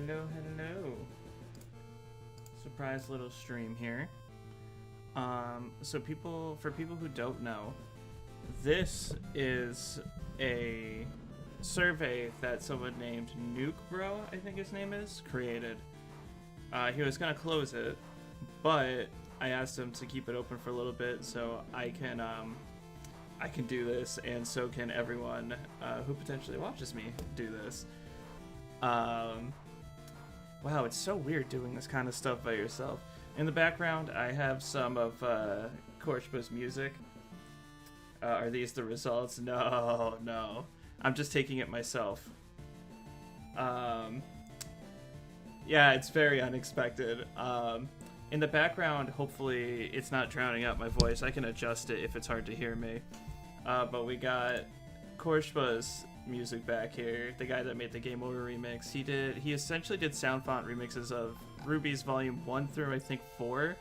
Hello. Surprise little stream here. So for people who don't know, this is a survey that someone named Nuke Bro, I think his name is, created. He was gonna close it, but I asked him to keep it open for a little bit so I can do this, and so can everyone who potentially watches me do this. Wow, it's so weird doing this kind of stuff by yourself. In the background, I have some of Korchba's music. Are these the results? No, no. I'm just taking it myself. Yeah, it's very unexpected. In the background, hopefully it's not drowning out my voice. I can adjust it if it's hard to hear me. But we got Korchba's music back here, the guy that made the Game Over remix. He essentially did sound font remixes of Ruby's Volume 1 through I think 4.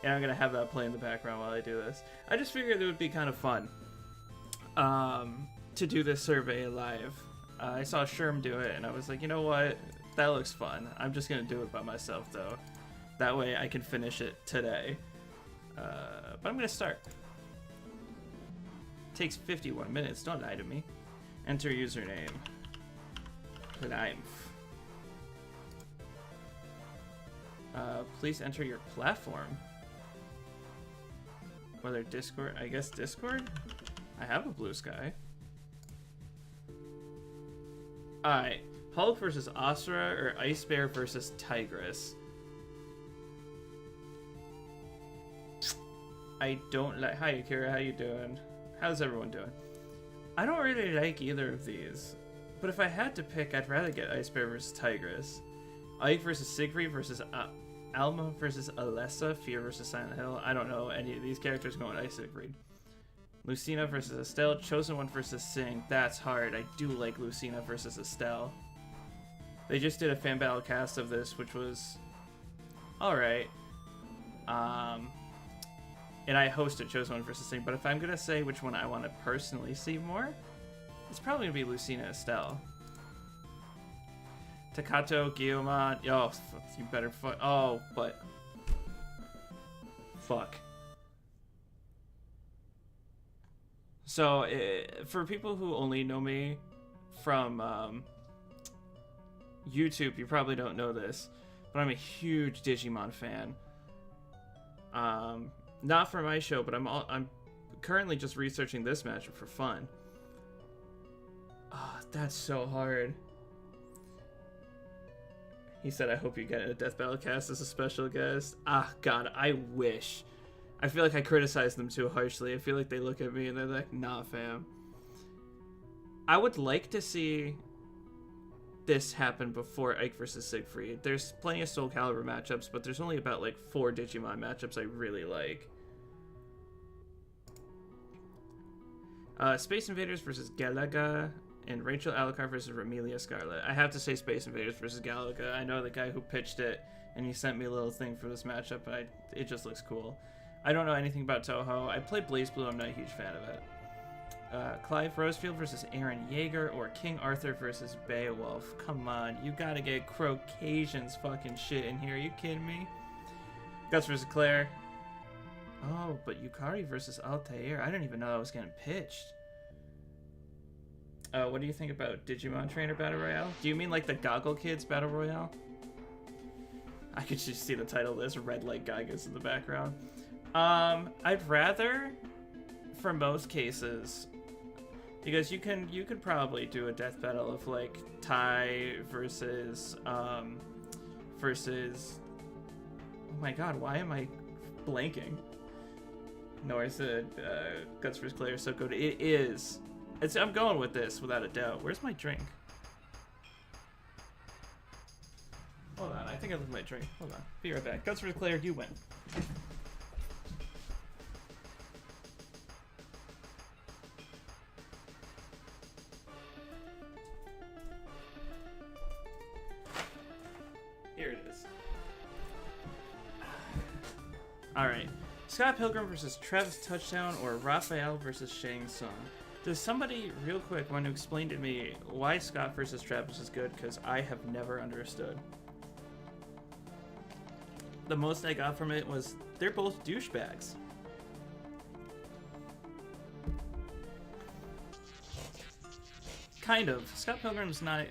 And I'm gonna have that play in the background while I do this. I just figured it would be kind of fun to do this survey live. I saw Sherm do it and I was like, you know what? That looks fun. I'm just gonna do it by myself though. That way I can finish it today. But I'm gonna start. Takes 51 minutes, don't lie to me. Enter username. Live. Please enter your platform. Whether Discord, I guess Discord? I have a Blue Sky. Alright, Hulk versus Asura or Ice Bear versus Tigress? I don't like. Hi Akira, how you doing? How's everyone doing? I don't really like either of these, but if I had to pick, I'd rather get Ice Bear versus Tigress. Ike versus Siegfried versus Alma versus Alessa, Fear versus Silent Hill. I don't know any of these characters going Ice Siegfried. Lucina versus Estelle, Chosen One versus Sing. That's hard. I do like Lucina versus Estelle. They just did a fan battle cast of this, which was alright. And I hosted Chosen One versus Sing, but if I'm gonna say which one I want to personally see more, it's probably gonna be Lucina Estelle. Takato, Guillemot, oh, you better fuck. Oh, but fuck. So, for people who only know me from YouTube, you probably don't know this, but I'm a huge Digimon fan. Not for my show, but I'm currently just researching this matchup for fun. Oh, that's so hard. He said, I hope you get a Death Battle cast as a special guest. Ah, God, I wish. I feel like I criticized them too harshly. I feel like they look at me and they're like, nah, fam. I would like to see this happen before Ike versus Siegfried. There's plenty of Soul Calibur matchups, but there's only about like 4 Digimon matchups I really like. Space Invaders versus Galaga, and Rachel Alucard versus Ramelia Scarlet. I have to say Space Invaders versus Galaga. I know the guy who pitched it, and he sent me a little thing for this matchup, and it just looks cool. I don't know anything about Toho. I play BlazBlue, I'm not a huge fan of it. Clive Rosefield versus Aaron Yeager, or King Arthur versus Beowulf. Come on, you gotta get Caucasians fucking shit in here. Are you kidding me? Gus versus Claire. Oh, but Yukari versus Altair. I didn't even know that was getting pitched. What do you think about Digimon Trainer Battle Royale? Do you mean like the Goggle Kids Battle Royale? I could just see the title of this, Red Light Gygas in the background. I'd rather, for most cases, because you could probably do a death battle of like Tai versus, oh my god, why am I blanking? No, I said Guts vs. Clay are so good. It is. I'm going with this without a doubt. Where's my drink? Hold on, I think I left my drink. Hold on, be right back. Guts vs. Clay, you win. Here it is. All right. Scott Pilgrim versus Travis Touchdown, or Raphael versus Shang Tsung. Does somebody real quick want to explain to me why Scott versus Travis is good? Because I have never understood. The most I got from it was they're both douchebags. Kind of. Scott Pilgrim's not...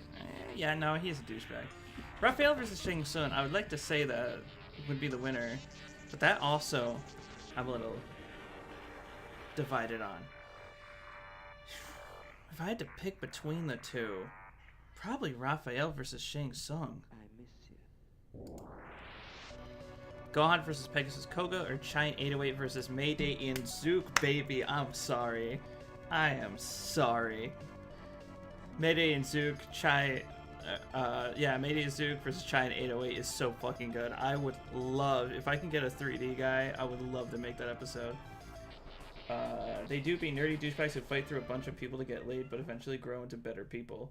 yeah, no, he's a douchebag. Raphael versus Shang Tsung, I would like to say that would be the winner. But that also, I'm a little divided on. If I had to pick between the two, probably Raphael versus Shang Tsung. I miss you. Gohan versus Pegasus Koga or Giant 808 versus Mayday in Zook, baby. I'm sorry. I am sorry. Mayday and Zook, yeah, Mayday and Zook versus Giant 808 is so fucking good. I would love, if I can get a 3D guy, I would love to make that episode. They do be nerdy douchebags who fight through a bunch of people to get laid, but eventually grow into better people.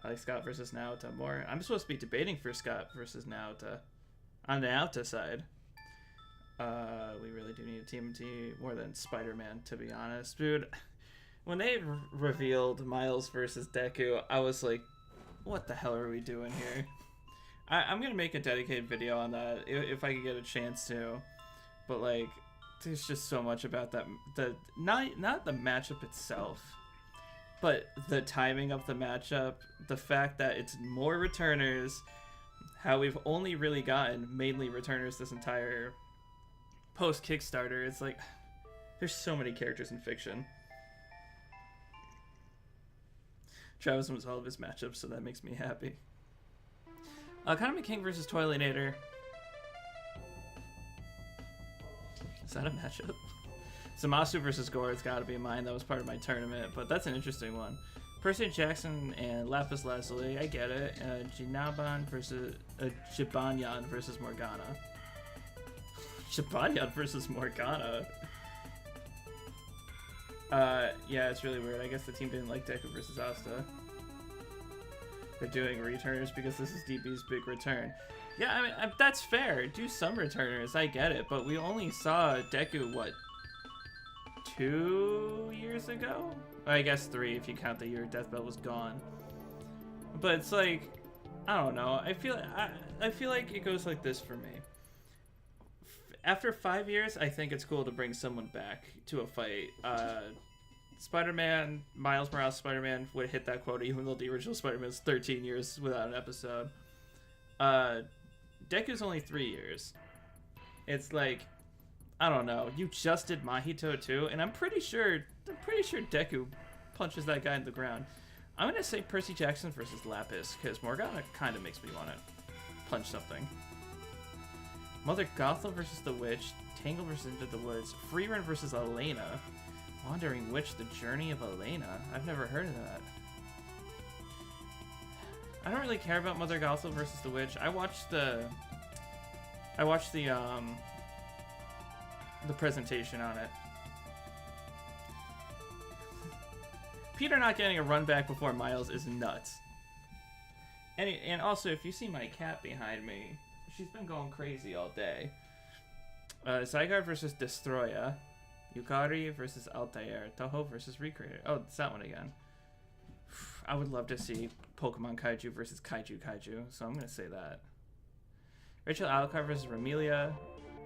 I like Scott versus Naota more. I'm supposed to be debating for Scott versus Naota. On the Naota side. We really do need a TMT more than Spider-Man, to be honest. Dude, when they revealed Miles versus Deku, I was like, what the hell are we doing here? I'm gonna make a dedicated video on that if I could get a chance to. But like, there's just so much about that. Not the matchup itself, but the timing of the matchup, the fact that it's more returners, how we've only really gotten mainly returners this entire post Kickstarter. It's like, there's so many characters in fiction. Travis wins all of his matchups, so that makes me happy. Kaname King versus Toilinator. Is that a matchup? Zamasu versus Gore, it's gotta be mine. That was part of my tournament, but that's an interesting one. Percy Jackson and Lapis Lazuli, I get it. Jinaban versus Jibanyan versus Morgana. Jibanyan versus Morgana. Yeah, it's really weird. I guess the team didn't like Deku versus Asta. They're doing returners because this is DB's big return. Yeah, I mean, that's fair. Do some returners, I get it. But we only saw Deku, what, 2 years ago? I guess 3 if you count the year Death Bell was gone. But it's like, I don't know. I feel like it goes like this for me. After 5 years, I think it's cool to bring someone back to a fight. Spider-Man, Miles Morales Spider-Man would hit that quota even though the original Spider-Man was 13 years without an episode. Deku's only 3 years. It's like, I don't know. You just did Mahito too, and I'm pretty sure Deku punches that guy in the ground. I'm gonna say Percy Jackson versus Lapis because Morgana kind of makes me want to punch something. Mother Gothel versus the Witch, Tangle versus Into the Woods, Freerun versus Elena, Wandering Witch, The Journey of Elena. I've never heard of that. I don't really care about Mother Gothel versus the Witch. I watched the presentation on it. Peter not getting a run back before Miles is nuts. And also, if you see my cat behind me, she's been going crazy all day. Zygarde versus Destroya. Yukari versus Altair. Toho versus Recreator. Oh, it's that one again. I would love to see Pokemon Kaiju versus Kaiju, so I'm going to say that. Rachel Alucard versus Ramelia.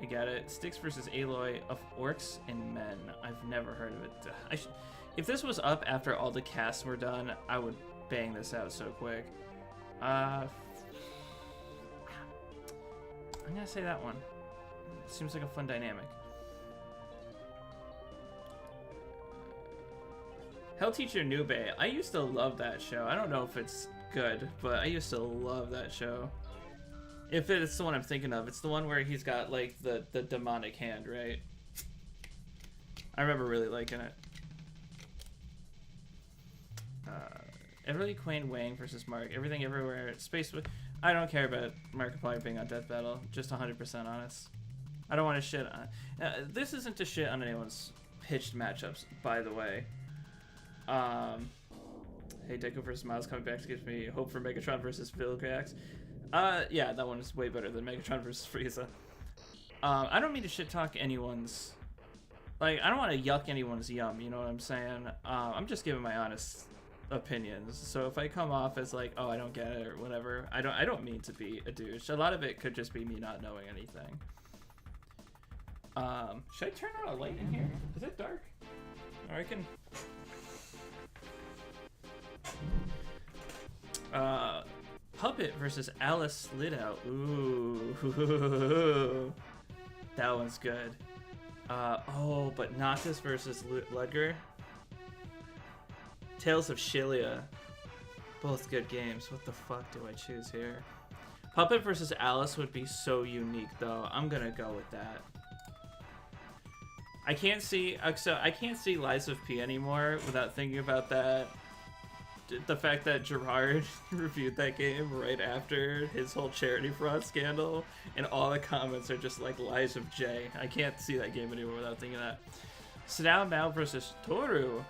I get it. Styx versus Aloy of Orcs and Men. I've never heard of it. If this was up after all the casts were done, I would bang this out so quick. I'm going to say that one. Seems like a fun dynamic. Hell Teacher Nube. I used to love that show. I don't know if it's good, but I used to love that show. If it's the one I'm thinking of, it's the one where he's got like the demonic hand, right? I remember really liking it. Everly Quain Wang versus Mark. Everything Everywhere. Space. I don't care about Markiplier being on Death Battle. Just 100% honest. I don't want to shit on. This isn't to shit on anyone's pitched matchups, by the way. Hey, Deku versus Miles coming back gives me hope for Megatron versus Vilgax. Yeah, that one is way better than Megatron versus Frieza. I don't mean to shit talk anyone's like, I don't want to yuck anyone's yum, you know what I'm saying? I'm just giving my honest opinions. So if I come off as like, oh, I don't get it or whatever, I don't mean to be a douche. A lot of it could just be me not knowing anything. Should I turn on a light in here? Is it dark? Or I can... Puppet versus Alice Lidow. Ooh. That one's good. Oh, but Noctis versus Ludger. Tales of Shilia. Both good games. What the fuck do I choose here? Puppet versus Alice would be so unique, though. I'm gonna go with that. I can't see Lies of P anymore without thinking about that. The fact that Gerard reviewed that game right after his whole charity fraud scandal, and all the comments are just like Lies of J. I can't see that game anymore without thinking of that. Sadao Mao versus Toru.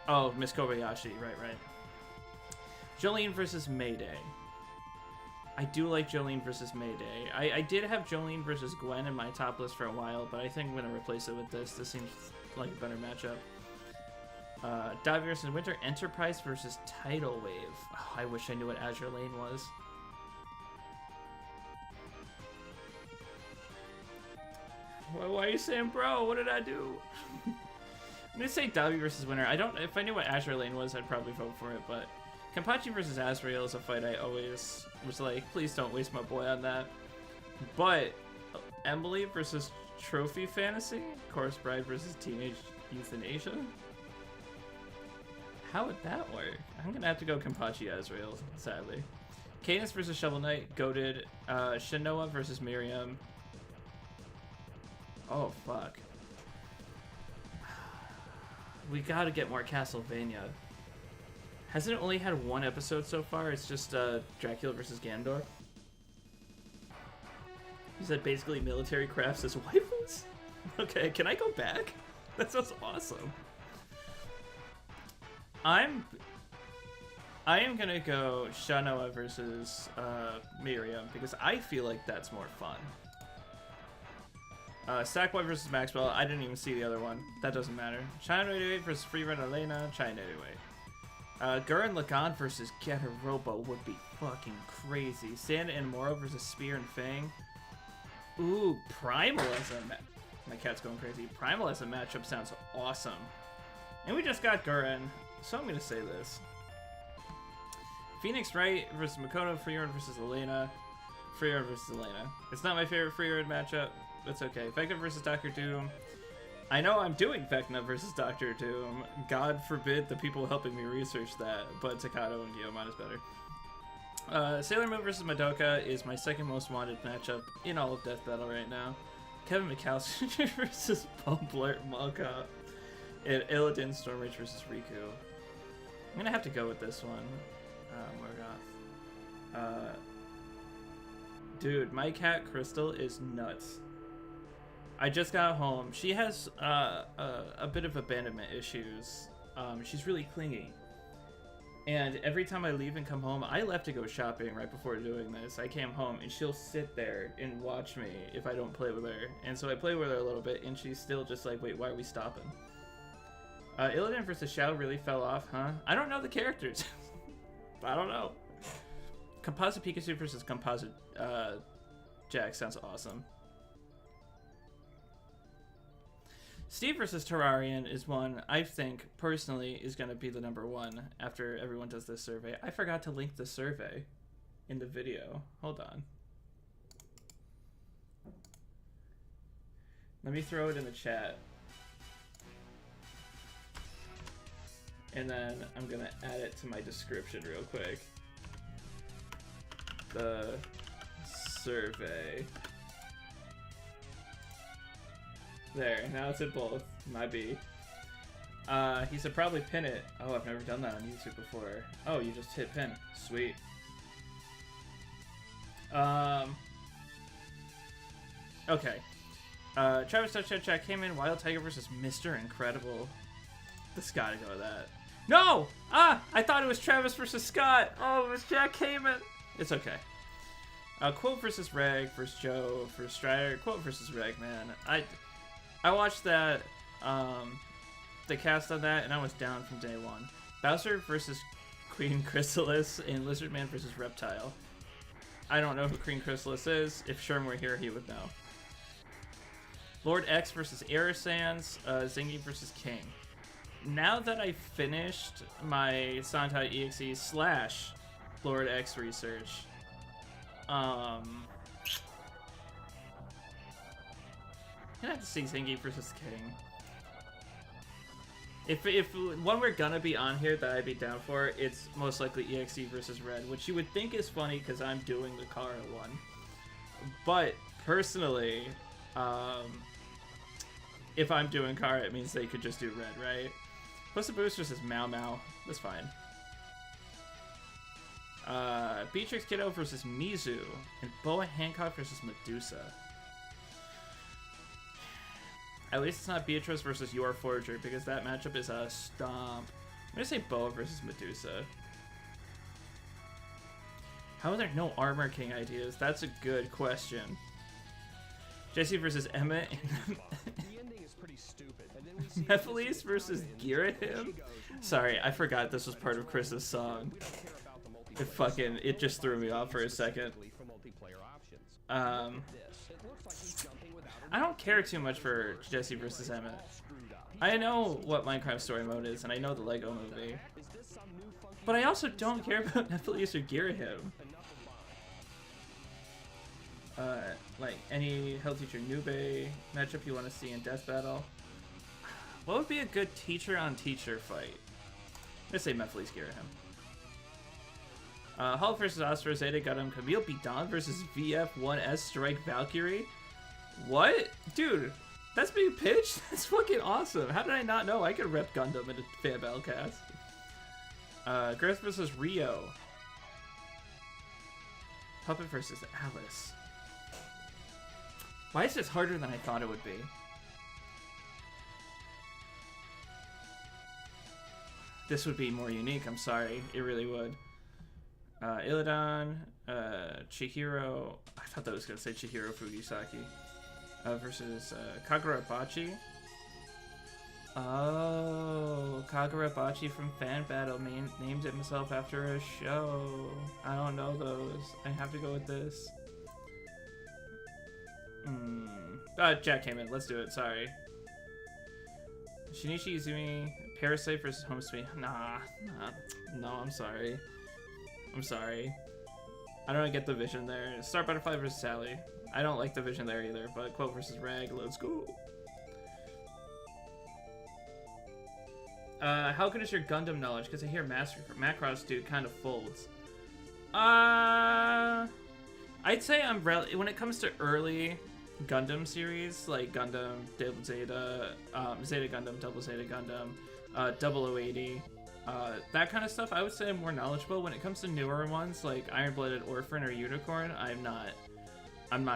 Oh, Miss Kobayashi. Right. Jolene versus Mayday. I do like Jolene versus Mayday. I did have Jolene versus Gwen in my top list for a while, but I think I'm going to replace it with this. This seems like a better matchup. Davi versus Winter. Enterprise versus Tidal Wave. Oh, I wish I knew what Azure Lane was. Why are you saying bro? What did I do? I'm gonna say Davi versus Winter. If I knew what Azure Lane was, I'd probably vote for it, but Kenpachi versus Azrael is a fight I always was like, please don't waste my boy on that. But Emily versus Trophy Fantasy? Chorus Bride versus Teenage Euthanasia? How would that work? I'm gonna have to go Kenpachi Azrael, sadly. Cadence versus Shovel Knight, Goated. Shinoa versus Miriam. Oh, fuck. We gotta get more Castlevania. Hasn't it only had one episode so far? It's just Dracula versus Gandor. You said basically military crafts as waifus? Okay, can I go back? That sounds awesome. I am gonna go Shanoa versus Miriam because I feel like that's more fun. Sackboy versus Maxwell. I didn't even see the other one. That doesn't matter. China 88 versus Freerun Elena. China 88. Gurren Lagann versus Getaroba would be fucking crazy. Sand and Moro versus Spear and Fang. Ooh, Primal as a my cat's going crazy. Primal as a matchup sounds awesome. And we just got Gurren, so I'm gonna say this. Phoenix Wright versus Makoto. Freerun versus Elena. Freerun versus Elena. It's not my favorite Freerun matchup. It's okay. Vecna versus Dr. Doom. I know I'm doing Vecna versus Dr. Doom. God forbid the people helping me research that, but Takato and Guillaume is better. Sailor Moon versus Madoka is my second most wanted matchup in all of Death Battle right now. Kevin McAllister versus Bumblart Malka. And Illidan Stormrage versus Riku. I'm gonna have to go with this one. Morgoth. Dude, my cat Crystal is nuts. I just got home. She has a bit of abandonment issues. She's really clingy. And every time I leave and come home, I left to go shopping right before doing this. I came home and she'll sit there and watch me if I don't play with her. And so I play with her a little bit and she's still just like, wait, why are we stopping? Illidan versus Xiao really fell off, huh? I don't know the characters. I don't know. Composite Pikachu versus Composite Jack sounds awesome. Steve versus Terrarian is one I think, personally, is going to be the #1 after everyone does this survey. I forgot to link the survey in the video. Hold on. Let me throw it in the chat. And then I'm going to add it to my description real quick. The survey. There, now it's in both. My B. He said probably pin it. Oh, I've never done that on YouTube before. Oh, you just hit pin. Sweet. Okay. Travis Touchdown Chat came in. Wild Tiger versus Mr. Incredible. This gotta go with that. No! Ah! I thought it was Travis versus Scott. Oh, it was Jack Kamen. It's okay. Quote versus Reg versus Joe versus Strider. Quote versus Reg, man. I watched that the cast on that, and I was down from day one. Bowser versus Queen Chrysalis and Lizardman versus Reptile. I don't know who Queen Chrysalis is. If Sherm were here, he would know. Lord X versus Air Sans, Zingy versus King. Now that I finished my Santai EXE slash Lord X research, I'm gonna have to see Zingy versus King. If one were gonna be on here that I'd be down for, it's most likely EXE versus Red, which you would think is funny because I'm doing the Kara one. But personally, if I'm doing Kara, it means they could just do Red, right? Puss in Boots versus Mau Mau. That's fine. Beatrix Kiddo versus Mizu, and Boa Hancock versus Medusa. At least it's not Beatrice versus Your Forger, because that matchup is a stomp. I'm gonna say Boa versus Medusa. How are there no Armor King ideas? That's a good question. Jesse versus Emma and Nephilis versus Girahim? Sorry, I forgot this was part of Chris's song. It just threw me off for a second. I don't care too much for Jesse versus Emmett. I know what Minecraft Story Mode is, and I know the Lego Movie. But I also don't care about Nephilis or Girahim. Like, any Hell Teacher Nube matchup you want to see in Death Battle? What would be a good teacher-on-teacher fight? Let's say Nephilis Girahim. Hulk versus Astra, Zeta Gundam, Camille Bidon versus VF1S Strike Valkyrie? What? Dude, that's being pitched? That's fucking awesome. How did I not know I could rep Gundam in a fan battle cast? Girth versus Rio. Puppet versus Alice. Why is this harder than I thought it would be? This would be more unique, I'm sorry. It really would. Illidan, Chihiro. I thought that was going to say Chihiro Fugisaki. Versus Kagurabachi. Oh, Kagurabachi from Fan Battle named himself after a show. I don't know those. I have to go with this. Jack came in. Let's do it. Sorry. Shinichi Izumi, Parasite versus Home Sweet. Nah. No, I'm sorry. I'm sorry. I don't get the vision there. Star Butterfly versus Sally. I don't like the vision there either, but Quote versus Rag, let's go. How good is your Gundam knowledge? Because I hear Macross dude kind of folds. I'd say I'm when it comes to early Gundam series, like Gundam, Double Zeta, Zeta Gundam, Double Zeta Gundam, 0080, that kind of stuff, I would say I'm more knowledgeable. When it comes to newer ones, like Iron-Blooded Orphan or Unicorn, I'm not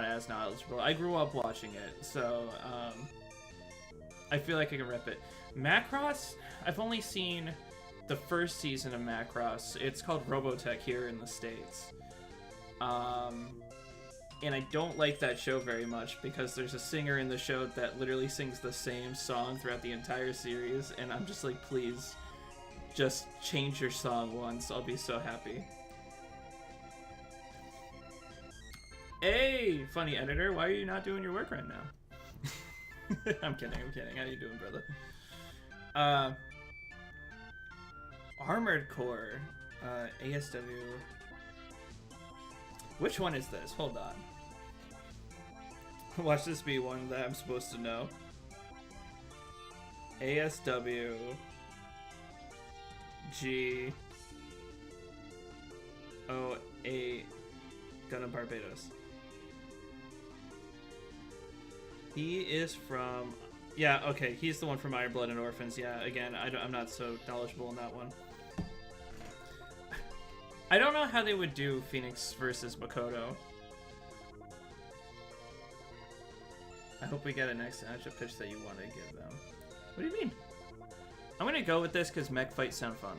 as knowledgeable. I grew up watching it, so I feel like I can rep it. Macross, I've only seen the first season of Macross. It's called Robotech here in the States. And I don't like that show very much because there's a singer in the show that literally sings the same song throughout the entire series, and I'm just like, please, just change your song once. I'll be so happy. Hey, funny editor, why are you not doing your work right now? I'm kidding. How you doing, brother? Armored Core, ASW. Which one is this? Hold on. Watch this be one that I'm supposed to know. ASW G O A Gundam Barbados. He is from, yeah, okay, he's the one from Iron Blood and Orphans. Yeah, again, I'm not so knowledgeable in that one. I don't know how they would do Phoenix versus Makoto. I hope we get a next matchup pitch that you want to give them. What do you mean? I'm gonna go with this because mech fights sound fun.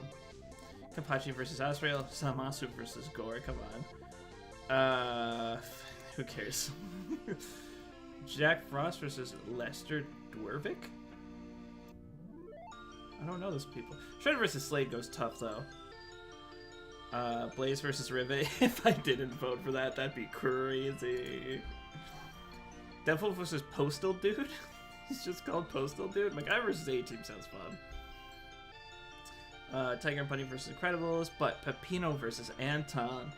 Kapachi versus Azrael, Samasu versus Gore, come on. Who cares? Jack Frost versus Lester Dwervik? I don't know those people. Shredder versus Slade goes tough, though. Blaze versus Rivet. If I didn't vote for that, that'd be crazy. Deadpool versus Postal Dude? He's just called Postal Dude? MacGyver versus A-Team sounds fun. Tiger and Bunny versus Incredibles, but Peppino versus Anton.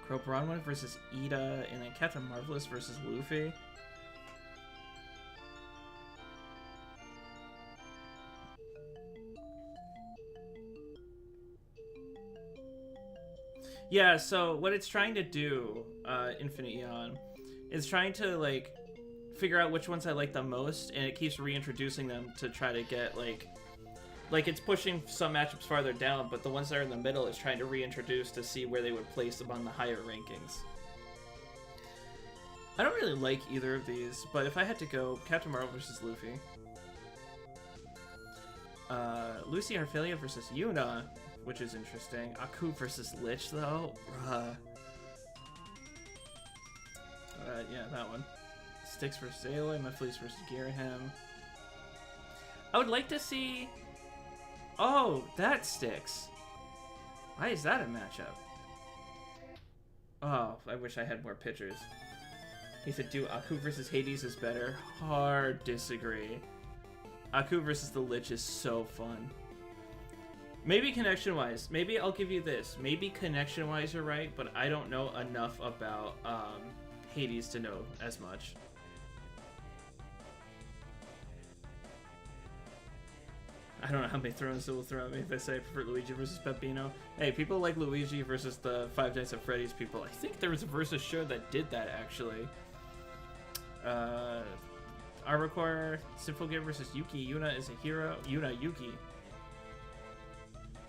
Crow Bronwyn versus Ida, and then Captain Marvelous versus Luffy. Yeah, so what it's trying to do, Infinite Eon, is trying to, like, figure out which ones I like the most, and it keeps reintroducing them to try to get, like it's pushing some matchups farther down, but the ones that are in the middle it's trying to reintroduce to see where they would place among the higher rankings. I don't really like either of these, but if I had to go, Captain Marvel versus Luffy. Lucy Harfilia versus Yuna, which is interesting. Aku versus Lich, though. Yeah, that one. Styx versus Aloy, Mephiles versus Girahim. I would like to see... Oh, that Styx. Why is that a matchup? Oh, I wish I had more pictures. He said, do Aku versus Hades is better. Hard disagree. Aku versus the Lich is so fun. Maybe connection-wise. Maybe I'll give you this. Maybe connection-wise you're right, but I don't know enough about Hades to know as much. I don't know how many throws it will throw at me if I say I prefer Luigi versus Peppino. Hey, people like Luigi versus the Five Nights at Freddy's people. I think there was a versus show that did that, actually. Armor Core, Sinful Gear versus Yuki. Yuna is a hero. Yuna, Yuki.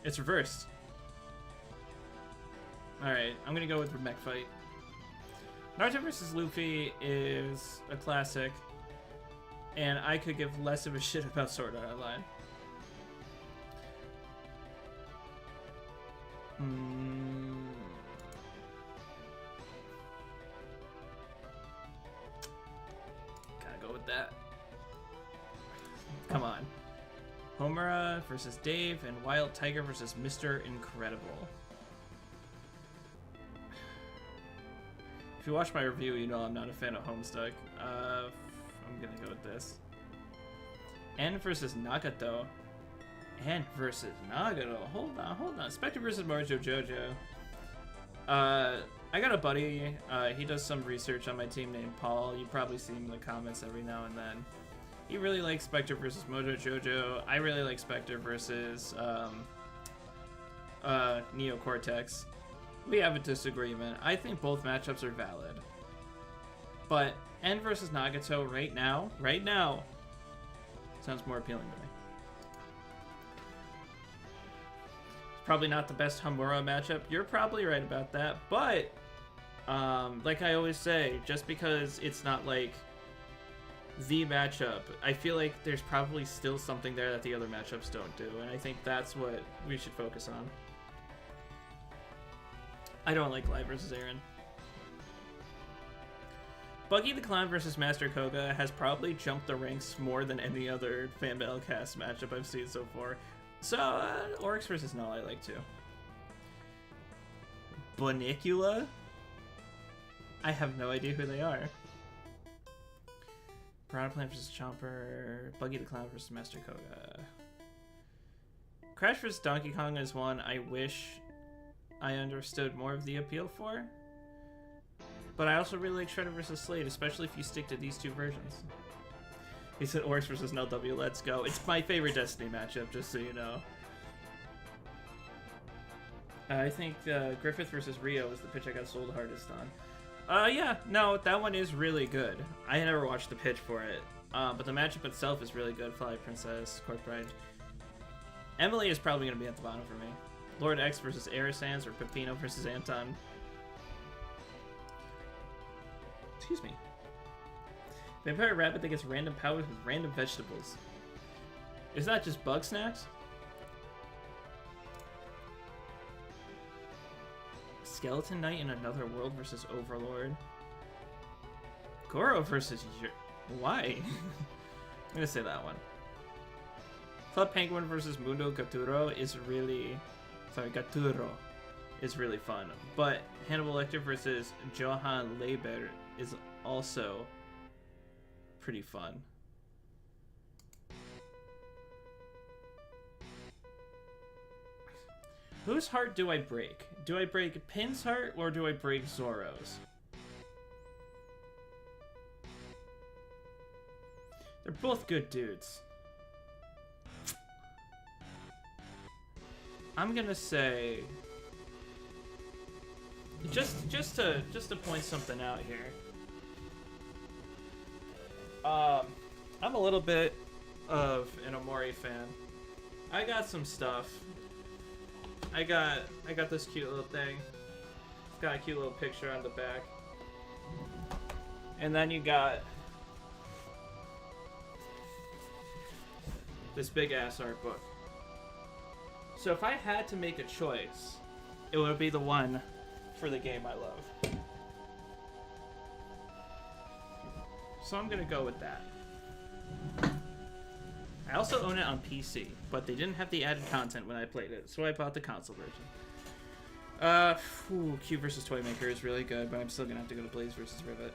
It's reversed. Alright, I'm gonna go with the mech fight. Naruto versus Luffy is a classic, and I could give less of a shit about Sword Art Online. Gotta go with that. Come on. Homura versus Dave, and Wild Tiger versus Mr. Incredible. If you watch my review, you know I'm not a fan of Homestuck. I'm gonna go with this. N versus Nagato. N versus Nagato. Hold on. Spectre versus Mojo Jojo. I got a buddy. He does some research on my team named Paul. You probably see him in the comments every now and then. He really likes Spectre versus Mojo Jojo. I really like Spectre versus Neo Cortex. We have a disagreement. I think both matchups are valid. But N versus Nagato right now, sounds more appealing to me. It's probably not the best Homura matchup. You're probably right about that. But, like I always say, just because it's not like the matchup, I feel like there's probably still something there that the other matchups don't do. And I think that's what we should focus on. I don't like Live versus Aaron. Buggy the Clown versus Master Koga has probably jumped the ranks more than any other Fan Battle Cast matchup I've seen so far. So, Oryx versus Null I like too. Bonicula? I have no idea who they are. Piranha Plant versus Chomper. Buggy the Clown versus Master Koga. Crash versus Donkey Kong is one I wish I understood more of the appeal for. But I also really like Shredder versus Slade, especially if you stick to these two versions. He said Oryx versus NLW, let's go. It's my favorite Destiny matchup, just so you know. I think Griffith versus Rio is the pitch I got sold hardest on. Yeah, no, that one is really good. I never watched the pitch for it. But the matchup itself is really good. Fly Princess, Court Bride. Emily is probably going to be at the bottom for me. Lord X versus Aerosans, or Peppino versus Anton. Excuse me. Vampire Rabbit that gets random powers with random vegetables. Is that just bug snacks? Skeleton Knight in Another World versus Overlord. Goro versus... Why? I'm gonna say that one. Club Penguin versus Mundo Gaturo is really... Sorry, Gaturo is really fun. But Hannibal Lecter versus Johann Leber is also pretty fun. Whose heart do I break? Do I break Pin's heart or do I break Zoro's? They're both good dudes. I'm gonna say, just to point something out here. I'm a little bit of an Omori fan. I got some stuff. I got this cute little thing. It's got a cute little picture on the back. And then you got this big ass art book. So if I had to make a choice, it would be the one for the game I love. So I'm gonna go with that. I also own it on PC, but they didn't have the added content when I played it, so I bought the console version. Q vs. Toymaker is really good, but I'm still gonna have to go to Blaze vs. Rivet.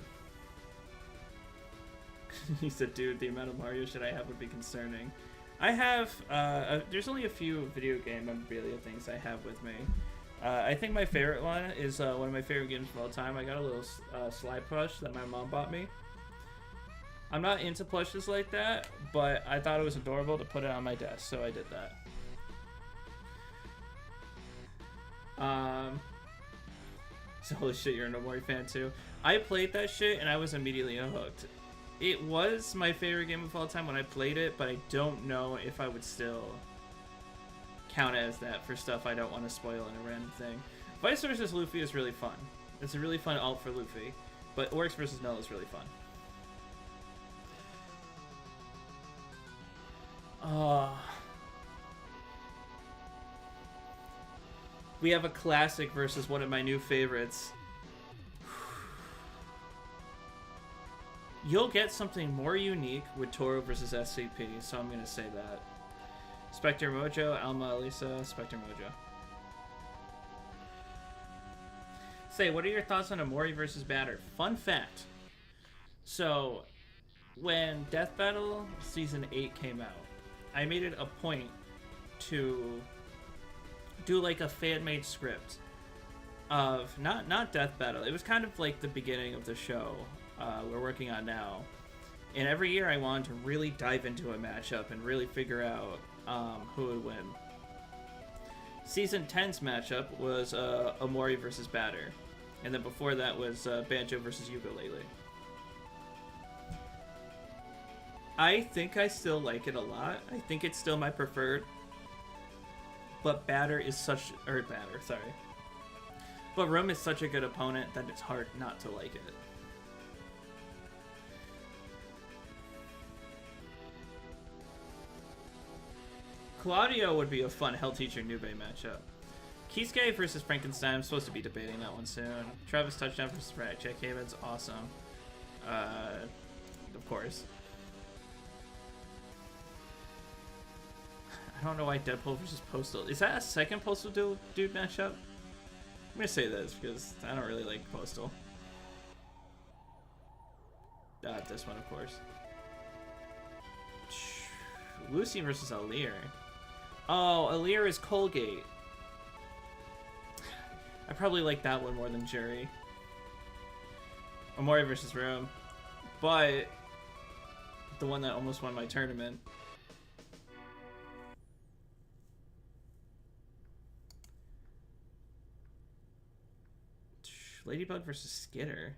He said, dude, the amount of Mario shit I have would be concerning. I have, there's only a few video game memorabilia things I have with me. I think my favorite one is one of my favorite games of all time. I got a little slide plush that my mom bought me. I'm not into plushes like that, but I thought it was adorable to put it on my desk, so I did that. So holy shit, you're an Omori fan too. I played that shit and I was immediately hooked. It was my favorite game of all time when I played it, but I don't know if I would still count it as that for stuff I don't want to spoil in a random thing. Vice vs. Luffy is really fun. It's a really fun alt for Luffy, but Oryx vs. Null is really fun. We have a classic versus one of my new favorites. You'll get something more unique with Toro versus SCP, so I'm gonna say that. Spectre Mojo, Alma Elisa, Spectre Mojo. Say, what are your thoughts on Omori versus Batter? Fun fact. So, when Death Battle Season 8 came out, I made it a point to do like a fan-made script of not Death Battle. It was kind of like the beginning of the show we're working on now. And every year I wanted to really dive into a matchup and really figure out who would win. Season 10's matchup was Omori versus Batter. And then before that was Banjo versus Ukulele. I think I still like it a lot. I think it's still my preferred. But Batter is such... But Rum is such a good opponent that it's hard not to like it. Claudio would be a fun Hell Teacher Nube matchup. Kisuke versus Frankenstein. I'm supposed to be debating that one soon. Travis Touchdown versus Jack Havens. Awesome. Of course. I don't know why Deadpool versus Postal. Is that a second Postal dude matchup? I'm gonna say this because I don't really like Postal. This one, of course. Lucy versus Alir. Oh, Alir is Colgate. I probably like that one more than Jury. Omori versus Rome. But the one that almost won my tournament. Ladybug versus Skitter.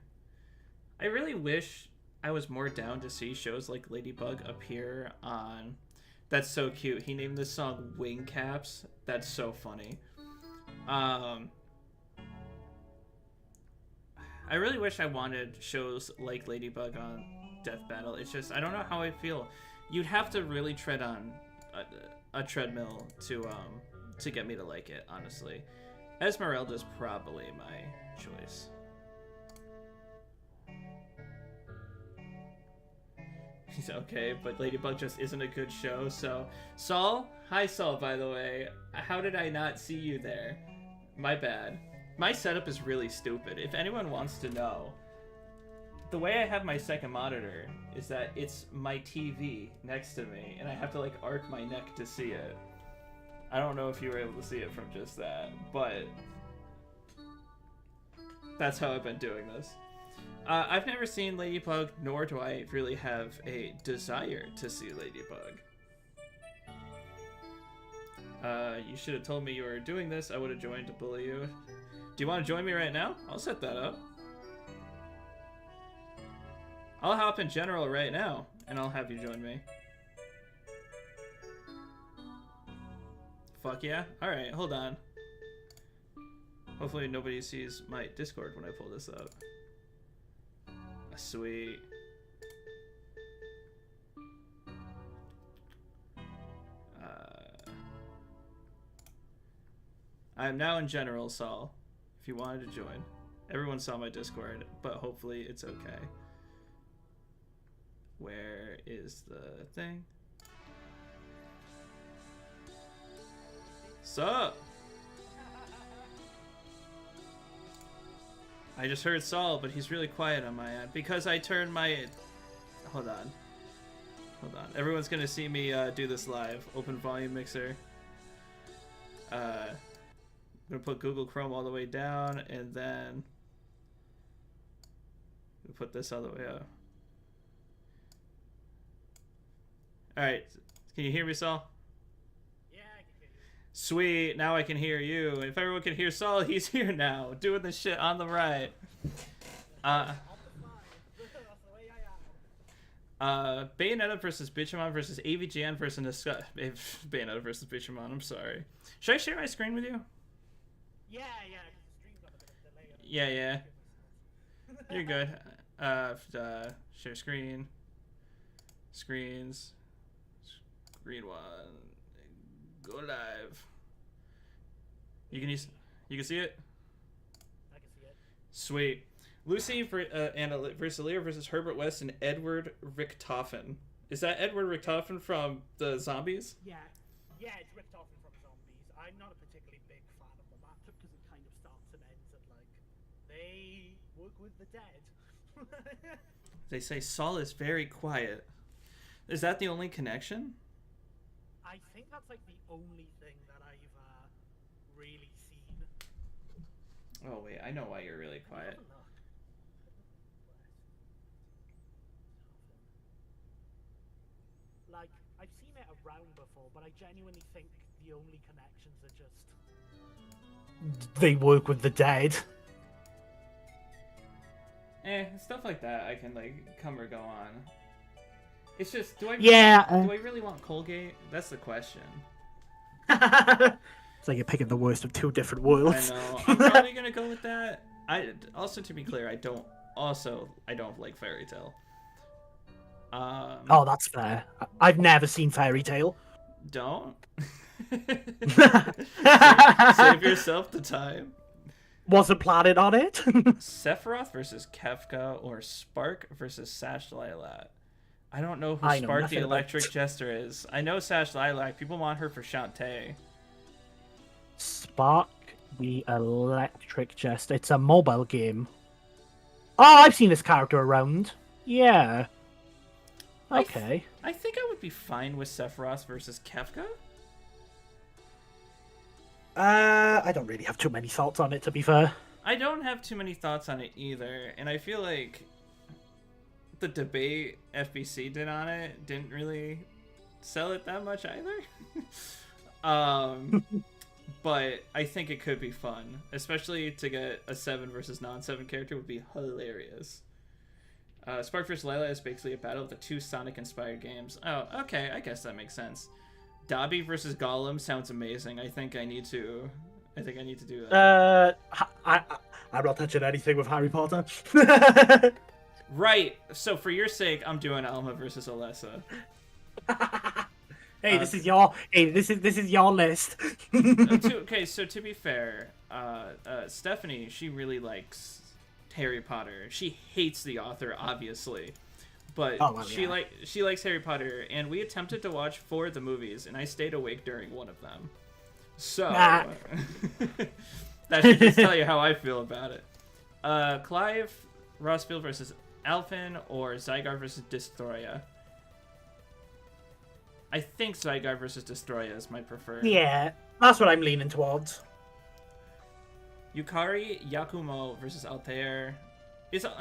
I really wish I was more down to see shows like Ladybug appear on... That's so cute. He named this song Wing Caps. That's so funny. I really wish I wanted shows like Ladybug on Death Battle. It's just, I don't know how I feel. You'd have to really tread on a treadmill to get me to like it, honestly. Esmeralda's probably my choice. He's okay, but Ladybug just isn't a good show. So, Saul, hi Saul, by the way. How did I not see you there? My bad. My setup is really stupid. If anyone wants to know, the way I have my second monitor is that it's my TV next to me, and I have to like arc my neck to see it. I don't know if you were able to see it from just that, but that's how I've been doing this. I've never seen Ladybug, nor do I really have a desire to see Ladybug. You should have told me you were doing this. I would have joined to bully you. Do you want to join me right now? I'll set that up. I'll hop in general right now, and I'll have you join me. Fuck yeah. Alright, hold on. Hopefully nobody sees my Discord when I pull this up. Sweet. I'm now in general, Saul, if you wanted to join. Everyone saw my Discord, but hopefully it's okay. Where is the thing? Sup? I just heard Saul, but he's really quiet on my end because I turned my... Hold on. Hold on. Everyone's gonna see me do this live. Open volume mixer. I'm gonna put Google Chrome all the way down, and then we'll put this all the way up. Alright. Can you hear me, Saul? Yeah, I can hear you. Sweet, now I can hear you. If everyone can hear Saul, he's here now, doing the shit on the right. Bayonetta versus Bitchamon versus AVGN versus Bayonetta versus Bitchamon, I'm sorry. Should I share my screen with you? Yeah, the stream's got a bit of delay. Yeah. You're good. Share screen. Screens. Screen one. Go live. You can see it? I can see it. Sweet. Lucy versus Lear versus Herbert West and Edward Richtofen. Is that Edward Richtofen from the Zombies? Yeah, it's ripped off from Zombies. I'm not a particularly big fan of the matchup because it kind of starts and ends at like they work with the dead. They say Saul is very quiet. Is that the only connection? I think that's like the only thing that I've really seen. Oh wait, I know why you're really quiet. Like, I've seen it around before, but I genuinely think the only connections are just... They work with the dead. Stuff like that I can, like, come or go on. It's just, do I really want Colgate? That's the question. It's like you're picking the worst of two different worlds. I know. I'm probably gonna go with that. Also, to be clear, I don't like Fairy Tail. Oh, that's fair. I've never seen Fairy Tail. Don't. Save yourself the time. Wasn't planning on it. Sephiroth versus Kefka or Spark versus Sash Lilac. I don't know who Spark the Electric Jester is. I know Sash Lilac. People want her for Shantae. Spark the Electric Jester. It's a mobile game. Oh, I've seen this character around. Yeah. Okay. I think I would be fine with Sephiroth versus Kefka. I don't really have too many thoughts on it, to be fair. I don't have too many thoughts on it either, and I feel like the debate FBC did on it didn't really sell it that much either. But I think it could be fun, especially to get a 7 versus non-7 character would be hilarious. Spark vs. Layla is basically a battle of the two Sonic-inspired games. Oh, okay, I guess that makes sense. Dobby versus Gollum sounds amazing. I think I need to do that. I'm not touching anything with Harry Potter. Right. So for your sake, I'm doing Alma versus Alessa. Hey, this is your list. Okay, so to be fair, Stephanie, she really likes Harry Potter. She hates the author, obviously, but Oh, well, she likes Harry Potter, and we attempted to watch 4 of the movies, and I stayed awake during one of them. So that should just tell you how I feel about it. Clive Rossfield versus Alphen, or Zygarde versus Destroya. I think Zygarde versus Destroya is my preferred. Yeah, that's what I'm leaning towards. Yukari Yakumo versus Altair.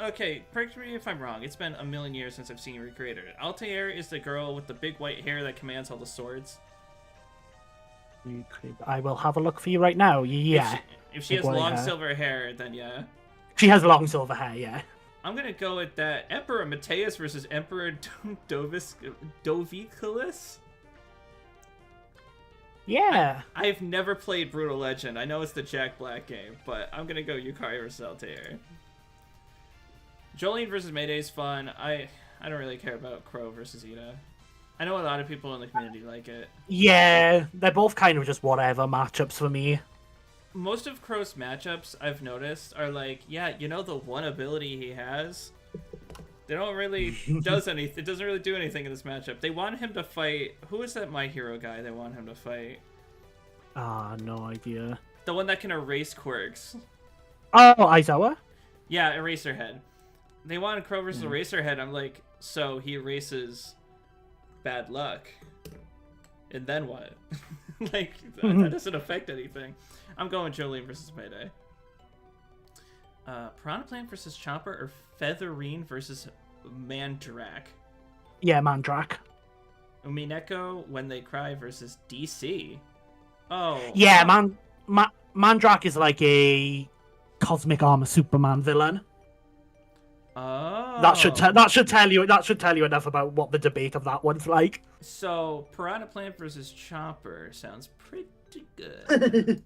Okay, correct me if I'm wrong. It's been a million years since I've seen Recreator. Altair is the girl with the big white hair that commands all the swords. I will have a look for you right now. Yeah. If she has long silver hair, then yeah. She has long silver hair, yeah. I'm gonna go with that. Emperor Mateus versus Emperor Doviculus? Yeah. I've never played Brutal Legend. I know it's the Jack Black game, but I'm gonna go Yukari versus Altair. Jolene versus Mayday is fun. I don't really care about Crow versus Ida. I know a lot of people in the community like it. Yeah, they're both kind of just whatever matchups for me. Most of Crow's matchups, I've noticed, are like, yeah, you know the one ability he has? They don't really does anything. It doesn't really do anything in this matchup. They want him to fight. Who is that My Hero guy they want him to fight? No idea. The one that can erase quirks. Oh, Aizawa? Yeah, Eraserhead. They want Crow versus Eraserhead. I'm like, so he erases bad luck. And then what? Like, that doesn't affect anything. I'm going Jolene versus Mayday. Piranha Plant versus Chomper, or Featherine versus Mandrak? Yeah, Mandrak. Umineko When They Cry versus DC. Oh. Yeah, Mandrak is like a Cosmic Armor Superman villain. Oh. That should tell you enough about what the debate of that one's like. So Piranha Plant versus Chomper sounds pretty good.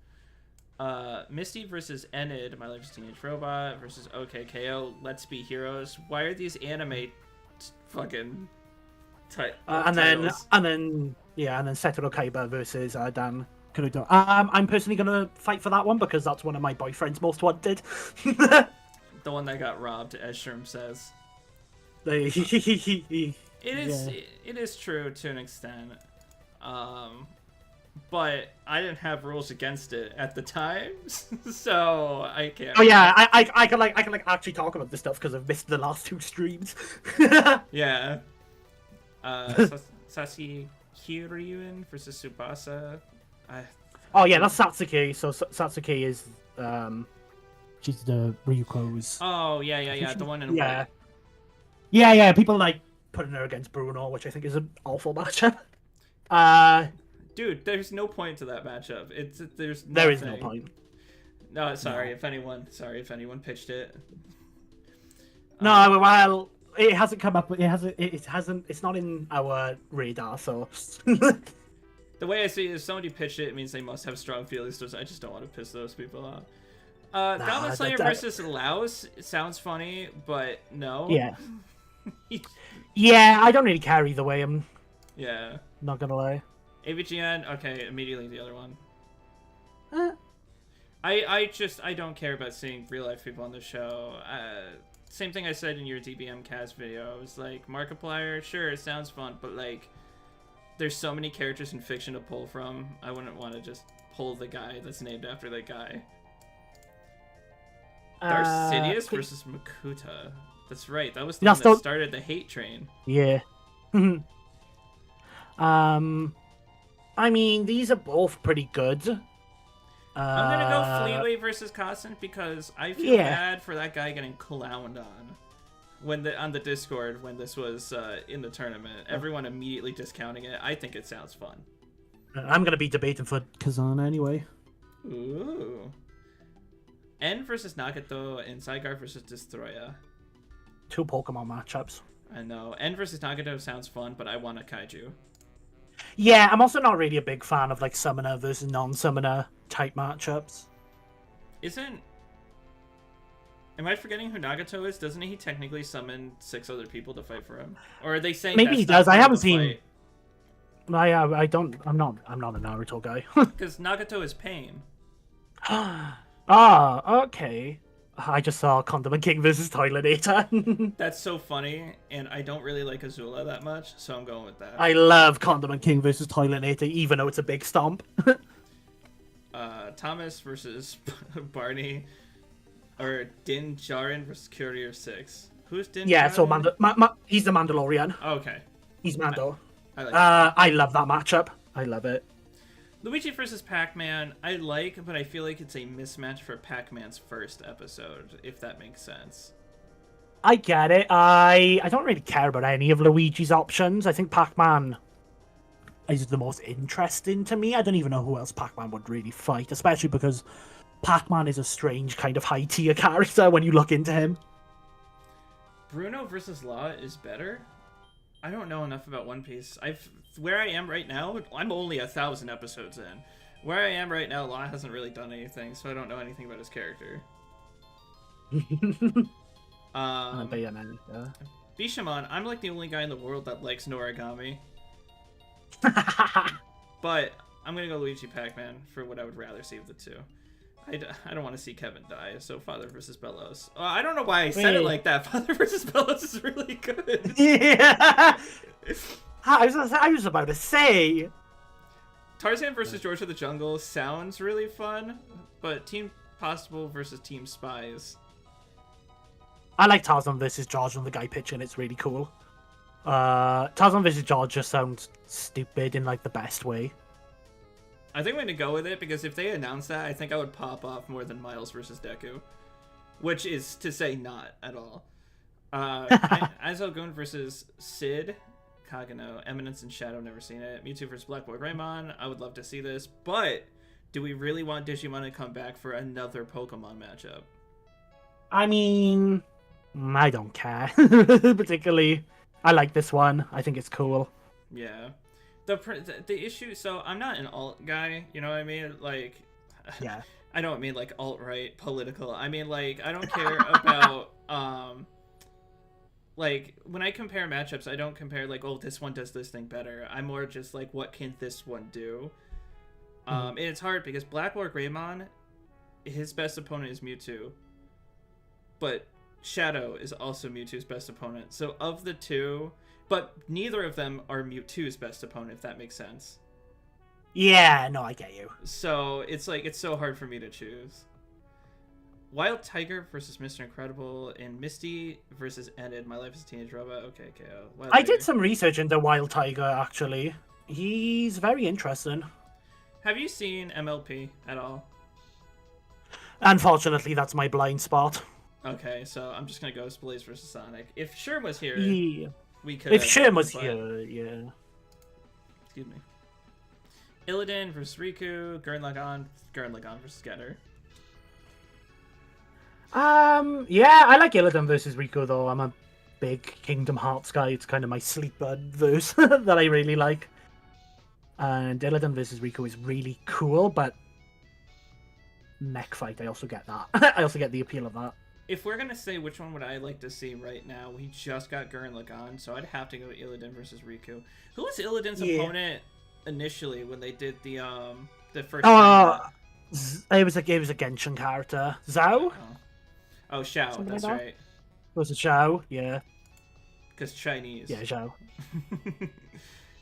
Misty versus Enid, My Life is a Teenage Robot versus OKKO, Let's Be Heroes. Why are these anime fucking and then Setoru Kaiba versus Dan Kurudo. I'm personally gonna fight for that one because that's one of my boyfriend's most wanted. The one that got robbed, as Sherm says. It is true to an extent. But I didn't have rules against it at the time, so I can't. Oh yeah, I can actually talk about this stuff because I've missed the last 2 streams. Yeah. Sasuke Kiryuin versus Tsubasa. Oh yeah, that's Satsuki. So Satsuki is she's the Ryuko's. Oh yeah. The one in white. Yeah. People like putting her against Bruno, which I think is an awful matchup. Dude, there's no point to that matchup. There is no point. No, sorry if anyone pitched it. No, well, it hasn't come up. It hasn't. It's not in our radar. So the way I see it is, somebody pitched it. It means they must have strong feelings. So I just don't want to piss those people off. Goblin Slayer versus Laos sounds funny, but no. Yeah. Yeah, I don't really care either way. I'm. Yeah. Not gonna lie. AVGN, okay, immediately the other one. I don't care about seeing real life people on the show. Same thing I said in your DBM cast video. I was like, Markiplier, sure, it sounds fun, but like, there's so many characters in fiction to pull from. I wouldn't want to just pull the guy that's named after that guy. Darth Sidious versus Makuta. That's right. That was the one that started the hate train. Yeah. I mean, these are both pretty good. I'm gonna go Fleetway versus Costin because I feel bad for that guy getting clowned on on the Discord when this was in the tournament. Everyone immediately discounting it. I think it sounds fun. I'm gonna be debating for Kazan anyway. Ooh. N versus Nagato and Zygarde versus Destroya. 2 Pokemon matchups. I know. N versus Nagato sounds fun, but I want a kaiju. Yeah, I'm also not really a big fan of like summoner versus non-summoner type matchups. Am I forgetting who Nagato is? Doesn't he technically summon 6 other people to fight for him? Or are they saying maybe he does? I haven't seen. Fight? I don't. I'm not a Naruto guy. Because Nagato is pain. Okay. I just saw Condiment King versus Toiletator. That's so funny, and I don't really like Azula that much, so I'm going with that. I love Condiment King versus Toiletator, even though it's a big stomp. Thomas versus Barney, or Din Djarin versus Courier 6. Who's Din Yeah, Djarin? so he's the Mandalorian. Okay. He's Mando. I like that. I love that matchup. I love it. Luigi versus Pac-Man, I like, but I feel like it's a mismatch for Pac-Man's first episode, if that makes sense. I get it. I don't really care about any of Luigi's options. I think Pac-Man is the most interesting to me. I don't even know who else Pac-Man would really fight, especially because Pac-Man is a strange kind of high-tier character when you look into him. Bruno versus Law is better? I don't know enough about One Piece. Where I am right now, I'm only 1,000 episodes in. Where I am right now, Law hasn't really done anything, so I don't know anything about his character. Bishamon, I'm like the only guy in the world that likes Noragami. But I'm gonna go Luigi Pac-Man for what I would rather see of the two. I don't want to see Kevin die, so Father versus Bellows. I don't know why I said it like that. Father versus Bellows is really good. Yeah. I was about to say. Tarzan versus George of the Jungle sounds really fun, but Team Possible versus Team Spies. I like Tarzan versus George and the guy pitching. It's really cool. Tarzan versus George just sounds stupid in like the best way. I think I'm gonna go with it because if they announce that, I think I would pop off more than Miles versus Deku, which is to say not at all. Aizogun versus Sid, Kagano, Eminence and Shadow, never seen it. Mewtwo versus Black Boy Raymon, I would love to see this, but do we really want Digimon to come back for another Pokemon matchup? I mean, I don't care particularly. I like this one. I think it's cool. Yeah. The issue, so I'm not an alt guy, you know what I mean? Like, yeah. I don't mean like alt-right political. I mean like I don't care about like when I compare matchups, I don't compare like, oh, this one does this thing better. I'm more just like, what can this one do? And it's hard because Black Boy Greymon, his best opponent is Mewtwo, but Shadow is also Mewtwo's best opponent. So of the two, but neither of them are Mewtwo's best opponent, if that makes sense. Yeah, no, I get you. So it's like, it's so hard for me to choose. Wild Tiger versus Mr. Incredible, and Misty versus Enid, My Life as a Teenage Robot. Okay, KO. I did some research into Wild Tiger, actually. He's very interesting. Have you seen MLP at all? Unfortunately, that's my blind spot. Okay, so I'm just gonna go Blaze versus Sonic. If Sherm was here, Yeah. we could. If Sherm was here, yeah. Excuse me. Illidan versus Riku, Gurren Lagann versus Getter. Yeah, I like Illidan versus Rico though. I'm a big Kingdom Hearts guy. It's kind of my sleeper verse that I really like. And Illidan versus Rico is really cool, but mech fight, I also get that. I also get the appeal of that. If we're gonna say which one would I like to see right now, we just got Gurren Lagann, so I'd have to go Illidan versus Riku. Who was Illidan's opponent initially when they did the first? It was a Genshin character, Zhao. Oh, Xiao. Something That's like that? right. Was it Zhao? Yeah. Because Chinese. Yeah, Zhao.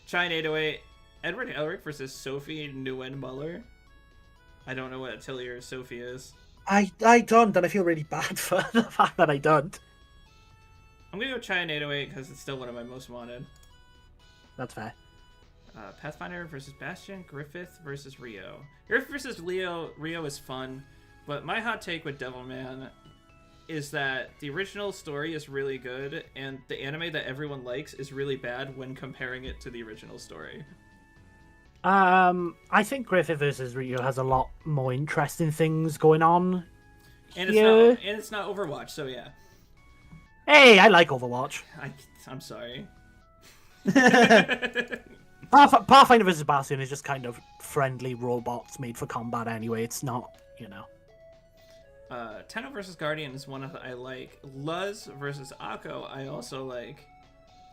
China 808. Edward Elric versus Sophie Nguyen Muller. I don't know what Atelier Sophie is. I don't, and I feel really bad for the fact that I don't. I'm gonna go China 808 because it's still one of my most wanted. That's fair. Pathfinder versus Bastion. Griffith versus Rio. Griffith versus Rio is fun, but my hot take with Devilman is that the original story is really good, and the anime that everyone likes is really bad when comparing it to the original story. I think Griffith versus Rio has a lot more interesting things going on. And it's not Overwatch, so yeah. Hey, I like Overwatch. I'm sorry. Pathfinder vs. Bastion is just kind of friendly robots made for combat anyway. It's not, you know. Tenno versus Guardian is one I like. Luz versus Akko I also like.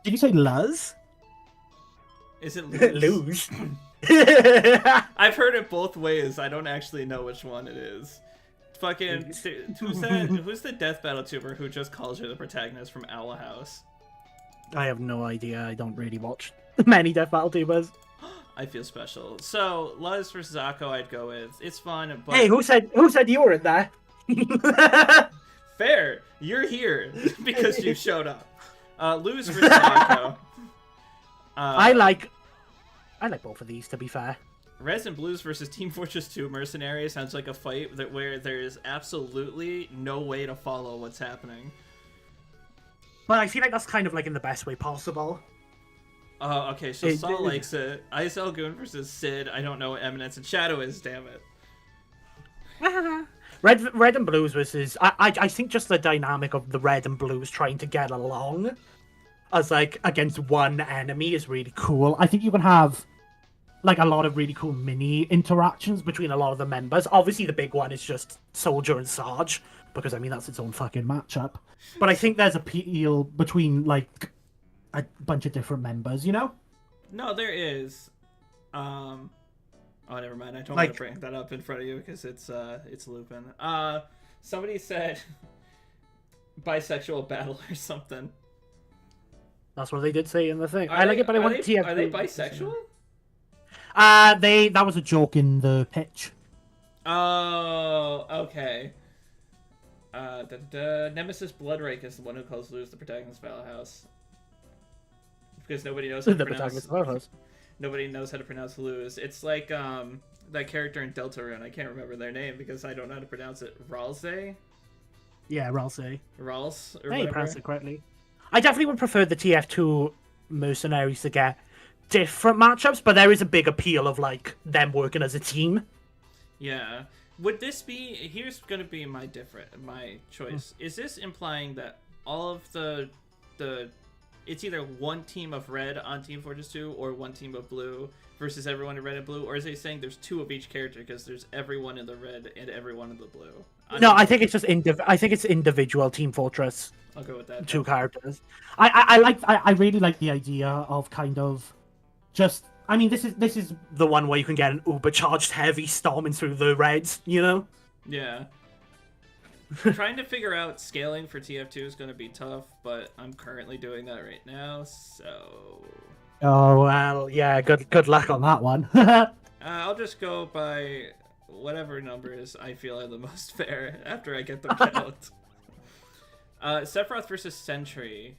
Did you say Luz? Is it Luz? Luz. I've heard it both ways. I don't actually know which one it is. Fucking who's that? Who's the death battle tuber who just calls her the protagonist from Owl House? I have no idea. I don't really watch many Death Battle tubers. I feel special. So Luz versus Akko, I'd go with. It's fun, but Hey, who said you were in there? fair. You're here because you showed up. Luz versus Akko. I like both of these, to be fair. Reds and Blues versus Team Fortress 2 Mercenary sounds like a fight where there's absolutely no way to follow what's happening. But I feel like that's kind of like in the best way possible. Oh, okay, so Saul likes it. ISL Goon versus Sid. I don't know what Eminence and Shadow is, damn it. Red and Blues versus... I think just the dynamic of the Red and Blues trying to get along as, like, against one enemy is really cool. I think you can have, like, a lot of really cool mini interactions between a lot of the members. Obviously, the big one is just Soldier and Sarge, because, I mean, that's its own fucking matchup. But I think there's appeal between, like, a bunch of different members, you know? No, there is. Oh, never mind. I don't Like- want to bring that up in front of you because it's Lupin. Somebody said bisexual battle or something. That's what they did say in the thing. I like it, but I want TF. Are they bisexual? That was a joke in the pitch. Oh, okay. Nemesis Bloodrake is the one who calls Luz the protagonist of Owl House. Because nobody knows how to The pronounce. protagonist of Owl House. Nobody knows how to pronounce Luz. It's like that character in Deltarune. I can't remember their name because I don't know how to pronounce it. Ralse? Yeah, Ralsei. Ralse? Or Hey, you whatever. pronounced it correctly. I definitely would prefer the TF2 mercenaries to get different matchups, but there is a big appeal of, like, them working as a team. Yeah. Would this be... Here's going to be my choice. Is this implying that all of the... It's either one team of red on Team Fortress 2 or one team of blue versus everyone in red and blue? Or is it saying there's two of each character because there's everyone in the red and everyone in the blue? No, I think it's just I think it's individual Team Fortress I'll go with that. 2 characters. I really like the idea of kind of just... I mean, this is the one where you can get an uber-charged heavy storming through the reds, you know? Yeah. Trying to figure out scaling for TF2 is going to be tough, but I'm currently doing that right now, so... Oh, well, yeah, good luck on that one. I'll just go by whatever numbers I feel are the most fair after I get them out. Sephiroth versus Sentry.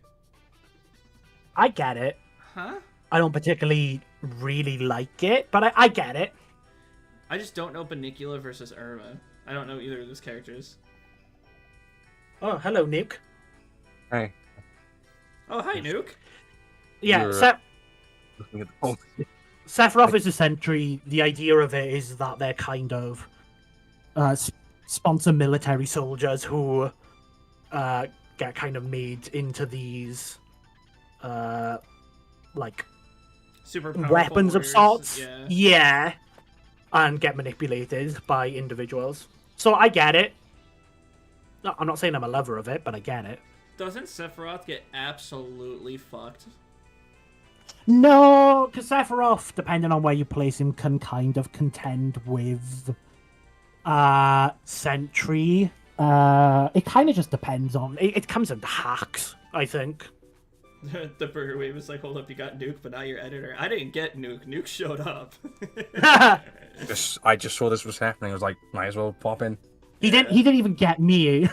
I get it. Huh? I don't particularly really like it, but I get it. I just don't know Benicula versus Irma. I don't know either of those characters. Oh, hello, Nuke. Hey, Oh, hi, Nuke. Yeah, You're- looking at the phone. Sephiroth is a sentry. The idea of it is that they're kind of sponsor military soldiers who get kind of made into these like Super powerful weapons of warriors, sorts. Yeah. Yeah, and get manipulated by individuals. So I get it. No, I'm not saying I'm a lover of it, but I get it. Doesn't Sephiroth get absolutely fucked? No, because Sephiroth, depending on where you place him, can kind of contend with Sentry. It kind of just depends on... It comes in hacks, I think. The Burger Wave was like, hold up, you got Nuke, but not your editor. I didn't get Nuke. Nuke showed up. I just saw this was happening. I was like, might as well pop in. He didn't even get me.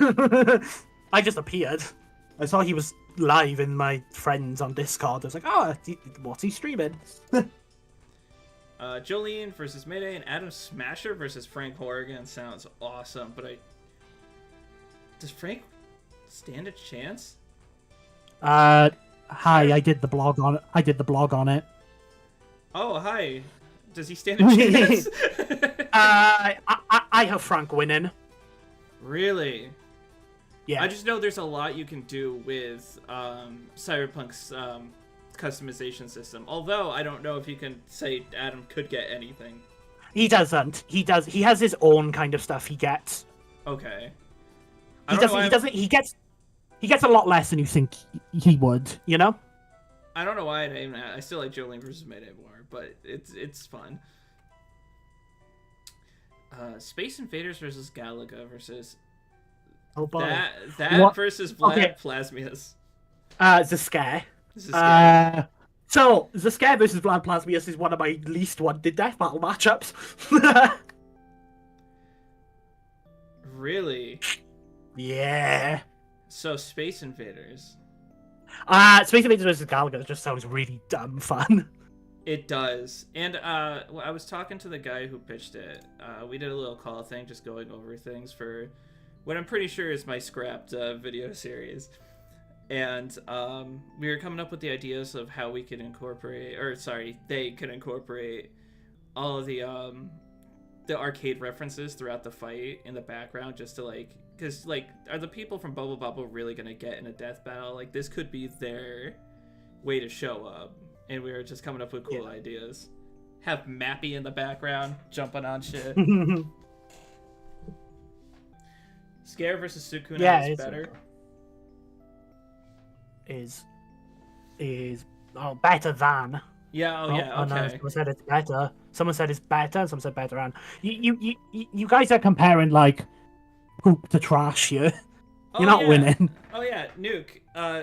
I just appeared. I saw he was live in my friends on Discord. I was like, oh, what's he streaming? Jolene versus Mayday and Adam Smasher versus Frank Horrigan sounds awesome, but does Frank stand a chance? Hi, I did the blog on it. Oh, hi. Does he stand a chance? I have Frank winning. Really? Yeah. I just know there's a lot you can do with Cyberpunk's customization system. Although I don't know if you can say Adam could get anything. He doesn't. He does. He has his own kind of stuff he gets. Okay. He doesn't. He gets a lot less than you think he would. You know. I don't know why I still like Jolene versus Mayday more, but it's fun. Space Invaders versus Galaga versus Oh boy. that What? versus Vlad Okay. Plasmius. Zaskar. This is scary. So Zaskar versus Vlad Plasmius is one of my least wanted death battle matchups. Really? Yeah. So Space Invaders. Space Invaders versus Galaga just sounds really dumb fun. It does. And well, I was talking to the guy who pitched it. We did a little call thing, just going over things for what I'm pretty sure is my scrapped video series. And we were coming up with the ideas of how we could incorporate, or sorry, they could incorporate all of the arcade references throughout the fight in the background, just to like, because like, are the people from Bubble Bobble really gonna get in a death battle? Like, this could be their way to show up. And we were just coming up with cool ideas. Have Mappy in the background, jumping on shit. Scare versus Sukuna is better. Is better than. Yeah. Oh yeah. No, Okay. someone said it's better. Someone said it's better. And someone said better than. You guys are comparing like poop to trash here. You're not winning. Oh yeah. Nuke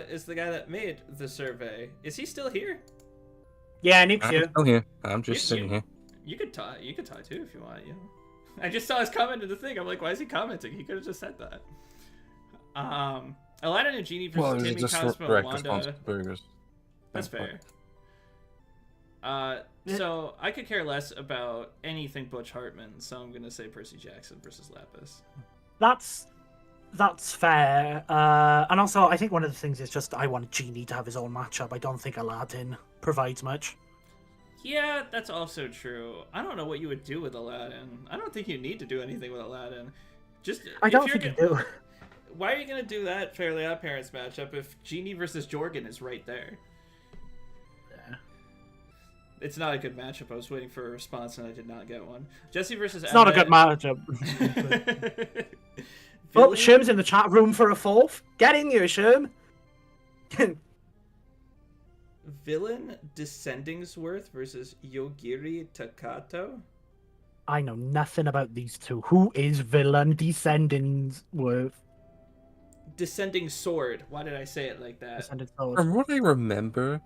is the guy that made the survey. Is he still here? Yeah, Nuke's I'm here. still here. I'm just sitting here. You could talk. You could talk too if you want. You know. I just saw his comment in the thing. I'm like, why is he commenting? He could have just said that. Aladdin and Genie versus Well, Timmy just Cosmo direct and response Wanda. to burgers. That's fair. So I could care less about anything Butch Hartman, so I'm gonna say Percy Jackson versus Lapis. That's fair. And also, I think one of the things is just I want Genie to have his own matchup. I don't think Aladdin provides much. Yeah, that's also true. I don't know what you would do with Aladdin. I don't think you need to do anything with Aladdin. Just I don't think you do. Why are you gonna do that Fairly Odd Parents matchup if Genie versus Jorgen is right there? Yeah. It's not a good matchup. I was waiting for a response and I did not get one. Jesse versus It's not a good matchup. Oh, Sherm's in the chat room for a fourth. Get in here, Sherm. Villain Descendingsworth versus Yogiri Takato. I know nothing about these two. Who is Villain Descendingsworth? Descending Sword. Why did I say it like that? Descending Sword. From what I remember,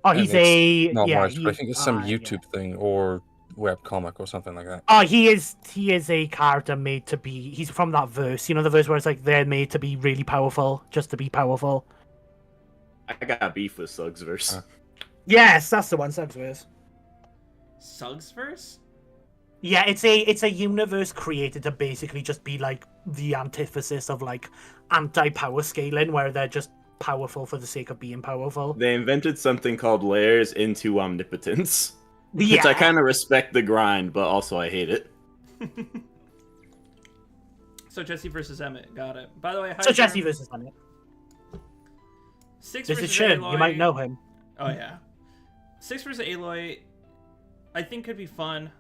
Oh, he's and it's a not yeah. much, but I think it's some yeah. YouTube thing or webcomic or something like that. Oh, he is a character made to be. He's from that verse. You know the verse where it's like they're made to be really powerful, just to be powerful. I got beef with Suggs verse. Yes, that's the one. Suggs verse. Suggs verse? Yeah, it's a universe created to basically just be like the antithesis of like anti-power scaling, where they're just powerful for the sake of being powerful. They invented something called layers into omnipotence. Yeah. Which I kind of respect the grind, but also I hate it. So Jesse versus Emmett. Got it. By the way, hi, So Jesse Sherm. versus Emmett. Six This is versus Sherm. Aloy. You might know him. Oh yeah. Six versus Aloy, I think could be fun,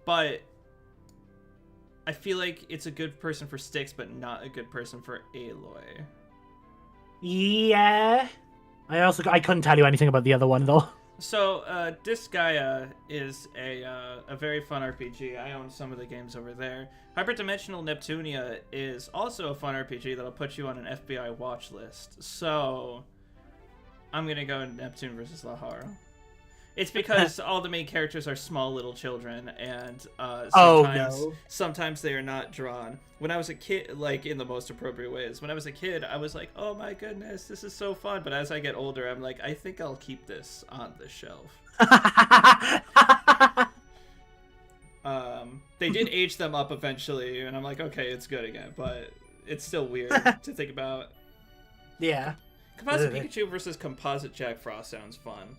but I feel like it's a good person for Styx, but not a good person for Aloy. Yeah. I couldn't tell you anything about the other one though. So, Disgaea is a very fun RPG. I own some of the games over there. Hyperdimensional Neptunia is also a fun RPG that'll put you on an FBI watch list. So, I'm gonna go Neptune versus Lahara. It's because all the main characters are small little children, and sometimes they are not drawn. When I was a kid, like in the most appropriate ways. When I was a kid, I was like, "Oh my goodness, this is so fun!" But as I get older, I'm like, "I think I'll keep this on the shelf." They did age them up eventually, and I'm like, "Okay, it's good again," but it's still weird to think about. Yeah. Composite Pikachu versus Composite Jack Frost sounds fun.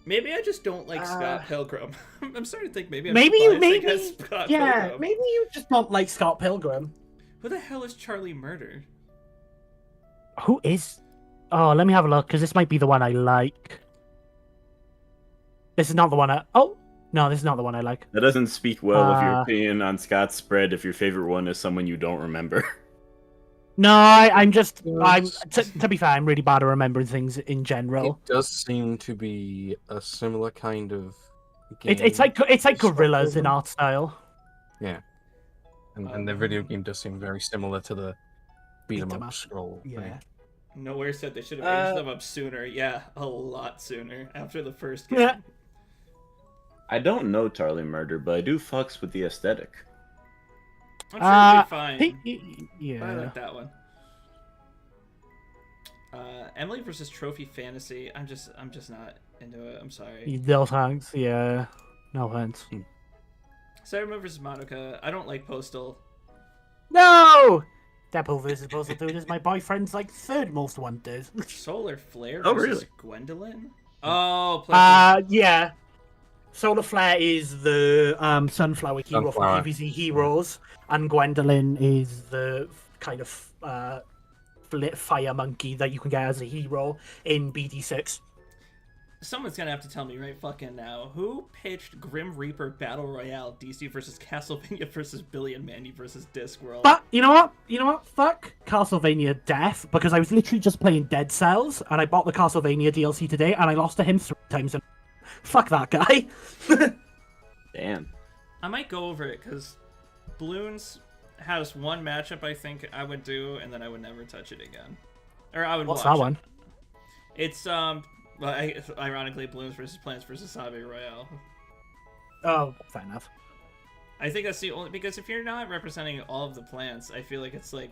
Maybe I just don't like Scott Pilgrim. I'm starting to think maybe Scott Pilgrim. Maybe you just don't like Scott Pilgrim. Who the hell is Charlie Murder? Who is? Oh, let me have a look, because this might be the one I like. This is not the one no, this is not the one I like. That doesn't speak well of your opinion on Scott's spread if your favorite one is someone you don't remember. No, to be fair, I'm really bad at remembering things in general. It does seem to be a similar kind of It's game. like is gorillas in Stockholm. art style. Yeah, and the video game does seem very similar to the beat 'em up scroll Yeah. thing. Nowhere said they should have aged them up sooner. Yeah, a lot sooner after the first game. Yeah. I don't know Charlie Murder, but I do fucks with the aesthetic. I'm sure it'll be fine. Yeah. I like that one. Emily versus Trophy Fantasy. I'm just not into it. I'm sorry. No thanks. Yeah. No thanks. Sailor Moon versus Madoka. I don't like Postal. No! Deadpool versus Postal 2 is my boyfriend's like third most wanted. Solar Flare Oh, versus really? Gwendolyn. Oh, plus Yeah. Solar Flare is the sunflower hero Sunflower. from PvZ Heroes, and Gwendolyn is the kind of fire monkey that you can get as a hero in BD6. someone's gonna have to tell me right fucking now. Who pitched Grim Reaper Battle Royale DC versus Castlevania versus Billy and Mandy versus Discworld? But you know what? Fuck Castlevania Death, because I was literally just playing Dead Cells, and I bought the Castlevania DLC today, and I lost to him 3 times. And fuck that guy. Damn. I might go over it because Bloons has one matchup I think I would do, and then I would never touch it again. Or I would What's watch that it. one? It's well, ironically, Bloons versus Plants versus Sabe Royale. Oh, fair enough. I think that's the only, because if you're not representing all of the plants, I feel like it's like,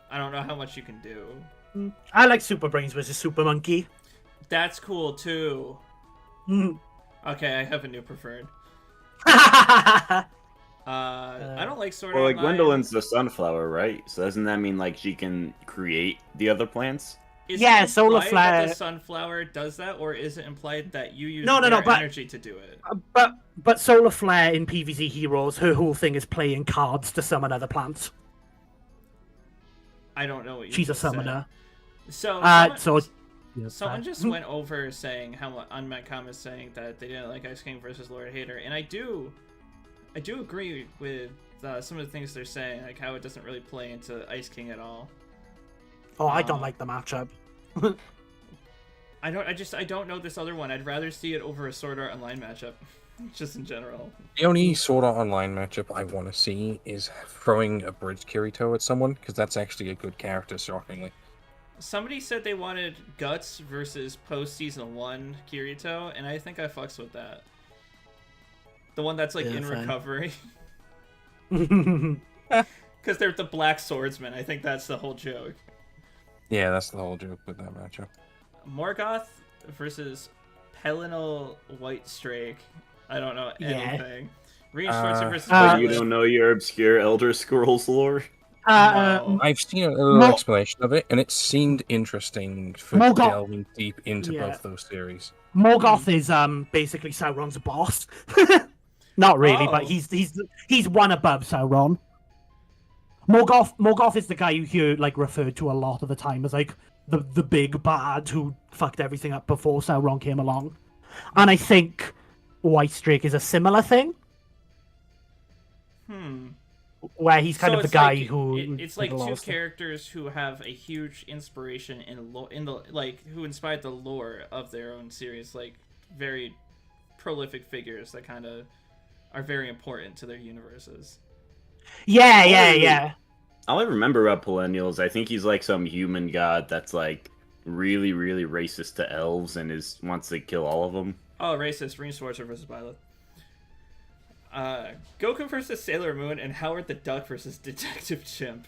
I don't know how much you can do. I like Super Brains versus Super Monkey. That's cool too. Mm. Okay, I have a new preferred. I don't like Sword Well, like Online. Gwendolyn's the sunflower, right? So doesn't that mean like she can create the other plants? Is Yeah, it Solar implied Flare- that the sunflower does that, or is it implied that you use No, their but- energy to do it? But Solar Flare in PvZ Heroes, her whole thing is playing cards to summon other plants. I don't know what you She's a just said. summoner. So, someone just went over saying how on my comments saying that they didn't like Ice King versus Lord Hater, and I do agree with some of the things they're saying, like how it doesn't really play into Ice King at all. Oh, I don't like the matchup. I don't know this other one. I'd rather see it over a Sword Art Online matchup, just in general. The only Sword Art Online matchup I want to see is throwing a Bridge Kirito at someone, because that's actually a good character, shockingly. Somebody said they wanted Guts versus post season 1 Kirito, and I think I fucks with that. The one that's like Yeah, in fine. recovery. Because they're the Black Swordsman. I think that's the whole joke. Yeah, that's the whole joke with that matchup. Morgoth versus Pelinal White Strake. I don't know Yeah. anything. Reinforcer versus But you Violet. don't know your obscure Elder Scrolls lore? No. I've seen a little Mo- explanation of it, and it seemed interesting for Morgoth- delving deep into Yeah. both those series. Morgoth is basically Sauron's boss. Not really, but Oh. he's one above Sauron. Morgoth is the guy you hear like referred to a lot of the time as like the big bad who fucked everything up before Sauron came along. And I think White Strake is a similar thing, where he's kind So of the it's guy like- who it's like did a lot two of stuff. characters who have a huge inspiration in the like who inspired the lore of their own series, like very prolific figures that kind of are very important to their universes. Yeah. All I remember about Pelennials, I think he's like some human god that's like really, really racist to elves and wants to kill all of them. Oh, racist. Reinforcer versus Violet. Goku versus Sailor Moon and Howard the Duck versus Detective Chimp.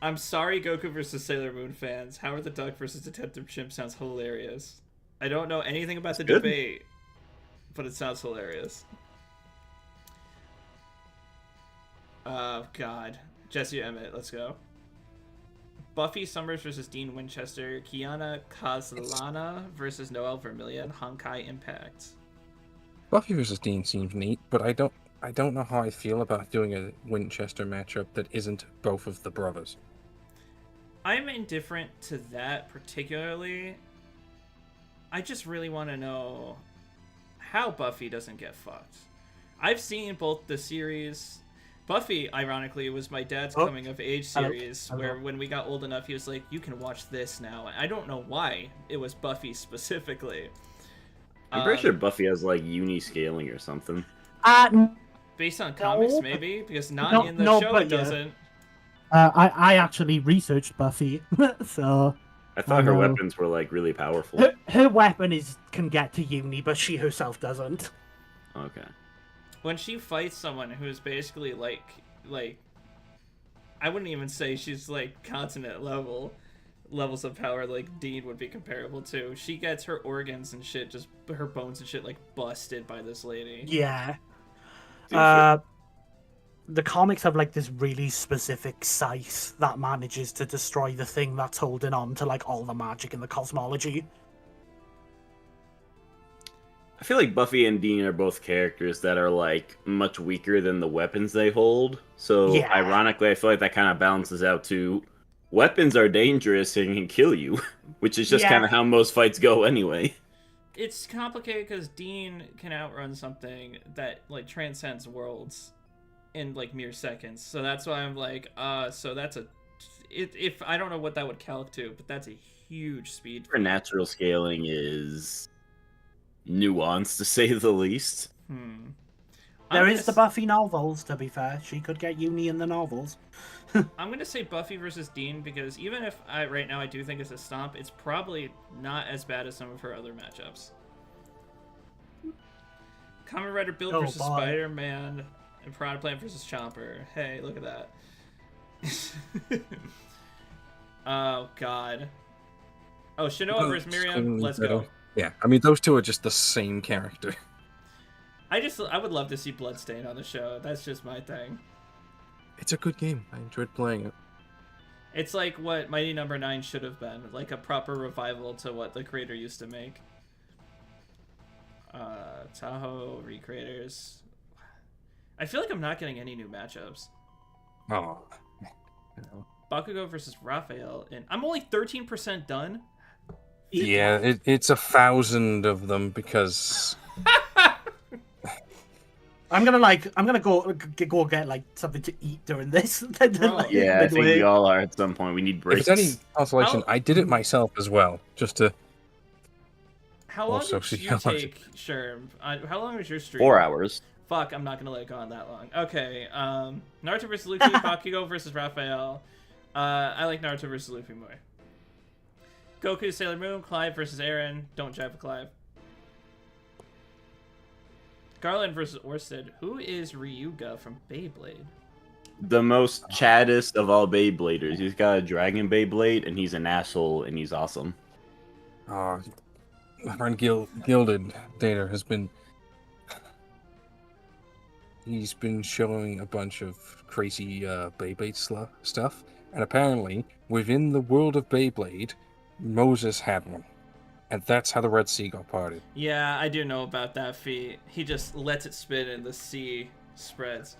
I'm sorry, Goku versus Sailor Moon fans. Howard the Duck versus Detective Chimp sounds hilarious. I don't know anything about the good. debate, but it sounds hilarious. Oh, God. Jesse Emmett, let's go. Buffy Summers versus Dean Winchester. Kiana Kozlana versus Noel Vermillion. Honkai Impact. Buffy vs. Dean seems neat, but I don't know how I feel about doing a Winchester matchup that isn't both of the brothers. I'm indifferent to that particularly. I just really want to know how Buffy doesn't get fucked. I've seen both the series. Buffy, ironically, was my dad's coming of age series, where when we got old enough, he was like, "You can watch this now." I don't know why it was Buffy specifically. I'm pretty sure Buffy has like uni scaling or something. N- Based on comics, No. maybe, because not No, in the no, show but it yeah. doesn't. I actually researched Buffy, so I thought her know. weapons were like really powerful. Her weapon can get to uni, but she herself doesn't. Okay. When she fights someone who's basically like I wouldn't even say she's like continent levels of power like Dean would be comparable to. She gets her organs and shit, just her bones and shit, like busted by this lady. Yeah. Seems The comics have like this really specific scythe that manages to destroy the thing that's holding on to like all the magic in the cosmology. I feel like Buffy and Dean are both characters that are like much weaker than the weapons they hold. So Yeah. ironically, I feel like that kind of balances out to weapons are dangerous and can kill you, which is just Yeah. kind of how most fights go anyway. It's complicated because Dean can outrun something that like transcends worlds in like mere seconds. So that's why I'm like, so that's if I don't know what that would calc to, but that's a huge speed. Her natural scaling is nuanced to say the least. There is the Buffy novels, to be fair. She could get uni in the novels. I'm gonna say Buffy versus Dean because even if right now I do think it's a stomp, it's probably not as bad as some of her other matchups. Kamen Rider Bill Oh, versus boy. Spider-Man and Piranha Plant versus Chomper. Hey, look at that. Oh god. Oh, Shinoa versus Miriam. Let's go. Yeah, I mean those two are just the same character. I would love to see Bloodstain on the show. That's just my thing. It's a good game. I enjoyed playing it. It's like what Mighty Number 9 should have been, like a proper revival to what the creator used to make. Tahoe recreators. I feel like I'm not getting any new matchups. Oh. Bakugo versus Raphael, and I'm only 13% done. Yeah, it's 1,000 of them because I'm gonna go get like something to eat during this. Like, Yeah, I think midway. we all are at some point. We need if breaks. it's any consolation, I did it myself as well, just to How long Also, did see you how much- take, Sherm? How long was your stream? 4 hours. Fuck, I'm not gonna let it go on that long. Okay, Naruto versus Luffy, Bakugo versus Raphael. I like Naruto versus Luffy more. Goku, Sailor Moon, Clive versus Aaron. Don't jive with Clive. Garland versus Orsted. Who is Ryuga from Beyblade? The most chattest of all Beybladers. He's got a dragon Beyblade, and he's an asshole, and he's awesome. my friend Gilded Data has been. He's been showing a bunch of crazy Beyblade stuff, and apparently, within the world of Beyblade, Moses had one. And that's how the Red Sea got parted. Yeah, I do know about that feat. He just lets it spin and the sea spreads.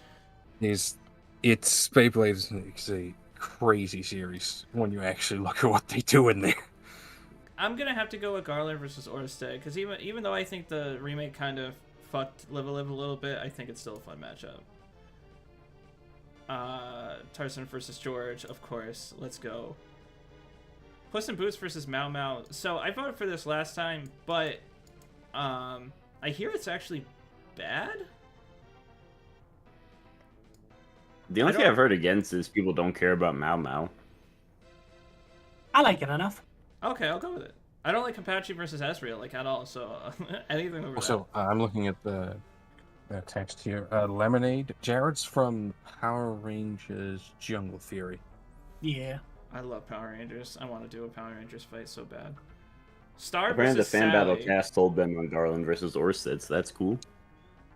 It's Beyblade is a crazy series when you actually look at what they do in there. I'm gonna have to go with Garland versus Orsted because even though I think the remake kind of fucked Live a little bit, I think it's still a fun matchup. Tarzan versus George, of course. Let's go. Puss in Boots versus Mau Mau. So I voted for this last time, but I hear it's actually bad. The only thing I've heard against is people don't care about Mau Mau. I like it enough. Okay, I'll go with it. I don't like Apache versus Ezreal like at all. So anything over Also, I'm looking at the text here. Lemonade. Jared's from Power Rangers Jungle Fury. Yeah. I love Power Rangers. I want to do a Power Rangers fight so bad. Star Apparently, the versus fan battle Sally. cast told them on Garland versus Orsted, so that's cool.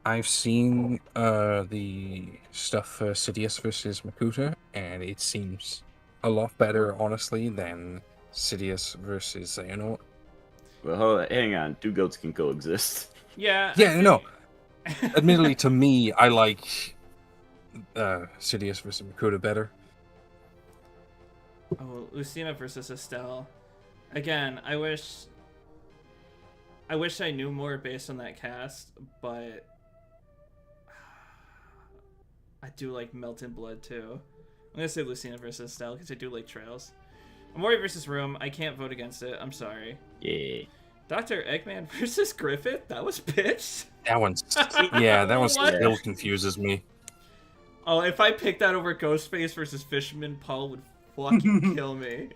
I've seen the stuff for Sidious versus Makuta, and it seems a lot better, honestly, than Sidious versus Xehanort. Well, hang on. Two goats can coexist. Yeah. Yeah, no. Admittedly, to me, I like Sidious versus Makuta better. Oh, Lucina versus Estelle. Again, I wish I knew more based on that cast, but I do like Melt in Blood too. I'm gonna say Lucina versus Estelle because I do like Trails. Amori versus Room. I can't vote against it. I'm sorry. Yeah. Dr. Eggman versus Griffith? That was pitched? That one's yeah, that one What? still confuses me. Oh, if I picked that over Ghostface versus Fisherman, Paul would fucking kill me.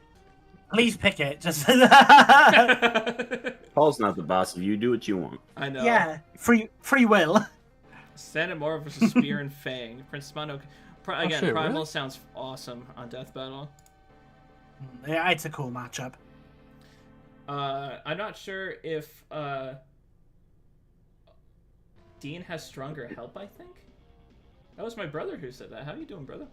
Please pick it. Just Paul's not the boss of you. Do what you want. I know. yeah, free will. Santa Mora versus Spear and Fang. Princess Mononoke. Again, shit, Primal really? sounds awesome on Death Battle. Yeah, it's a cool matchup. I'm not sure if Dean has stronger help, I think. That was my brother who said that. How you doing, brother?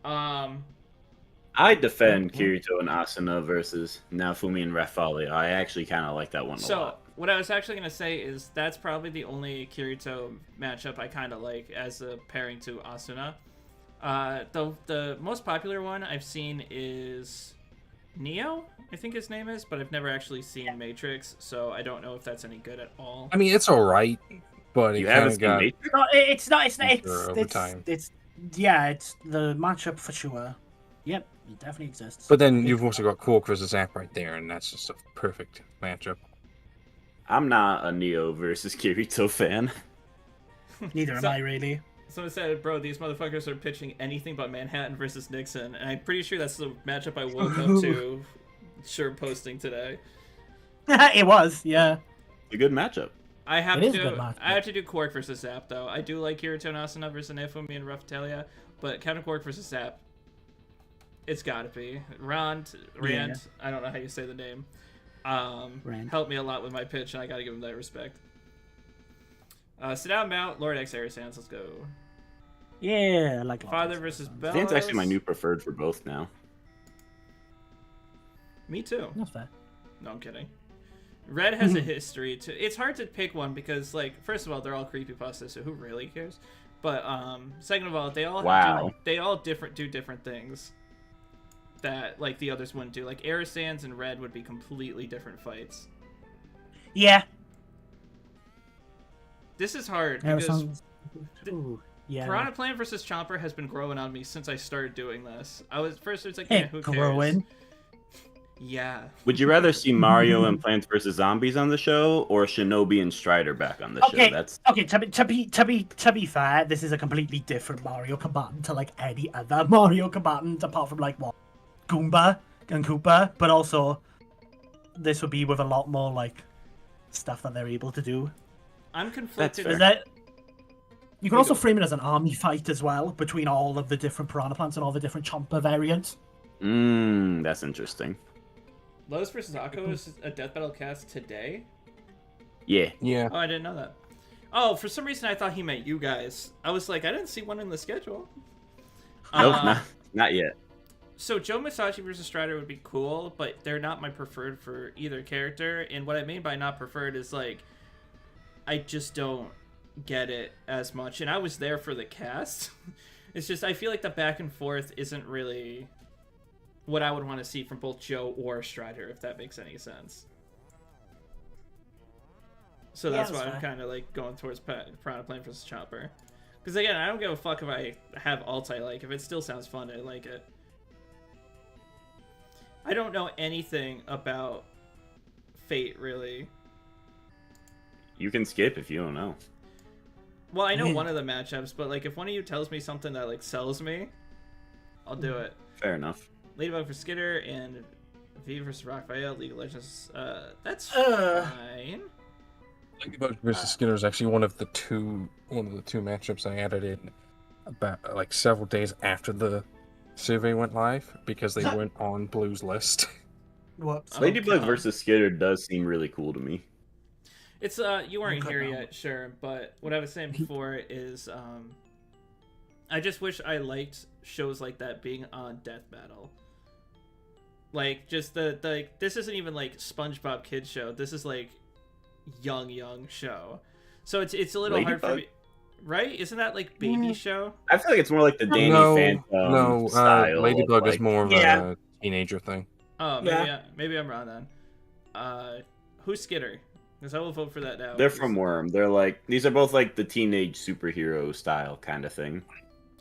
I defend Kirito and Asuna versus Naofumi and Rafale. I actually kind of like that one a So, lot. what I was actually going to say is that's probably the only Kirito matchup I kind of like as a pairing to Asuna. The most popular one I've seen is Neo, I think his name is, but I've never actually seen Matrix, so I don't know if that's any good at all. I mean, it's all right, but it You kind haven't of seen got Matrix? No, it's not. It's Weaker over time. it's yeah. It's the matchup for sure. Yep, it definitely exists. But then you've also got Quark versus Zap right there, and that's just a perfect matchup. I'm not a Neo versus Kirito fan. Neither am So- I really. Someone said, bro, these motherfuckers are pitching anything but Manhattan versus Nixon, and I'm pretty sure that's the matchup I woke up to sure posting today. It was, yeah. It's a good matchup. I have It to is a do good matchup. I have to do Quark versus Zap though. I do like Kirito and Asuna versus Naofumi and Raphtalia, but Captain Quark versus Zap, it's gotta be. Rand, Yeah. I don't know how you say the name. Rand. Helped me a lot with my pitch, and I gotta give him that respect. Sit down, Mount, Lord X Air Sands, let's go. Yeah, I like Father versus Bellows. Stan's actually my new preferred for both now. Me too. That's fair. No, I'm kidding. Red has a history too. It's hard to pick one because, like, first of all, they're all creepypasta, so who really cares? But second of all, they all Wow. do different things that like the others wouldn't do. Like Air Sands and Red would be completely different fights. Yeah. This is hard There because sounds... Ooh, yeah. Piranha Plant versus Chomper has been growing on me since I started doing this. I was first, it's like, yeah, Hey, who cares? growing. Yeah. Would you rather see Mario and Plants vs Zombies on the show, or Shinobi and Strider back on the Okay. show? That's Okay, to be fair, this is a completely different Mario combatant to like any other Mario combatant apart from like what Goomba and Koopa, but also this would be with a lot more like stuff that they're able to do. I'm conflicted. fair. Is that you can We also go. frame it as an army fight as well between all of the different piranha plants and all the different chomper variants. that's interesting. Lotus versus Akko is a death battle cast today. Yeah. Yeah. Oh, I didn't know that. Oh, for some reason I thought he meant you guys. I was like, I didn't see one in the schedule. Nope, not yet. So Joe Masashi versus Strider would be cool, but they're not my preferred for either character. And what I mean by not preferred is like, I just don't get it as much. And I was there for the cast. It's just I feel like the back and forth isn't really what I would want to see from both Joe or Strider, if that makes any sense. So Yeah, that's that's why I'm fair. kind of like going towards Piranha Plant versus Chomper. Because again, I don't give a fuck if I have alts I like. If it still sounds fun, I like it. I don't know anything about Fate, really. You can skip if you don't know. Well, I know Yeah. one of the matchups, but like if one of you tells me something that like sells me, I'll do it. Fair enough. Ladybug for Skitter and V versus Raphael, League of Legends. That's Uh. fine. Ladybug versus Skinner is actually one of the two matchups I added in about like several days after the survey went live because they weren't on Blue's list. What? Oh, Ladybug God. versus Skitter does seem really cool to me. It's you weren't Okay. here yet, sure, but what I was saying before is I just wish I liked shows like that being on Death Battle. Like just the this isn't even like SpongeBob Kids show. This is like young show. So it's a little hard for Ladybug? me. Right? Isn't that like baby show? I feel like it's more like the Danny no, Phantom style. Ladybug of, is more of Yeah. a teenager thing. Oh, Yeah. maybe I'm wrong then. Who's Skitter? Because I will vote for that now. They're from Worm. They're like these are both like the teenage superhero style kind of thing.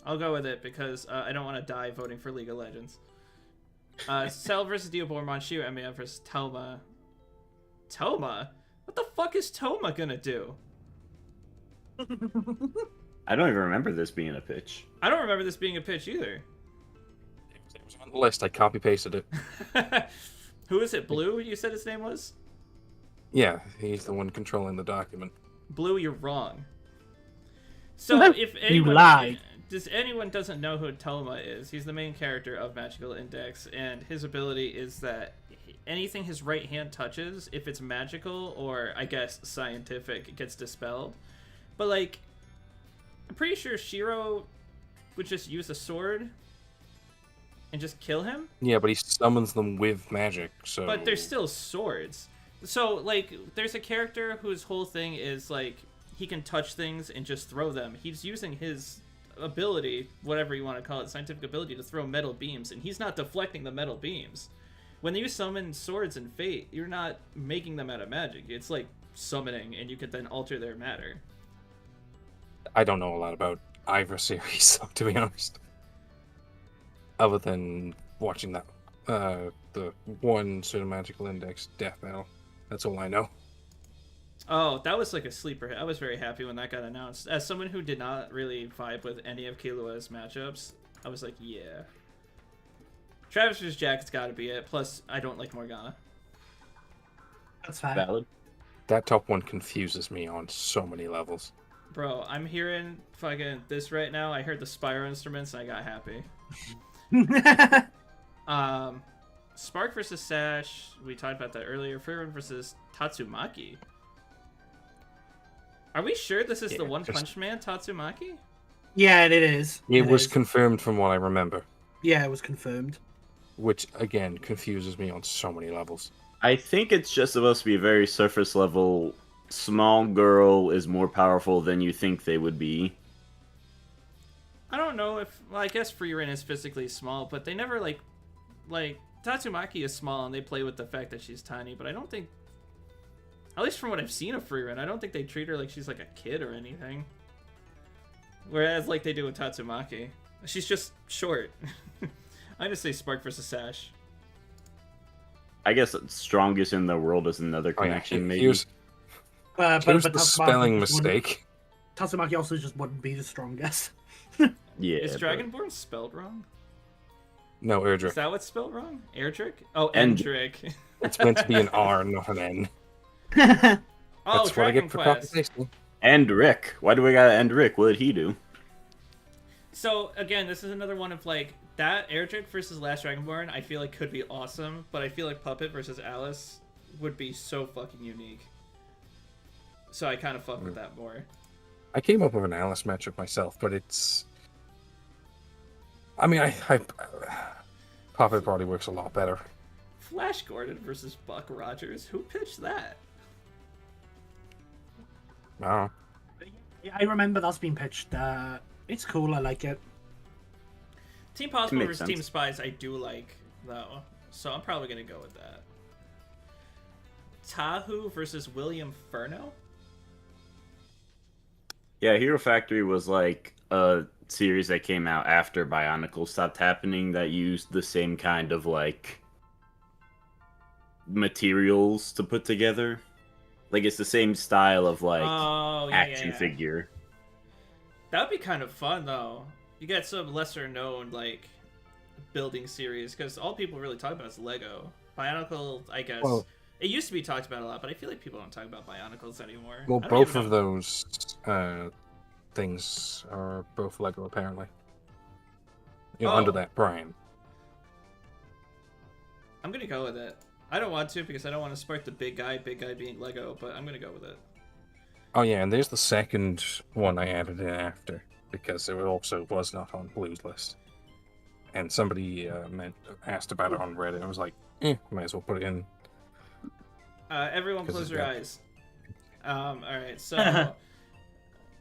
I'll go with it because I don't want to die voting for League of Legends. Cell versus Diobor, Monshiro, MAF versus Telma. Toma? What the fuck is Toma gonna do? I don't even remember this being a pitch. I don't remember this being a pitch either. It was on the list. I copy pasted it. Who is it? Blue? You said his name was? Yeah, he's the one controlling the document. Blue, you're wrong. So if anyone, lied. does anyone doesn't know who Toma is, he's the main character of Magical Index, and his ability is that anything his right hand touches, if it's magical or I guess scientific, it gets dispelled. But like, I'm pretty sure Shiro would just use a sword and just kill him. Yeah, but he summons them with magic, so... But they're still swords. So, like, there's a character whose whole thing is, like, he can touch things and just throw them. He's using his ability, whatever you want to call it, scientific ability, to throw metal beams, and he's not deflecting the metal beams. When you summon swords in Fate, you're not making them out of magic. It's like summoning, and you could then alter their matter. I don't know a lot about either series, so, to be honest. Other than watching that, the one Magical Index death battle. That's all I know. Oh, that was like a sleeper hit. I was very happy when that got announced. As someone who did not really vibe with any of Killua's matchups, I was like, yeah. Travis vs. Jack's gotta be it. Plus, I don't like Morgana. That's fine. Valid. That top one confuses me on so many levels. Bro, I'm hearing fucking this right now. I heard the Spyro instruments and I got happy. Spark versus Sash. We talked about that earlier. Freerun versus Tatsumaki. Are we sure this is the One Punch Man Tatsumaki? Yeah, it is. It was confirmed from what I remember. Yeah, it was confirmed. Which, again, confuses me on so many levels. I think it's just supposed to be a very surface level. Small girl is more powerful than you think they would be. I don't know if... Well, I guess Freerun is physically small, but they never, like... Tatsumaki is small, and they play with the fact that she's tiny, but I don't think... At least from what I've seen of Freerun, I don't think they treat her like she's, like, a kid or anything. Whereas, like, they do with Tatsumaki. She's just short. I'm gonna say Spark versus Sash. I guess strongest in the world is another connection, maybe. Here's But the Tatsumaki spelling just wouldn't- mistake. Tatsumaki also just wouldn't be the strongest. Yeah. Is but- Dragonborn spelled wrong? No, Is Erdrick. that what's spelled wrong? Erdrick? Oh, End- Endrick. It's meant to be an R, not an N. Oh, That's what I Dragon get for copy Quest. pasting. And Rick. Why do we gotta end Rick? What did he do? So, again, this is another one of, like, that Erdrick versus Last Dragonborn, I feel like could be awesome, but I feel like Puppet versus Alice would be so fucking unique. So I kind of fuck with that more. I came up with an Alice matchup myself, but it's... I mean, I Puppet probably works a lot better. Flash Gordon versus Buck Rogers. Who pitched that? Oh. Yeah, I remember that's been pitched. It's cool. I like it. Team Possible makes versus sense. Team Spies I do like, though. So I'm probably going to go with that. Tahu versus William Furno? Yeah, Hero Factory was like a series that came out after Bionicle stopped happening that used the same kind of like materials to put together. Like it's the same style of like Oh, yeah, action yeah. figure. That would be kind of fun, though. You get some lesser known, like, building series, because all people really talk about is Lego. Bionicle, I guess. Well- it used to be talked about a lot, but I feel like people don't talk about Bionicles anymore. Well, I don't both even of know- those things are both Lego, apparently. You know, Oh. under that brand. I'm gonna go with it. I don't want to, because I don't want to spark the big guy being Lego, but I'm gonna go with it. Oh yeah, and there's the second one I added in after, because it also was not on Blue's list. And somebody asked about it on Reddit, and I was like, might as well put it in. Everyone 'Cause close it's your got- eyes. Alright, so...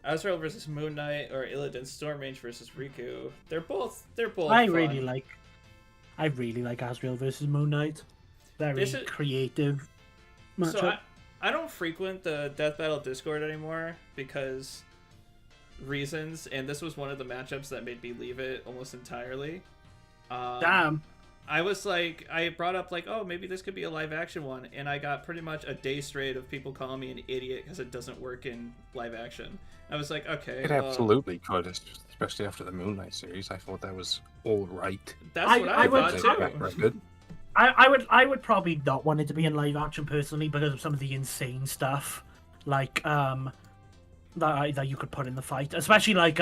Azrael versus Moon Knight, or Illidan Stormrange versus Riku. They're both I fun. really like Asriel versus Moon Knight. Very This is- creative matchup. So I don't frequent the Death Battle Discord anymore because reasons, and this was one of the matchups that made me leave it almost entirely. Damn. I was like, I brought up like, oh, maybe this could be a live action one, and I got pretty much a day straight of people calling me an idiot because it doesn't work in live action. I was like, okay, It well, absolutely could, especially after the Moon Knight series. I thought that was all right. that's what I would- thought too. Very good. I would probably not want it to be in live action personally because of some of the insane stuff, like that you could put in the fight, especially like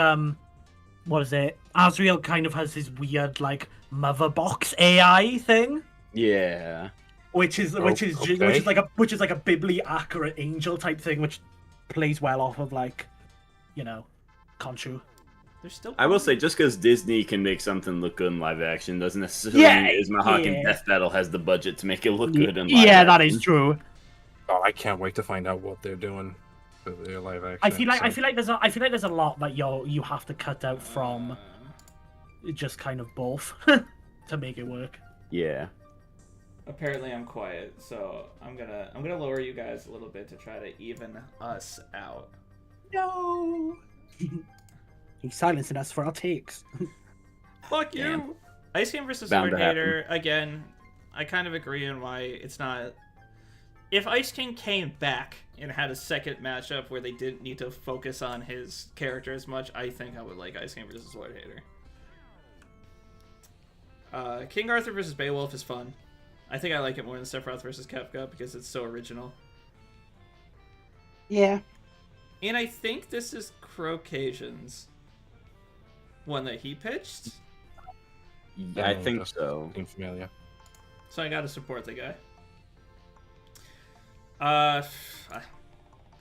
what is it? Azrael kind of has his weird like mother box AI thing, Yeah. which is okay. which is like a biblically accurate angel type thing, which plays well off of like, Khonshu. There's still. I will say, just because Disney can make something look good in live action doesn't necessarily Yeah, mean Ismahawk and yeah. Death Battle has the budget to make it look good in live Yeah, that action. is true. Oh, I can't wait to find out what they're doing for their live action. I feel like episode. there's a lot that you have to cut out from just kind of both to make it work. Yeah. Apparently, I'm quiet, so I'm gonna lower you guys a little bit to try to even us out. No. He's silencing us for our takes. Fuck you. Damn. Ice King versus Bound Lord to Hater. Again, I kind of agree on why it's not. If Ice King came back and had a second matchup where they didn't need to focus on his character as much, I think I would like Ice King versus Lord Hater. King Arthur versus Beowulf is fun. I think I like it more than Sephiroth versus Kefka because it's so original. Yeah. And I think this is Caucasian's one that he pitched, Yeah, I think just so. seem familiar. so I gotta support the guy.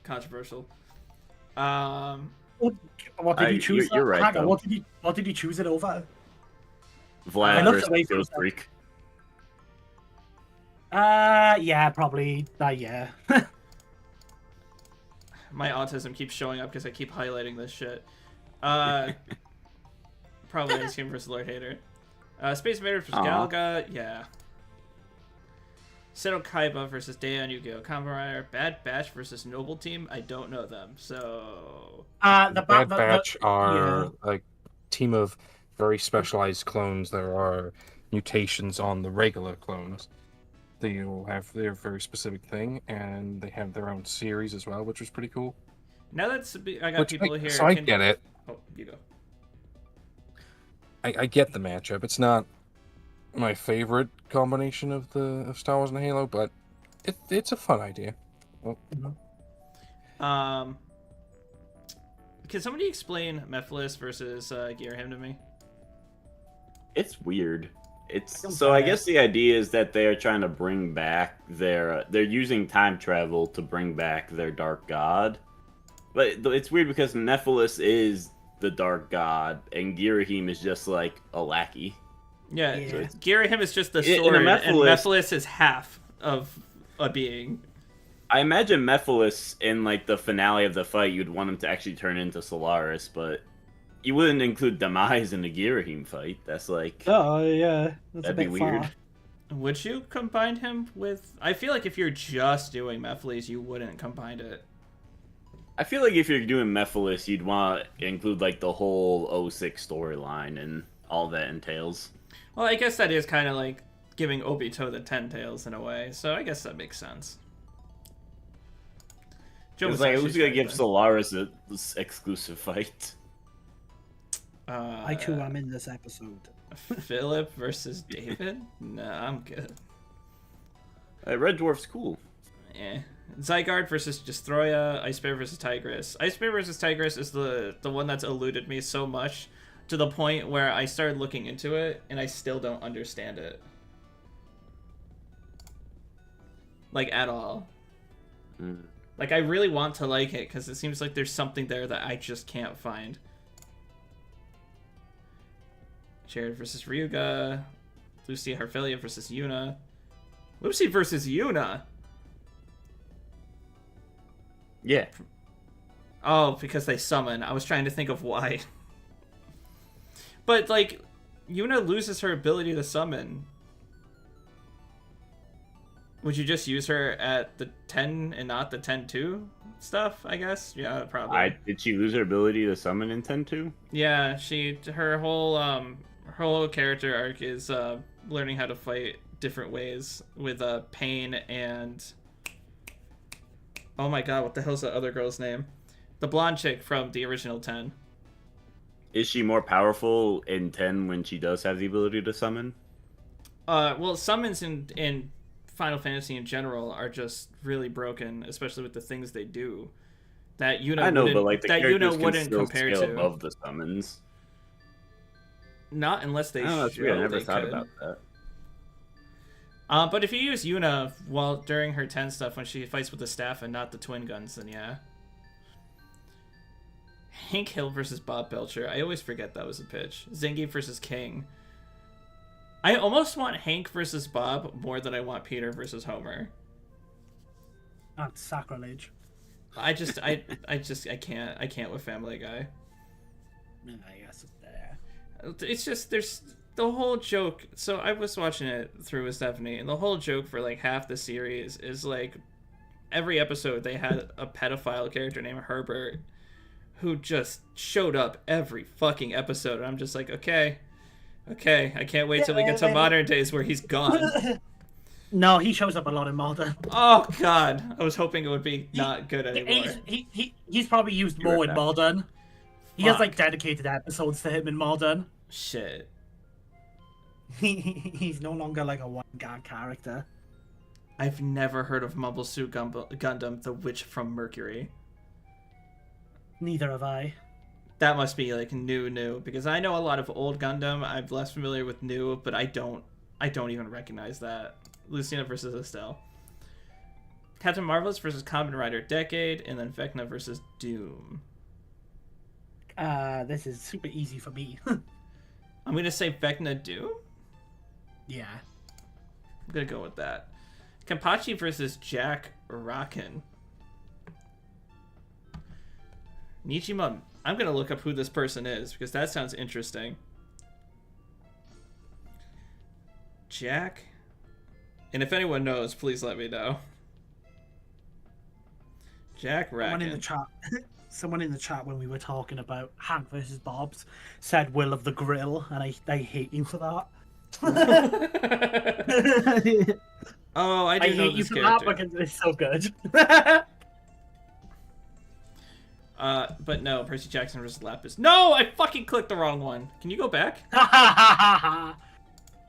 Controversial. What did you choose? you're right, Hang on, though. what did you choose it over? I Vlad looked versus away for a Ghost sec. Freak. Yeah, probably. Yeah. My autism keeps showing up because I keep highlighting this shit. Probably Ice King versus Lord Hater. Space Invaders versus Aw. Galaga, yeah. Seto Kaiba versus Daeon Yu-Gi-Oh! Kamen Rider. Bad Batch versus Noble Team. I don't know them, so The Bad Batch are yeah. like team of very specialized clones. There are mutations on the regular clones. They will have their very specific thing, and they have their own series as well, which was pretty cool. now that's I got people here. So I get it. Oh, you go. I get the matchup. It's not my favorite combination of Star Wars and Halo, but it's a fun idea. Can somebody explain Mephiles versus Gearham to me? It's weird. It's don't so I get it. guess the idea is that they are trying to bring back their they're using time travel to bring back their dark god. But it's weird because Nephilis is the dark god and Girahim is just like a lackey. Yeah, Yeah. Gearham is just the In a sword, and Mephiles- Mephiles is half of a being. I imagine Mephiles in like the finale of the fight you'd want him to actually turn into Solaris, but you wouldn't include Demise in the Girahim fight. That's like Oh yeah, that's that'd be weird. Would you combine him with? I feel like if you're just doing Mephiles, you wouldn't combine it. I feel like if you're doing Mephiles, you'd want to include like the whole 06 storyline and all that entails. Well, I guess that is kind of like giving Obito the 10 tails in a way, so I guess that makes sense. It's like who's gonna give so? Solaris a this exclusive fight? I too am in this episode. Philip versus David? No, I'm good. Red Dwarf's cool. Eh. Zygarde versus Destroya, Ice Bear versus Tigress. Ice Bear versus Tigress is the one that's eluded me so much to the point where I started looking into it and I still don't understand it. Like, at all. Mm. Like, I really want to like it because it seems like there's something there that I just can't find. Jared versus Ryuga. Lucy Harfelia versus Yuna. Lucy versus Yuna! Yeah. Oh, because they summon. I was trying to think of why. But, like, Yuna loses her ability to summon. Would you just use her at the 10 and not the 10-2 stuff, I guess? Yeah, probably. Did she lose her ability to summon in 10-2? Yeah, her whole character arc is learning how to fight different ways with Pain and oh my god, what the hell's that other girl's name? The blonde chick from the original 10. Is she more powerful in 10 when she does have the ability to summon? Well, summons in Final Fantasy in general are just really broken, especially with the things they do. That Yuna I know, wouldn't, but like the that characters Yuna can wouldn't still compare scale to. above the summons. Not unless they I don't know, that's weird. I show never they thought could. about that. But if you use Yuna while during her 10 stuff when she fights with the staff and not the twin guns, then yeah. Hank Hill versus Bob Belcher. I always forget that was a pitch. Zangief versus King. I almost want Hank versus Bob more than I want Peter versus Homer. That's sacrilege. I can't with Family Guy. I guess it's there. It's just there's the whole joke. So I was watching it through with Stephanie, and the whole joke for like half the series is like every episode they had a pedophile character named Herbert who just showed up every fucking episode, and I'm just like, okay, I can't wait till we get to modern days where he's gone. No, he shows up a lot in modern. Oh god, I was hoping it would be not good anymore. He's probably used more in modern. He has like dedicated episodes to him in modern. Shit. He's no longer like a one gag character. I've never heard of Mobile Suit Gundam, the Witch from Mercury. Neither have I. That must be like new because I know a lot of old Gundam. I'm less familiar with new, but I don't even recognize that. Lucina versus Estelle. Captain Marvelous versus Kamen Rider Decade, and then Vecna versus Doom. This is super easy for me. I'm gonna say Vecna Doom. Yeah. I'm gonna go with that. Kenpachi versus Jack Rockin. Nichima. I'm gonna look up who this person is because that sounds interesting. Jack. And if anyone knows, please let me know. Jack Rackin. Someone in the chat when we were talking about Hank versus Bob's said Will of the Grill, and I hate you for that. Oh, I I do know hate you this for character. that because it's so good. But no, Percy Jackson versus Lapis. No, I fucking clicked the wrong one. Can you go back?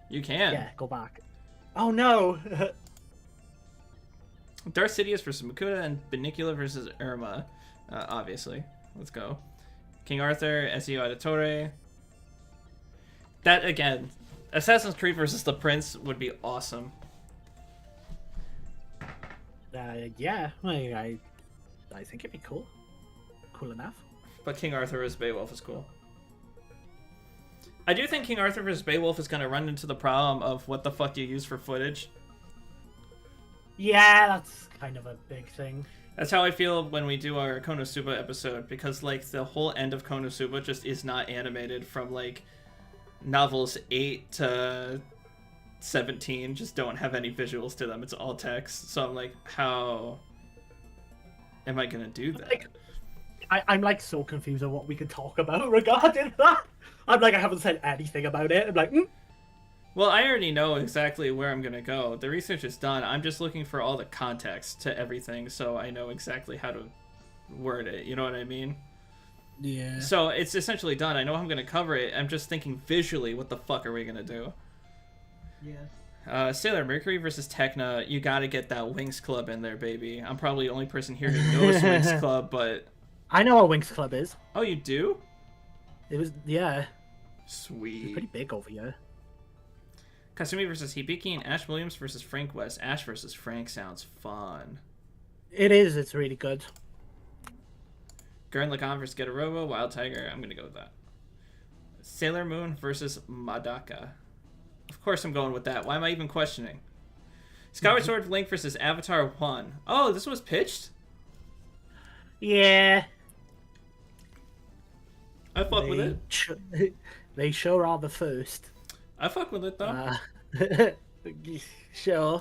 You can. Yeah, go back. Oh no. Darth Sidious versus Makuta and Benicula versus Irma. Obviously. Let's go. King Arthur, Ezio Auditore. That, again, Assassin's Creed versus the Prince would be awesome. Yeah, I think it'd be cool. Cool enough. But King Arthur versus Beowulf is cool. I do think King Arthur vs. Beowulf is going to run into the problem of what the fuck do you use for footage. Yeah, that's kind of a big thing. That's how I feel when we do our Konosuba episode, because like the whole end of Konosuba just is not animated from like novels 8 to 17, just don't have any visuals to them. It's all text. So I'm like, how am I going to do that? Like, I'm like so confused on what we can talk about regarding that. I'm like, I haven't said anything about it. I'm like, Well, I already know exactly where I'm going to go. The research is done. I'm just looking for all the context to everything so I know exactly how to word it. You know what I mean? Yeah. So it's essentially done. I know I'm going to cover it. I'm just thinking visually, what the fuck are we going to do? Yeah. Sailor Mercury versus Tecna. You got to get that Wings Club in there, baby. I'm probably the only person here who knows Wings Club, but... I know what Wings Club is. Oh, you do? It was, yeah. Sweet. It's pretty big over here. Kasumi versus Hibiki and Ash Williams versus Frank West. Ash versus Frank sounds fun. It is. It's really good. Gurren Lagann versus Getarobo. Wild Tiger. I'm going to go with that. Sailor Moon versus Madaka. Of course I'm going with that. Why am I even questioning? Skyward Sword Link versus Avatar 1. Oh, this was pitched? Yeah. I fuck with it. They sure are the first. I fuck with it, though. Sure.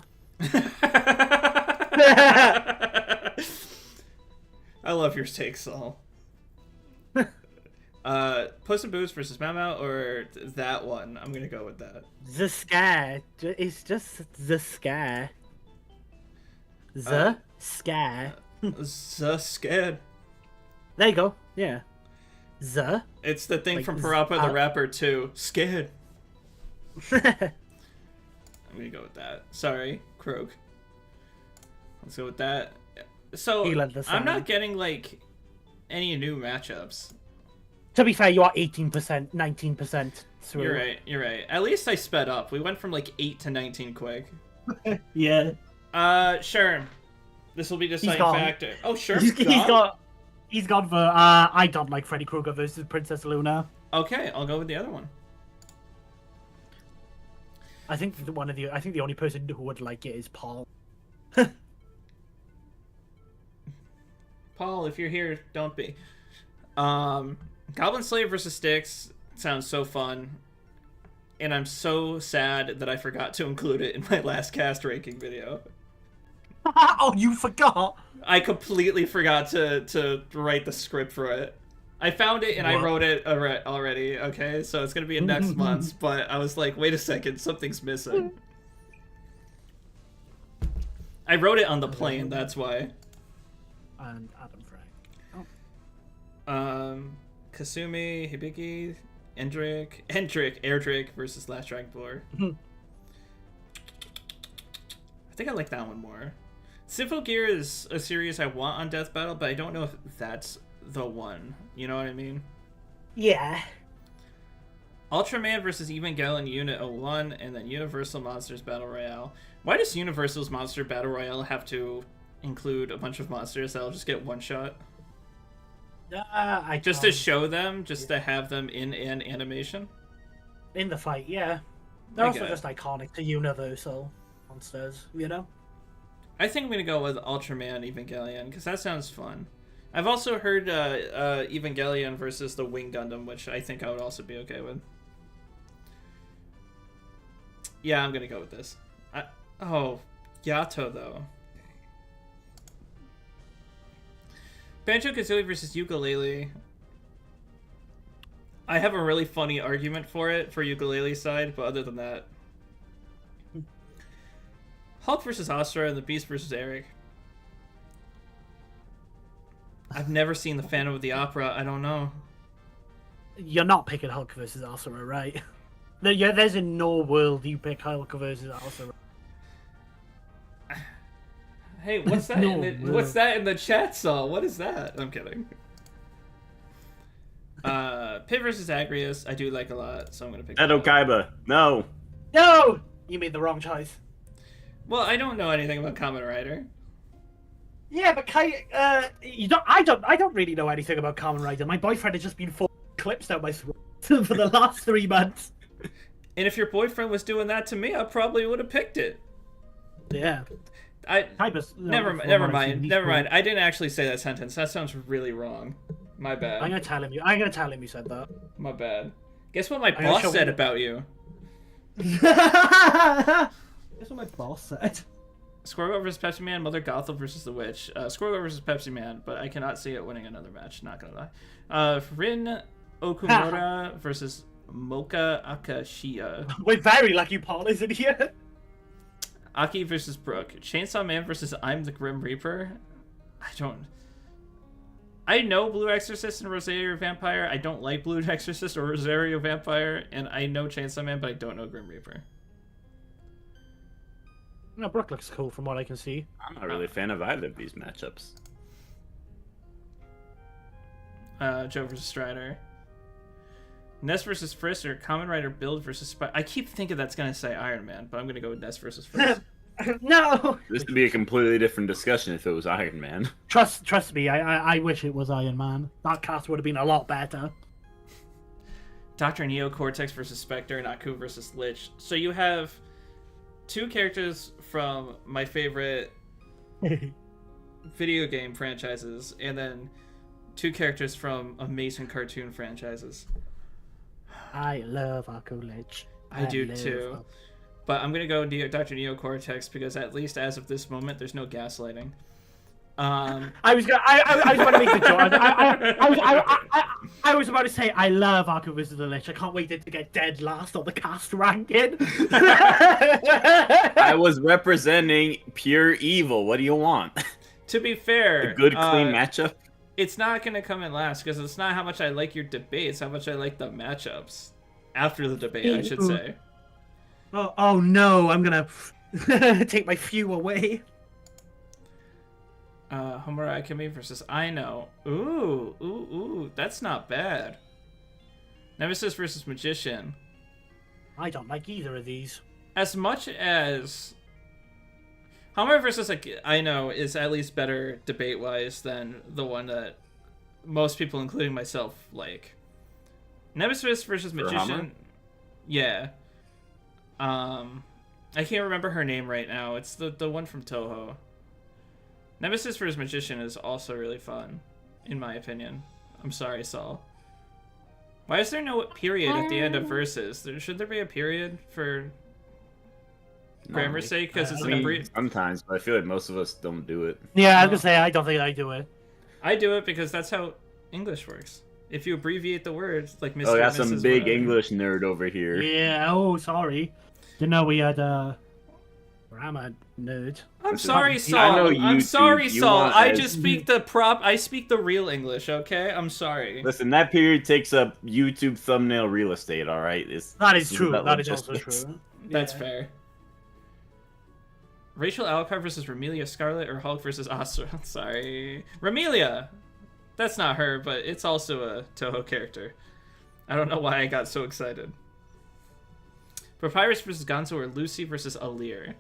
I love your take, Saul. Puss in Boots versus Mau or that one? I'm gonna go with that. The scare. It's just the scare. The scare. The scared. There you go. Yeah. The. It's the thing Like, from Parappa the Rapper too. Scared. I'm gonna go with that. Sorry, Croak. Let's go with that. So He led the I'm not sound. getting like any new matchups. To be fair, you are 18%, 19% through. You're right. At least I sped up. We went from like 8 to 19 quick. Yeah. Sure. This will be deciding gone. factor. Oh, sure. He's gone for I don't like Freddy Krueger versus Princess Luna. Okay, I'll go with the other one. I think the only person who would like it is Paul. Paul, if you're here, don't be. Goblin Slayer versus Styx sounds so fun. And I'm so sad that I forgot to include it in my last cast ranking video. Oh, you forgot? I completely forgot to write the script for it. I found it and I What? wrote it already, okay? So it's going to be in next month's, but I was like, wait a second, something's missing. I wrote it on the plane, that's why. And Adam Frank. Kasumi, Hibiki, Erdrick versus Last Dragonborn. I think I like that one more. Sympho Gear is a series I want on Death Battle, but I don't know if that's the one. You know what I mean? Yeah. Ultraman versus Evangelion Unit 01, and then Universal Monsters Battle Royale. Why does Universal's Monster Battle Royale have to include a bunch of monsters that'll just get one shot? Just to show them, just to have them in an animation? In the fight, yeah. They're I also get it. just iconic to Universal monsters, you know? I think I'm gonna go with Ultraman Evangelion, because that sounds fun. I've also heard Evangelion versus the Wing Gundam, which I think I would also be okay with. Yeah, I'm gonna go with this. Yato, though. Banjo-Kazooie versus Yooka-Laylee. I have a really funny argument for it, for Yooka-Laylee's side, but other than that... Hulk versus Astra and the Beast versus Eric. I've never seen the Phantom of the Opera, I don't know. You're not picking Hulk versus Asura, right? There's in no world you pick Hulk versus Asura. Hey, what's that? No, what's that in the chat saw? What is that? I'm kidding. Pit versus Agrius, I do like a lot, so I'm gonna pick that Edo up. Kaiba. No. No! You made the wrong choice. Well, I don't know anything about Kamen Rider. Yeah, but I don't really know anything about Kamen Rider. My boyfriend has just been clips down my throat for the last 3 months. And if your boyfriend was doing that to me, I probably would have picked it. Yeah. Never mind. I didn't actually say that sentence. That sounds really wrong. My bad. I'm gonna tell him you said that. My bad. Guess what my gonna boss show said you. about you? That's what my boss said. Squirrel versus Pepsi Man, Mother Gothel versus the Witch. Squirrel versus Pepsi Man, but I cannot see it winning another match. Not gonna lie. Rin Okumura versus Mocha Akashiya. We're very lucky Paul isn't here. Aki versus Brooke. Chainsaw Man versus I'm the Grim Reaper. I know Blue Exorcist and Rosario Vampire. I don't like Blue Exorcist or Rosario Vampire, and I know Chainsaw Man, but I don't know Grim Reaper. No, Brooke looks cool from what I can see. I'm not really a fan of either of these matchups. Joe versus Strider. Ness versus Frisk or Kamen Rider Build versus Spy. I keep thinking that's gonna say Iron Man, but I'm gonna go with Ness versus Frisk. No. This would be a completely different discussion if it was Iron Man. Trust me. I wish it was Iron Man. That cast would have been a lot better. Dr. Neo Cortex versus Spectre and Aku versus Lich. So you have 2 characters from my favorite video game franchises, and then 2 characters from amazing cartoon franchises. I love Akulich. I do too. But I'm going to go Dr. Neo Cortex because at least as of this moment, there's no gaslighting. I was gonna. I was about to make the joke. I was about to say I love Arkham vs. the Lich. I can't wait it to get dead last on the cast ranking. I was representing pure evil. What do you want? To be fair, A good, clean matchup? it's not going to come in last because it's not how much I like your debates, how much I like the matchups after the debate, I should say. Oh no! I'm gonna take my few away. Homura Akemi versus Aino. Ooh, that's not bad. Nemesis versus Magician. I don't like either of these. As much as Homura versus Aino is at least better debate-wise than the one that most people, including myself, like. Nemesis versus Magician. Yeah. I can't remember her name right now. It's the one from Toho. Nemesis versus Magician is also really fun, in my opinion. I'm sorry, Saul. Why is there no period at the end of verses? Should there be a period for grammar's sake? Because it's an abbreviation. Sometimes, but I feel like most of us don't do it. Yeah, I was gonna say I don't think I do it. I do it because that's how English works. If you abbreviate the words, like Mr. Oh, got and some Mrs. big whatever. English nerd over here. Yeah. Oh, sorry. Didn't know we had grammar nerd. I'm Listen, sorry, I Saul. know I'm you sorry, two- you Saul. want I as- just speak I speak the real English, okay? I'm sorry. Listen, that period takes up YouTube thumbnail real estate, alright? That is true. about That is also logistics. true. That's Yeah. fair. Rachel Alucard versus Ramelia Scarlet or Hulk versus Astra? Sorry. Ramelia! That's not her, but it's also a Toho character. I don't know why I got so excited. Papyrus versus Gonzo or Lucy versus Alir?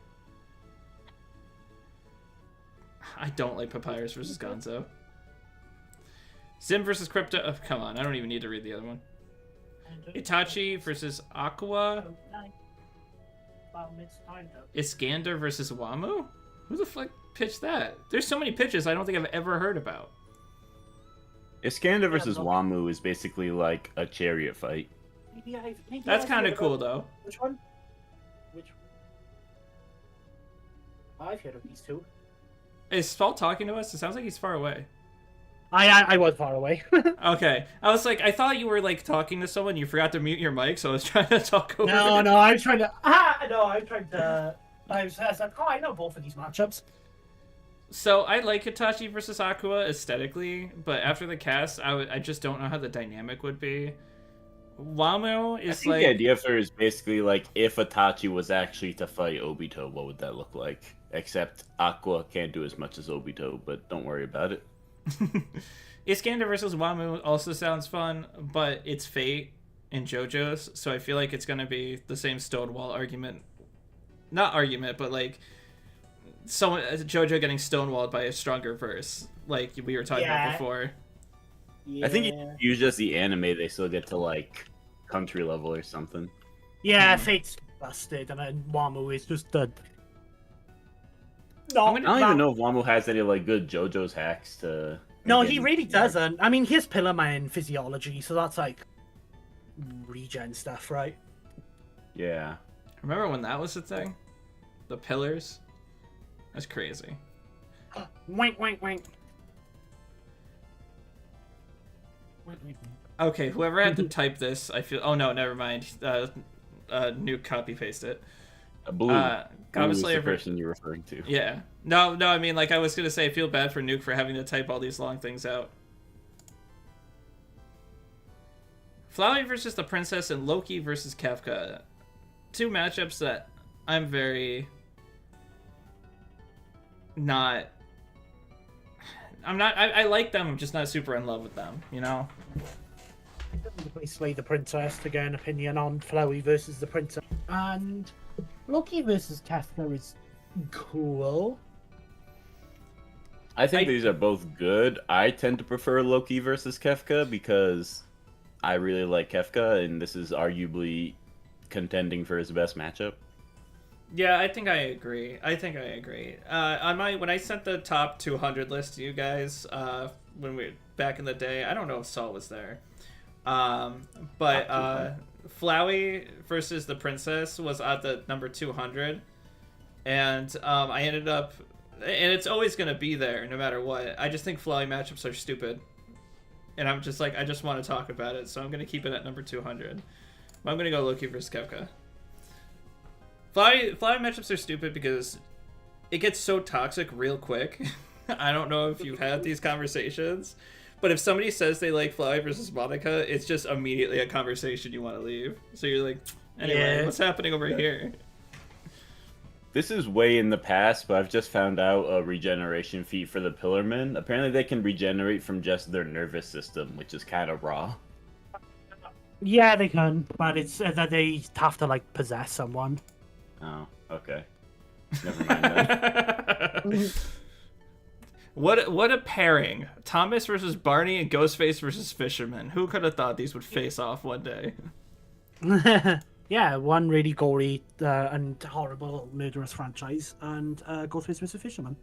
I don't like Papyrus versus Gonzo. Zim versus Crypto. Oh, come on, I don't even need to read the other one. Itachi versus Aqua. Iskander versus Wamu? Who the fuck pitched that? There's so many pitches I don't think I've ever heard about. Iskander versus Wamu is basically like a chariot fight. That's kind of cool, though. Which one? Which one? I've heard of these two. Is Spalt talking to us? It sounds like he's far away. I was far away. Okay. I was like, I thought you were like talking to someone. You forgot to mute your mic, so I was trying to talk over No, it. no, I was trying to. I was like, oh, I know both of these matchups. So I like Hitachi versus Aqua aesthetically, but after the cast, I just don't know how the dynamic would be. Wamo I is think like the idea for it is basically like if Itachi was actually to fight Obito, what would that look like? Except Aqua can't do as much as Obito, but don't worry about it. Iskander versus Wamu also sounds fun, but it's Fate in JoJo's, so I feel like it's gonna be the same Stonewall argument. Not argument, but like someone JoJo getting stonewalled by a stronger verse, like we were talking about before. Yeah. I think if you use just the anime, they still get to like country level or something. Yeah, Fate's busted, and then Wamu is just the. No, I don't even know if Wamo has any like good JoJo's hacks to. No, again, he really doesn't. I mean, he has Pillar Man physiology, so that's like regen stuff, right? Yeah. Remember when that was the thing? The pillars? That's crazy. Wink, wink, wink. Okay, whoever had to type this, I feel. Oh no, never mind. Nuke copy paste it. Blue. Goblin Blue is Slayer the person you're referring to. Yeah. No, I mean, like, I was gonna say, I feel bad for Nuke for having to type all these long things out. Flowey versus the Princess and Loki versus Kafka. Two matchups that I'm very not. I like them, I'm just not super in love with them, you know? Basically, the Princess to get an opinion on Flowey versus the Princess. And Loki versus Kafka is cool. I think these are both good. I tend to prefer Loki versus Kefka because I really like Kefka, and this is arguably contending for his best matchup. Yeah, I think I agree. When I sent the top 200 list to you guys, when we back in the day, I don't know if Saul was there, but Flowey versus the Princess was at the number 200, and I ended up and it's always gonna be there no matter what. I just think Flawley matchups are stupid, and I'm just like I just want to talk about it, so I'm gonna keep it at number 200. I'm gonna go Loki versus Kefka. Flawley matchups are stupid because it gets so toxic real quick. I don't know if you've had these conversations, but if somebody says they like Flawley versus Monica, it's just immediately a conversation you want to leave. So you're like, anyway, what's happening over here? This is way in the past, but I've just found out a regeneration feat for the Pillarmen. Apparently they can regenerate from just their nervous system, which is kind of raw. Yeah, they can, but it's that they have to like possess someone. Oh, okay. Never mind then. What a pairing. Thomas versus Barney and Ghostface versus Fisherman. Who could have thought these would face off one day? Yeah, one really gory and horrible murderous franchise, and Ghostface vs. Fisherman.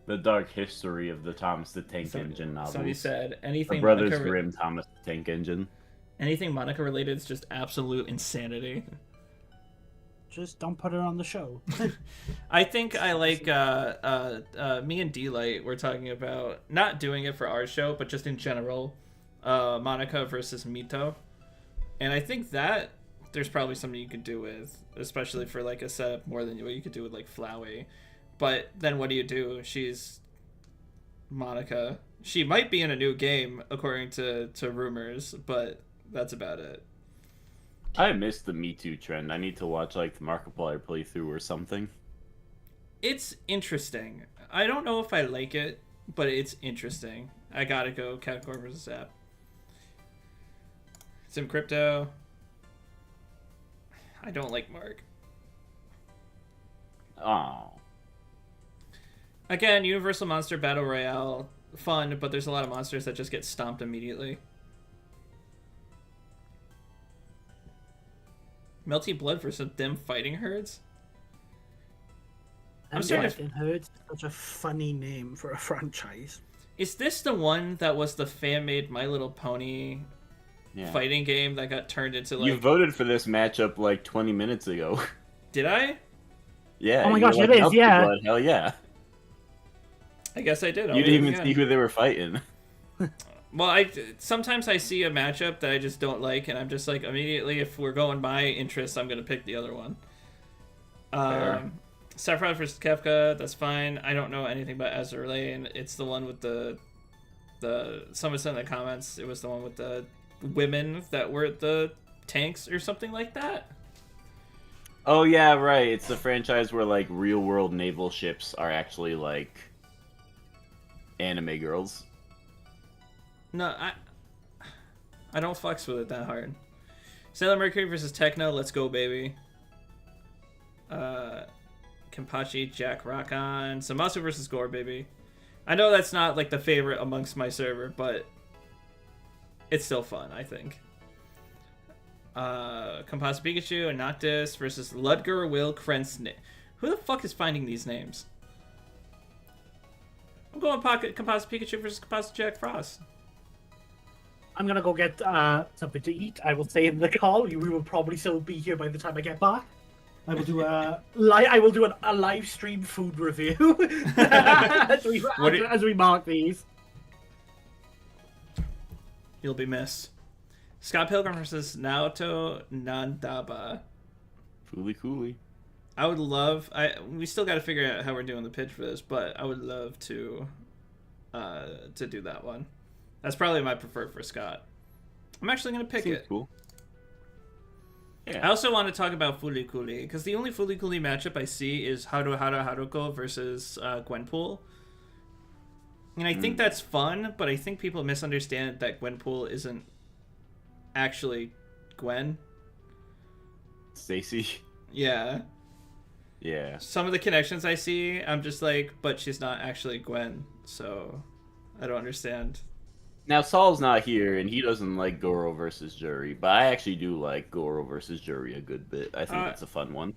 The dark history of the Thomas the Tank Engine novels. Somebody said The anything Brothers Monica Grimm Thomas the Tank Engine. anything Monica related is just absolute insanity. Just don't put her on the show. I think I like me and D-Light were talking about not doing it for our show, but just in general, Monica versus Mito. And I think that there's probably something you could do with, especially for like a setup more than what you could do with like Flowey. But then what do? She's Monica. She might be in a new game according to rumors, but that's about it. I missed the Me Too trend. I need to watch like the Markiplier playthrough or something. It's interesting. I don't know if I like it, but it's interesting. I gotta go Catcore versus App. Sim Crypto. I don't like Mark. Oh. Again, Universal Monster Battle Royale. Fun, but there's a lot of monsters that just get stomped immediately. Melty Blood versus them fighting herds? I'm starting to... Herds, such a funny name for a franchise. Is this the one that was the fan-made My Little Pony fighting game that got turned into like... You voted for this matchup like 20 minutes ago. Did I? Yeah. Oh my gosh, it is, yeah. Blood. Hell yeah. I guess I did. You didn't even see who they were fighting. Well, sometimes I see a matchup that I just don't like, and I'm just like, immediately, if we're going by interest, I'm going to pick the other one. Sephiroth versus Kefka, that's fine. I don't know anything about Azur Lane. It's the one with the someone said in the comments, it was the one with the women that were the tanks or something like that. Oh yeah, right. It's the franchise where like real world naval ships are actually like anime girls. No, I don't flex with it that hard. Sailor Mercury versus Techno, let's go, baby. Kenpachi, Jack Rockon, Samasu versus Gore, baby. I know that's not like the favorite amongst my server, but it's still fun, I think. Composite Pikachu and Noctis versus Ludger Will Krensnit. Who the fuck is finding these names? I'm going Composite Pikachu versus Composite Jack Frost. I'm gonna go get something to eat. I will stay in the call. We will probably still be here by the time I get back. I will do a live stream food review as we mark these. You'll be missed. Scott Pilgrim versus Naoto Nandaba. Cooley. I would love. We still got to figure out how we're doing the pitch for this, but I would love to do that one. That's probably my preferred for Scott. I'm actually gonna pick it. Cool. Yeah. I also want to talk about Fuli Kuli because the only Fuli Kuli matchup I see is Haruko versus Gwenpool. And I think that's fun, but I think people misunderstand that Gwenpool isn't actually Gwen. Stacy. Yeah. Yeah. Some of the connections I see, I'm just like, but she's not actually Gwen, so I don't understand. Now Saul's not here, and he doesn't like Goro versus Jury, but I actually do like Goro versus Jury a good bit. I think that's a fun one.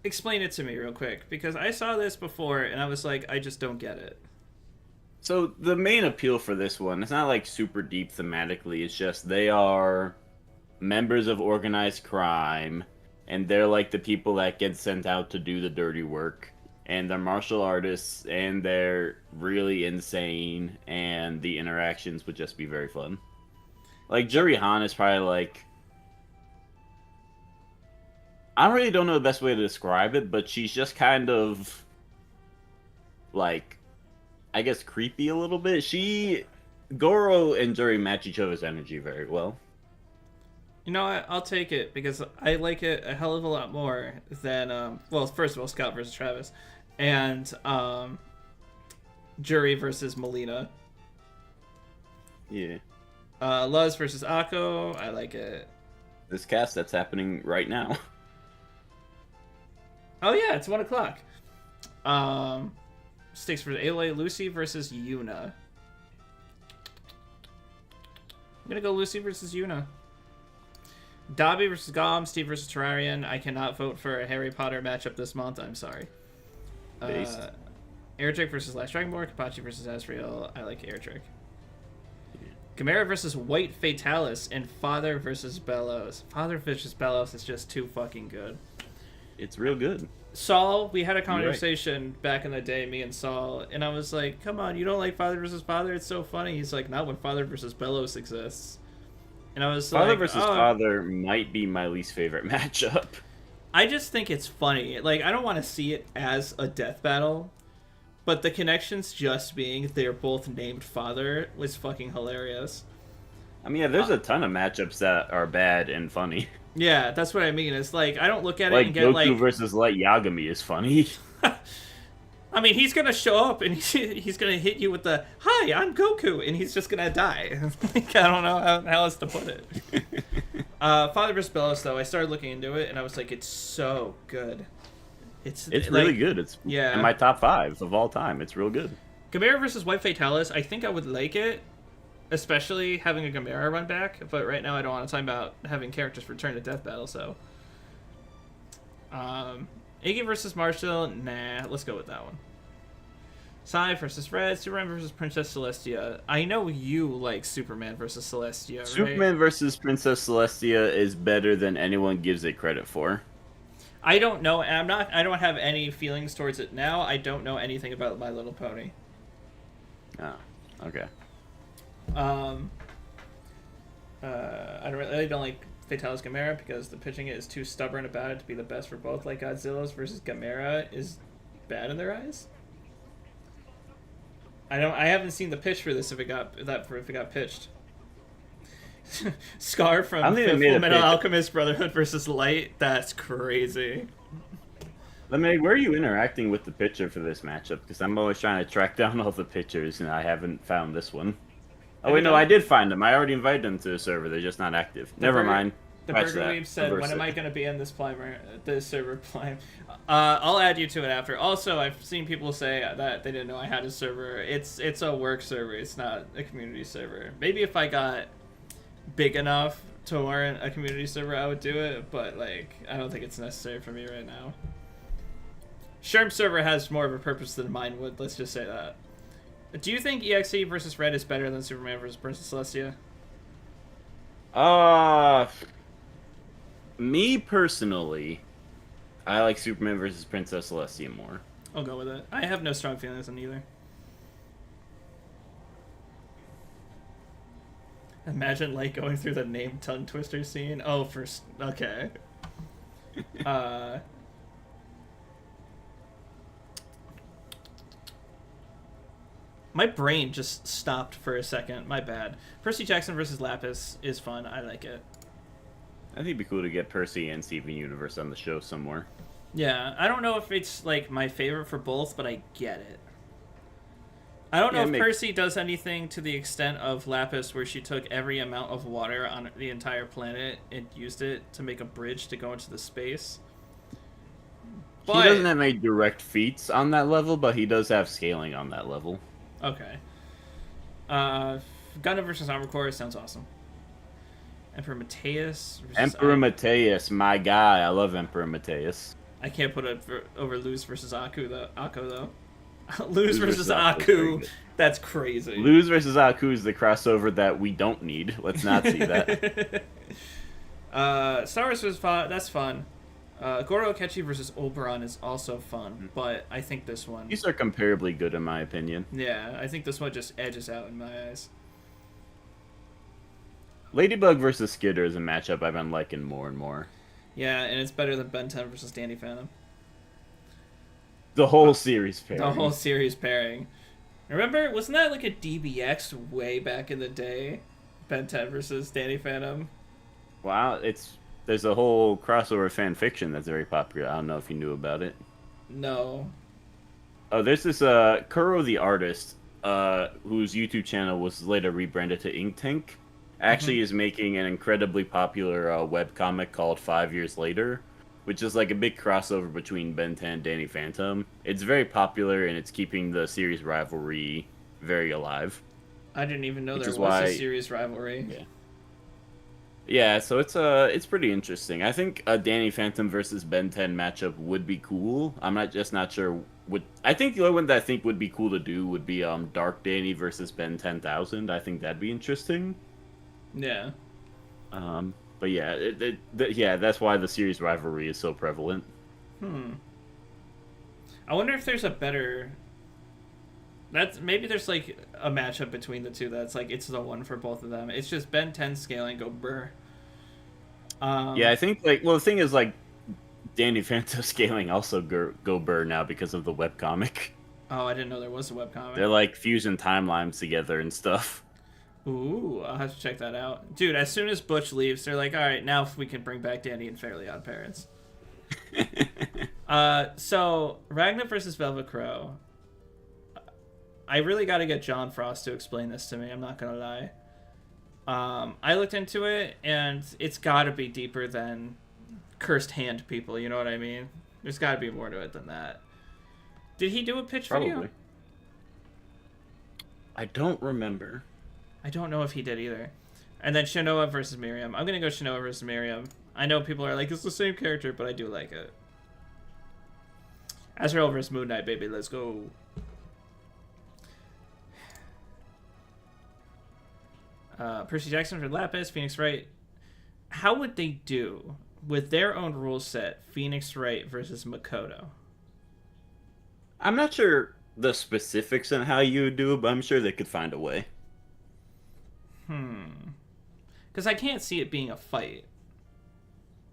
Explain it to me real quick, because I saw this before, and I was like, I just don't get it. So the main appeal for this one, it's not like super deep thematically, it's just they are members of organized crime, and they're like the people that get sent out to do the dirty work. and they're martial artists, and they're really insane, and the interactions would just be very fun. Like, Juri Han is probably like... I really don't know the best way to describe it, but she's just kind of... like... I guess creepy a little bit. Goro and Juri match each other's energy very well. You know what? I'll take it because I like it a hell of a lot more than well, first of all, Scout versus Travis, and Juri versus Melina. Yeah. Luz versus Akko. I like it. This cast that's happening right now. Oh yeah, it's 1 o'clock. Stakes for Aloy, Lucy versus Yuna. I'm gonna go Lucy versus Yuna. Dobby versus Gom, Steve versus Terrarian. I cannot vote for a Harry Potter matchup this month. I'm sorry. Airtrick versus Last Dragonborn. Kapachi versus Asriel. I like Airtrick. Chimera versus White Fatalis. And Father versus Bellows. Father versus Bellows is just too fucking good. It's real good. Saul, we had a conversation back in the day, me and Saul, and I was like, come on, you don't like Father versus Father? It's so funny. He's like, not when Father versus Bellows exists. And I was Father like, versus Father might be my least favorite matchup. I just think it's funny. Like, I don't want to see it as a death battle, but the connections just being they're both named Father was fucking hilarious. I mean, yeah, there's a ton of matchups that are bad and funny. Yeah, that's what I mean. It's like, I don't look at it Like and get Goku like... versus Light Yagami is funny. I mean, he's gonna show up and he's gonna hit you with the "Hi, I'm Goku," and he's just gonna die. Like, I don't know how else to put it. Father vs. Bellows, though, I started looking into it and I was like, it's so good. It's like, really good. It's yeah, in my top 5 of all time. It's real good. Chimera versus White Fatalis. I think I would like it, especially having a Chimera run back. But right now, I don't want to talk about having characters return to Death Battle. So, Iggy versus Marshall. Nah, let's go with that one. Sai versus Red, Superman versus Princess Celestia. I know you like Superman versus Celestia, right? Superman versus Princess Celestia is better than anyone gives it credit for. I don't know, and I don't have any feelings towards it now. I don't know anything about My Little Pony. Oh, okay. I really don't like Fatalis Gamera because the pitching is too stubborn about it to be the best for both. Like Godzilla's versus Gamera is bad in their eyes. I haven't seen the pitch for this if it got pitched. Scar from Full Metal Alchemist Brotherhood versus Light. That's crazy. Where are you interacting with the pitcher for this matchup? Because I'm always trying to track down all the pitchers, and I haven't found this one. Oh wait, no, I did find them. I already invited them to the server. They're just not active. Never mind. The Burger Weeb said, when am I going to be in this server Plime? I'll add you to it after. Also, I've seen people say that they didn't know I had a server. It's a work server. It's not a community server. Maybe if I got big enough to warrant a community server, I would do it. But, like, I don't think it's necessary for me right now. Sherm server has more of a purpose than mine would. Let's just say that. Do you think EXE versus Red is better than Superman versus Princess Celestia? Me personally, I like Superman versus Princess Celestia more. I'll go with it. I have no strong feelings on either. Imagine, like, going through the name tongue twister scene. Oh, okay. My brain just stopped for a second. My bad. Percy Jackson versus Lapis is fun. I like it. I think it'd be cool to get Percy and Steven Universe on the show somewhere. Yeah, I don't know if it's, like, my favorite for both, but I get it. I don't know if Percy does anything to the extent of Lapis, where she took every amount of water on the entire planet and used it to make a bridge to go into the space. But... he doesn't have any direct feats on that level, but he does have scaling on that level. Okay. Gundam versus Armor Core sounds awesome. Emperor Mateus. Mateus, my guy. I love Emperor Mateus. I can't put it over Luz versus Akko though. Luz versus Akko. That's crazy. Luz versus Akko is the crossover that we don't need. Let's not see that. Star Wars was fun. That's fun. Goro Akechi versus Oberon is also fun, but I think this one... These are comparably good in my opinion. Yeah, I think this one just edges out in my eyes. Ladybug versus Skitter is a matchup I've been liking more and more. Yeah, and it's better than Ben 10 versus Danny Phantom. The whole series pairing. The whole series pairing. Remember, wasn't that like a DBX way back in the day? Ben 10 versus Danny Phantom? Wow, there's a whole crossover fan fiction that's very popular. I don't know if you knew about it. No. Oh, there's this Kuro the artist, whose YouTube channel was later rebranded to Inktank. Actually is making an incredibly popular webcomic called 5 Years Later, which is like a big crossover between Ben 10 and Danny Phantom. It's very popular, and it's keeping the series rivalry very alive. I didn't even know there was a series rivalry. Yeah. Yeah, so it's pretty interesting. I think a Danny Phantom versus Ben 10 matchup would be cool. I'm not sure what. I think the only one that I think would be cool to do would be Dark Danny versus Ben 10,000. I think that'd be interesting. Yeah. But yeah, that's why the series rivalry is so prevalent. I wonder if there's a better... Maybe there's like a matchup between the two that's like it's the one for both of them. It's just Ben 10 scaling go brr. Yeah, I think the thing is like Danny Phantom scaling also go burr now because of the webcomic. Oh, I didn't know there was a webcomic. They're like fusing timelines together and stuff. Ooh, I'll have to check that out. Dude, as soon as Butch leaves, they're like, alright, now if we can bring back Danny and Fairly Odd Parents. So, Ragnar versus Velvet Crow. I really gotta get John Frost to explain this to me, I'm not gonna lie. I looked into it, and it's gotta be deeper than cursed hand people, you know what I mean? There's gotta be more to it than that. Did he do a pitch video? I don't remember. I don't know if he did either. And then Shinoa versus Miriam. I'm gonna go Shinoa versus Miriam. I know people are like, it's the same character, but I do like it. Azrael versus Moon Knight, baby, let's go. Percy Jackson for Lapis, Phoenix Wright. How would they do with their own rule set, Phoenix Wright versus Makoto? I'm not sure the specifics on how you would do it, but I'm sure they could find a way. Because I can't see it being a fight.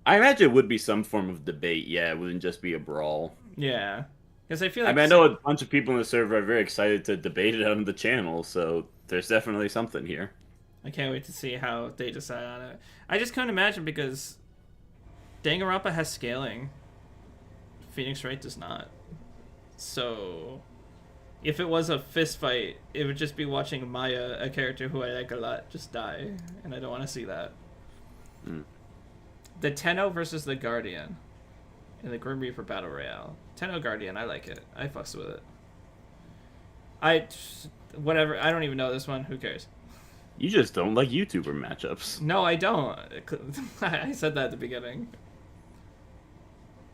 I imagine it would be some form of debate, yeah. It wouldn't just be a brawl. Yeah. Because I feel like... I know a bunch of people in the server are very excited to debate it on the channel, so there's definitely something here. I can't wait to see how they decide on it. I just couldn't imagine because Danganronpa has scaling. Phoenix Wright does not. So... if it was a fist fight, it would just be watching Maya, a character who I like a lot, just die. And I don't want to see that. The Tenno versus the Guardian in the Grim Reaper Battle Royale. Tenno Guardian, I like it. I fucks with it. Whatever, I don't even know this one. Who cares? You just don't like YouTuber matchups. No, I don't. I said that at the beginning.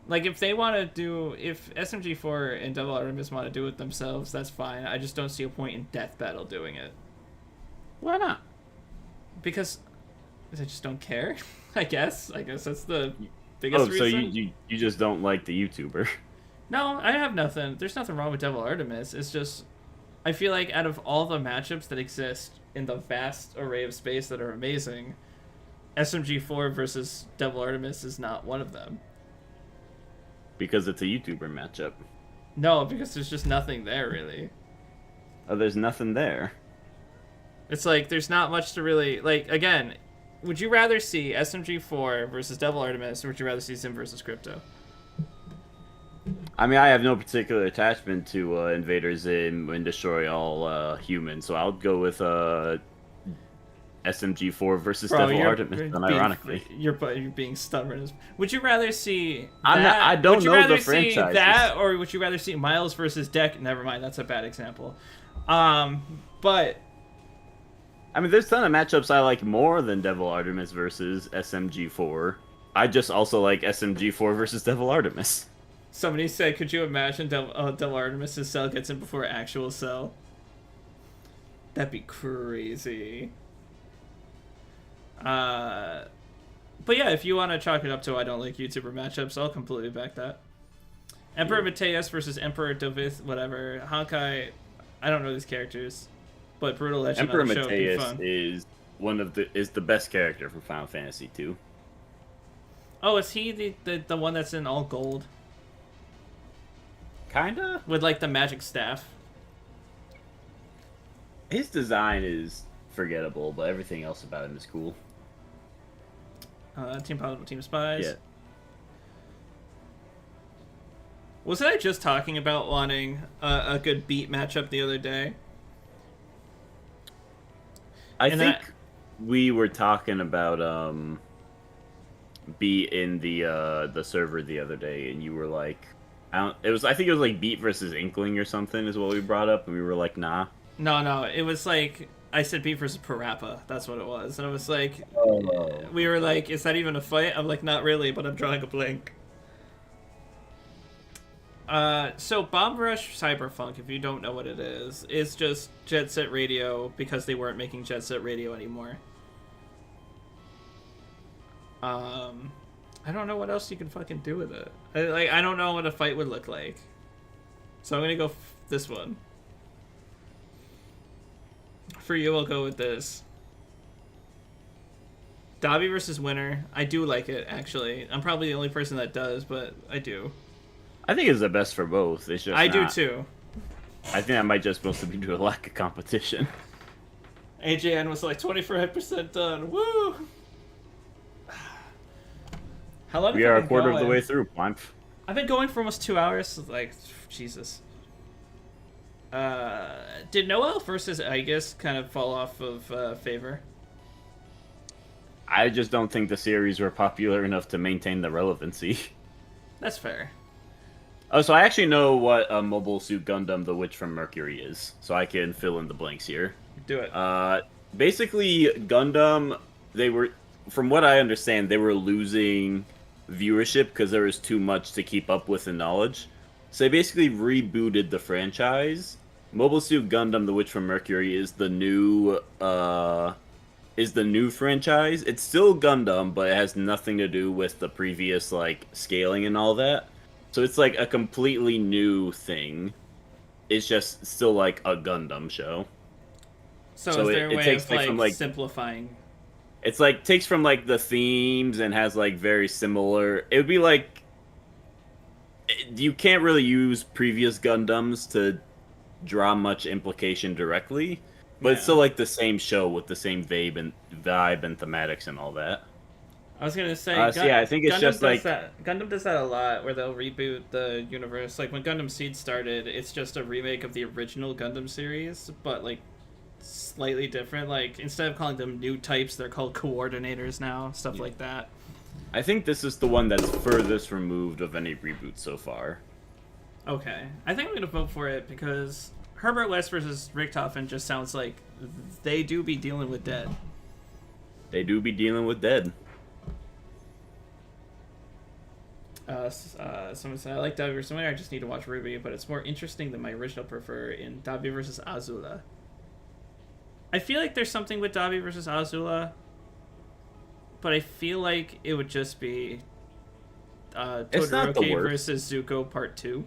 Like, if they want to do... if SMG4 and Devil Artemis want to do it themselves, that's fine. I just don't see a point in Death Battle doing it. Why not? Because they just don't care, I guess. I guess that's the biggest reason. So you just don't like the YouTuber. No, I have nothing. There's nothing wrong with Devil Artemis. It's just... I feel like out of all the matchups that exist in the vast array of space that are amazing, SMG4 versus Devil Artemis is not one of them. Because it's a YouTuber matchup. No, because there's just nothing there, really. Oh, there's nothing there. It's like, there's not much to really... like, again, would you rather see SMG4 versus Devil Artemis, or would you rather see Zim versus Crypto? I mean, I have no particular attachment to Invader Zim and Destroy All Humans, so I'll go with SMG4 versus Devil Artemis, unironically. You're being stubborn. Would you rather see that? I don't know the franchises. Would you rather see that, or would you rather see Miles versus Deck? Never mind, that's a bad example. But... I mean, there's a ton of matchups I like more than Devil Artemis versus SMG4. I just also like SMG4 versus Devil Artemis. Somebody said, could you imagine Devil Artemis' cell gets in before actual cell? That'd be crazy. But yeah, if you want to chalk it up to I don't like YouTuber matchups, I'll completely back that. Emperor Mateus versus Emperor Dovith, whatever. Honkai, I don't know these characters, but Brutal Legend Emperor on the show would be Mateus fun. is the best character from Final Fantasy 2. Oh, is he the one that's in all gold Kinda. with like the magic staff? His design is forgettable, but everything else about him is cool. Team Paladin, Team Spies. Yeah. Wasn't I just talking about wanting a good beat matchup the other day? I And think that- we were talking about Beat in the server the other day, and you were like, I think it was like Beat versus Inkling or something is what we brought up, and we were like, nah. No, it was like I said Beat versus Parappa. That's what it was, and I was like, Oh. we were like, is that even a fight? I'm like, not really, but I'm drawing a blank. So Bomb Rush Cyberfunk, if you don't know what it is just Jet Set Radio because they weren't making Jet Set Radio anymore. I don't know what else you can fucking do with it. I don't know what a fight would look like. So I'm gonna go this one. For you, I'll go with this. Dobby versus Winner. I do like it, actually. I'm probably the only person that does, but I do. I think it's the best for both. It's just I do not- too. I think that might just supposed to be due to a lack of competition. AJN was like 25% done. Woo! How long We have I are a been quarter of the going? way through, Plimp. I've been going for almost 2 hours. Like, Jesus. Did Noel versus Aegis kind of fall off of favor? I just don't think the series were popular enough to maintain the relevancy. That's fair. Oh, so I actually know what a Mobile Suit Gundam The Witch from Mercury is, so I can fill in the blanks here. Do it. Basically, Gundam, they were, from what I understand, they were losing viewership because there was too much to keep up with in knowledge. So they basically rebooted the franchise. Mobile Suit Gundam The Witch from Mercury is the new franchise. It's still Gundam, but it has nothing to do with the previous like scaling and all that. So it's like a completely new thing. It's just still like a Gundam show. So, so is there it a way takes, of like, like, from, like- simplifying? It's like takes from like the themes and has like very similar. It would be like you can't really use previous Gundams to draw much implication directly, but it's Yeah. still like the same show with the same vibe and thematics and all that. I was gonna say, So yeah, I think it's Gundam just, does like- that. Gundam does that a lot, where they'll reboot the universe. Like when Gundam Seed started, it's just a remake of the original Gundam series, but like slightly different. Like instead of calling them new types, they're called coordinators now. Stuff like that. I think this is the one that's furthest removed of any reboot so far. Okay, I think I'm gonna vote for it because Herbert West versus Richtofen just sounds like they do be dealing with dead. They do be dealing with dead. Someone said, I like Dabi vs. Winner, I just need to watch Ruby, but it's more interesting than my original prefer in Dabi vs. Azula. I feel like there's something with Dabi vs. Azula, but I feel like it would just be It's not the Todoroki worst. versus Zuko Part 2.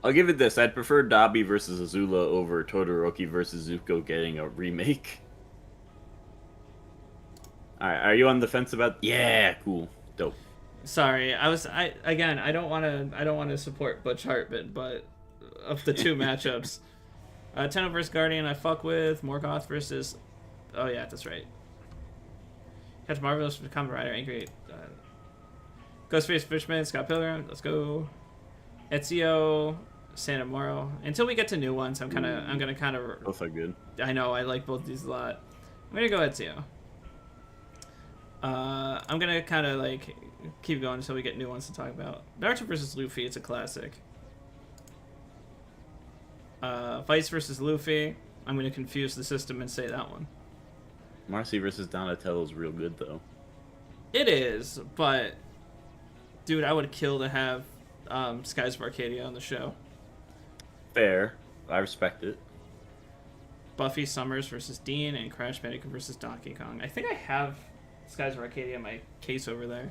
I'll give it this. I'd prefer Dabi versus Azula over Todoroki versus Zuko getting a remake. Alright, are you on the fence about... Yeah, cool. Dope. Sorry, I don't want to support Butch Hartman, but of the two matchups, Tenno versus Guardian I fuck with, Morgoth versus, oh yeah, that's right. Catch Marvelous for Kamen Rider, Angry, Ghostface Fishman, Scott Pilgrim, let's go. Ezio, Santa Moro. Until we get to new ones, I'm gonna kind of. Both are good. I know I like both these a lot. I'm gonna go Ezio. I'm gonna kind of like keep going until we get new ones to talk about. Naruto versus Luffy, it's a classic. Vice versus Luffy, I'm gonna confuse the system and say that one. Marcy versus Donatello is real good, though. It is, but dude, I would kill to have Skies of Arcadia on the show. Fair. I respect it. Buffy Summers versus Dean and Crash Bandicoot versus Donkey Kong. I think I have Skies of Arcadia in my case over there.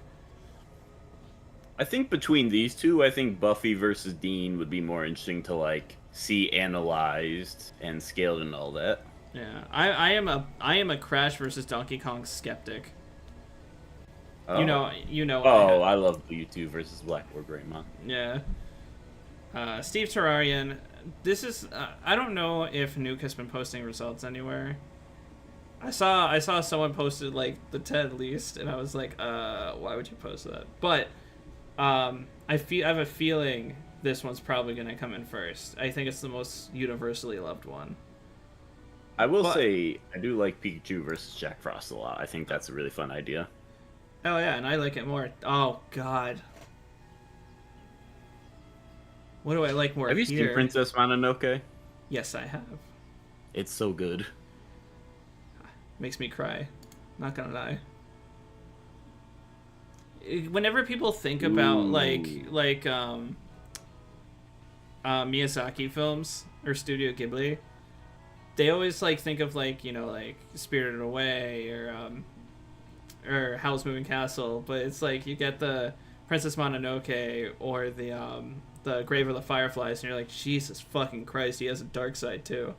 I think between these two, I think Buffy versus Dean would be more interesting to like see analyzed and scaled and all that. Yeah, I am a Crash versus Donkey Kong skeptic. Oh. You know. Oh, I love Blue 2 versus Blackboard Greymon. Yeah. Steve Terrarian. This is I don't know if Nuke has been posting results anywhere. I saw someone posted like the 10 least, and I was like, why would you post that? But I have a feeling this one's probably gonna come in first. I think it's the most universally loved one. I will say I do like Pikachu versus Jack Frost a lot. I think that's a really fun idea. Oh yeah, and I like it more. Oh god. What do I like more? Have you here? seen Princess Mononoke? Yes, I have. It's so good. Makes me cry. Not gonna lie. Whenever people think about Miyazaki films or Studio Ghibli, they always like think of like Spirited Away or Howl's Moving Castle, but it's like you get the Princess Mononoke or the Grave of the Fireflies, and you're like, Jesus fucking Christ, he has a dark side too.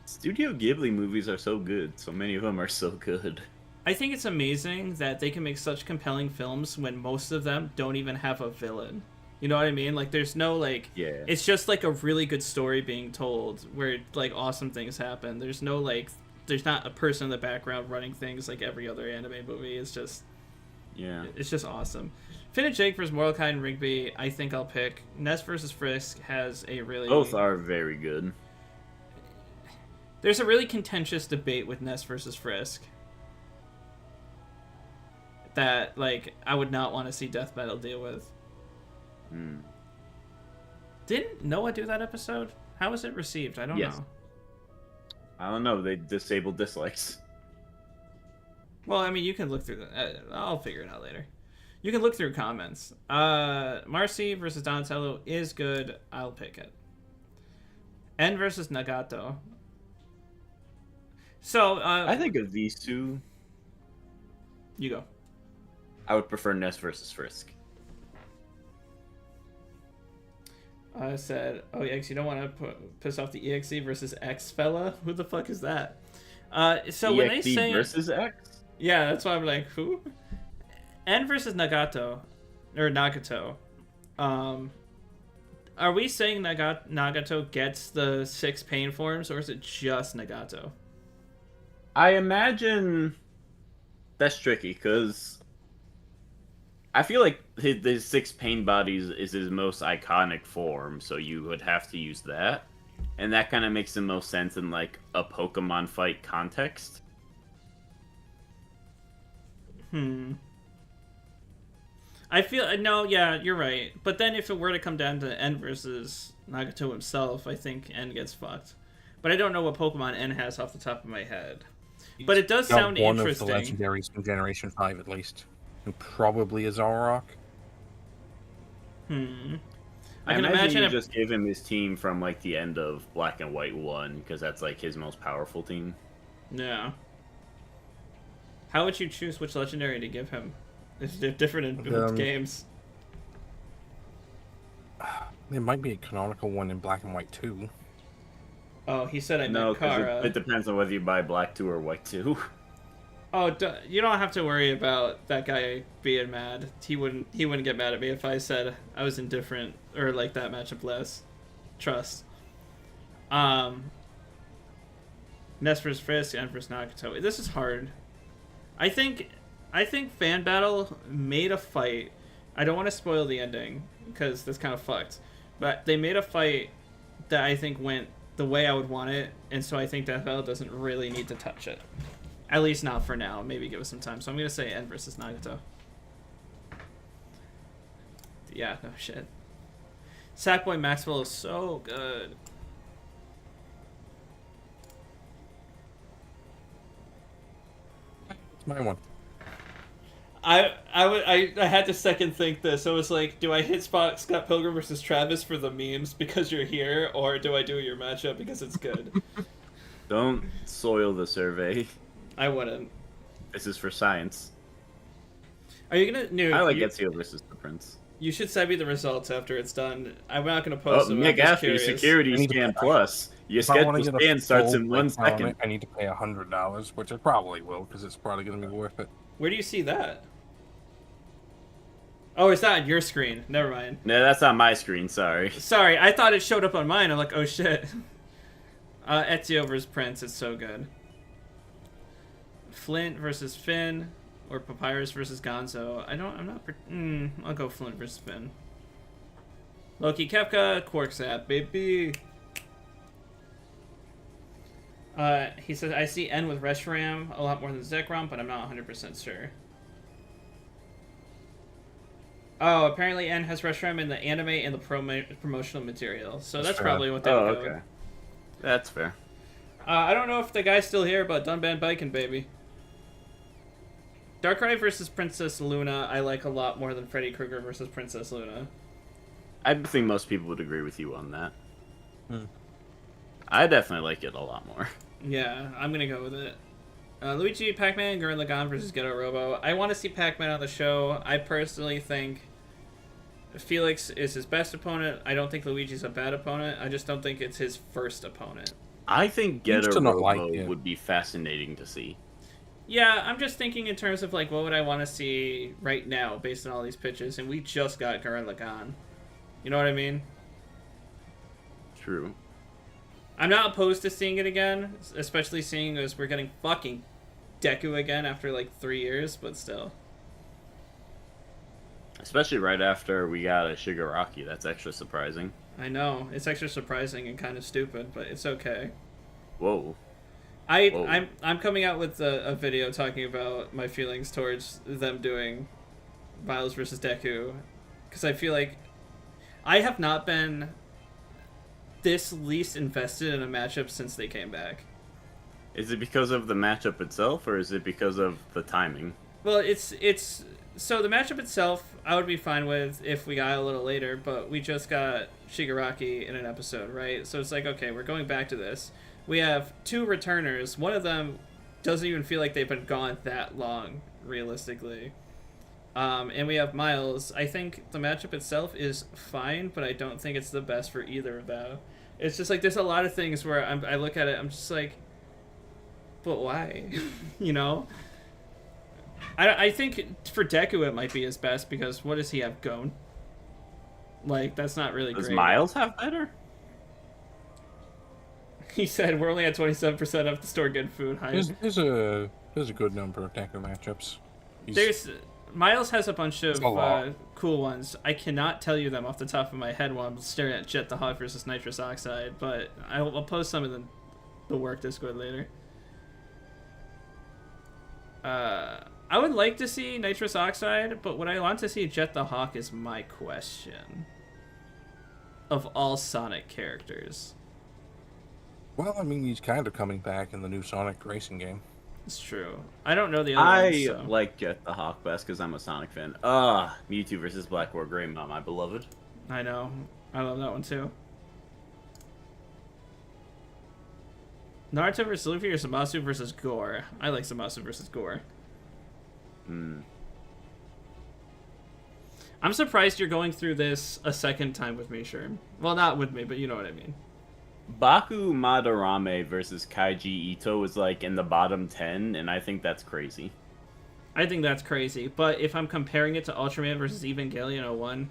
Studio Ghibli movies are so good. So many of them are so good. I think it's amazing that they can make such compelling films when most of them don't even have a villain. You know what I mean? Like, there's no, like... Yeah. It's just, like, a really good story being told where, like, awesome things happen. There's no, like... There's not a person in the background running things like every other anime movie. It's just... Yeah. It's just awesome. Finn and Jake versus Mordecai and Rigby, I think I'll pick. Ness versus Frisk has a really... Both are very good. There's a really contentious debate with Ness versus Frisk that, like, I would not want to see Death Metal deal with. Didn't Noah do that episode? How was it received? I don't know. I don't know. They disabled dislikes. Well, I mean, you can look through the... I'll figure it out later. You can look through comments. Marcy versus Donatello is good. I'll pick it. N versus Nagato. So, I think of these two, you go. I would prefer Ness versus Frisk. I said, oh, EX, you don't want to piss off the EXE versus X fella? Who the fuck is that? So when they say... versus X? Yeah, that's why I'm like, who? N versus Nagato. Or Nagato. Are we saying Nagato gets the 6 pain forms, or is it just Nagato? I imagine that's tricky, because I feel like his 6 pain bodies is his most iconic form, so you would have to use that. And that kind of makes the most sense in, like, a Pokemon fight context. I feel... No, yeah, you're right. But then if it were to come down to N versus Nagato himself, I think N gets fucked. But I don't know what Pokemon N has off the top of my head. But it does sound interesting. One of the legendaries from Generation 5, at least. Who probably is Zoroark. I can imagine you if... just give him his team from, like, the end of Black and White 1, because that's, like, his most powerful team. Yeah. How would you choose which legendary to give him? It's different in both games. There might be a canonical one in Black and White 2. Oh, he said I meant No, Kara. because it depends on whether you buy Black 2 or White 2. Oh, you don't have to worry about that guy being mad. He wouldn't get mad at me if I said I was indifferent or like that matchup less. Trust. Ness versus Frisk and versus Nagato. This is hard. I think Fan Battle made a fight. I don't want to spoil the ending because that's kind of fucked. But they made a fight that I think went the way I would want it, and so I think Death Battle doesn't really need to touch it. At least not for now. Maybe give us some time. So I'm going to say N versus Nagato. Yeah, no shit. Sackboy Maxwell is so good. It's my one. I had to second think this. I was like, do I hit Scott Pilgrim versus Travis for the memes because you're here, or do I do your matchup because it's good? Don't soil the survey. I wouldn't. This is for science. Are you gonna? No, I like you, Ezio versus the Prince. you should send me the results after it's done. I'm not gonna post Oh, them. Nick I'm just after curious. Security I need to Scan pay- Plus. Your If I want scheduled to get a scan starts full in 1 breakdown on second. it, I need to pay $100, which I probably will because it's probably going to be worth it. Where do you see that? Oh, it's not on your screen. Never mind. No, that's on my screen. Sorry. Sorry, I thought it showed up on mine. I'm like, oh shit. Ezio versus Prince is so good. Flint versus Finn, or Papyrus versus Gonzo. I'll go Flint versus Finn. Loki Kefka, Quarksap, baby. He says, I see N with Reshiram a lot more than Zekrom, but I'm not 100% sure. Oh, apparently N has Reshiram in the anime and the promotional material. So that's fair. probably what they Oh, would go okay. with. That's fair. I don't know if the guy's still here, but Dunban Biking, baby. Darkrai versus Princess Luna, I like a lot more than Freddy Krueger versus Princess Luna. I think most people would agree with you on that. Hmm. I definitely like it a lot more. Yeah, I'm gonna go with it. Luigi, Pac-Man, Gurren Lagann versus Ghetto Robo. I want to see Pac-Man on the show. I personally think Felix is his best opponent. I don't think Luigi's a bad opponent. I just don't think it's his first opponent. I think Used Ghetto to not Robo like it. would be fascinating to see. Yeah, I'm just thinking in terms of, like, what would I want to see right now based on all these pitches, and we just got Gurren Lagann. You know what I mean? True. I'm not opposed to seeing it again, especially seeing as we're getting fucking Deku again after, like, 3 years, but still. Especially right after we got a Shigaraki. That's extra surprising. I know, it's extra surprising and kind of stupid, but it's okay. Whoa. Whoa. I'm coming out with a video talking about my feelings towards them doing Miles versus Deku, because I feel like I have not been this least invested in a matchup since they came back. Is it because of the matchup itself, or is it because of the timing? Well, it's so the matchup itself I would be fine with if we got a little later, but we just got Shigaraki in an episode, right? So it's like, okay, we're going back to this. We have 2 returners. One of them doesn't even feel like they've been gone that long, realistically. And we have Miles. I think the matchup itself is fine, but I don't think it's the best for either of them. It's just like there's a lot of things where I look at it, I'm just like, but why? You know? I think for Deku it might be his best because what does he have going? Like, that's not really Does great. Miles have better? He said we're only at 27% of the store good food. There's a good number of Deku matchups. Miles has a bunch of a lot. cool ones. I cannot tell you them off the top of my head while I'm staring at Jet the Hawk versus Nitrous Oxide, but I'll post some in the work Discord later. I would like to see Nitrous Oxide, but what I want to see Jet the Hawk is my question. Of all Sonic characters. Well, I mean, he's kind of coming back in the new Sonic racing game. It's true. I don't know the other ones, I so. like Jet the Hawk best because I'm a Sonic fan. Mewtwo versus Black War Greymon, my beloved. I know. I love that one too. Naruto versus Luffy or Zamasu versus Gore? I like Zamasu versus Gore. I'm surprised you're going through this a second time with me, Sherm. Well, not with me, but you know what I mean. Baku Madarame versus Kaiji Ito is like in the bottom 10, and I think that's crazy. I think that's crazy, but if I'm comparing it to Ultraman versus Evangelion 01...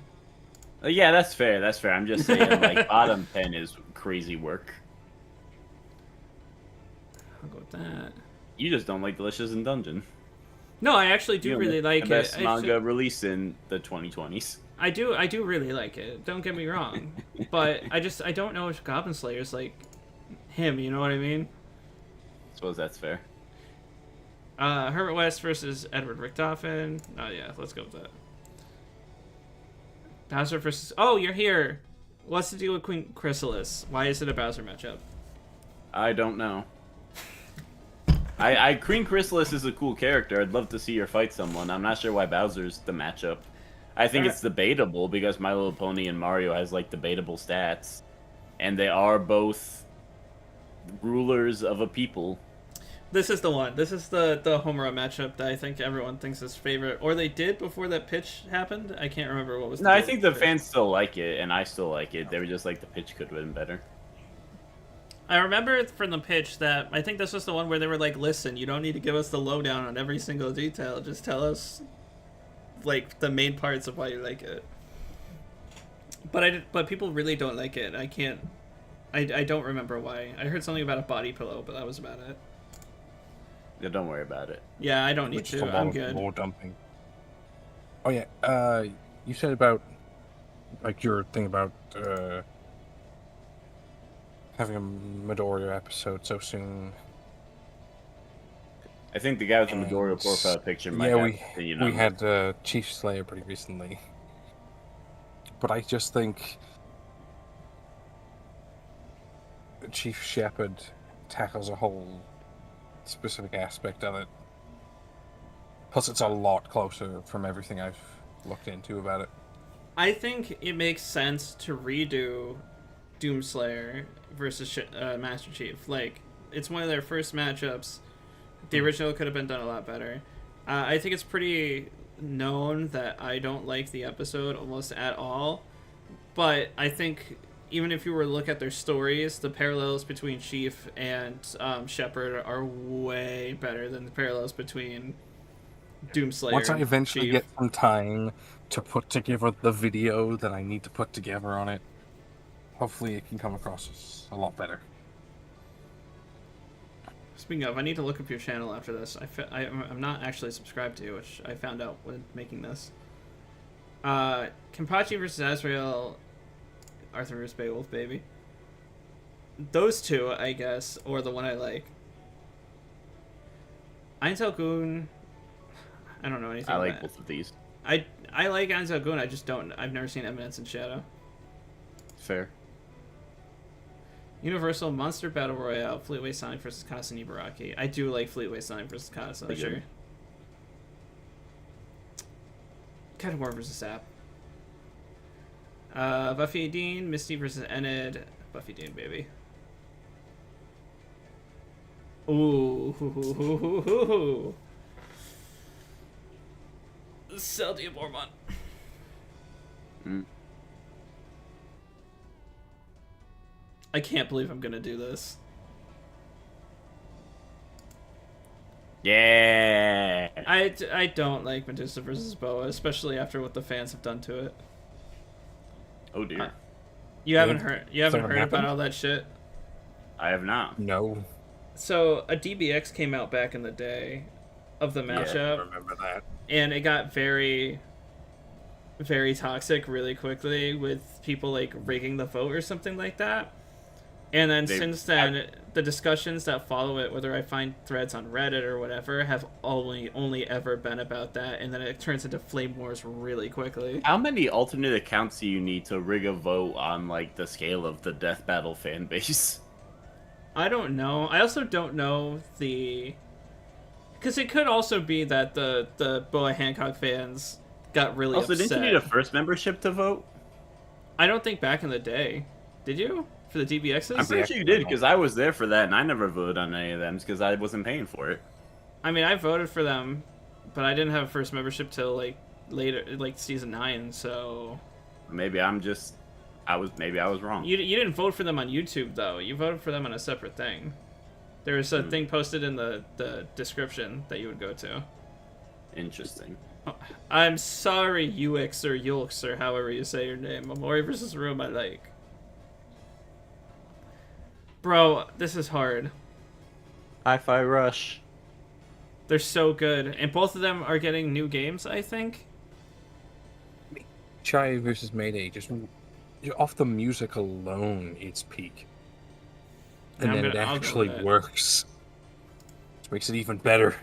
Yeah, that's fair, that's fair. I'm just saying, like, bottom 10 is crazy work. I'll go with that. You just don't like Delicious in Dungeon. No, I actually do really like the it. best manga release in the 2020s. I do really like it. Don't get me wrong. But I don't know if Goblin Slayer's like him, you know what I mean? I suppose that's fair. Herbert West versus Edward Richtofen. Oh yeah, let's go with that. Bowser versus... Oh, you're here! What's the deal with Queen Chrysalis? Why is it a Bowser matchup? I don't know. Queen Chrysalis is a cool character. I'd love to see her fight someone. I'm not sure why Bowser's the matchup. I think it's debatable because My Little Pony and Mario has like debatable stats, and they are both rulers of a people. This is the one. This is the Homura matchup that I think everyone thinks is favorite, or they did before that pitch happened. I can't remember what was. No, I think the fans still like it, and I still like it. They were just like the pitch could have been better. I remember from the pitch that I think this was the one where they were like, "Listen, you don't need to give us the lowdown on every single detail. Just tell us, like, the main parts of why you like it." But people really don't like it. I don't remember why. I heard something about a body pillow, but that was about it. Yeah, don't worry about it. Yeah, I don't need Just a to. lot I'm of good. lore dumping. Oh yeah, you said about like your thing about having a Midoriya episode so soon. I think the guy with the And- Midoriya profile picture might Yeah, have we an opinion we on had Chief Slayer pretty recently, but I just think Chief Shepherd tackles a whole specific aspect of it. Plus, it's a lot closer from everything I've looked into about it. I think it makes sense to redo Doomslayer versus Master Chief. Like, it's one of their first matchups. The original could have been done a lot better. I think it's pretty known that I don't like the episode almost at all. But I think even if you were to look at their stories, the parallels between Chief and Shepard are way better than the parallels between Doomslayer. Once I eventually Chief. get some time to put together the video that I need to put together on it, hopefully it can come across as a lot better. Speaking of, I need to look up your channel after this. I'm not actually subscribed to you, which I found out when making this. Kenpachi versus Azrael, Arthur versus Beowulf, baby. Those two, I guess, or the one I like. Ainzel-gun, I don't know anything I about like it. both of these. I like Ainzel-gun, I just don't. I've never seen Eminence in Shadow. Fair. Universal Monster Battle Royale, Fleetway Sonic versus Kasa and Ibaraki. I do like Fleetway Sonic versus Kasa, Pretty sure. good. Cat War versus Sap. Buffy Dean, Misty versus Enid. Buffy Dean, baby. Ooh. Celdia Bormont. Mm. I can't believe I'm gonna do this. Yeah. I don't like Medusa versus Boa, especially after what the fans have done to it. Oh dear. You haven't heard Something about happened? all that shit. I have not. No, So a DBX came out back in the day of the I matchup, remember that. and it got very, very toxic really quickly with people like rigging the vote or something like that. And then since then, the discussions that follow it, whether I find threads on Reddit or whatever, have only ever been about that, and then it turns into flame wars really quickly. How many alternate accounts do you need to rig a vote on like the scale of the Death Battle fan base? I don't know. I also don't know because it could also be that the Boa Hancock fans got really Also, upset. didn't you need a first membership to vote? I don't think back in the day. Did you? For the DBXs? I'm pretty sure you did because I was there for that and I never voted on any of them because I wasn't paying for it. I mean, I voted for them, but I didn't have a first membership till like later, like season 9. So Maybe I was wrong. you didn't vote for them on YouTube though. You voted for them on a separate thing. There was a thing posted in the description that you would go to. Interesting. I'm sorry, UX or Yulks or however you say your name. Amori versus Room, I like. Bro, this is hard. Hi-Fi Rush. They're so good, and both of them are getting new games, I think. Chai versus Mayday, just off the music alone, it's peak. And then it I'll go actually with that. works. Which makes it even better.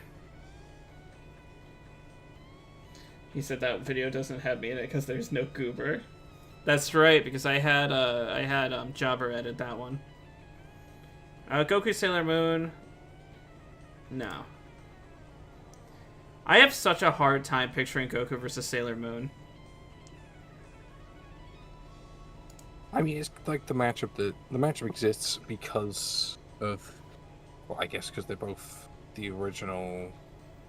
He said that video doesn't have me in it because there's no goober. That's right, because I had Jobber edit that one. Goku Sailor Moon. No. I have such a hard time picturing Goku versus Sailor Moon. I mean, it's like the matchup exists because of, well, I guess because they're both the original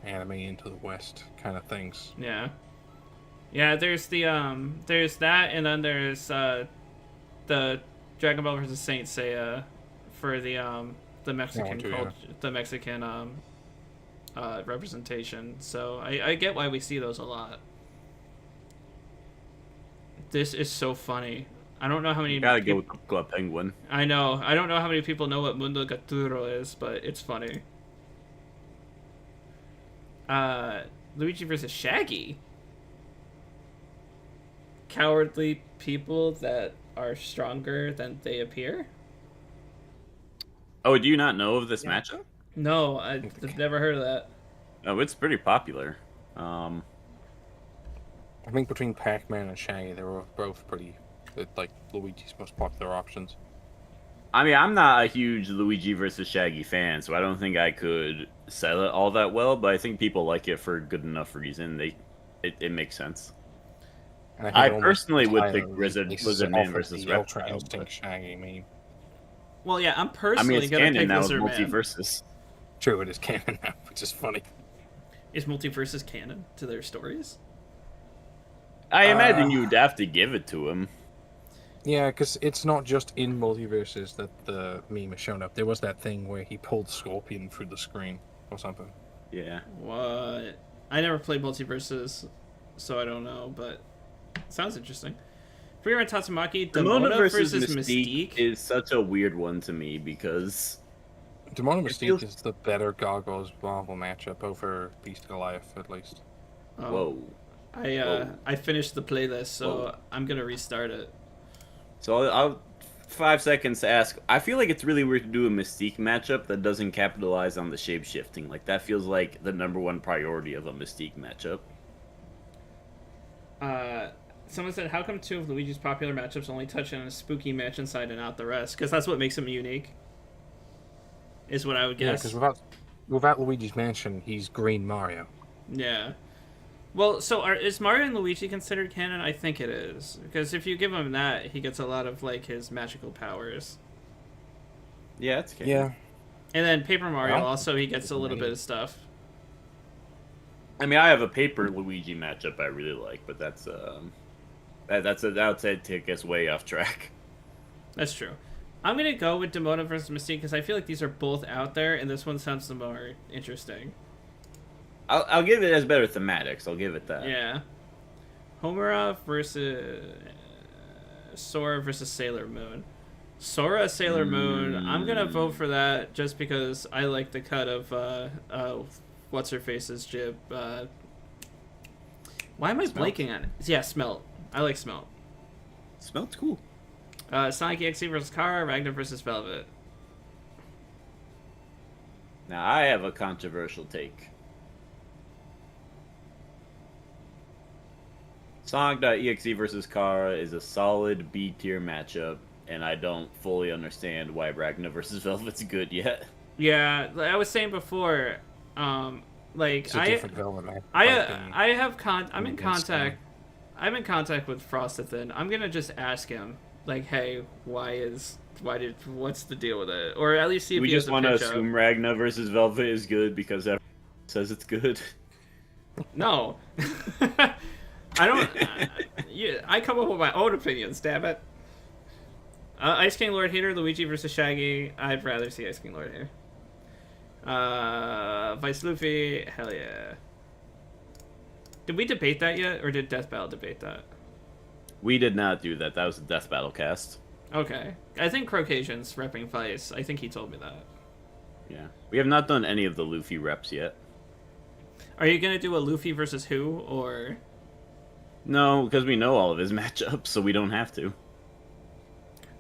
anime into the West kind of things. Yeah. Yeah, there's there's that, and then there's the Dragon Ball vs. Saint Seiya for the Mexican too, culture, the Mexican representation. So I get why we see those a lot. This is so funny. I don't know how many. Gotta go with the Club Penguin. I know. I don't know how many people know what Mundo Gaturo is, but it's funny. Luigi versus Shaggy. Cowardly people that are stronger than they appear? Oh, do you not know of this matchup? No, I've never heard of that. Oh, it's pretty popular. I think between Pac-Man and Shaggy, they were both pretty, like, Luigi's most popular options. I mean, I'm not a huge Luigi versus Shaggy fan, so I don't think I could sell it all that well, but I think people like it for a good enough reason. It makes sense. I personally would pick Lizardman versus Ultra Reptile. Instinct Shaggy meme. Well, yeah, I'm I personally mean, it's gonna canon pick now with Lizardman. Multiversus. True, it is canon now, which is funny. Is Multiversus canon to their stories? I imagine you'd have to give it to him. Yeah, because it's not just in Multiverses that the meme has shown up. There was that thing where he pulled Scorpion through the screen or something. Yeah. What? I never played Multiversus, so I don't know, but sounds interesting. Freerun Tatsumaki, Demona Demona versus versus Mystique is such a weird one to me because Demona It Mystique feels- is the better Gargoyles Marvel matchup over Beast Goliath, at least. Oh, whoa. I finished the playlist, so Whoa. I'm gonna restart it. So I'll 5 seconds to ask. I feel like it's really weird to do a Mystique matchup that doesn't capitalize on the shape shifting. Like that feels like the #1 priority of a Mystique matchup. Someone said, how come 2 of Luigi's popular matchups only touch on a spooky mansion side and not the rest? Because that's what makes him unique. Is what I would Yeah, guess. because without Luigi's Mansion, he's Green Mario. Yeah. Well, so is Mario and Luigi considered canon? I think it is. Because if you give him that, he gets a lot of, like, his magical powers. Yeah, it's canon. Yeah. And then Paper Mario Well, also, he gets a little maybe. bit of stuff. I mean, I have a paper Luigi matchup I really like, but that's that would say take us way off track. That's true. I'm going to go with Demona versus Mystique because I feel like these are both out there, and this one sounds the more interesting. I'll give it as better thematics. I'll give it that. Yeah. Homura versus Sora versus Sailor Moon. Sora Sailor Moon. I'm gonna vote for that just because I like the cut of what's her face's jib. Why am I Smelt? blanking on it? Yeah, Smelt. I like Smelt. Smells cool. Sonic EXE versus Kara. Ragnar versus Velvet. Now I have a controversial take. Sonic.exe versus Kara is a solid B tier matchup, and I don't fully understand why Ragnar versus Velvet's good yet. Yeah, like I was saying before, like It's a different Velvet man. I have I'm in against contact. I'm in contact with Frosted. I'm gonna just ask him, like, hey, what's the deal with it, or at least see if We he has just a want to pitch up. assume Ragnar versus Velvet is good because everyone says it's good. No, I don't. I come up with my own opinions. Damn it. Ice King Lord Hater, Luigi versus Shaggy. I'd rather see Ice King Lord here. Vice Luffy, hell yeah. Did we debate that yet, or did Death Battle debate that? We did not do that. That was a Death Battle cast. Okay. I think Crocasian's repping Vice. I think he told me that. Yeah. We have not done any of the Luffy reps yet. Are you gonna do a Luffy versus who, or... No, because we know all of his matchups, so we don't have to.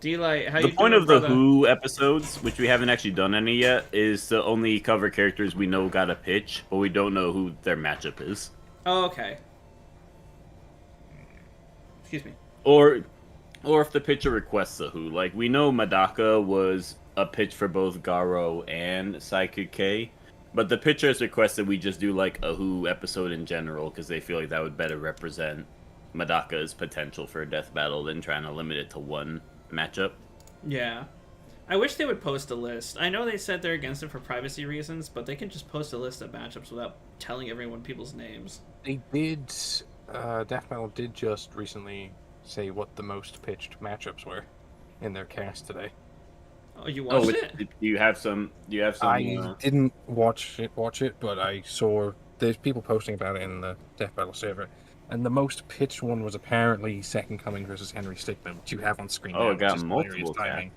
Do you like... How The you point doing of the for Who episodes, which we haven't actually done any yet, is to only cover characters we know got a pitch, but we don't know who their matchup is. Oh, okay. Excuse me. Or if the pitcher requests a Who. Like, we know Madaka was a pitch for both Garo and Psychic K, but the pitcher has requested we just do, like, a Who episode in general, because they feel like that would better represent Madaka's potential for a death battle than trying to limit it to one matchup. Yeah. I wish they would post a list. I know they said they're against it for privacy reasons, but they can just post a list of matchups without telling everyone people's names. They did. Death Battle did just recently say what the most pitched matchups were in their cast today. Oh, you watched it? Do you have some? Do you have some? I didn't watch it, but I saw there's people posting about it in the Death Battle server, and the most pitched one was apparently Second Coming versus Henry Stickmin, which you have on screen. Oh, now, it got which is multiple hilarious timing.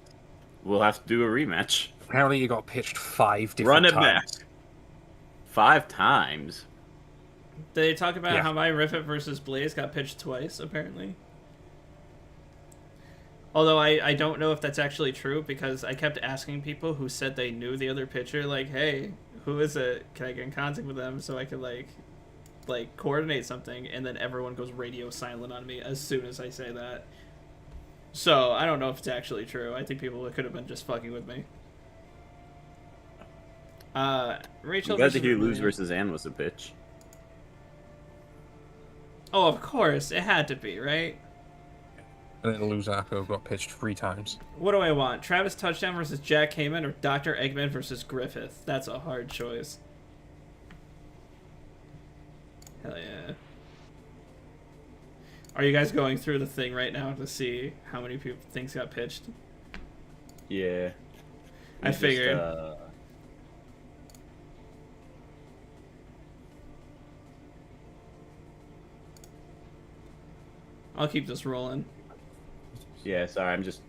We'll have to do a rematch. Apparently, it got pitched 5 different Run it times. back. 5 times. Did they talk about Yeah. how my Riffit versus Blaze got pitched twice, apparently? Although I don't know if that's actually true, because I kept asking people who said they knew the other pitcher, like, hey, who is it? Can I get in contact with them so I could, like coordinate something? And then everyone goes radio silent on me as soon as I say that. So, I don't know if it's actually true. I think people could have been just fucking with me. Rachel I'm glad to versus hear Lose Renee. versus Ann was a pitch. Oh, of course. It had to be, right? And then Luzako got pitched 3 times. What do I want? Travis Touchdown versus Jack Heyman or Dr. Eggman versus Griffith? That's a hard choice. Hell yeah. Are you guys going through the thing right now to see how many people things got pitched? Yeah. I figured. I'll keep this rolling. Yeah, sorry, I'm just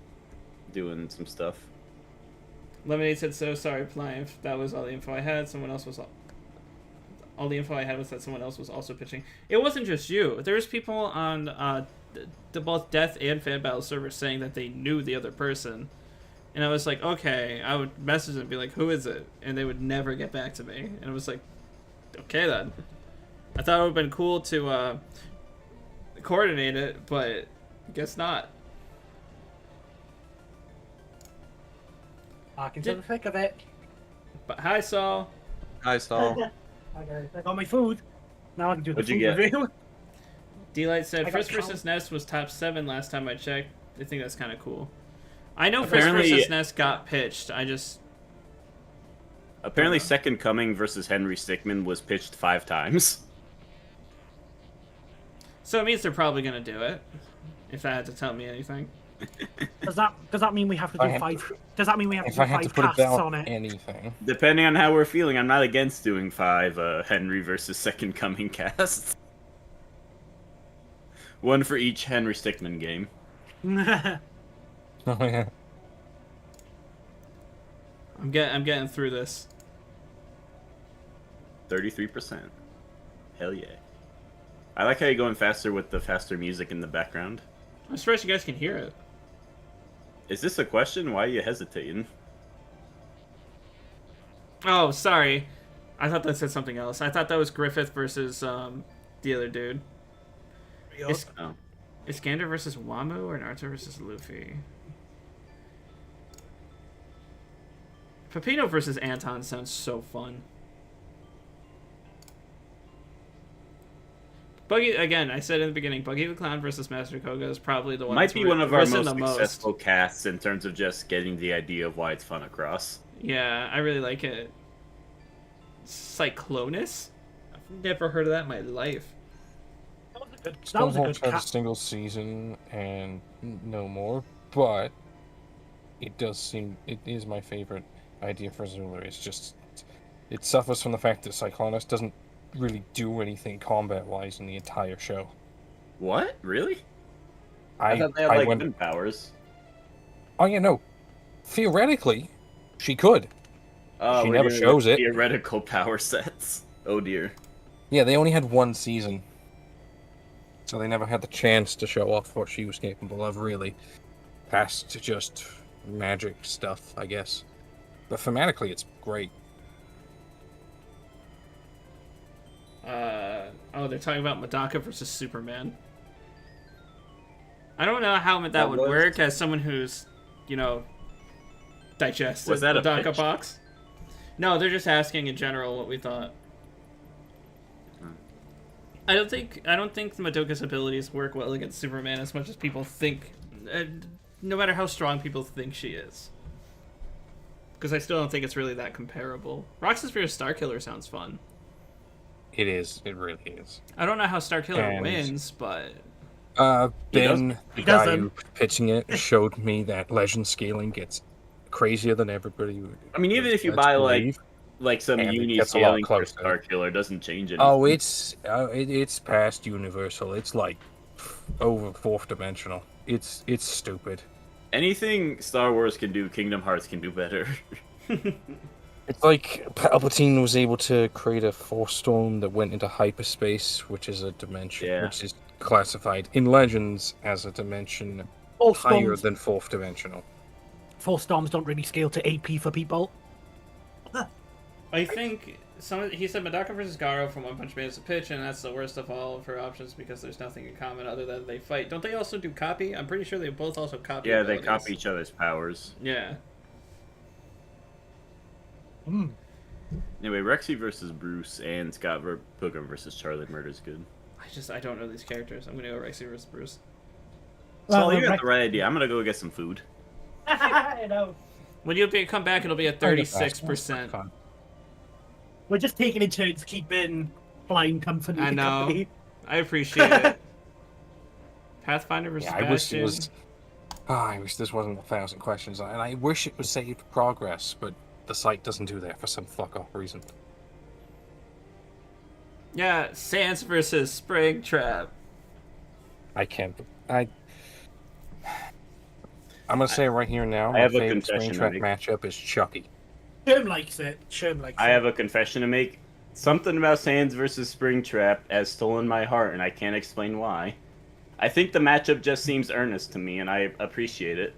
doing some stuff. Lemonade said, so sorry, Pliant. That was all the info I had. Someone else was... All the info I had was that someone else was also pitching. It wasn't just you. There was people on the both Death and Fan Battle servers saying that they knew the other person. And I was like, okay. I would message them and be like, who is it? And they would never get back to me. And it was like, okay then. I thought it would have been cool to coordinate it, but I guess not. Back into the thick of it. But hi, Saul. Hi, Saul. Okay, I got my food. Now I can do the What'd you food get? review. D-Light said, I got Frisk Trump. versus Nest was top 7 last time I checked. I think that's kind of cool. I know Apparently- Frisk versus Nest got pitched. Apparently, Second Coming versus Henry Stickmin was pitched 5 times. So it means they're probably going to do it. If that had to tell me anything. Does that mean we have to do 5? Does that mean we have to If do I had to 5 put it casts down on it? anything, Depending on how we're feeling, I'm not against doing 5 Henry versus Second Coming casts. 1 for each Henry Stickmin game. oh yeah, I'm getting through this. 33%. Hell yeah. I like how you're going faster with the faster music in the background. I'm surprised you guys can hear it. Is this a question? Why are you hesitating? Oh, sorry. I thought that said something else. I thought that was Griffith versus the other dude. Is Oh. Iskander versus Wamu or Naruto versus Luffy? Pepino versus Anton sounds so fun. Buggy, again, I said in the beginning, Buggy the Clown versus Master Koga is probably the one Might that's be one of our risen most the successful casts in terms of just getting the idea of why it's fun across. Yeah, I really like it. Cyclonus? I've never heard of that in my life. That was a good Stonehawk's had a cast. single season and no more, but it is my favorite idea for Azula. It's just it suffers from the fact that Cyclonus doesn't really do anything combat-wise in the entire show. What? Really? I thought they had like wind powers. Oh yeah, no. Theoretically, she could. Oh, She we're never doing shows it. Theoretical power sets. Oh dear. Yeah, they only had 1 season, so they never had the chance to show off what she was capable of, really. Past just magic stuff, I guess. But thematically, it's great. Oh, they're talking about Madaka versus Superman. I don't know how that That would was- work as someone who's, digested Was that a Madaka pitch? box. No, they're just asking in general what we thought. I don't think the Madoka's abilities work well against Superman as much as people think. No matter how strong people think she is. because I still don't think it's really that comparable. Roxas vs. Starkiller sounds fun. It is. It really is. I don't know how Starkiller And- wins, but Ben, the He guy doesn't. who pitching it, showed me that legend scaling gets crazier than everybody. I mean, even if you led to buy believe. like some And it uni gets a lot scaling for closer. Starkiller doesn't change anything. Oh, it's past universal. It's like over fourth dimensional. It's stupid. Anything Star Wars can do, Kingdom Hearts can do better. It's like Palpatine was able to create a force storm that went into hyperspace, which is a dimension, Yeah. which is classified in Legends as a dimension Force higher storms, than fourth dimensional. force storms don't really scale to AP for people. I think he said Madaka versus Garo from One Punch Man is a pitch, and that's the worst of all of her options because there's nothing in common other than they fight. Don't they also do copy? I'm pretty sure they both also copy. Yeah, they abilities. copy each other's powers. Yeah. Hmm. Anyway, Rexy versus Bruce and Scott Pilgrim versus Charlie Murder's good. I don't know these characters. I'm gonna go Rexy versus Bruce. So you got the right idea. I'm gonna go get some food. I know. When you come back, it'll be at 36%. We're just taking in turns keeping Flying Company. I know. company. I appreciate it. Pathfinder versus Yeah, I wish Bastion. it was. I wish this wasn't 1,000 questions, and I wish it was saved progress, but the site doesn't do that for some fuck off reason. Yeah, Sans versus Springtrap. I can't. I'm gonna say right here now. I My have a favorite confession to Springtrap make. matchup is Chucky. Sherm likes it. Sherm likes I it. have a confession to make. Something about Sands versus Springtrap has stolen my heart, and I can't explain why. I think the matchup just seems earnest to me, and I appreciate it.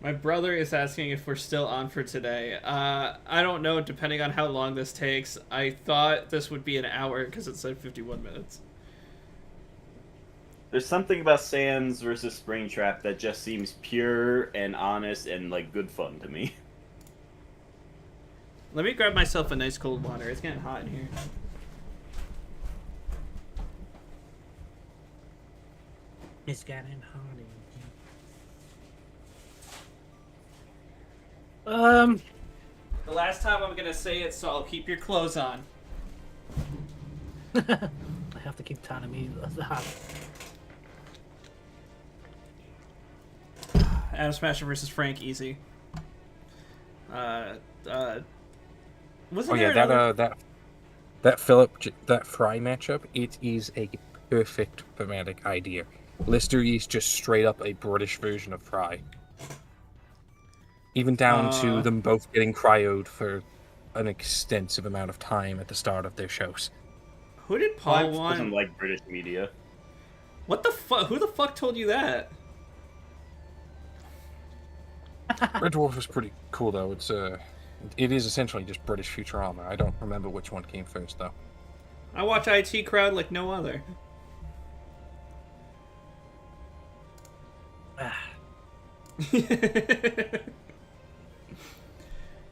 My brother is asking if we're still on for today. I don't know, depending on how long this takes. I thought this would be an hour because it said 51 minutes. There's something about Sands versus Springtrap that just seems pure and honest and like good fun to me. Let me grab myself a nice cold water. It's getting hot in here. It's getting hot. The last time I'm gonna say it, so I'll keep your clothes on. I have to keep telling me that. Adam Smasher versus Frank, easy. Wasn't Oh there yeah, another... that Fry matchup. It is a perfect thematic idea. Lister is just straight up a British version of Fry. Even down to them both getting cryoed for an extensive amount of time at the start of their shows. Who did Paul Doesn't want? like British media. What the fuck? Who the fuck told you that? Red Dwarf is pretty cool though. It is essentially just British Futurama. I don't remember which one came first though. I watch IT Crowd like no other.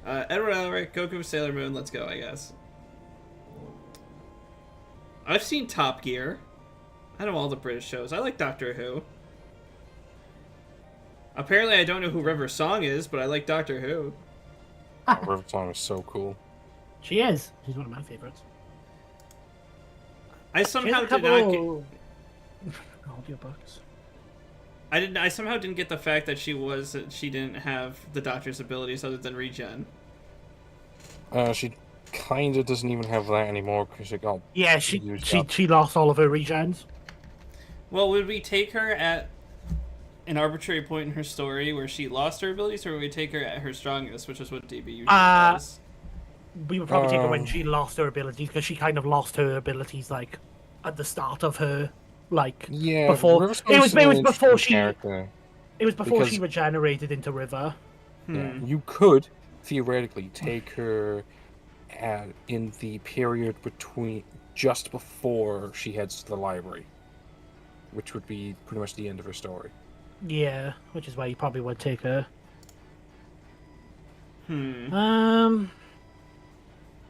Edward Elric, Goku, Sailor Moon, let's go, I guess. I've seen Top Gear. I know all the British shows. I like Doctor Who. Apparently I don't know who River Song is, but I like Doctor Who. River Song is so cool. She is. She's one of my favorites. I She somehow has a did not get... couple audiobooks. I somehow didn't get the fact that she didn't have the Doctor's abilities other than regen. She kind of doesn't even have that anymore because it got Yeah, used up. she lost all of her regens. Well, would we take her at an arbitrary point in her story where she lost her abilities, or would we take her at her strongest, which is what DB usually does? We would probably take her when she lost her abilities because she kind of lost her abilities like at the start of her Yeah, before River it was Song's an before interesting she character. it was before she because- regenerated into River. Yeah, you could theoretically take her in the period between just before she heads to the library, which would be pretty much the end of her story. Yeah, which is why you probably would take her.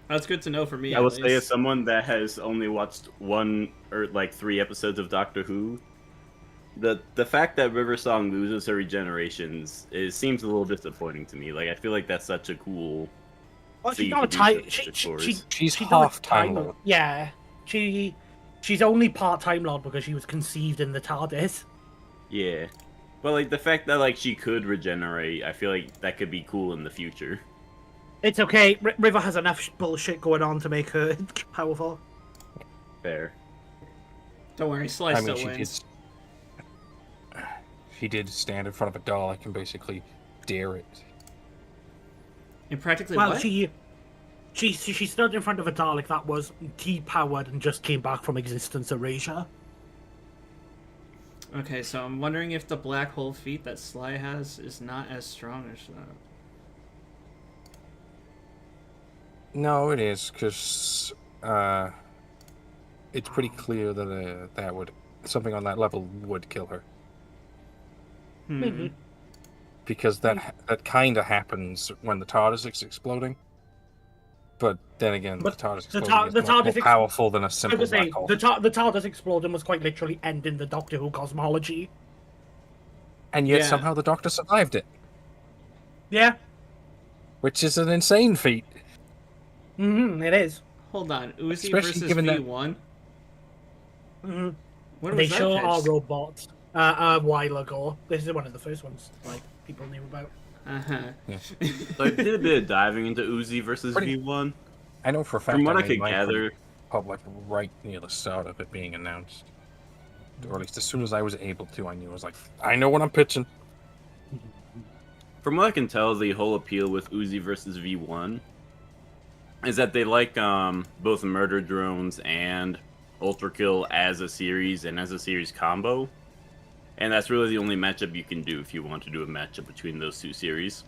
That's good to know for me. I will at say, least. as someone that has only watched 1 or like 3 episodes of Doctor Who, The fact that River Song loses her regenerations seems a little disappointing to me. Like I feel like that's such a cool. Well, thing she's to not a do time. for She, Magic she, Force. she, She's she's not a half Time Lord. Yeah, she's only part Time Lord because she was conceived in the TARDIS. Yeah, but like the fact that like she could regenerate, I feel like that could be cool in the future. It's okay. River has enough bullshit going on to make her powerful. Fair. Don't worry, Slice I mean, still wins. she did stand in front of a Dalek and basically dare it. And practically Well, what? she stood in front of a Dalek that was depowered and just came back from existence erasure. Okay, so I'm wondering if the black hole feat that Sly has is not as strong as that. No, it is, because it's pretty clear that that would something on that level would kill her. Maybe. Because that kind of happens when the TARDIS is exploding. But then again, But the TARDIS the exploding the is more TARDIS powerful than a I simple would say black hole. the TARDIS exploding was quite literally ending the Doctor Who cosmology. And yet Yeah. somehow the Doctor survived it, Yeah, which is an insane feat. it is. Hold on, Uzi Especially versus given that- V1? Mm-hmm. When They was that show our pitched? robots a while ago. This is one of the first ones like people knew about. Uh-huh. So I did a bit of diving into Uzi versus Pretty- V1. I know for a fact From what I made could mine gather, pretty public right near the start of it being announced. Or at least as soon as I was able to, I knew. I was like, I know what I'm pitching. from what I can tell, the whole appeal with Uzi versus V1 is that they like both murder drones and Ultra Kill as a series and as a series combo. And that's really the only matchup you can do if you want to do a matchup between those two series.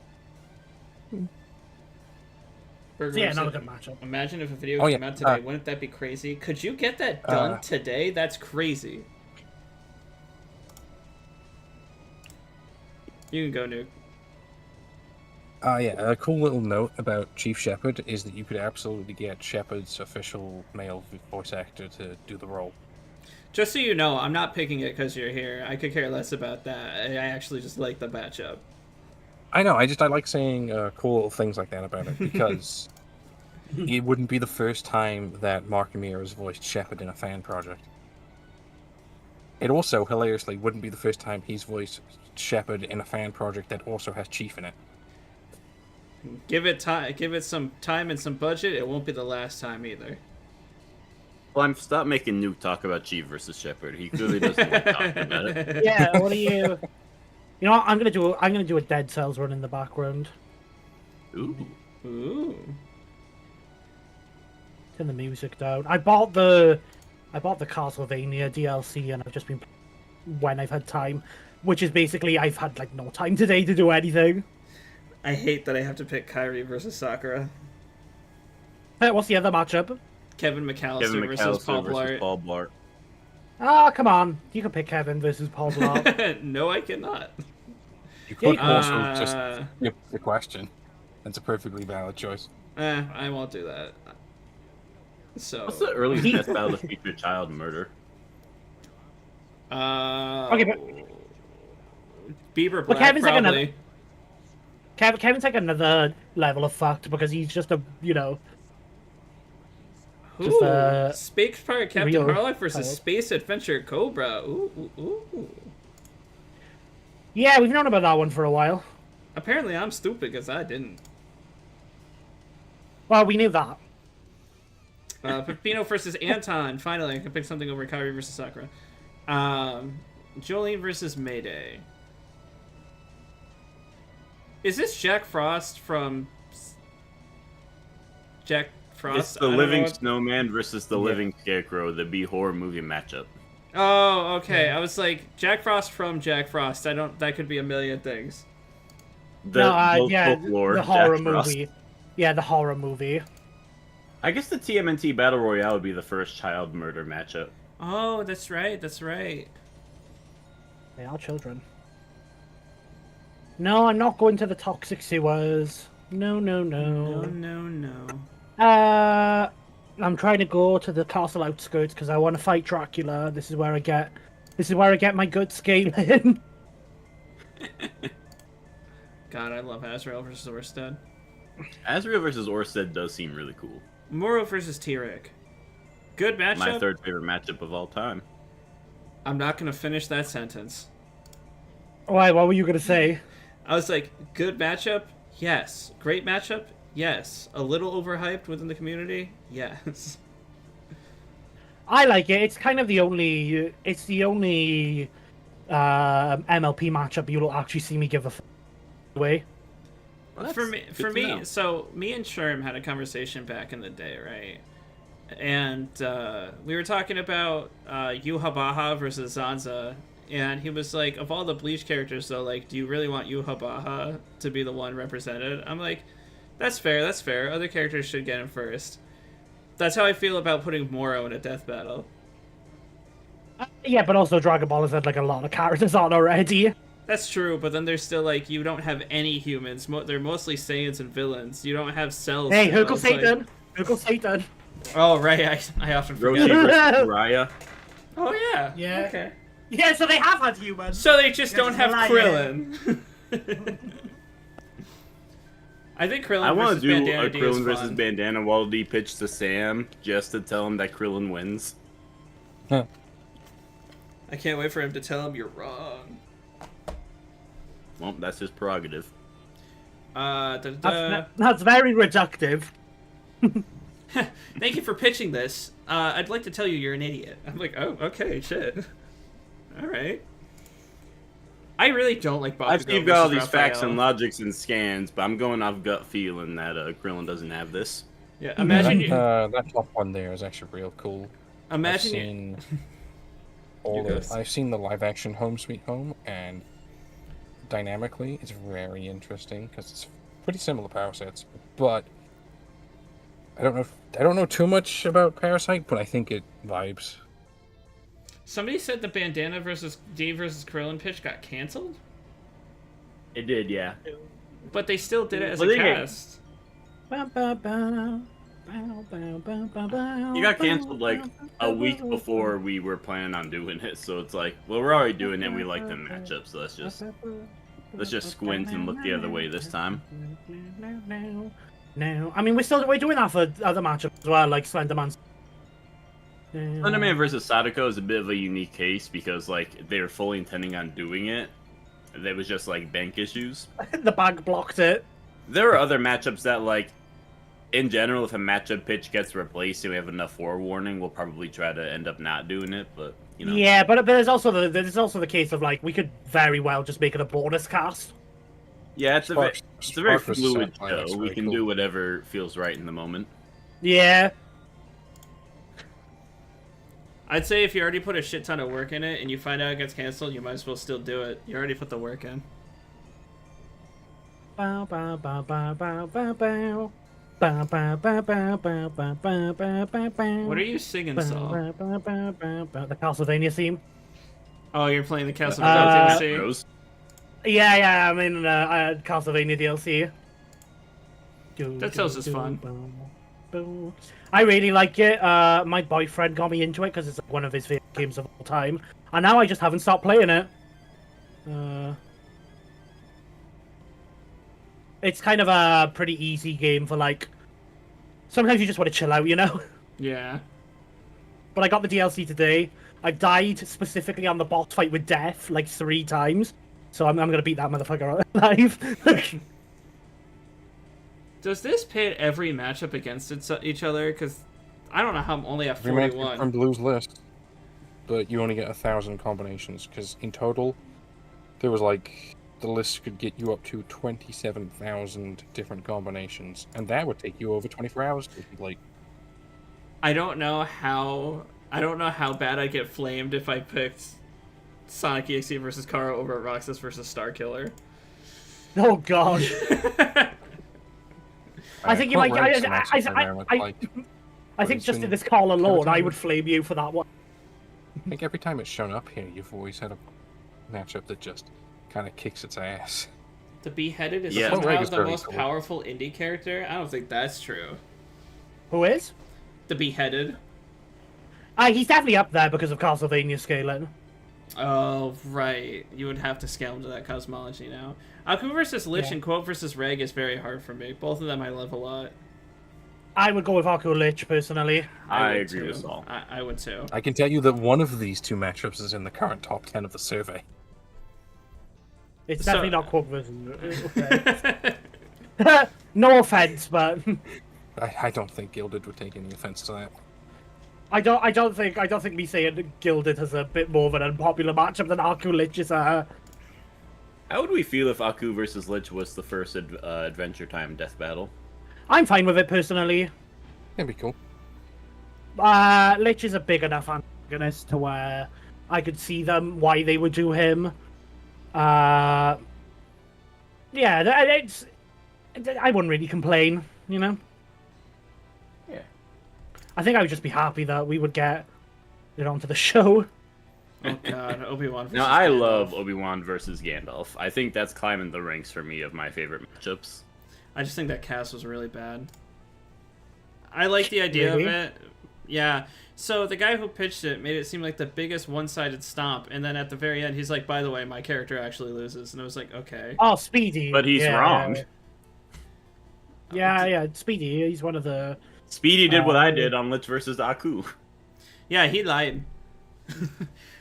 Burger Yeah, said, another good matchup. imagine if a video Oh, came yeah, out today. Wouldn't that be crazy? Could you get that done today? That's crazy. You can go, Nuke. Yeah, a cool little note about Chief Shepard is that you could absolutely get Shepard's official male voice actor to do the role. Just so you know, I'm not picking it because you're here. I could care less about that. I actually just like the matchup. I know, I like saying cool little things like that about it, because it wouldn't be the first time that Mark Hamill has voiced Shepard in a fan project. It also, hilariously, wouldn't be the first time he's voiced Shepard in a fan project that also has Chief in it. Give it time. Give it some time and some budget. It won't be the last time either. Well, stop making Nuke talk about Chief versus Shepard. He clearly doesn't like talking about it. Yeah, what are you? You know what? I'm gonna do a Dead Cells run in the background. Ooh. Ooh. Turn the music down. I bought the Castlevania DLC, and I've just been when I've had time, which is basically I've had like no time today to do anything. I hate that I have to pick Kyrie versus Sakura. Hey, what's the other matchup? Kevin McAllister, Kevin versus Paul McAllister versus Blart. Paul Blart. Ah, come on. You can pick Kevin versus Paul Blart. No, I cannot. You could Yeah, also just skip the question. That's a perfectly valid choice. I won't do that. So. What's the earliest Death Battle to feature child murder? Okay, but Bieber Black, Kevin's like probably. Kevin's like another level of fucked because he's just a, you know, just Ooh, Space Pirate Captain real Harlock versus child. Space Adventure Cobra. Ooh. Yeah, we've known about that one for a while. Apparently, I'm stupid because I didn't. Well, we knew that. Peppino versus Anton. Finally, I can pick something over Kyrie versus Sakura. Jolene versus Mayday. Is this Jack Frost from Jack Frost? It's the I don't know Living what- Snowman versus the Living Scarecrow, the B horror movie matchup. Oh, okay. I was like Jack Frost from Jack Frost. That could be a million things. Both yeah, folklore, the horror Jack Frost. movie. Yeah, the horror movie. I guess the TMNT Battle Royale would be the first child murder matchup. Oh, that's right. That's right. They are children. No, I'm not going to the toxic sewers. No. No. I'm trying to go to the castle outskirts because I want to fight Dracula. This is where I get This is where I get my good scaling. God, I love Azrael versus Orsted. Azrael versus Orsted does seem really cool. Moro versus T-Rick. Good matchup. My third favorite matchup of all time. I'm not gonna finish that sentence. Why? What were you gonna say? I was like, good matchup? Yes. Great matchup? Yes. A little overhyped within the community? Yes. I like it. It's kind of the only. It's the only MLP matchup you'll actually see me give a away. Well, for that's good to know. so me and Sherm had a conversation back in the day, right? And we were talking about Yuha versus Zanza, and he was like, of all the Bleach characters, though, like, do you really want Yuha to be the one represented? I'm like, that's fair, that's fair. Other characters should get him first. That's how I feel about putting Moro in a death battle. Yeah, but also Dragon Ball has had like a lot of characters on already. That's true, but then there's still, like, you don't have any humans. They're mostly Saiyans and villains. You don't have cells. Hey, still. Hoogle It's like- Satan! Hoogle Satan! Oh, right, I often Roshi forget. versus Raya. Oh, yeah. Yeah. Okay. Yeah, so they have had humans. So they just You're don't just have lying. Krillin. I think Krillin I want versus to do Bandana a D Krillin is versus fun. Bandana Waddle pitch to Sam just to tell him that Krillin wins. I can't wait for him to tell him you're wrong. Well, that's his prerogative. That's very reductive. Thank you for pitching this. I'd like to tell you you're an idiot. I'm like, oh, okay, shit. All right. I really don't like Bakugo I've seen got all versus these facts Raphael. and logics and scans, but I'm going off gut feeling that Krillin doesn't have this. Yeah, imagine you. that top one there is actually real cool. Imagine I've you. seen You go. I've seen the live action Home Sweet Home, and dynamically it's very interesting because it's pretty similar power sets. But I don't know too much about Parasite, but I think it vibes. Somebody said the Bandana versus D versus Krillin pitch got canceled, It did, yeah. but they still did it as Well, a they get- cast. You got canceled like a week before we were planning on doing it, so it's like, well, we're already doing it. We like the matchup, so let's just squint and look the other way this time. No, I mean we're doing that for other matchups as well, like Slenderman. Slenderman versus Sadako is a bit of a unique case because like they were fully intending on doing it. There was just like bank issues. The bag blocked it. There are other matchups that like, in general, if a matchup pitch gets replaced and we have enough forewarning, we'll probably try to end up not doing it. But you know, Yeah, but there's also the case of like we could very well just make it a bonus cast. yeah, it's a very Spark versus fluid Satellite looks show. We very can cool. do whatever feels right in the moment. Yeah. I'd say if you already put a shit ton of work in it and you find out it gets canceled, you might as well still do it. You already put the work in. Bow, bow, bow, bow, bow, bow, bow. Bow, bow, bow, bow, bow, bow, bow, bow, bow, bow. What are you singing, Saul? Bow, bow, bow, bow, bow. The Castlevania theme. Oh, you're playing the Castlevania DLC. Rose? Yeah, I mean Castlevania DLC. That sounds as fun. I really like it. My boyfriend got me into it because it's one of his favorite games of all time, and now I just haven't stopped playing it. It's kind of a pretty easy game for like. Sometimes you just want to chill out, you know. Yeah. But I got the DLC today. I died specifically on the boss fight with Death like 3 times, so I'm gonna beat that motherfucker alive. Does this pit every matchup against each other? Because I don't know how I'm only at Every match 41. from Blue's list, but you only get 1,000 combinations because in total, there was like the list could get you up to 27,000 different combinations, and that would take you over 24 hours to complete. I don't know how bad I'd get flamed if I picked Sonic EXE versus Kara over Roxas versus Starkiller. Oh god. I think you might. I think just in this call alone, I would flame you for that one. I think every time it's shown up here, you've always had a matchup that just kind of kicks its ass. The Beheaded is Yeah. somehow Reg is the very most cool. powerful indie character. I don't think that's true. Who is? The Beheaded. He's definitely up there because of Castlevania scaling. Oh, right. You would have to scale him to that cosmology now. Aku versus Lich and Quote versus Reg is very hard for me. Both of them I love a lot. I would go with Aku Lich personally. I would agree too. with Saul. I would too. I can tell you that one of these two matchups is in the current top 10 of the survey. It's So- definitely not Quote versus. No offense, but I don't think Gilded would take any offense to that. I don't think me saying Gilded has a bit more of an unpopular matchup than Aku Lich is. How would we feel if Aku versus Lich was the first Adventure Time death battle? I'm fine with it personally. That'd be cool. Lich is a big enough antagonist to where I could see them why they would do him. Yeah, it's. I wouldn't really complain, you know. Yeah. I think I would just be happy that we would get it onto the show. Oh god, Obi-Wan versus Now, I Gandalf. love Obi-Wan versus Gandalf. I think that's climbing the ranks for me of my favorite matchups. I just think that cast was really bad. I like the idea Really? of it. Yeah. So the guy who pitched it made it seem like the biggest one-sided stomp, and then at the very end, he's like, "By the way, my character actually loses," and I was like, "Okay." Oh, Speedy. But he's wrong. Yeah, Speedy. He's one of the. Speedy did what I did on Lich versus Aku. Yeah, he lied.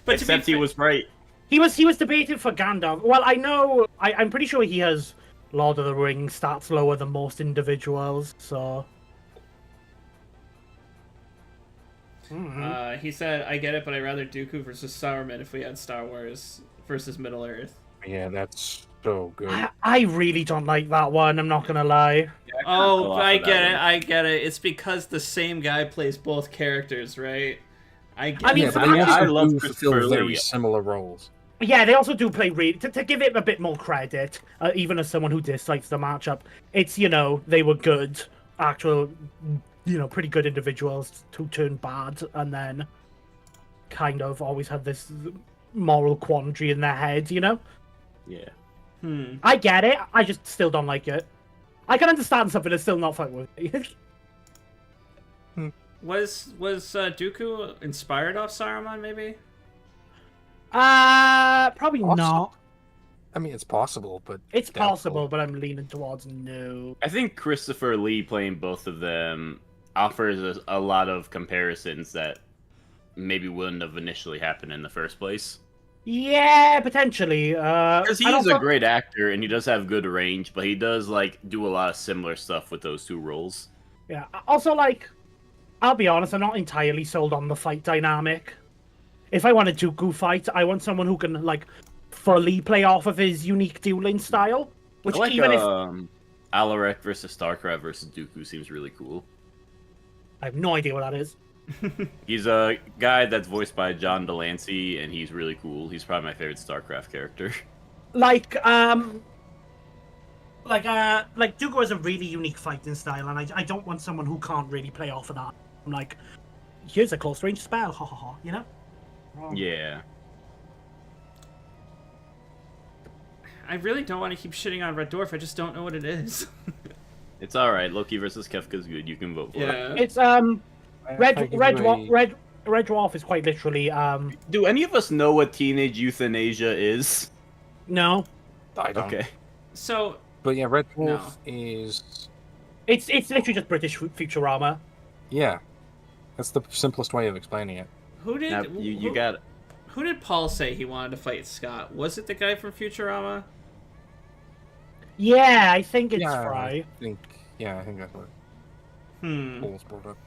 But to be Except he fa- was right. He was debated for Gandalf. Well, I know. I'm pretty sure he has Lord of the Rings stats lower than most individuals. So. He said, "I get it, but I'd rather Dooku versus Saruman if we had Star Wars versus Middle Earth." Yeah, that's so good. I really don't like that one. I'm not gonna lie. Oh, I get it. It's because the same guy plays both characters, right? I get I mean, Yeah, it. but they I also love do Christopher fulfill very Lee. similar roles. Yeah, they also do play really to give it a bit more credit, even as someone who dislikes the matchup. It's they were good, actual, pretty good individuals who turned bad, and then kind of always had this moral quandary in their head. Yeah. I get it. I just still don't like it. I can understand something and still not fine with it. Was Dooku inspired off Saruman? Maybe. Probably Awesome. not. I mean, it's possible, but It's doubtful. possible, but I'm leaning towards no. I think Christopher Lee playing both of them offers a lot of comparisons that maybe wouldn't have initially happened in the first place. Yeah, potentially. Because he and is a also- great actor and he does have good range, but he does do a lot of similar stuff with those two roles. Yeah. Also, I'll be honest, I'm not entirely sold on the fight dynamic. If I want a Dooku fight, I want someone who can fully play off of his unique dueling style. Which I like even if Alaric versus Starcraft versus Dooku seems really cool. I have no idea what that is. He's a guy that's voiced by John Delancey, and he's really cool. He's probably my favorite StarCraft character. Dooku has a really unique fighting style, and I don't want someone who can't really play off of that. I'm like, here's a close range spell, ha ha ha, Yeah. I really don't want to keep shitting on Red Dwarf. I just don't know what it is. It's alright. Loki versus Kefka's good. You can vote for it. Yeah. It's Red Dwarf is quite literally Do any of us know what teenage euthanasia is? no. I don't. Okay. So But yeah, Red Dwarf No. is... It's literally just British Futurama. Yeah. That's the simplest way of explaining it. who did Now, you got it. who did Paul say he wanted to fight Scott? Was it the guy from Futurama? Yeah, I think it's yeah, Fry. I think that's what Paul's brought up.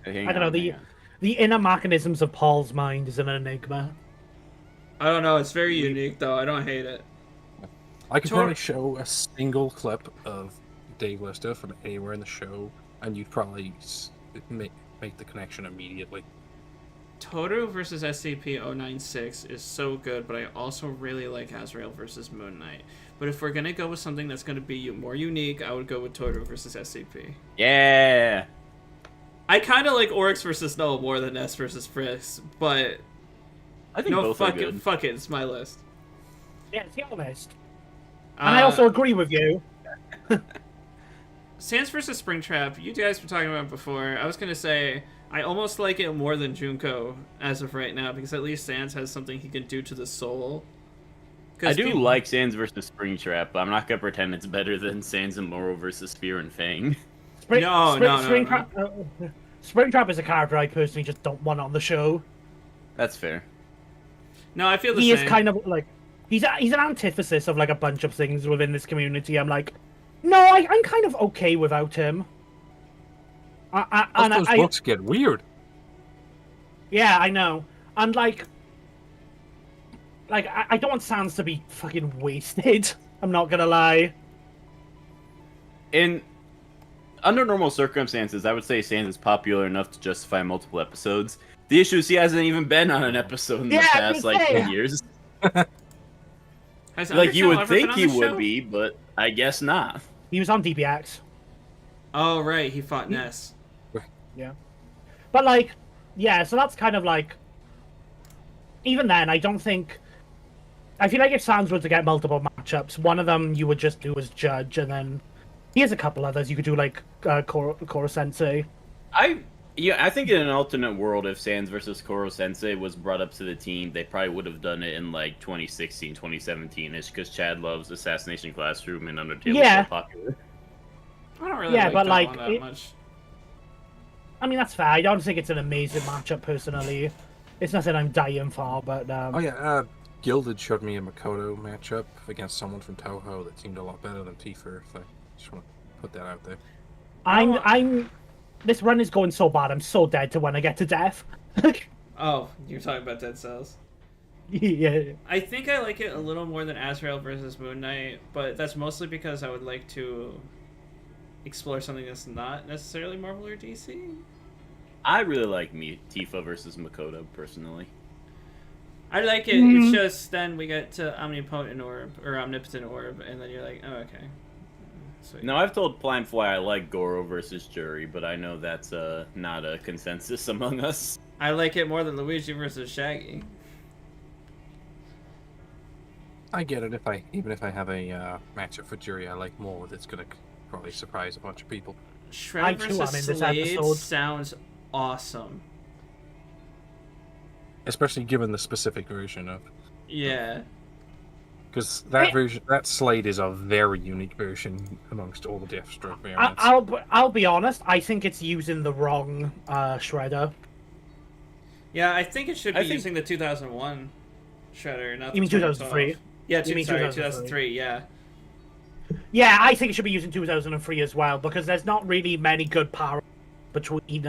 I don't know, the inner mechanisms of Paul's mind is an enigma. I don't know. It's very unique, though. I don't hate it. I could Tor- probably show a single clip of Dave Lister from anywhere in the show, and you'd probably make the connection immediately. Toru versus SCP-096 is so good, but I also really like Azrael versus Moon Knight. But if we're gonna go with something that's gonna be more unique, I would go with Toru versus SCP. Yeah. I kind of like Oryx versus Null more than S versus Frisk, but I think no, both are fuck good. it, fuck it, it's my list. Yeah, to be honest. And I also agree with you. Sans versus Springtrap, you guys were talking about before. I was gonna say I almost like it more than Junko as of right now, because at least Sans has something he can do to the soul. I do like Sans versus Springtrap, but I'm not gonna pretend it's better than Sans and Moro versus Spear and Fang. No. Springtrap is a character I personally just don't want on the show. That's fair. No, I feel the He same. is kind of like he's an antithesis of like a bunch of things within this community. I'm like, no, I'm kind of okay without him. Those books get weird. Yeah, I know. And like I don't want Sans to be fucking wasted. I'm not gonna lie. Under normal circumstances, I would say Sans is popular enough to justify multiple episodes. The issue is he hasn't even been on an episode in the past, like, 10 years. Like, you would think he would be, but I guess not. He was on DBX. Oh, right, he fought Ness. Yeah. But, like, yeah, so that's kind of like... Even then, I don't think... I feel like if Sans were to get multiple matchups, one of them you would just do as judge, and then... Here's a couple others. You could do, like, Koro Sensei. I think in an alternate world, if Sans versus Koro Sensei was brought up to the team, they probably would have done it in, like, 2016, 2017-ish, because Chad loves Assassination Classroom and Undertale is so popular. I don't really like but, that like, one that much. I mean, that's fair. I don't think it's an amazing matchup, personally. It's nothing I'm dying for, but... Oh yeah, Gilded showed me a Makoto matchup against someone from Toho that seemed a lot better than Tifa, so I just want to put that out there. I'm... This run is going so bad, I'm so dead to when I get to death. Oh, you're talking about Dead Cells. Yeah. I think I like it a little more than Azrael versus Moon Knight, but that's mostly because I would like to explore something that's not necessarily Marvel or DC. I really like Tifa versus Makoto, personally. I like it. It's just then we get to Omnipotent Orb, or Omnipotent Orb, and then you're like, oh, okay. Sweet. Now, I've told Fly I like Goro versus Jury, but I know that's not a consensus among us. I like it more than Luigi versus Shaggy. I get it. Even if I have a matchup for Jury I like more, that's gonna probably surprise a bunch of people. Shred versus Slade sounds awesome. Especially given the specific version of... Yeah. Because that Slade is a very unique version amongst all the Deathstroke variants. I'll be honest, I think it's using the wrong Shredder. Yeah, I think it should be using the 2001 Shredder, not the... You mean 2003? Yeah, 2003, yeah. Yeah, I think it should be using 2003 as well, because there's not really many good parallels between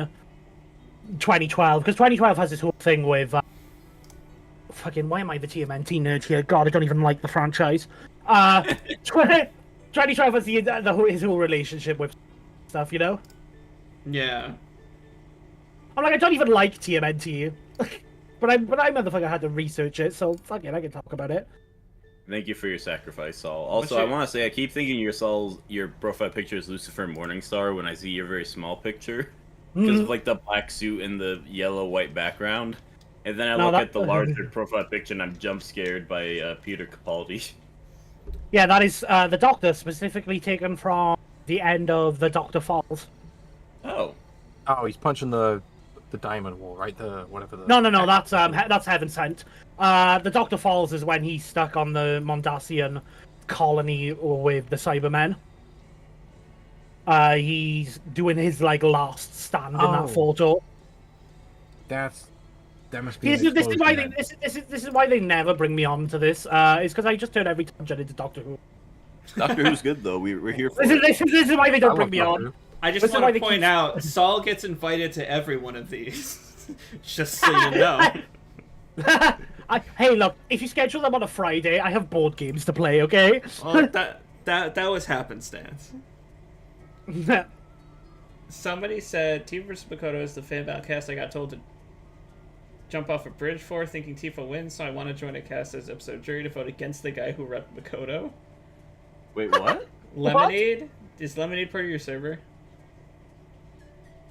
2012, because 2012 has this whole thing with... Fucking, why am I the TMNT nerd here? God, I don't even like the franchise. 2012 has his whole relationship with stuff, you know? Yeah. I'm like, I don't even like TMNT. but I motherfucker had to research it, so fuck it, I can talk about it. Thank you for your sacrifice, Saul. Also, I want to say, I keep thinking your profile picture is Lucifer Morningstar when I see your very small picture. Because of, like, the black suit and the yellow-white background. And then I look at the larger profile picture and I'm jump scared by Peter Capaldi. Yeah, that is the Doctor, specifically taken from the end of The Doctor Falls. Oh. Oh, he's punching the diamond wall, right? Whatever the... No, that's Heaven Sent. The Doctor Falls is when he's stuck on the Mondasian colony with the Cybermen. He's doing his, like, last stand in that photo. That must be... This is why they never bring me on to this. It's because I just turn every tangent into Doctor Who. Doctor Who's good, though. We're here for this is why they don't bring me on. I just want to point out, Saul gets invited to every one of these. Just so you know. Hey, look, if you schedule them on a Friday, I have board games to play, okay? Well, that was happenstance. Somebody said Tifa vs. Makoto is the fan cast I got told to jump off a bridge for, thinking Tifa wins, so I want to join a cast as episode jury to vote against the guy who repped Makoto. Wait, what? Lemonade? What? Is Lemonade part of your server?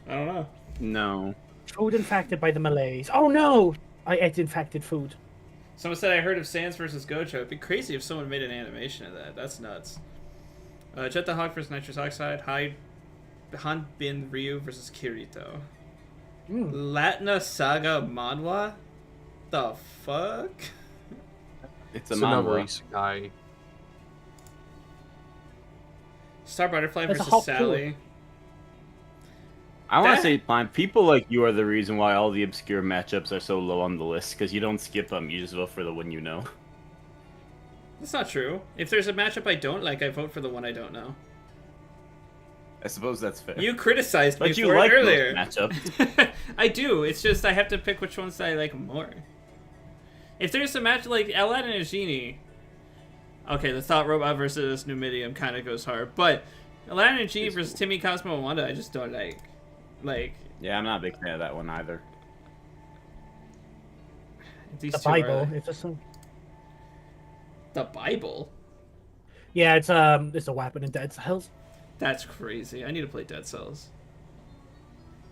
I don't know. No. Food infected by the Malays. Oh no! I ate infected food. Someone said I heard of Sans versus Gojo. It'd be crazy if someone made an animation of that. That's nuts. Jet the Hawk versus Nitrous Oxide. Han Bin Ryu versus Kirito. Latna Saga Manhwa? The fuck? It's a It's another manhwa. isekai. Star Butterfly That's a versus hot Sally. I want That- to say, Pine, people like you are the reason why all the obscure matchups are so low on the list, because you don't skip them, you just vote for the one you know. That's not true. If there's a matchup I don't like, I vote for the one I don't know. I suppose that's fair. You criticized me but you for like it earlier. those matchups. I do. It's just I have to pick which ones I like more. If there's a match like Aladdin and Genie, okay, the Thought Robot versus Numidium kind of goes hard, but Aladdin and Genie It's versus cool. Timmy, Cosmo, and Wanda, I just don't like. Like Yeah, I'm not a big fan of that one either. these The two are, Bible. like- It's just the Bible. yeah, it's a weapon in Dead Cells. That's crazy. I need to play Dead Cells.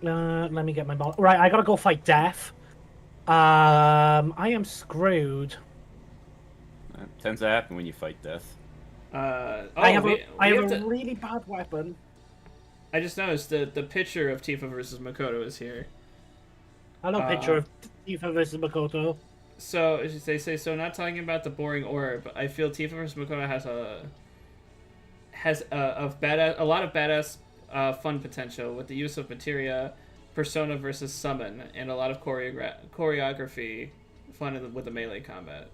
Let me get my ball. Right, I gotta go fight Death. I am screwed. It tends to happen when you fight death. I have we a have to- really bad weapon. I just noticed the picture of Tifa versus Makoto is here. Hello, picture of Tifa versus Makoto. So as they say, so not talking about the boring orb. I feel Tifa versus Makoto has a lot of badass fun potential with the use of materia, persona versus summon, and a lot of choreography fun with the melee combat.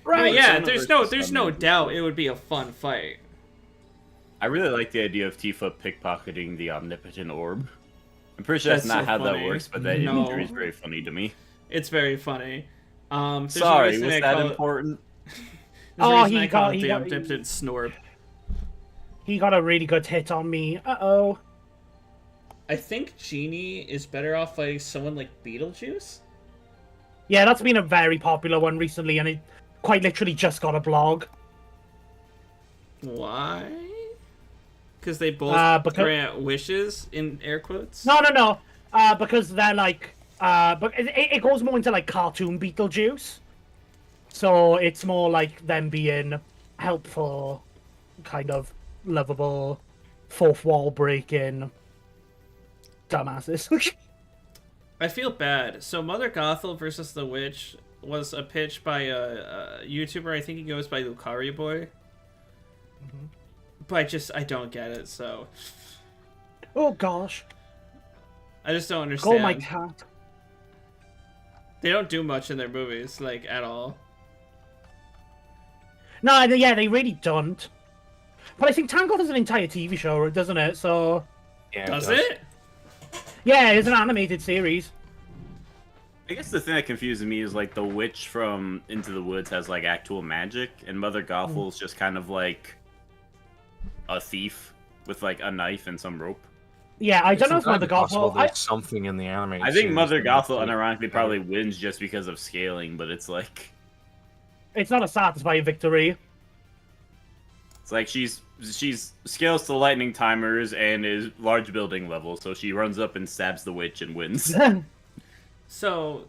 Right. I mean, yeah, Persona there's versus no summon. doubt it would be a fun fight. I really like the idea of Tifa pickpocketing the omnipotent orb. I'm pretty sure that's That's not so how funny. that works, but that No. imagery is very funny to me. It's very funny. There's no Sorry, reason was I that call it- important? there's Oh, no reason he I call got- it he the got- omnipotent snorb. He got a really good hit on me. Uh-oh. I think Genie is better off fighting someone like Beetlejuice. Yeah, that's been a very popular one recently, and it quite literally just got a blog. Why? Because they both Because- grant wishes in air quotes. No. Because they're like, but it goes more into like cartoon Beetlejuice. So it's more like them being helpful, kind of lovable, fourth wall breaking dumbasses. I feel bad. So Mother Gothel versus the Witch was a pitch by a YouTuber. I think he goes by Lucari Boy. But I don't get it. So Oh gosh. I just don't understand. Oh my cat. They don't do much in their movies, like at all. No, yeah, they really don't. But I think Tangled has an entire TV show, doesn't it? So Yeah, Does it? yeah, it's an animated series. I guess the thing that confuses me is like the witch from Into the Woods has like actual magic, and Mother Gothel's just kind of like a thief with like a knife and some rope. Yeah, I don't know if It's Mother entirely possible Gothel. there's something in the anime. I think Mother Gothel unironically probably wins just because of scaling, but it's like It's not a satisfying victory. it's like she's scales to lightning timers and is large building level, so she runs up and stabs the witch and wins. So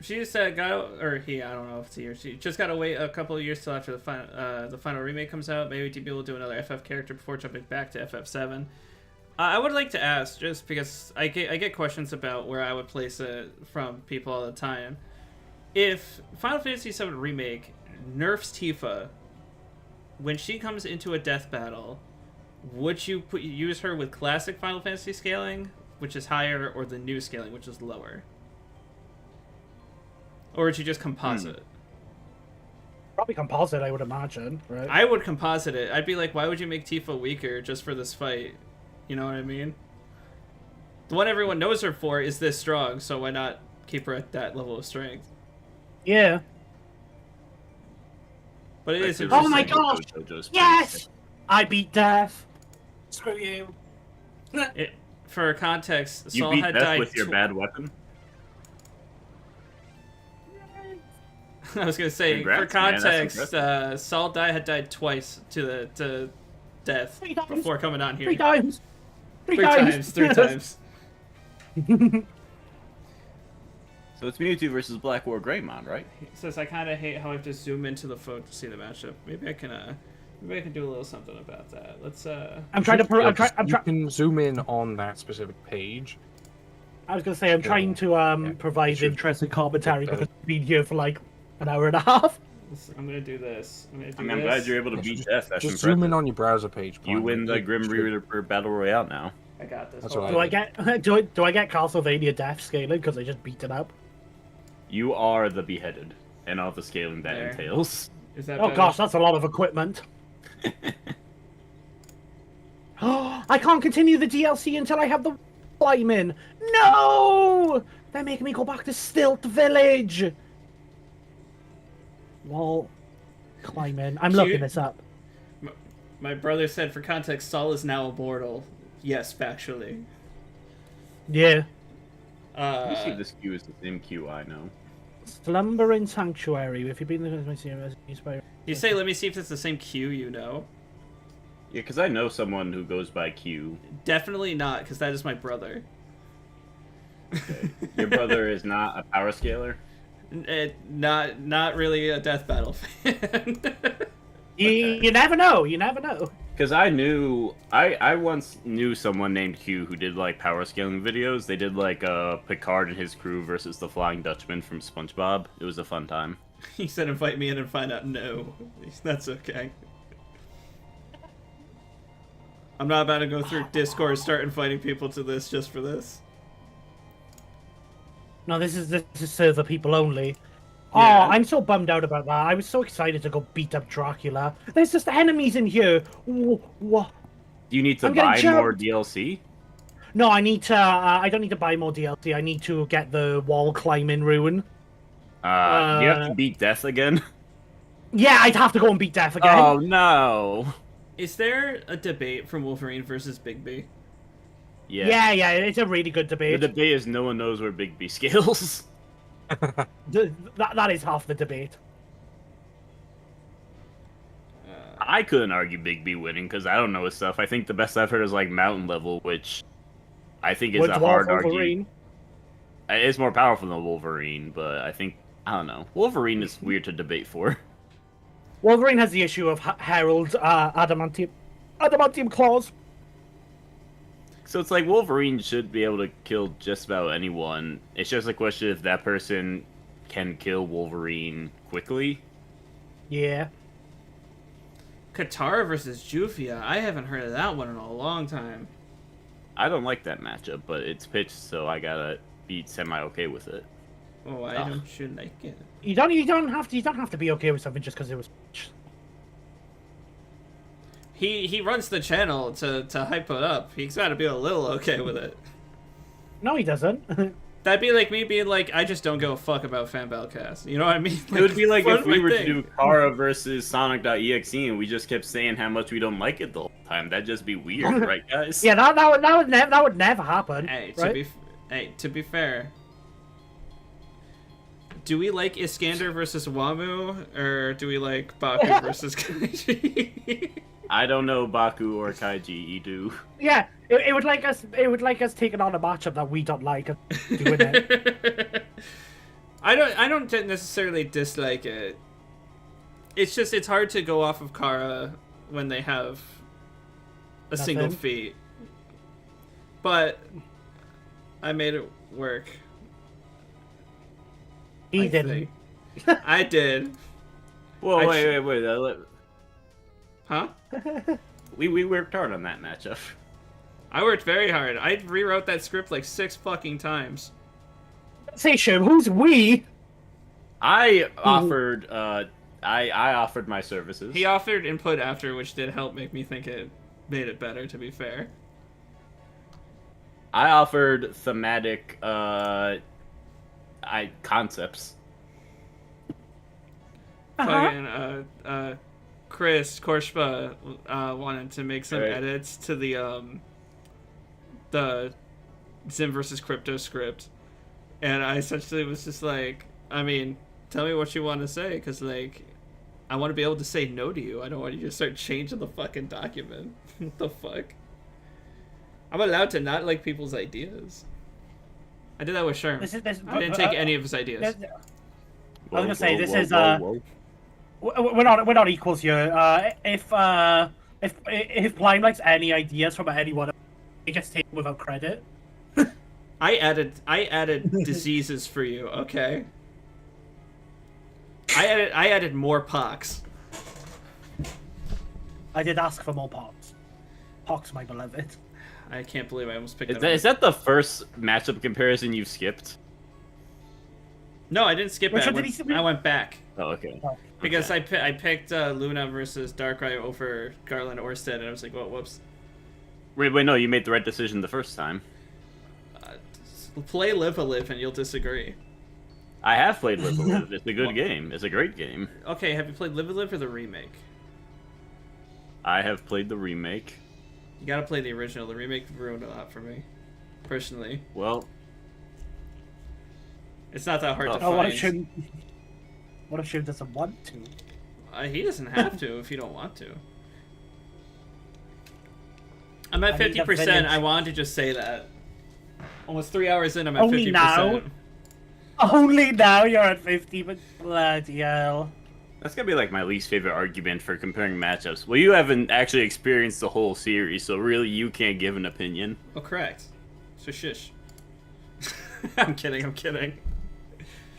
she just got, or he, I don't know if it's a year. She just got to wait a couple of years till after the final remake comes out. Maybe TB will do another FF character before jumping back to FF7. I would like to ask, just because I get questions about where I would place it from people all the time. If Final Fantasy VII Remake nerfs Tifa, when she comes into a death battle, would you use her with classic Final Fantasy scaling, which is higher, or the new scaling, which is lower? Or would you just composite? Probably composite, I would imagine, right? I would composite it. I'd be like, why would you make Tifa weaker just for this fight? You know what I mean? The one everyone knows her for is this strong, so why not keep her at that level of strength? Yeah. But it is Like, Oh my interesting. gosh! JoJo's Yes! I beat Death. Screw you. For context, You Saul beat had death died. with your bad weapon. I was gonna say, Congrats, for man, that's context, Saul had died twice to death 3 times. before coming on here. 3 times. 3 Three times. 3 times. So it's Mewtwo versus Black War Greymon, right? He says, I kind of hate how I have to zoom into the phone to see the matchup. Maybe I can do a little something about that. Let's I'm trying to. Yeah, I'm trying. you can zoom in on that specific page, I was gonna say I'm trying to provide interesting commentary because I've been here for like an hour and a half. I'm gonna do this. I'm glad you're able to beat death. That's Just impressive. zoom in on your browser page. You win the Grim Should- Reaper Battle Royale now. I got this. That's Hold what on. Do I get Castlevania death scaling because I just beat it up? You are the beheaded, and all the scaling that There. entails. Is that Oh better? gosh, that's a lot of equipment. I can't continue the DLC until I have the climbing. No! They're making me go back to Stilt Village. Well, climbing. I'm looking this up. My brother said, for context, Saul is now immortal. Yes, factually. Yeah. Let me see if this queue is the same queue I know. Slumbering Sanctuary. If you've been looking at my series, You say, let me see if it's the same Q you know. Yeah, because I know someone who goes by Q. Definitely not, because that is my brother. Okay. Your brother is not a power scaler? Not really a death battle fan. You never know. You never know. Because I once knew someone named Q who did like power scaling videos. They did like Picard and his crew versus the Flying Dutchman from SpongeBob. It was a fun time. He said invite me in and find out no. That's okay. I'm not about to go through Discord start inviting people to this just for this. No, this is server people only. Yeah. Oh, I'm so bummed out about that. I was so excited to go beat up Dracula. There's just enemies in here. What? Do you need to I'm getting buy jumped. more DLC? No, I need to. I don't need to buy more DLC. I need to get the wall climbing rune. Do you have to beat death again? Yeah, I'd have to go and beat Death again. Oh no! Is there a debate from Wolverine versus Bigby? Yeah. Yeah, it's a really good The debate. debate is no one knows where Big B scales. That is half the debate. I couldn't argue Big B winning because I don't know his stuff. I think the best I've heard is like mountain level, which I think is Would a Dwarf hard Wolverine? argument. It's more powerful than Wolverine, but I think I don't know. Wolverine is weird to debate for. Wolverine has the issue of Harold's adamantium claws. So it's like Wolverine should be able to kill just about anyone. It's just a question if that person can kill Wolverine quickly. Yeah. Katara versus Jufia. I haven't heard of that one in a long time. I don't like that matchup, but it's pitched, so I gotta be semi-okay with it. Oh, why don't you like it? You don't have to be okay with something just because it was. He runs the channel to hype it up. He's got to be a little okay with it. No, he doesn't. That'd be like me being like, I just don't give a fuck about Fanbalcast. You know what I mean? It would be like what if we my were to thing? do Kara versus Sonic.exe and we just kept saying how much we don't like it the whole time. That'd just be weird, right, guys? Yeah, that would never happen. Hey, right? to be fair, do we like Iskander versus Wamu, or do we like Baku versus Kaiji? I don't know Baku or Kaiji, Idu. Yeah, it would like us taking on a matchup that we don't like and doing it. I don't necessarily dislike it. It's just it's hard to go off of Kara when they have a single Nothing. feat. But I made it work. He I didn't. think. I did. Whoa, I wait. Huh? We worked hard on that matchup. I worked very hard. I rewrote that script like 6 fucking times. Say, Shim, who's we? I offered I offered my services. He offered input after, which did help make me think it made it better, to be fair. I offered thematic concepts. Fucking, Chris Korshpa wanted to make some Right. edits to the Zim versus Crypto script. And I essentially was just like, I mean, tell me what you want to say, because, like, I want to be able to say no to you. I don't want you to start changing the fucking document. What the fuck? I'm allowed to not like people's ideas. I did that with Sherm. I didn't take any of his ideas. I was gonna say, this is, we're not equals here. If Prime likes any ideas from anyone, he just take them without credit. I added diseases for you, okay? I added more pox. I did ask for more pox. Pox, my beloved. I can't believe I almost picked Is that the first matchup comparison you've skipped? No, I didn't skip Which it. one did he skip? I went back. Oh, okay. Because Okay. I picked Luna versus Darkrai over Garland Orsted, and I was like, well, whoops. Wait, no, you made the right decision the first time. Play Live a Live and you'll disagree. I have played Live a Live. It's a good game. It's a great game. Okay, have you played Live a Live or the remake? I have played the remake. You gotta play the original. The remake ruined a lot for me, personally. Well, It's not that hard to Oh, find. What if Shim doesn't want to? He doesn't have to if you don't want to. I'm at I need a 50%. village. I wanted to just say that. Almost 3 hours in, I'm at Only 50%. now? Only now you're at 50, but bloody hell. that's gonna be like my least favorite argument for comparing matchups. Well, you haven't actually experienced the whole series, so really you can't give an opinion. Oh, correct. So shush. I'm kidding. I'm kidding.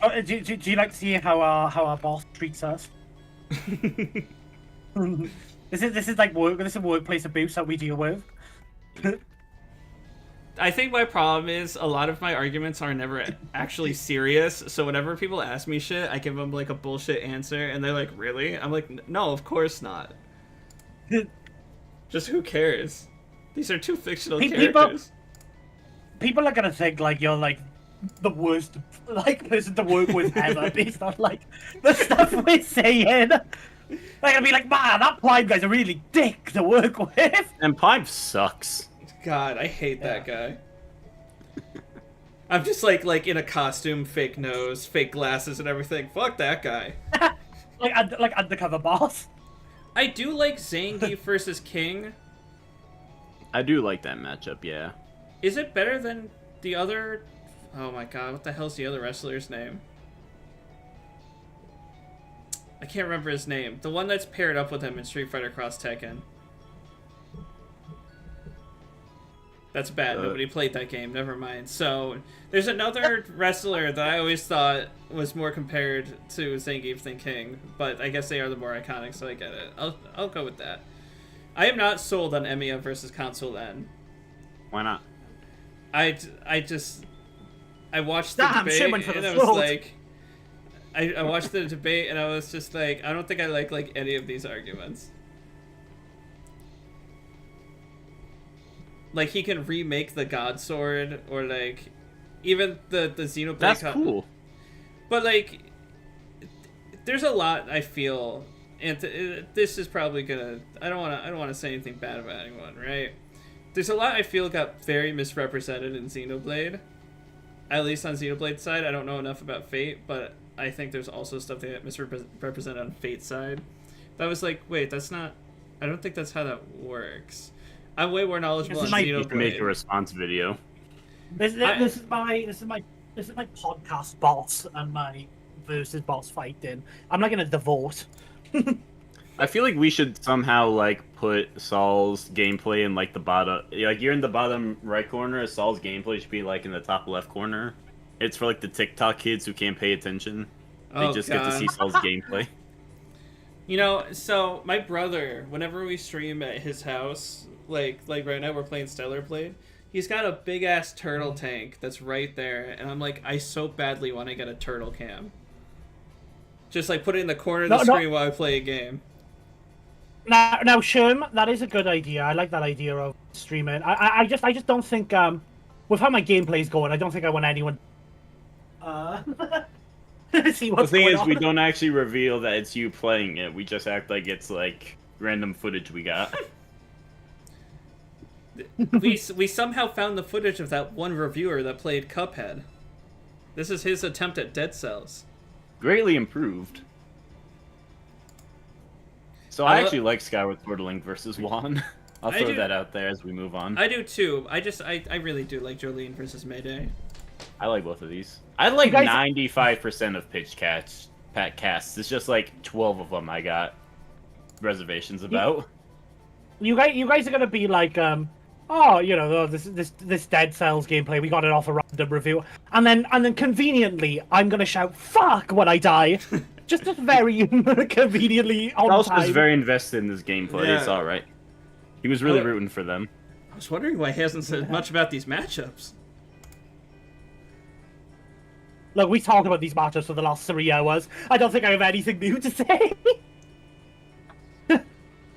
Oh, do you like to see how our boss treats us? This is like work. This is workplace abuse that we deal with. I think my problem is a lot of my arguments are never actually serious. So whenever people ask me shit, I give them like a bullshit answer, and they're like, "Really?" I'm like, "No, of course not." Just who cares? These are two fictional characters. People are gonna think like you're like the worst like person to work with ever based on like the stuff we're saying. They're gonna be like, man, that Prime guy's a really dick to work with. And Pipe sucks. God, I hate that guy. I'm just like in a costume, fake nose, fake glasses, and everything. Fuck that guy. like undercover boss. I do like Zangief versus King. I do like that matchup, yeah. Is it better than the other? Oh my god, what the hell's the other wrestler's name? I can't remember his name. The one that's paired up with him in Street Fighter Cross Tekken. That's bad. Nobody played that game. Never mind. So, there's another wrestler that I always thought was more compared to Zangief than King, but I guess they are the more iconic, so I get it. I'll go with that. I am not sold on Emiya versus Console N. Why not? I watched the Damn, shit debate went for the and I was throat. like, I watched the debate and I was just like, I don't think I like any of these arguments. Like he can remake the God Sword or like even the Xenoblade. That's cool. But like, there's a lot I feel, and this is probably gonna. I don't want to say anything bad about anyone, right? There's a lot I feel got very misrepresented in Xenoblade. At least on Xenoblade's side, I don't know enough about Fate, but I think there's also stuff that got misrepresented on Fate's side. That was like, wait, that's not. I don't think that's how that works. I'm way more knowledgeable on You can make a Xenoblade. response video. This is my podcast boss and my versus boss fighting. I'm not gonna divorce. I feel like we should somehow like put Saul's gameplay in like the bottom. Like you're in the bottom right corner. Saul's gameplay should be like in the top left corner. It's for like the TikTok kids who can't pay attention. They Oh, just get to God. see Saul's gameplay. You know, so my brother, whenever we stream at his house, like right now we're playing Stellar Blade, he's got a big ass turtle tank that's right there, and I'm like, I so badly want to get a turtle cam. Just like put it in the corner of the screen while I play a game. Now, Sherm, that is a good idea. I like that idea of streaming. I just don't think with how my gameplay's going, I don't think I want anyone see The what's thing going is, on. we don't actually reveal that it's you playing it. We just act like it's like random footage we got. we somehow found the footage of that one reviewer that played Cuphead. This is his attempt at Dead Cells. Greatly improved. So I actually like Skyward Sword Link versus Juan. I'll I throw do- that out there as we move on. I do too. I really do like Jolene versus Mayday. I like both of these. I like You guys- 95% of pitch casts. It's just like 12 of them I got reservations about. You guys are gonna be like oh, this Dead Cells gameplay, we got it off a random review, and then conveniently, I'm gonna shout "fuck" when I die, just very conveniently on Klaus was time. very invested in this gameplay. Yeah. It's all right. He was really Oh. rooting for them. I was wondering why he hasn't said much about these matchups. Look, we talked about these matchups for the last 3 hours. I don't think I have anything new to say.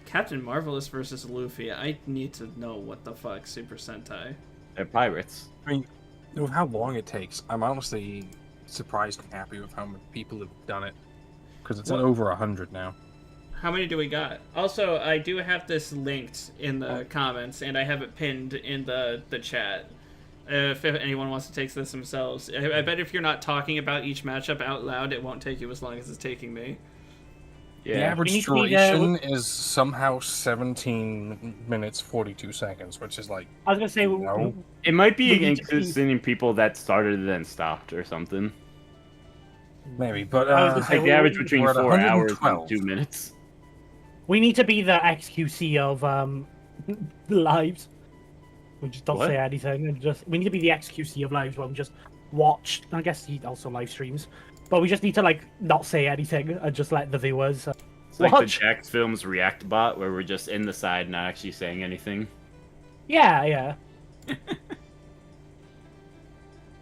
Captain Marvelous versus Luffy. I need to know what the fuck Super Sentai. They're pirates. I mean, with how long it takes, I'm honestly surprised and happy with how many people have done it. Because it's at over 100 now. How many do we got? Also, I do have this linked in the comments, and I have it pinned in the chat. If anyone wants to take this themselves. I bet if you're not talking about each matchup out loud, it won't take you as long as it's taking me. The Yeah. average We need to be, duration is somehow 17 minutes 42 seconds, which is like, I was gonna say, No. It might be We need to including people that started and then stopped or something. maybe, but I was gonna say, Like the average between we're at 4 hours and 112. 2 minutes. we need to be the XQC of lives. We just don't What? say anything, and we need to be the XQC of lives where we just watch. I guess he also live streams, but we just need to like not say anything and just let the viewers. It's like the Watch. Jax Films React bot where we're just in the side not actually saying anything. Yeah.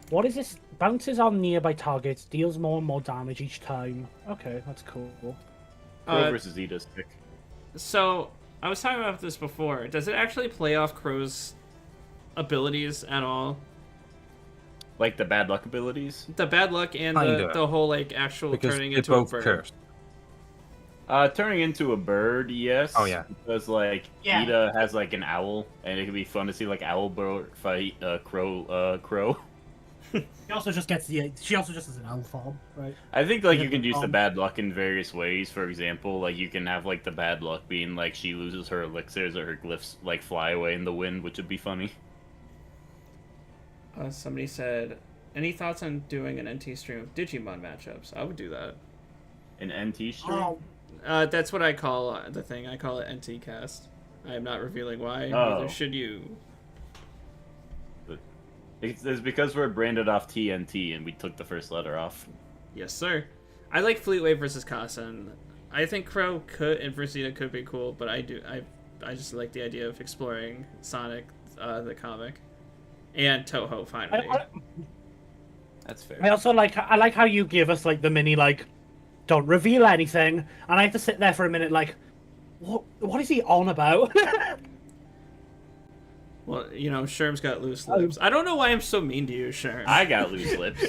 What is this? Bounces on nearby targets, deals more and more damage each time. Okay, that's cool. Crow versus Ida's pick. So, I was talking about this before. Does it actually play off Crow's abilities at all? Like the bad luck abilities. The bad luck and Kinda. the whole like actual because turning they into a both bird. cursed. Turning into a bird, yes. Oh, yeah. Because like Yeah. Ida has like an owl, and it could be fun to see like owl bird fight crow. She also just gets She also just has an owl form, right? I think like you Yeah, can use the bad luck in various ways. For example, like you can have like the bad luck being like she loses her elixirs or her glyphs like fly away in the wind, which would be funny. Somebody said, any thoughts on doing an NT stream of Digimon matchups? I would do that. An NT stream. Oh, That's what I call the thing. I call it NT cast. I am not revealing why. Oh. Neither should you. It's because we're branded off TNT and we took the first letter off. Yes, sir. I like Fleetwave versus Kassen. I think Crow could and Versita could be cool, but I just like the idea of exploring Sonic, the comic, and Toho finally. That's fair. I also like how you give us like the mini like, don't reveal anything, and I have to sit there for a minute like, what is he on about? Well, you know, Sherm's got loose lips. I don't know why I'm so mean to you, Sherm. I got loose lips.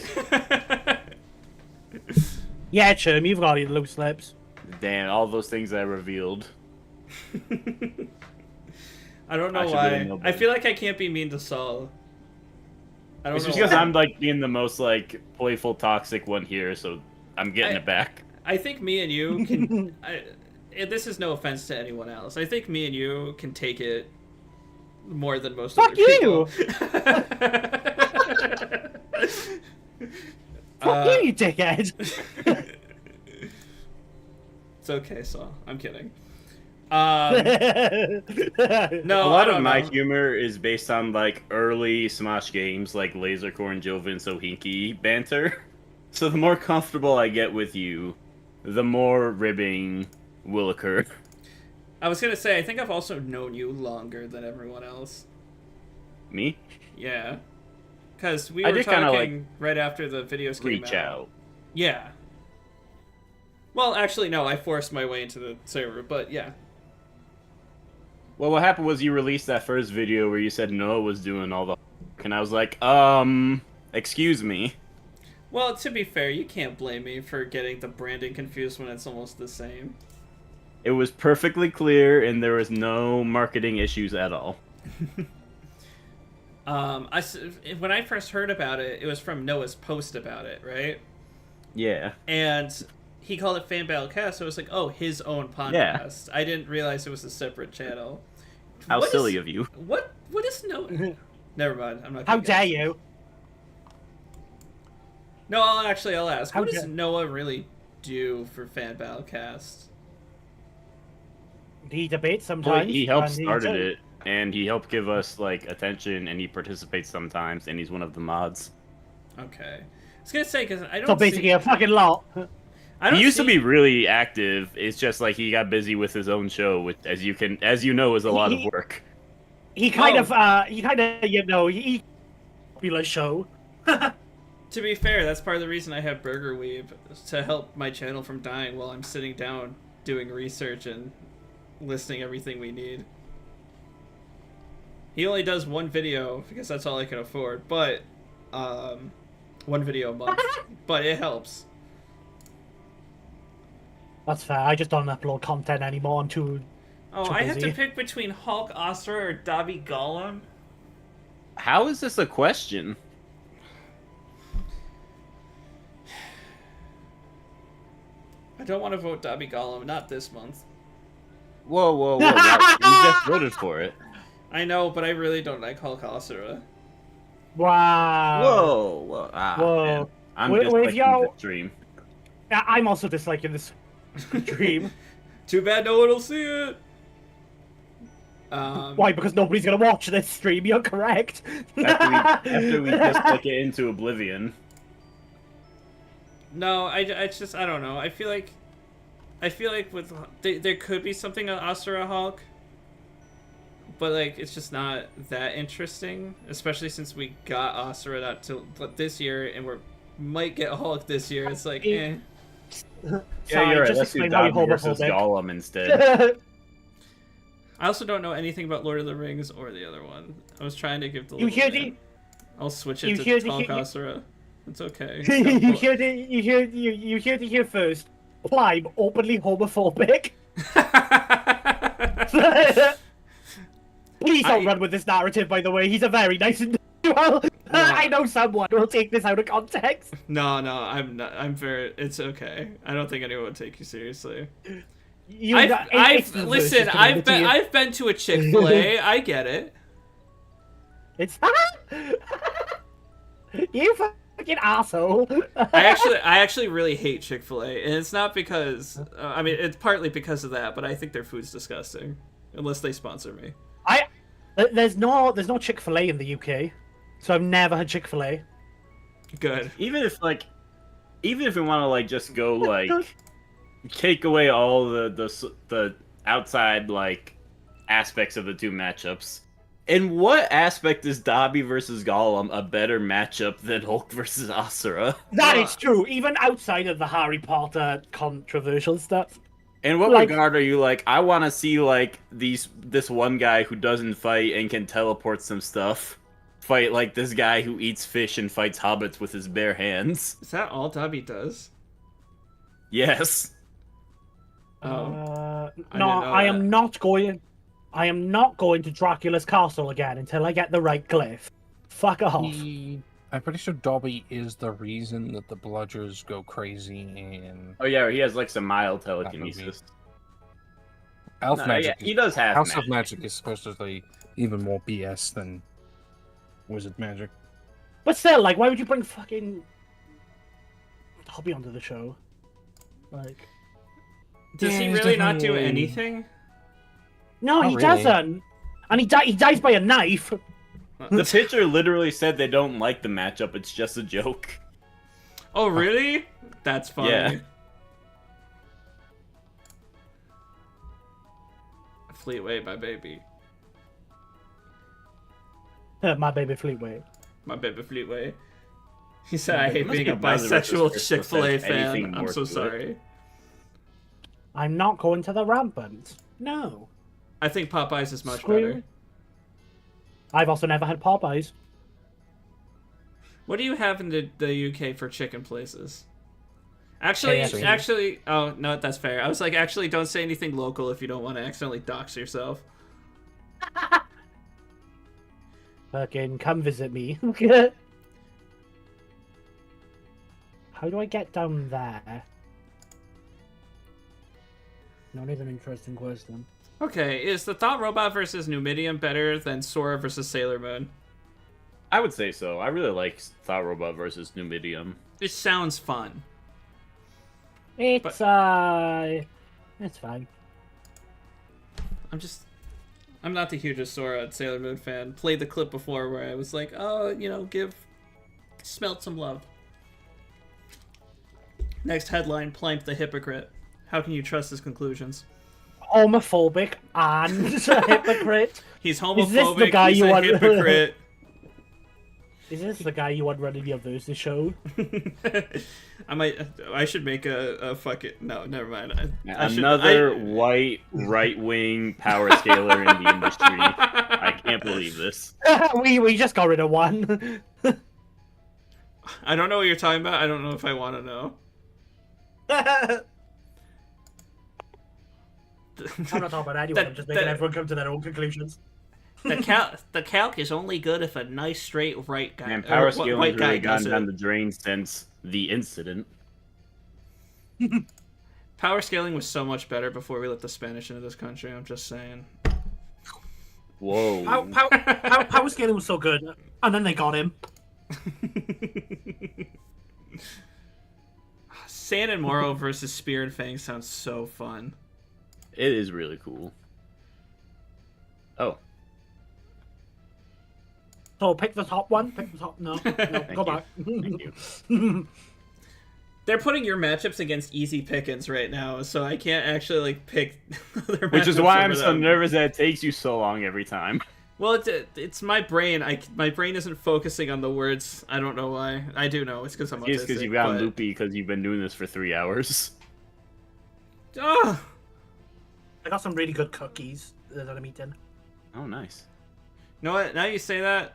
Yeah, Chum, you've got your loose lips. Damn, all those things I revealed. I don't I know should why. really know I better. feel like I can't be mean to Saul. I don't It's know. just because why. I'm like being the most like playful, toxic one here, so I'm getting it back. I think me and you can. And this is no offense to anyone else. I think me and you can take it more than most Fuck other people. Fuck you dickhead. It's okay, Saul. I'm kidding. No, A lot I don't of my know. humor is based on like early Smosh games, like Lasercore, Joven, Sohinki banter. So the more comfortable I get with you, the more ribbing will occur. I was gonna say, I think I've also known you longer than everyone else. Me? Yeah. Because we I were did kinda, talking right after the videos came Reach out. Yeah. Well, actually, no, I forced my way into the server, but yeah. Well, what happened was you released that first video where you said Noah was doing all the and I was like, excuse me. Well, to be fair, you can't blame me for getting the branding confused when it's almost the same. It was perfectly clear and there was no marketing issues at all. When I first heard about it, it was from Noah's post about it, right? Yeah. And he called it Fan Battle Cast, so it was like, oh, his own podcast. I didn't realize it was a separate channel. How What silly is- of you. What is Noah? Never mind, I'm not How gonna dare guess. you? No, I'll ask. How What does dare- Noah really do for Fan Battle Cast? He debates Well, sometimes. he helped and started it, and he helped give us like attention, and he participates sometimes, and he's one of the mods. Okay. I was gonna say because I don't. So basically see, a fucking lot. I don't He used to see- be really active. It's just like he got busy with his own show, which, as you know, is a lot of work. He kind Oh. of, he popular show. To be fair, that's part of the reason I have Burger Weeb, to help my channel from dying while I'm sitting down doing research and listing everything we need. He only does one video because that's all I can afford, but one video a month, but it helps. That's fair. I just don't upload content anymore. I'm too. Oh, Too I have to busy. pick between Hulk, Asura, or Dobby Gollum. How is this a question? I don't want to vote Dobby Gollum, not this month. Whoa, whoa, whoa! You just voted for it. I know, but I really don't like Hulk Asura. Wow. Whoa, whoa, Whoa. man. I'm Wait, just wait, liking yo- the stream. I'm also disliking this dream. Too bad no one will see it. Why? Because nobody's gonna watch this stream. You're correct. After we just like it into oblivion. No, I don't know. I feel like with there could be something on Asura Hulk, but like it's just not that interesting, especially since we got Asura not till this year, and we might get Hulk this year. It's like, eh. Yeah, Sorry, you're right. just Let's do explain why you Dobby versus homophobic. Gollum instead. I also don't know anything about Lord of the Rings or the other one. I was trying to give the. You little hear man. the? I'll switch you it hear to the- Hulk Asura. It's okay. You hear the? You hear the here first. Climb openly homophobic. Please don't run with this narrative. By the way, he's a very nice individual. I know someone who will take this out of context. No, I'm not. I'm very. It's okay. I don't think anyone would take you seriously. Listen. I've been to a Chick-fil-A. I get it. It's you fucking asshole. I actually really hate Chick-fil-A, and it's not because I mean it's partly because of that, but I think their food's disgusting. Unless they sponsor me. There's no Chick-fil-A in the UK, so I've never had Chick-fil-A. Good. even if we want to like just go like take away all the outside like aspects of the two matchups. In what aspect is Dobby versus Gollum a better matchup than Hulk versus Asura? That is true, even outside of the Harry Potter controversial stuff. In what Like- regard are you like, I want to see like this one guy who doesn't fight and can teleport some stuff fight like this guy who eats fish and fights hobbits with his bare hands? Is that all Dobby does? Yes. Oh. No, didn't know I that. am not going. I am not going to Dracula's castle again until I get the right glyph. Fuck off. I'm pretty sure Dobby is the reason that the Bludgers go crazy and Oh yeah, he has like some mild telekinesis. Elf No, magic. yeah, he does have House magic. of Magic is supposed to be even more BS than wizard magic. But still, like, why would you bring fucking Dobby onto the show? Like, Does Yeah, he he's really not do definitely- anything? no, Not he really. doesn't. And he dies by a knife. The pitcher literally said they don't like the matchup. It's just a joke. Oh really? That's funny. Yeah. Fleetway, my baby. My baby Fleetway. My baby Fleetway. He said I hate must being be a Bowser versus bisexual Chris Chick-fil-A if there's fan. anything I'm more so to it. sorry. I'm not going to the rampant. No. I think Popeyes is much Screw better. you. I've also never had Popeyes. What do you have in the UK for chicken places? Actually, KFC. oh no, that's fair. I was like, actually, don't say anything local if you don't want to accidentally dox yourself. Fucking come visit me. How do I get down there? That is an interesting question. Okay, is the Thought Robot versus Numidium better than Sora versus Sailor Moon? I would say so. I really like Thought Robot versus Numidium. It sounds fun. It's it's fine. I'm just I'm not the hugest Sora Sailor Moon fan. Played the clip before where I was like, oh, smelt some love. Next headline, Plank the hypocrite. How can you trust his conclusions? Homophobic and a hypocrite. He's Is this the homophobic, guy he's you a want- hypocrite. Is this the guy you want running your versus show? I should make a fuck it. No, never mind. Another white right-wing power scaler in the industry. I can't believe this. we just got rid of one. I don't know what you're talking about. I don't know if I want to know. I'm not talking about anyone. I'm just making everyone come to their own conclusions. The calc is only good if a nice straight right guy. Man, power white scaling's guy really does gone down it. the drain since the incident. Power scaling was so much better before we let the Spanish into this country. I'm just saying. Whoa. Power scaling was so good, and then they got him. Sand and Moro versus Spear and Fang sounds so fun. It is really cool. Oh. So pick the top one. Pick the top. No, go you. back. Thank you. They're putting your matchups against easy pickings right now, so I can't actually pick other Which is matchups why over I'm so them. nervous that it takes you so long every time. Well, it's my brain. My brain isn't focusing on the words. I don't know why. I do know it's because I'm autistic. It's because you've gotten but... loopy because you've been doing this for 3 hours. Oh! I got some really good cookies that I'm eating. Oh, nice. You know what? Now you say that,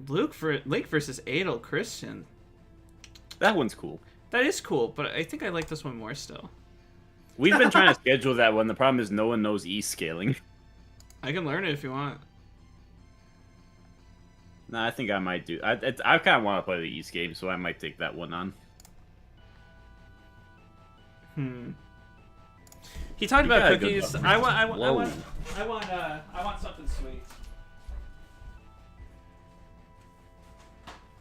Link versus Adel Christian. That one's cool. That is cool, but I think I like this one more still. We've been trying to schedule that one. The problem is no one knows E-scaling. I can learn it if you want. Nah, I think I might do. I kind of want to play the East game, so I might take that one on. He talked You about got a good cookies. one. I want something sweet.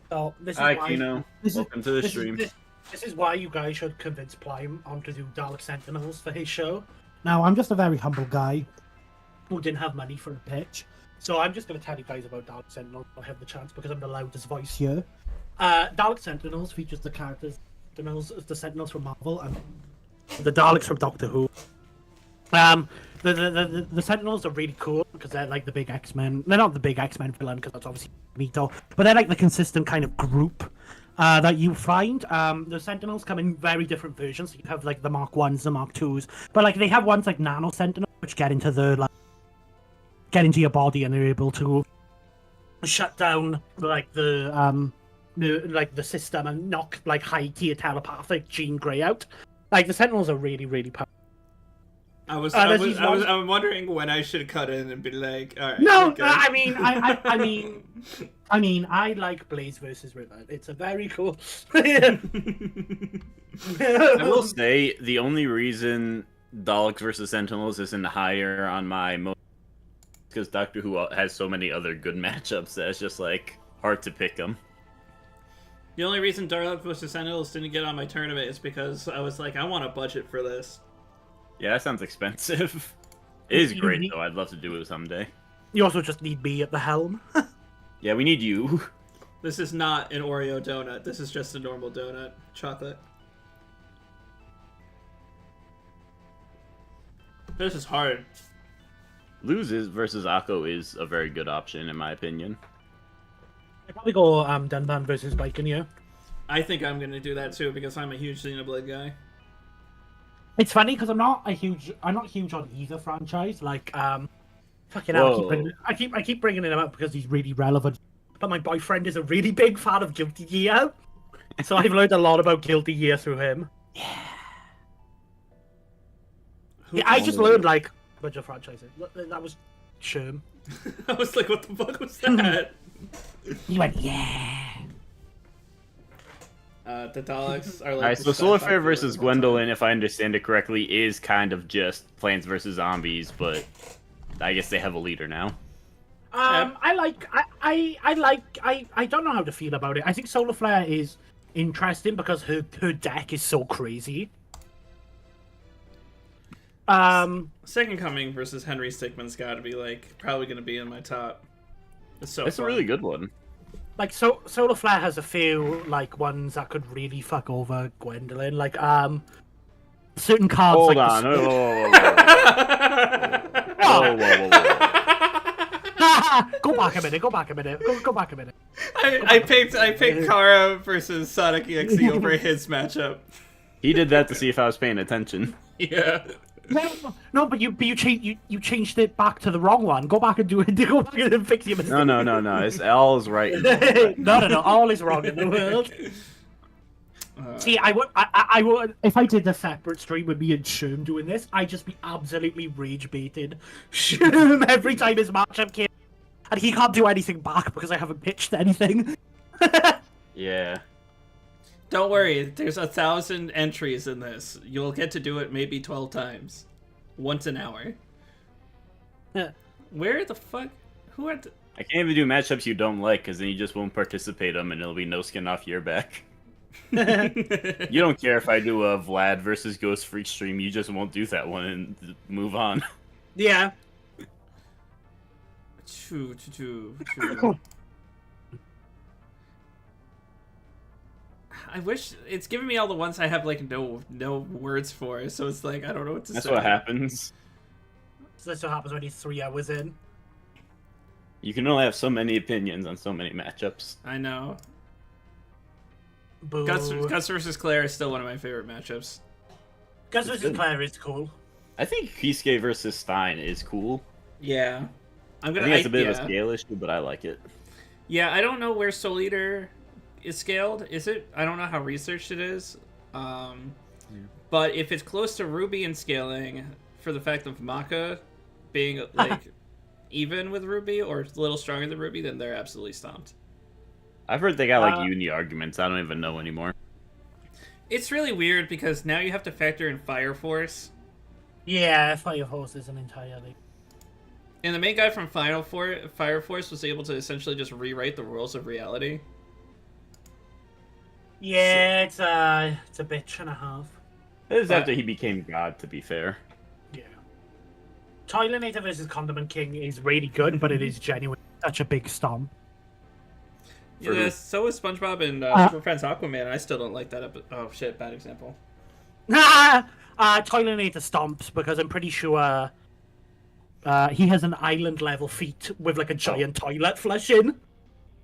So this is Hi, why. Kino. Welcome to the stream. This is why you guys should convince Prime on to do Dalek Sentinels for his show. Now, I'm just a very humble guy who didn't have money for a pitch, so I'm just going to tell you guys about Dalek Sentinels if I have the chance because I'm the loudest voice here. Dalek Sentinels features the characters, the Sentinels from Marvel and the Daleks from Doctor Who. The Sentinels are really cool because they're like the big X-Men. They're not the big X-Men villain because that's obviously Mito, but they're like the consistent kind of group that you find. The Sentinels come in very different versions. So you have like the Mark 1s, the Mark 2s, but like they have ones like Nano Sentinels which get into your body and they're able to shut down like the system and knock like high tier telepathic Jean Grey out. Like the Sentinels are really, really powerful. I'm wondering when I should cut in and be like, all right. No, okay. I mean, I like Blaze versus River. It's a very cool. I will say the only reason Daleks versus Sentinels isn't higher on my most because Doctor Who has so many other good matchups that it's just like hard to pick them. The only reason Daleks versus Sentinels didn't get on my tournament is because I was like, I want a budget for this. Yeah, that sounds expensive. It is great though. I'd love to do it someday. You also just need me at the helm. Yeah, we need you. This is not an Oreo donut. This is just a normal donut. Chocolate. This is hard. Loses versus Akko is a very good option in my opinion. I'd probably go Dunban versus Baikonur. I think I'm gonna do that too because I'm a huge Xenoblade guy. It's funny because I'm not huge on either franchise. Like, fucking hell, I keep bringing him up because he's really relevant. But my boyfriend is a really big fan of Guilty Gear, so I've learned a lot about Guilty Gear through him. Yeah, I just learned like a bunch of franchises. That was Sherm. I was like, what the fuck was that? He went, yeah. The Daleks are like. Alright, so Solarfare versus Gwendolyn, if I understand it correctly, is kind of just Plants versus Zombies, but I guess they have a leader now. I don't know how to feel about it. I think Solar Flare is interesting because her deck is so crazy. Second Coming versus Henry Stickmin's got to be like probably going to be in my top. It's It's a really good one. Like Solar Flare has a few like ones that could really fuck over Gwendolyn. Like certain cards. Hold like on. The... Whoa, whoa, whoa, whoa. Go back a minute. Go back a minute. Go back a minute. I picked Kara versus Sonic EXE over his matchup. He did that to see if I was paying attention. Yeah. No, but you changed it back to the wrong one. Go back and do it. Go back and fix your mistake. No. It's all is right. No. All is wrong in the world. See, I would, if I did a separate stream with me and Sherm doing this, I'd just be absolutely rage baited Sherm every time his matchup came, and he can't do anything back because I haven't pitched anything. Yeah. Don't worry, there's 1,000 entries in this. You'll get to do it maybe 12 times. Once an hour. Where the fuck? Who are the... I can't even do matchups you don't like, because then you just won't participate them, and it'll be no skin off your back. You don't care if I do a Vlad versus Ghost Freak stream, you just won't do that one and move on. Yeah. Choo. I wish it's giving me all the ones I have like no words for, so it's like I don't know what to say. That's what happens. So that's what happens when he's 3 hours in. You can only have so many opinions on so many matchups. I know. Boo. Gus versus Claire is still one of my favorite matchups. Gus versus Claire is cool. I think Kisuke versus Stein is cool. Yeah. I think it's a bit of a scale issue, but I like it. Yeah, I don't know where Soul Eater is scaled. Is it? I don't know how researched it is. But if it's close to Ruby in scaling, for the fact of Maka being like even with Ruby or a little stronger than Ruby, then they're absolutely stomped. I've heard they got like uni arguments. I don't even know anymore. It's really weird because now you have to factor in Fire Force. Yeah, Fire Force isn't entirely. And the main guy from Fire Force was able to essentially just rewrite the rules of reality. Yeah, it's a bitch and a half. It is after he became God, to be fair. Yeah. Toilinator versus Condiment King is really good, but it is genuinely such a big stomp. Yeah, so is SpongeBob and Super Friends Aquaman. I still don't like that. Oh shit, bad example. Toilinator stomps because I'm pretty sure he has an island level feat with like a giant toilet flushing.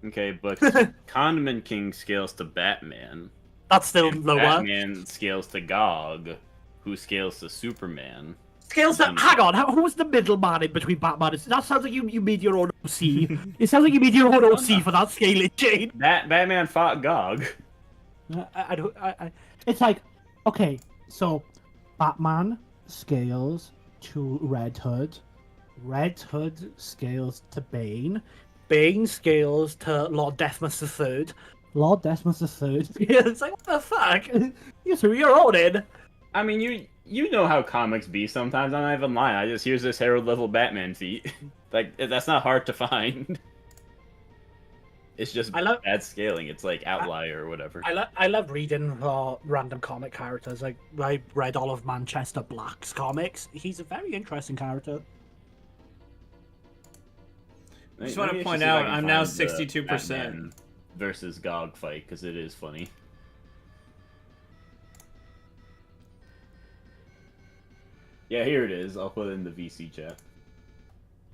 Okay, but Condiment King scales to Batman. That's still and lower. Batman scales to Gog, who scales to Superman. Scales to... Hang on, who's the middleman in between Batman? That sounds like you made your own OC. It sounds like you made your own OC for that scaling chain. Batman fought Gog. It's like, okay, so Batman scales to Red Hood. Red Hood scales to Bane. Bane scales to Lord Deathmas III. Lord Deathmas III. It's like, what the fuck? You threw your own in. I mean, you know how comics be sometimes. I'm not even lying. I just here's this Herald level Batman feat. Like, that's not hard to find. It's just bad scaling. It's like Outlier or whatever. I love reading random comic characters. Like, I read all of Manchester Black's comics. He's a very interesting character. I just want to point out, I'm now 62%. Versus Gog fight, because it is funny. Yeah, here it is. I'll put it in the VC chat.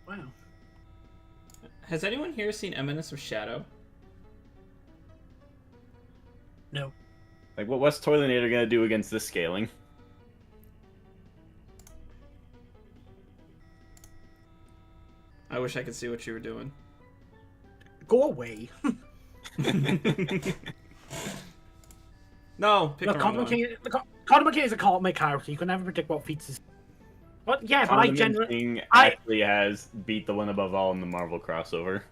Wow. Has anyone here seen Eminence of Shadow? No. Like, what's Toilinator gonna do against this scaling? I wish I could see what you were doing. Go away. No, pick the wrong one. Condiment King is a comic character. You can never predict what feats is. But yeah, King actually has beat the one above all in the Marvel crossover.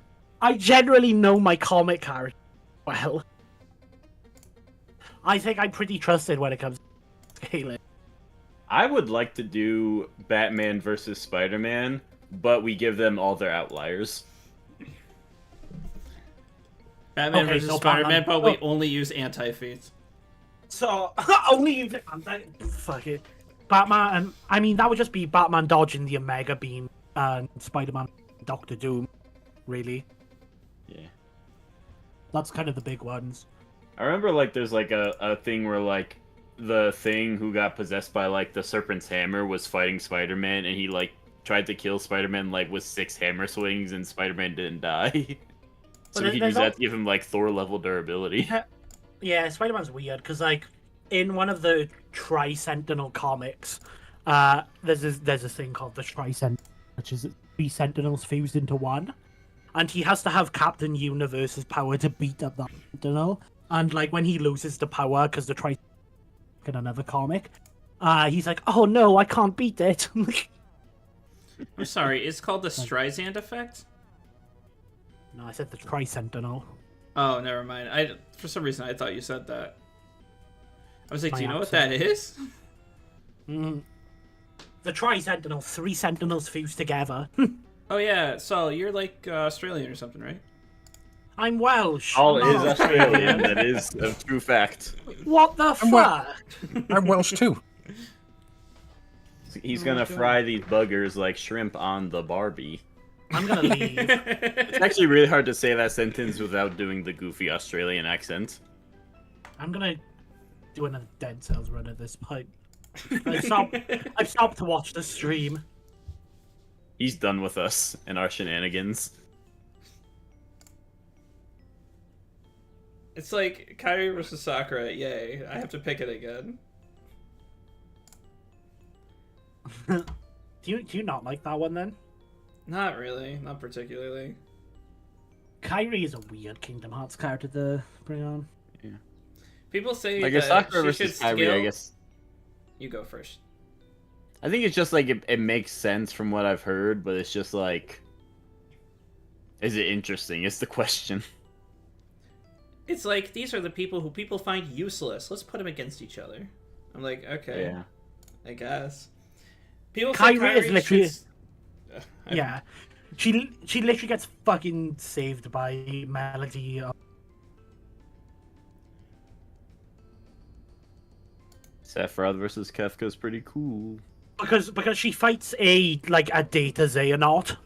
I generally know my comic character well. I think I'm pretty trusted when it comes to scaling. I would like to do Batman versus Spider-Man, but we give them all their outliers. Batman versus Spider-Man, but we only use anti-feats. So, only use anti... Fuck it. Batman, and I mean that would just be Batman dodging the Omega Beam and Spider-Man, Doctor Doom, really. Yeah. That's kind of the big ones. I remember like there's like a thing where like the Thing who got possessed by like the Serpent's Hammer was fighting Spider-Man, and he like tried to kill Spider-Man like with 6 hammer swings, and Spider-Man didn't die. So Well, he there's used that to give him like Thor level durability. Yeah, Spider-Man's weird because like in one of the Tri-Sentinel comics, there's a thing called the Tri-Sentinel, which is 3 Sentinels fused into one, and he has to have Captain Universe's power to beat up that Sentinel. And like when he loses the power because the Tri in another comic, he's like, "Oh no, I can't beat it." I'm sorry, it's called the Streisand effect? No, I said the Tri-Sentinel. Oh, never mind. For some reason I thought you said that. I was like, My do you know what accent. that is? The Tri-Sentinel, 3 Sentinels fused together. Oh yeah, so you're like Australian or something, right? I'm Welsh. All I'm is not Australian. That is a true fact. What the fuck? I'm Welsh too. He's gonna fry these buggers like shrimp on the Barbie. I'm gonna leave. It's actually really hard to say that sentence without doing the goofy Australian accent. I'm gonna do another Dead Cells run at this point. I've stopped to watch the stream. He's done with us and our shenanigans. It's like Kyrie versus Sakura, yay. I have to pick it again. Do you not like that one then? Not really, not particularly. Kyrie is a weird Kingdom Hearts character to bring on. People say I that guess Sakura she should versus Kyrie, scale... I guess. You go first. I think it's just like it makes sense from what I've heard, but it's just like, is it interesting? It's the question. It's like, these are the people who people find useless. Let's put them against each other. I'm like, okay, Yeah. I guess. People say Kyrie Kyrie is literally... should... Yeah. She literally gets fucking saved by Melody. Sephiroth versus Kefka is pretty cool. Because she fights a Data Xehanort.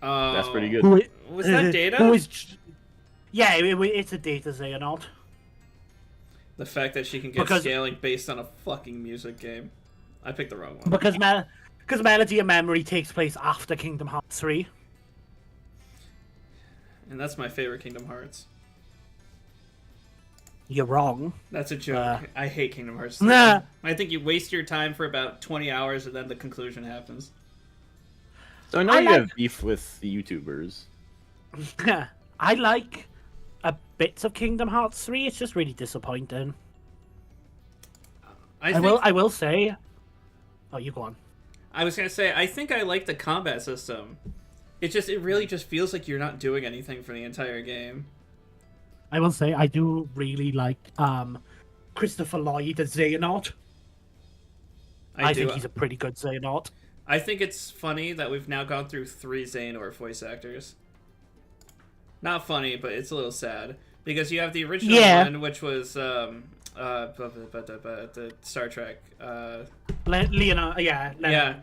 That's pretty good. Who, Was that Data? Who is... Yeah, it's a Data Xehanort. The fact that she can get Because- scaling based on a fucking music game. I picked the wrong one. Because Melody of Memory takes place after Kingdom Hearts 3. And that's my favorite Kingdom Hearts. You're wrong. That's a joke. I hate Kingdom Hearts 3. Nah. I think you waste your time for about 20 hours and then the conclusion happens. So I know I you like- have beef with the YouTubers. I like a bits of Kingdom Hearts 3. It's just really disappointing. I will say. Oh, you go on. I was gonna say, I think I like the combat system. It really just feels like you're not doing anything for the entire game. I will say I do really like Christopher Lloyd as Xehanort. I think he's a pretty good Xehanort. I think it's funny that we've now gone through 3 Xehanort voice actors. Not funny, but it's a little sad. Because you have the original one, which was the Star Trek. Leonard, Yeah,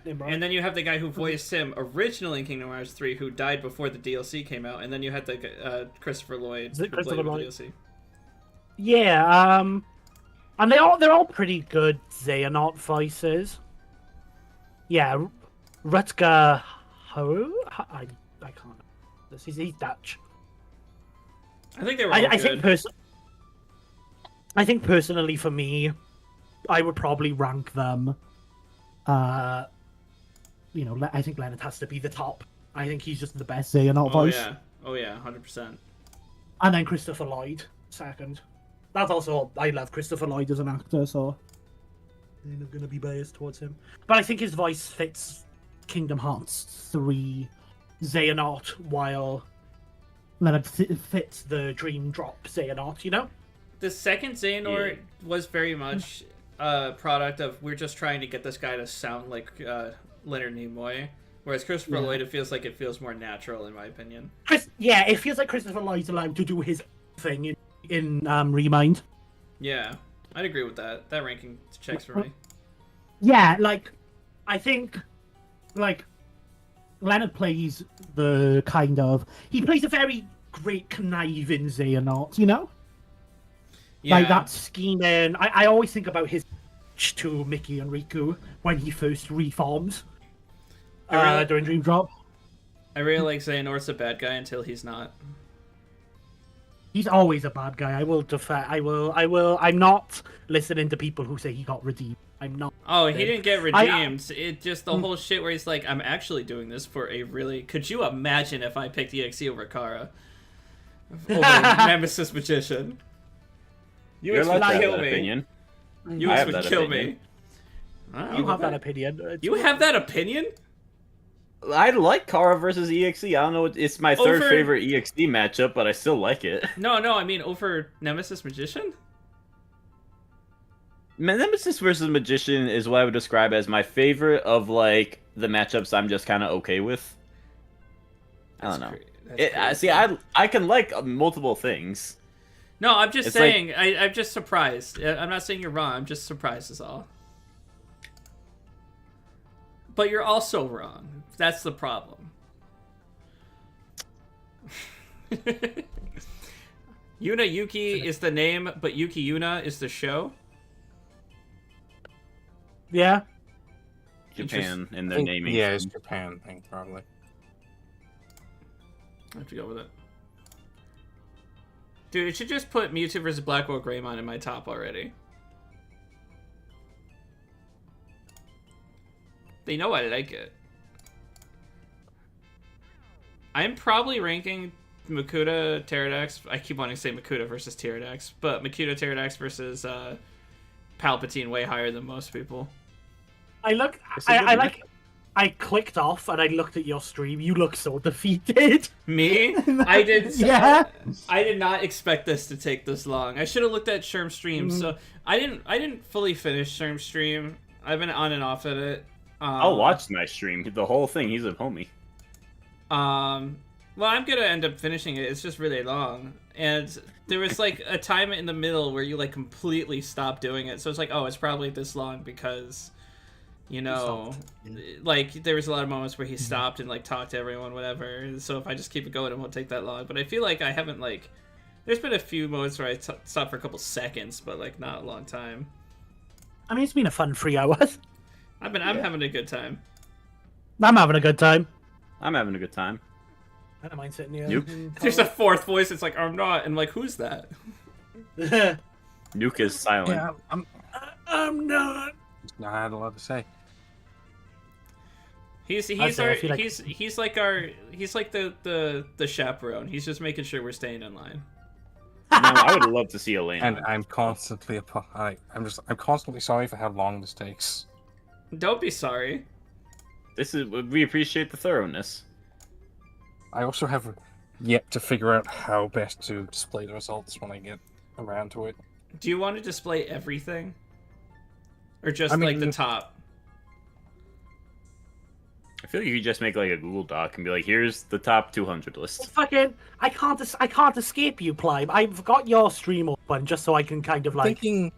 Nimrod. and then you have the guy who voiced him originally in Kingdom Hearts 3, who died before the DLC came out, and then you had the Christopher Lloyd Is it who played Christopher with Lloyd? the DLC. Yeah, and they're all pretty good Xehanort voices. Yeah, Rutger Hauer? I can't. He's Dutch. I think they were all I good. think personally for me, I would probably rank them. I think Leonard has to be the top. I think he's just the best Xehanort voice. Oh yeah, 100%. And then Christopher Lloyd second. That's also, I love Christopher Lloyd as an actor, so I'm gonna be biased towards him. But I think his voice fits Kingdom Hearts 3 Xehanort, while Leonard fits the Dream Drop Xehanort, you know? The second Xehanort was very much a product of, we're just trying to get this guy to sound like Leonard Nimoy. Whereas Christopher Lloyd, it feels more natural, in my opinion. It feels like Christopher Lloyd's allowed to do his thing in Remind. Yeah. I'd agree with that. That ranking checks for me. Yeah, like, I think, like, Leonard plays the kind of... He plays a very great conniving Xehanort, you know? Yeah. Like, that scheming... I always think about his to Mickey and Riku when he first reforms during Dream Drop. I really like Xehanort's a bad guy until he's not. He's always a bad guy. I will defend. I'm not listening to people who say he got redeemed. I'm not. Oh, he didn't get redeemed. It just the whole shit where he's like, I'm actually doing this for a really... Could you imagine if I picked EXE over Kara? Over Nemesis Magician? You would kill me. Opinion. You would kill me. You have that opinion. You have that opinion? I like Kara versus EXE. I don't know. It's my third favorite EXE matchup, but I still like it. No, I mean over Nemesis Magician? Nemesis versus Magician is what I would describe as my favorite of, like, the matchups I'm just kind of okay with. I don't know. See, I can like multiple things. No, I'm just saying, like, I'm just surprised. I'm not saying you're wrong, I'm just surprised is all. But you're also wrong. That's the problem. Yuna Yuki is the name, but Yuki Yuna is the show? Yeah. Japan in their naming. Yeah, it's Japan thing, probably. I have to go with it. Dude, it should just put Mewtwo vs. Blackwell Greymon in my top already. They know I like it. I'm probably ranking Makuta Pterodax. I keep wanting to say Makuta versus Pterodax, but Makuta Pterodax versus Palpatine way higher than most people. I clicked off and I looked at your stream. You look so defeated. Me? I did. Yeah. I did not expect this to take this long. I should have looked at Sherm's stream. So I didn't fully finish Sherm's stream. I've been on and off at it. I'll watch my stream, the whole thing. He's a homie. Well, I'm gonna end up finishing it. It's just really long, and there was like a time in the middle where you like completely stopped doing it. So it's like, oh, it's probably this long because, you know, like there was a lot of moments where he stopped and like talked to everyone, whatever. So if I just keep it going, it won't take that long. But I feel like I haven't like. There's been a few moments where I stopped for a couple seconds, but like not a long time. I mean, it's been a fun 3 hours. I'm having a good time. I'm having a good time. I'm having a good time. I don't mind sitting here. Nuke? There's a fourth voice. It's like, I'm not. And like, who's that? Nuke is silent. Yeah, I'm not. I had a lot to say. He's like the chaperone. He's just making sure we're staying in line. No, I would love to see Elena. And I'm constantly I'm constantly sorry for how long this takes. Don't be sorry. We appreciate the thoroughness. I also have yet to figure out how best to display the results when I get around to it. Do you want to display everything? Or just like the top? I feel like you could just make like a Google Doc and be like, here's the top 200 list. Fucking, I can't escape you, Plime. I've got your stream open just so I can kind of like Thinking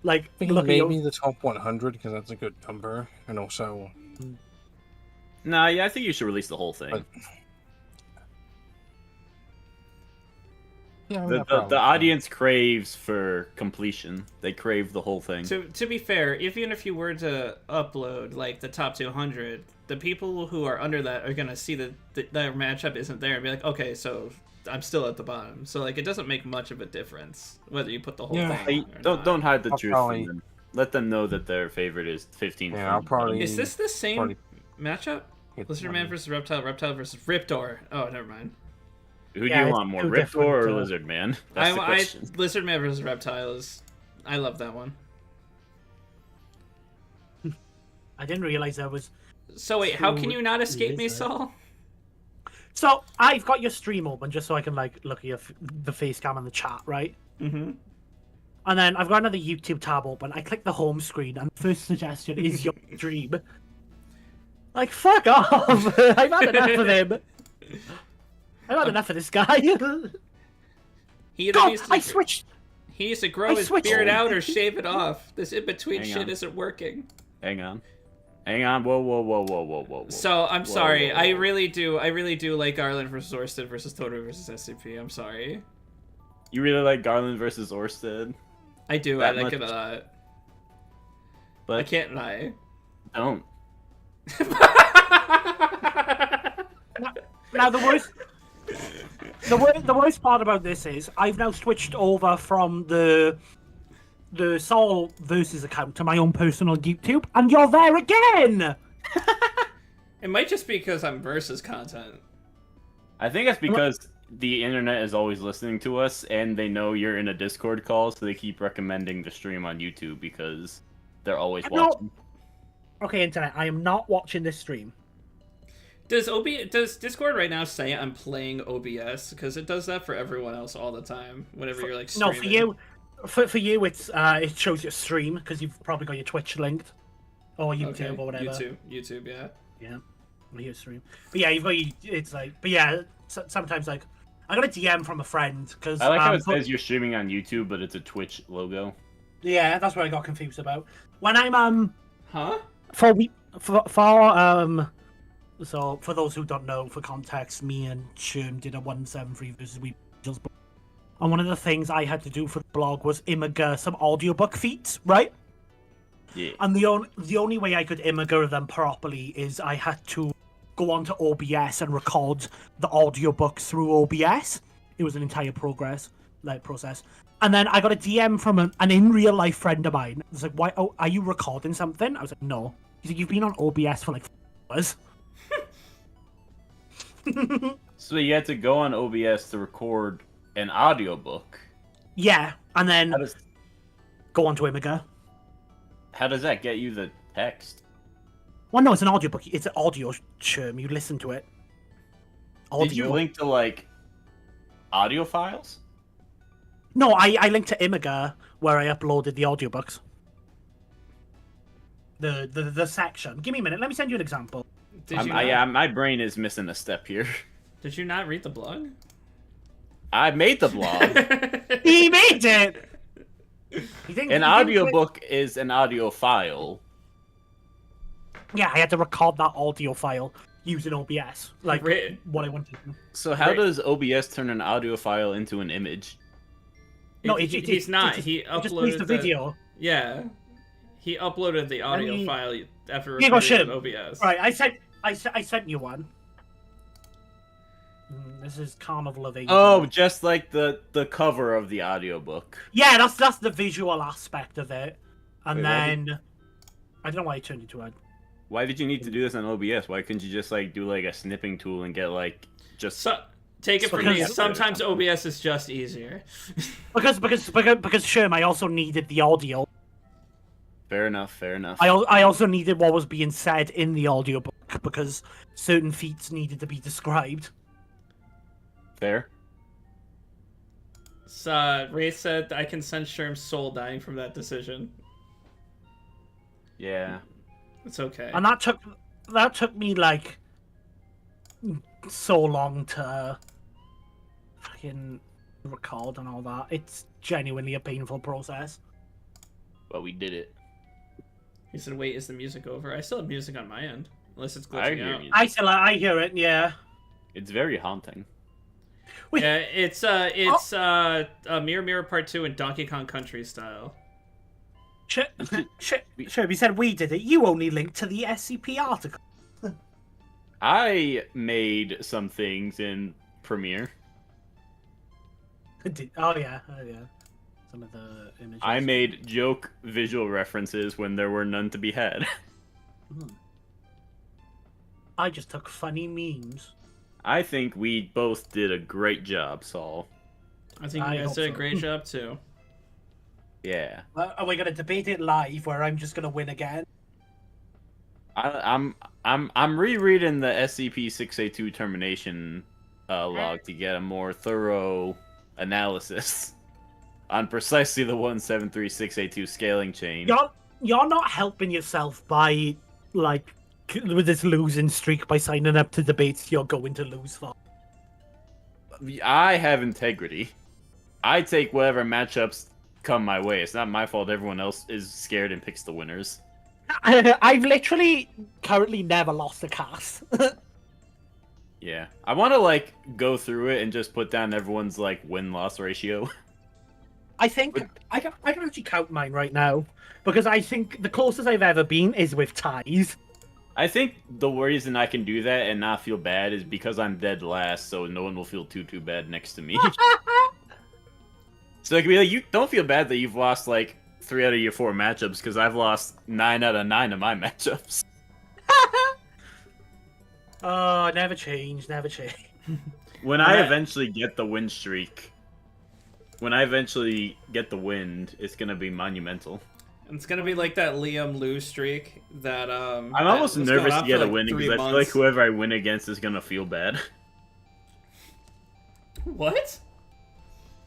look maybe the top 100 because that's a good number, and also. Nah, yeah, I think you should release the whole thing. But... Yeah, the audience craves for completion. They crave the whole thing. To be fair, even if you were to upload like the top 200, the people who are under that are gonna see that their matchup isn't there and be like, okay, so I'm still at the bottom. So like, it doesn't make much of a difference whether you put the whole thing. Don't hide the truth from them. Let them know that their favorite is 15. Yeah, I'll probably. Is this the same matchup? Lizardman versus Reptile, Reptile versus Riptor. Oh, never mind. Who do you want more, Riptor or Lizardman? That's the question. Lizardman versus Reptile is... I love that one. I didn't realize that was... So wait, how can you not escape me, Saul? So, I've got your stream open just so I can like look at the face cam in the chat, right? Mm-hmm. And then I've got another YouTube tab open. I click the home screen and the first suggestion is your stream. Like, fuck off! I've had enough of him. I've had enough of this guy. He God, I switched. He needs to grow I his switched- beard out or shave it off. This in-between Hang shit on. isn't working. Hang on. Whoa. So I'm Whoa, sorry. whoa, I whoa. really do like Garland versus Orsted versus Toto versus SCP. I'm sorry. You really like Garland versus Orsted? I do. That I like it much? a lot. But I can't lie. don't. Now the worst part about this is I've now switched over from the Soul versus account to my own personal YouTube, and you're there again. It might just be because I'm versus content. I think it's because the internet is always listening to us, and they know you're in a Discord call, so they keep recommending the stream on YouTube because they're always I'm not- watching. Okay, internet, I am not watching this stream. Does Discord right now say I'm playing OBS? Because it does that for everyone else all the time. Whenever you're like No, streaming. for you, it's it shows your stream because you've probably got your Twitch linked or YouTube Okay, or whatever. YouTube, yeah. Yeah, your stream. But yeah, you've got it's like. But yeah, sometimes like I got a DM from a friend because I like how it says you're streaming on YouTube, but it's a Twitch logo. Yeah, that's what I got confused about. When I'm Huh? So for those who don't know, for context, me and Sherm did a 173 versus We Angels blog. And one of the things I had to do for the blog was image some audiobook feeds, right? Yeah. And the only way I could image them properly is I had to go onto OBS and record the audiobook through OBS. It was an entire process. And then I got a DM from an in real life friend of mine. It's like, why? Oh, are you recording something? I was like, no. He's like, you've been on OBS for like 4 hours. So you had to go on OBS to record an audiobook. Yeah, and then How does go on to Imgur. how does that get you the text? Well, no, it's an audiobook. It's an audio Sherm. You listen to it. Audio. Did you link to like audio files? No, I linked to Imgur where I uploaded the audiobooks. The section. Give me a minute. Let me send you an example. Did you not, My brain is missing a step here. Did you not read the blog? I made the blog. He made it. An audiobook is an audio file. Yeah, I had to record that audio file using OBS, like Right. what I wanted to. So how Right. does OBS turn an audio file into an image? No, he's not. He It just plays uploaded the video. Yeah, he uploaded the audio me- file after Here you go, recording Sherm. with OBS. Right, I sent you one. This is Carnival of Angels. Oh, just like the cover of the audiobook. Yeah, that's the visual aspect of it. And Wait, why then I don't know why I turned it to a. Why did you need to do this on OBS? Why couldn't you just like do like a snipping tool and get like just So take it from Because- me. Sometimes OBS is just easier. Because Sherm, I also needed the audio. fair enough, fair enough. I also needed what was being said in the audiobook because certain feats needed to be described. Fair. So Ray said I can sense Sherm's soul dying from that decision. Yeah. It's okay. And that took me like so long to fucking record and all that. It's genuinely a painful process. But we did it. He said, "Wait, is the music over?" I still have music on my end, unless it's I glitching hear out. music. I hear it, yeah. It's very haunting. Wait. Yeah, it's Mirror Mirror Part 2 in Donkey Kong Country style. Sure, you said we did it. You only linked to the SCP article. I made some things in Premiere. Oh yeah. Some of the images. I made joke visual references when there were none to be had. I just took funny memes. I think we both did a great job, Saul. I think I you guys hope did a so. great job too. Yeah. Are we gonna debate it live, where I'm just gonna win again? I'm rereading the SCP-682 termination log to get a more thorough analysis on precisely the 173682 scaling chain. You're not helping yourself by like with this losing streak by signing up to debates you're going to lose for. I have integrity. I take whatever matchups come my way. It's not my fault. Everyone else is scared and picks the winners. I've literally currently never lost a cast. Yeah, I want to like go through it and just put down everyone's like win-loss ratio. I think I can actually count mine right now because I think the closest I've ever been is with ties. I think the reason I can do that and not feel bad is because I'm dead last, so no one will feel too bad next to me. So it can be like, you don't feel bad that you've lost like 3 out of your 4 matchups because I've lost 9 out of 9 of my matchups. Oh, never change, never change. When I eventually get the win streak, when I eventually get the win, it's gonna be monumental. It's gonna be like that Liam lose streak that I'm almost was nervous going on to get for, a win because I feel like whoever I win against is gonna feel bad. What?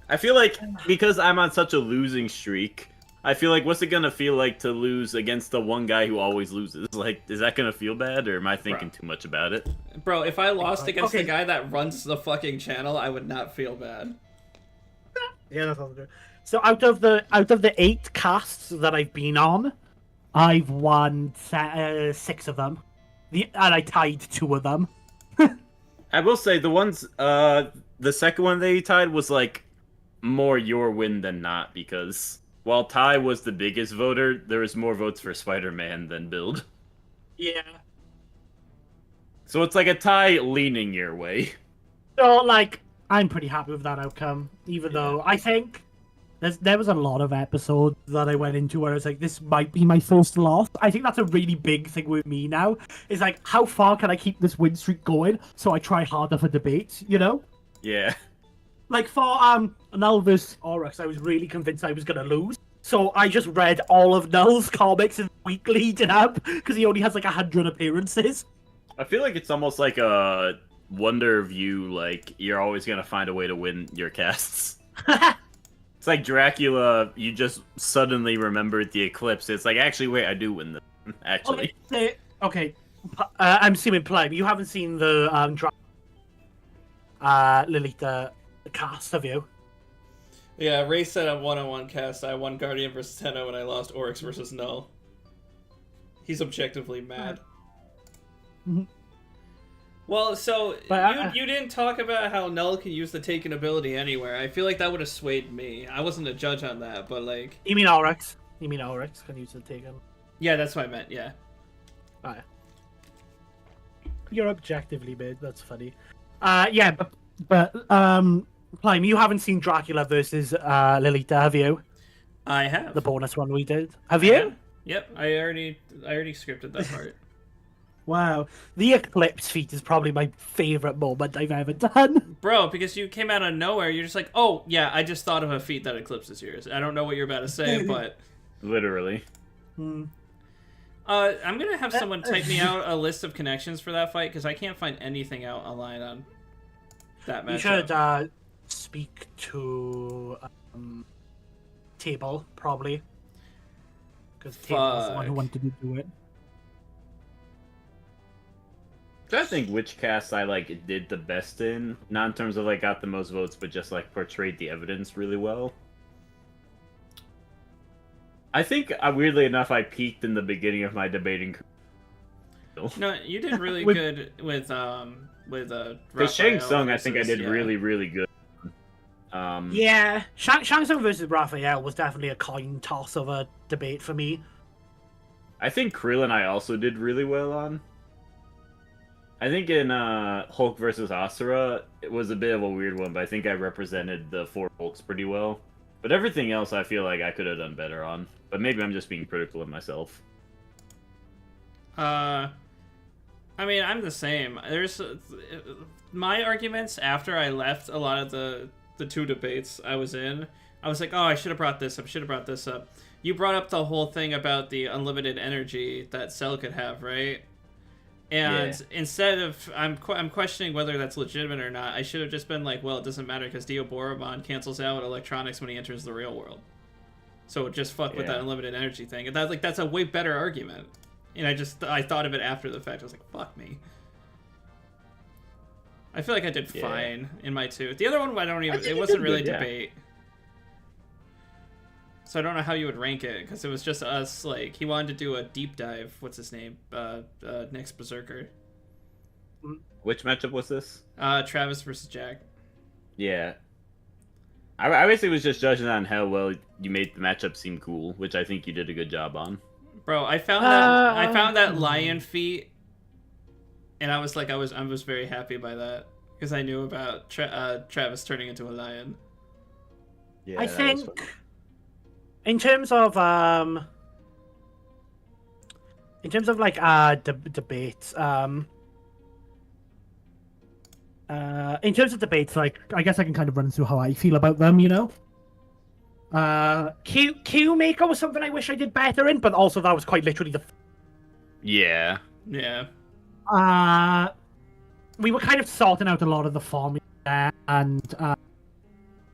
I feel like because I'm on such a losing streak, I feel like what's it gonna feel like to lose against the one guy who always loses? Like, is that gonna feel bad, or am I thinking too much about it? Bro, if I lost against the guy that runs the fucking channel, I would not feel bad. Yeah, that's all good. So out of the 8 casts that I've been on, I've won 6 of them, and I tied 2 of them. I will say the ones, the second one that you tied was like more your win than not, because while Ty was the biggest voter, there was more votes for Spider-Man than Build. Yeah. So it's like a tie leaning your way. So like, I'm pretty happy with that outcome, even though I think there was a lot of episodes that I went into where I was like, this might be my first loss. I think that's a really big thing with me now. Is like, how far can I keep this win streak going so I try harder for debates, you know? Yeah. Like for Null vs. Oryx, I was really convinced I was gonna lose. So I just read all of Null's comics in the week leading up, because he only has like 100 appearances. I feel like it's almost like a Wonder View, like, you're always gonna find a way to win your casts. It's like Dracula, you just suddenly remembered the eclipse. It's like, actually, wait, I do win this, actually. Okay. I'm assuming Plime, you haven't seen the Lilita cast, have you? Yeah, Ray said on one-on-one cast, I won Guardian versus Tenno and I lost Oryx versus Null. He's objectively mad. Well, so you didn't talk about how Null can use the Taken ability anywhere. I feel like that would have swayed me. I wasn't a judge on that, but like... You mean Oryx? You mean Oryx can use the Taken? Yeah, that's what I meant, yeah. Alright. You're objectively mid, that's funny. Yeah, but Plime, you haven't seen Dracula versus Lilita, have you? I have. The bonus one we did. Have you? Yeah. Yep, I already scripted that part. Wow. The Eclipse feat is probably my favorite moment I've ever done. Bro, because you came out of nowhere, you're just like, oh, yeah, I just thought of a feat that eclipses yours. I don't know what you're about to say, but... Literally. I'm going to have someone type me out a list of connections for that fight, because I can't find anything out online on that matchup. You should speak to Table, probably. Because Table's the one who wanted to do it. I think which cast I like did the best in, not in terms of like got the most votes, but just like portrayed the evidence really well. I think weirdly enough, I peaked in the beginning of my debating career. No, you did really good with Because Shang Tsung, I think I did really good. Yeah, Shang Tsung versus Raphael was definitely a coin toss of a debate for me. I think Krillin I also did really well on. I think in Hulk versus Asura, it was a bit of a weird one, but I think I represented the 4 Hulks pretty well. But everything else I feel like I could have done better on. But maybe I'm just being critical of myself. I mean, I'm the same. There's my arguments after I left a lot of the 2 debates I was in. I was like, oh, I should have brought this up. You brought up the whole thing about the unlimited energy that Cell could have, right? And instead of I'm questioning whether that's legitimate or not, I should have just been like, well, it doesn't matter because Deoboromon cancels out electronics when he enters the real world. So just fuck with that unlimited energy thing. And that's a way better argument. And I thought of it after the fact. I was like, fuck me. I feel like I did fine in my 2. The other one, it wasn't really a debate. So I don't know how you would rank it, because it was just us, like, he wanted to do a deep dive. What's his name? Next Berserker. Which matchup was this? Travis versus Jack. Yeah. I basically was just judging on how well you made the matchup seem cool, which I think you did a good job on. Bro, I found that lion feat, and I was very happy by that, because I knew about Travis turning into a lion. Yeah, I that was think, fun. in terms of like debates, in terms of debates, like I guess I can kind of run through how I feel about them. You know, Q Maker was something I wish I did better in, but also that was quite literally the. Yeah. Yeah. We were kind of sorting out a lot of the formula there, and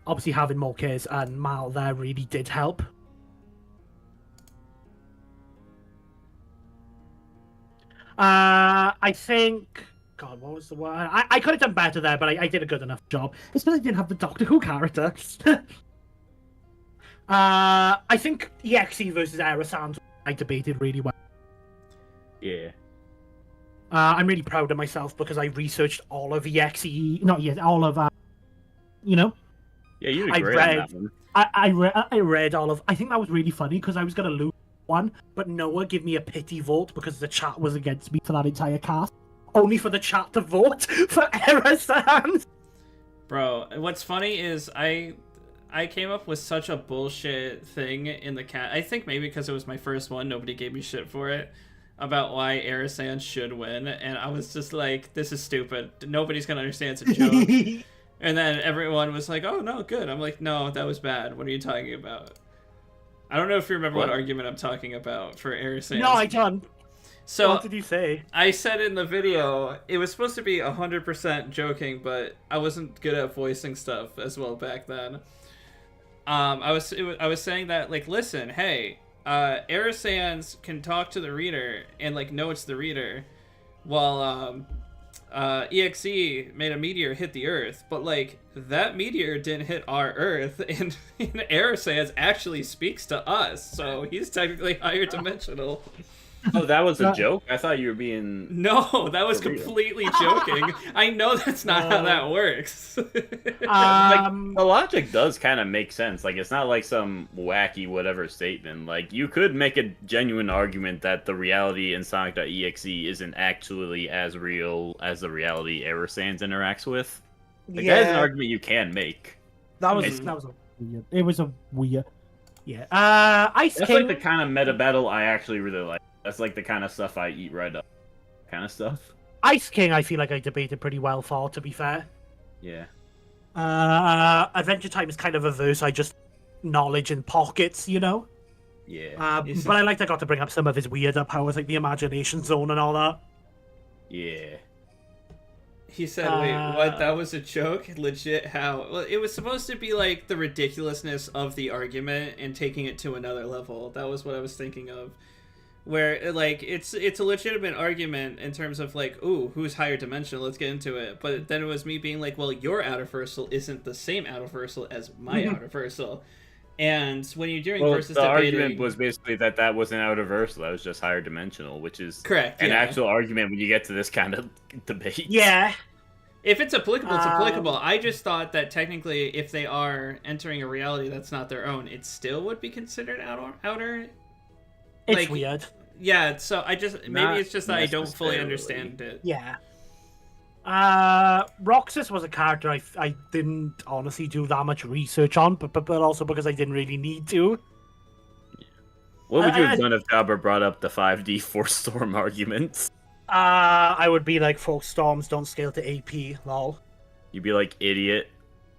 obviously having Mokes and Mal there really did help. I think. God, what was the word? I could have done better there, but I did a good enough job. It's because I didn't have the Doctor Who character. I think EXE versus Aerosans I debated really well. Yeah. I'm really proud of myself because I researched all of EXE, not yet, all of, you know. Yeah, you did I great read- on that one. I read all of. I think that was really funny because I was gonna lose one, but Noah gave me a pity vote because the chat was against me for that entire cast. Only for the chat to vote for Aerosans. Bro, what's funny is I came up with such a bullshit thing in the cat. I think maybe because it was my first one, nobody gave me shit for it about why Aerosans should win, and I was just like, this is stupid. Nobody's gonna understand, it's a joke. And then everyone was like, oh no, good. I'm like, no, that was bad. What are you talking about? I don't know if you remember what argument I'm talking about for Aerosans. No, I don't. So What did you say? I said in the video, it was supposed to be 100% joking, but I wasn't good at voicing stuff as well back then. I was saying that, like, listen, hey, Aerosans can talk to the reader and, like, know it's the reader, while EXE made a meteor hit the Earth, but, like, that meteor didn't hit our Earth, and Aerosans actually speaks to us, so he's technically higher dimensional. Oh, that was a joke? I thought you were being... No, that was For real. completely joking. I know that's not how that works. the logic does kind of make sense. Like, it's not like some wacky whatever statement. Like, you could make a genuine argument that the reality in Sonic.exe isn't actually as real as the reality Aerosans interacts with. Like, that is an argument you can make. That was a weird. It was a weird. Yeah. Ice That's King. like the kind of meta battle I actually really like. That's like the kind of stuff I eat right up. Kind of stuff. Ice King, I feel like I debated pretty well for, to be fair. Yeah. Adventure Time is kind of a verse I just knowledge in pockets, you know? Yeah. But I liked I got to bring up some of his weirder powers, like the imagination zone and all that. Yeah. He said, wait, what? That was a joke? Legit, how? Well, it was supposed to be, like, the ridiculousness of the argument and taking it to another level. That was what I was thinking of. Where, like, it's a legitimate argument in terms of, like, ooh, who's higher dimensional? Let's get into it. But then it was me being like, well, your outerversal isn't the same outerversal as my outerversal. And when you're doing versus the debating... argument was basically that wasn't outerversal, that was just higher dimensional, which is correct, an yeah. actual argument when you get to this kind of debate. Yeah. If it's applicable, it's applicable. I just thought that technically, if they are entering a reality that's not their own, it still would be considered outer. It's like, weird. Yeah, so I just maybe it's just that I don't fully necessarily. understand it. Yeah. Roxas was a character I didn't honestly do that much research on, but also because I didn't really need to. What would you have done if Jabber brought up the 5D Force Storm arguments? I would be like, Force Storms don't scale to AP, lol. You'd be like, idiot,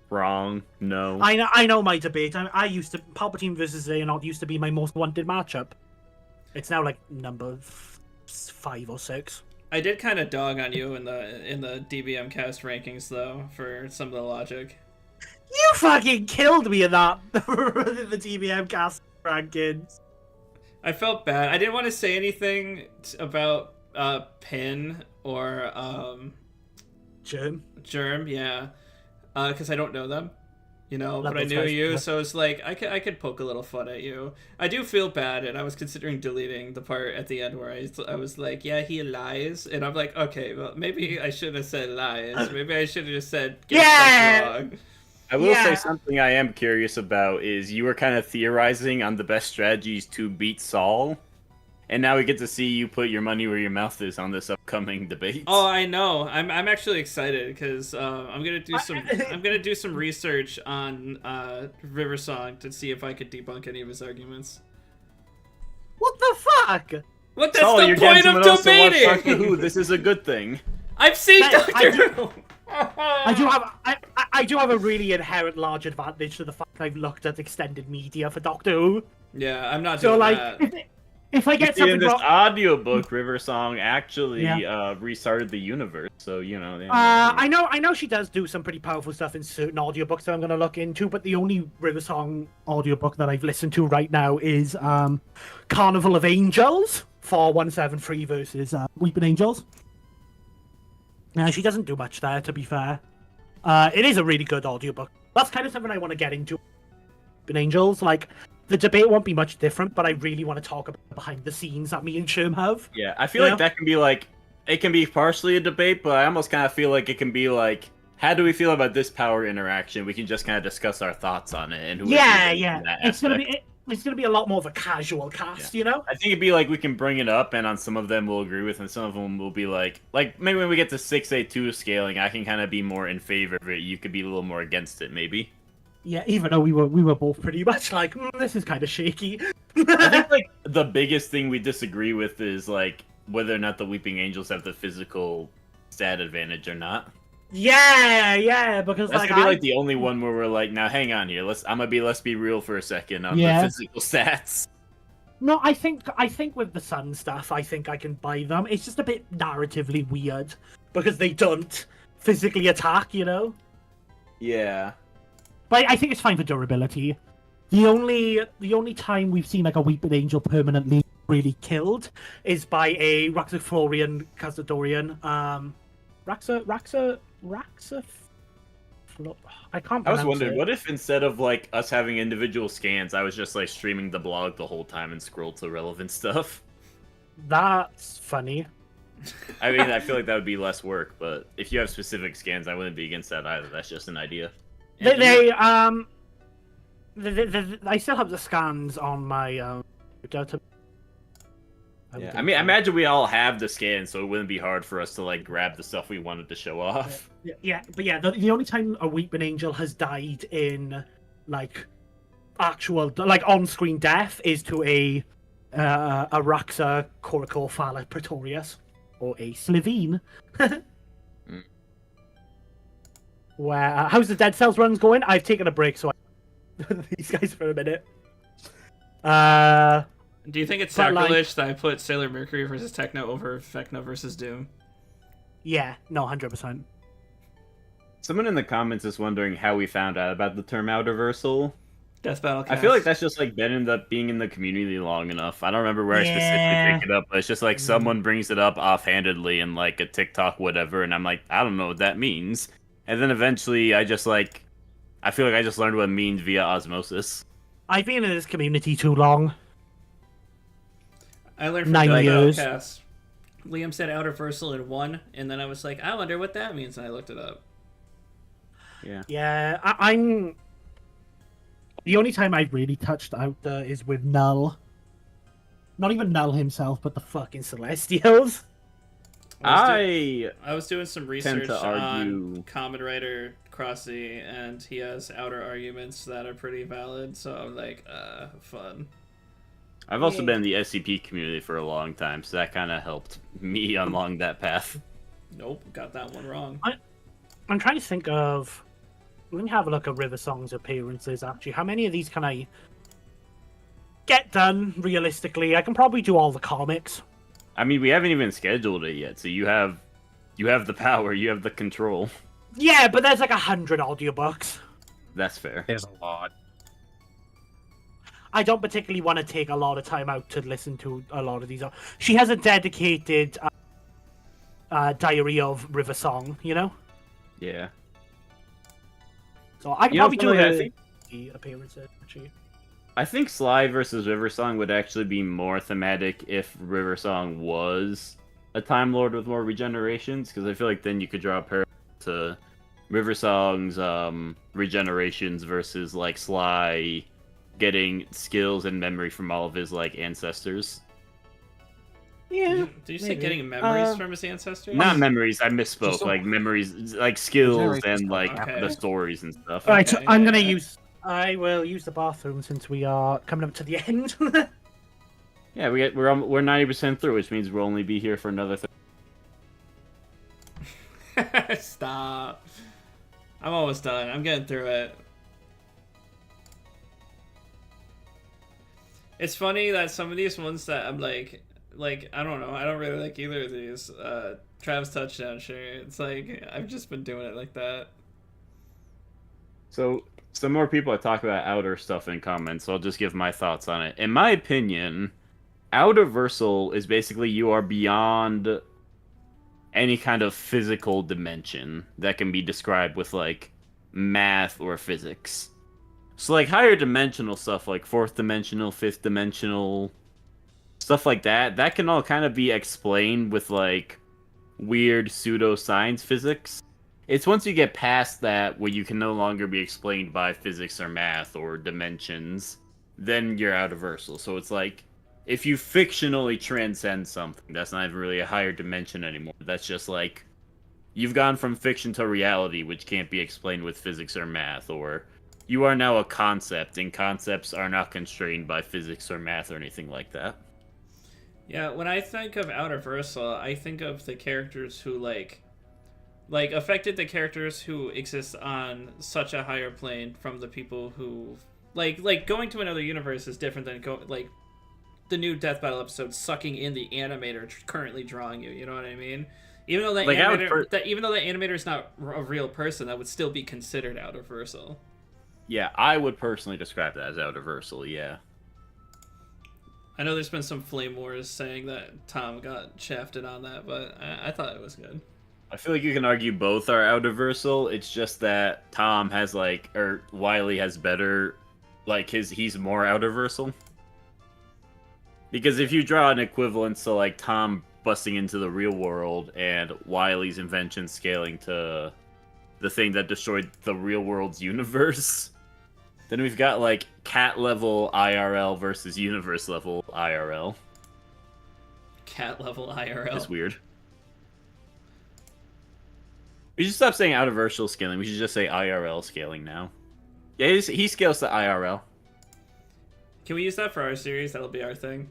wrong, no. I know my debate. I used to Palpatine versus Xehanort used to be my most wanted matchup. It's now like number 5 or 6. I did kind of dog on you in the DBM cast rankings though for some of the logic. You fucking killed me in that the DBM cast rankings. I felt bad. I didn't want to say anything about Pin or Germ. Germ, yeah, because I don't know them. you know. Love But I those knew guys. you, Yeah. so it's like I could poke a little fun at you. I do feel bad, and I was considering deleting the part at the end where I was like, yeah, he lies, and I'm like, okay, well, maybe I shouldn't have said lies. Maybe I should have just said get Yeah! stuff wrong. I will say Yeah. something I am curious about is you were kind of theorizing on the best strategies to beat Saul, and now we get to see you put your money where your mouth is on this upcoming debate. Oh, I know. I'm actually excited because I'm gonna do some research on River Song to see if I could debunk any of his arguments. What the fuck? What? That's Saul, the you're point getting of someone else to watch Doctor Who. debating. This is a good thing. I've seen Mate, Doctor Who. I do have a really inherent large advantage to the fact I've looked at extended media for Doctor Who. Yeah, I'm not So doing like, that. if I get See, in something this wrong, audiobook, River Song actually Yeah. restarted the universe. So you know. I know she does do some pretty powerful stuff in certain audiobooks that I'm going to look into, but the only River Song audiobook that I've listened to right now is Carnival of Angels 4173 versus Weeping Angels. Now, she doesn't do much there, to be fair. It is a really good audiobook. That's kind of something I want to get into. Weeping Angels, like, the debate won't be much different, but I really want to talk about behind the scenes that me and Sherm have. Yeah, I feel Yeah. like that can be like, it can be partially a debate, but I almost kind of feel like it can be like, how do we feel about this power interaction? We can just kind of discuss our thoughts on it and who. Yeah, agrees yeah. in that It's gonna aspect. it's gonna be a lot more of a casual cast, you know? I think it'd be like we can bring it up, and on some of them we'll agree with, and some of them will be like maybe when we get to 682 scaling, I can kind of be more in favor of it. You could be a little more against it, maybe. Yeah, even though we were both pretty much like, this is kind of shaky. I think like the biggest thing we disagree with is like whether or not the Weeping Angels have the physical stat advantage or not. Yeah, because That's like gonna be like the only one where we're like, now hang on here, let's be real for a second on Yeah. the physical stats. No, I think with the Sun stuff, I think I can buy them. It's just a bit narratively weird because they don't physically attack, you know. Yeah. But I think it's fine for durability. The only time we've seen like a Weeping Angel permanently really killed is by a Raxaflorian Cazadorian. I can't pronounce I was wondering, it. what if instead of like us having individual scans, I was just like streaming the blog the whole time and scroll to relevant stuff? That's funny. I mean, I feel like that would be less work, but if you have specific scans, I wouldn't be against that either. That's just an idea. And I still have the scans on my Delta. Yeah, I mean, I imagine we all have the scans, so it wouldn't be hard for us to like grab the stuff we wanted to show off. The only time a Weeping Angel has died in like actual like on-screen death is to a Raxa Coracophila Praetorius or a Slivine. Where how's the Dead Cells runs going? I've taken a break, so these guys for a minute. do you think it's But, like- sacrilege that I put Sailor Mercury versus Techno over Vecna versus Doom? Yeah, no, 100%. Someone in the comments is wondering how we found out about the term outerversal. Death Battle. I feel like that's just like been being in the community long enough. I don't remember where I specifically picked it up, but it's just like someone brings it up offhandedly in like a TikTok whatever, and I'm like, I don't know what that means. And then eventually I feel like I just learned what it means via osmosis. I've been in this community too long. I learned from 9 Death years. Battle. Liam said outerversal in 1, and then I was like, I wonder what that means, and I looked it up. Yeah, I'm. The only time I've really touched out is with Null. Not even Null himself, but the fucking Celestials. I I was doing some tend research to on argue. Common Writer Crossy, and he has outer arguments that are pretty valid, so I'm like, fun. I've also been in the SCP community for a long time, so that kind of helped me along that path. Nope, got that one wrong. I'm trying to think of. Let me have a look at River Song's appearances, actually. How many of these can I get done, realistically? I can probably do all the comics. I mean, we haven't even scheduled it yet, so you have the power, you have the control. Yeah, but there's like 100 audiobooks. That's fair. There's a lot. I don't particularly want to take a lot of time out to listen to a lot of these. She has a dedicated Diary of River Song, you know? Yeah. So I could You know, probably do something I think- the appearances, actually. I think Sly versus Riversong would actually be more thematic if Riversong was a Time Lord with more regenerations, because I feel like then you could draw a parallel to Riversong's regenerations versus like Sly getting skills and memory from all of his like ancestors. Yeah. Did you say maybe. getting memories from his ancestors? Not memories, I misspoke. Just Like memories, like skills Regeneration and stuff like Okay. the stories and stuff. All right, so Okay, I'm gonna yeah. I will use the bathroom since we are coming up to the end. Yeah, we're 90% through, which means we'll only be here for another. Stop. I'm almost done. I'm getting through it. It's funny that some of these ones that I'm like I don't know. I don't really like either of these. Travis touchdown sure. It's like I've just been doing it like that. So some more people are talking about outer stuff in comments, so I'll just give my thoughts on it. In my opinion, outerversal is basically you are beyond any kind of physical dimension that can be described with like math or physics. So like higher dimensional stuff like fourth dimensional, fifth dimensional, stuff like that can all kind of be explained with like weird pseudoscience physics. It's once you get past that where you can no longer be explained by physics or math or dimensions, then you're outerversal. So it's like if you fictionally transcend something, that's not even really a higher dimension anymore. That's just like you've gone from fiction to reality, which can't be explained with physics or math, or you are now a concept, and concepts are not constrained by physics or math or anything like that. Yeah, when I think of outerversal, I think of the characters who like affected the characters who exist on such a higher plane from the people who like going to another universe is different than the new Death Battle episode sucking in the animator currently drawing you. You know what I mean? Even though that Like, even though that animator is not a real person, that would still be considered outerversal. Yeah, I would personally describe that as outerversal, yeah. I know there's been some flame wars saying that Tom got shafted on that, but I thought it was good. I feel like you can argue both are outerversal. It's just that Tom has like, or Wily has better, like he's more outerversal. Because if you draw an equivalence to like Tom busting into the real world and Wily's invention scaling to the thing that destroyed the real world's universe, then we've got like cat level IRL versus universe level IRL. Cat level IRL. It's weird. We should stop saying outerversal scaling. We should just say IRL scaling now. Yeah, he scales to IRL. Can we use that for our series? That'll be our thing.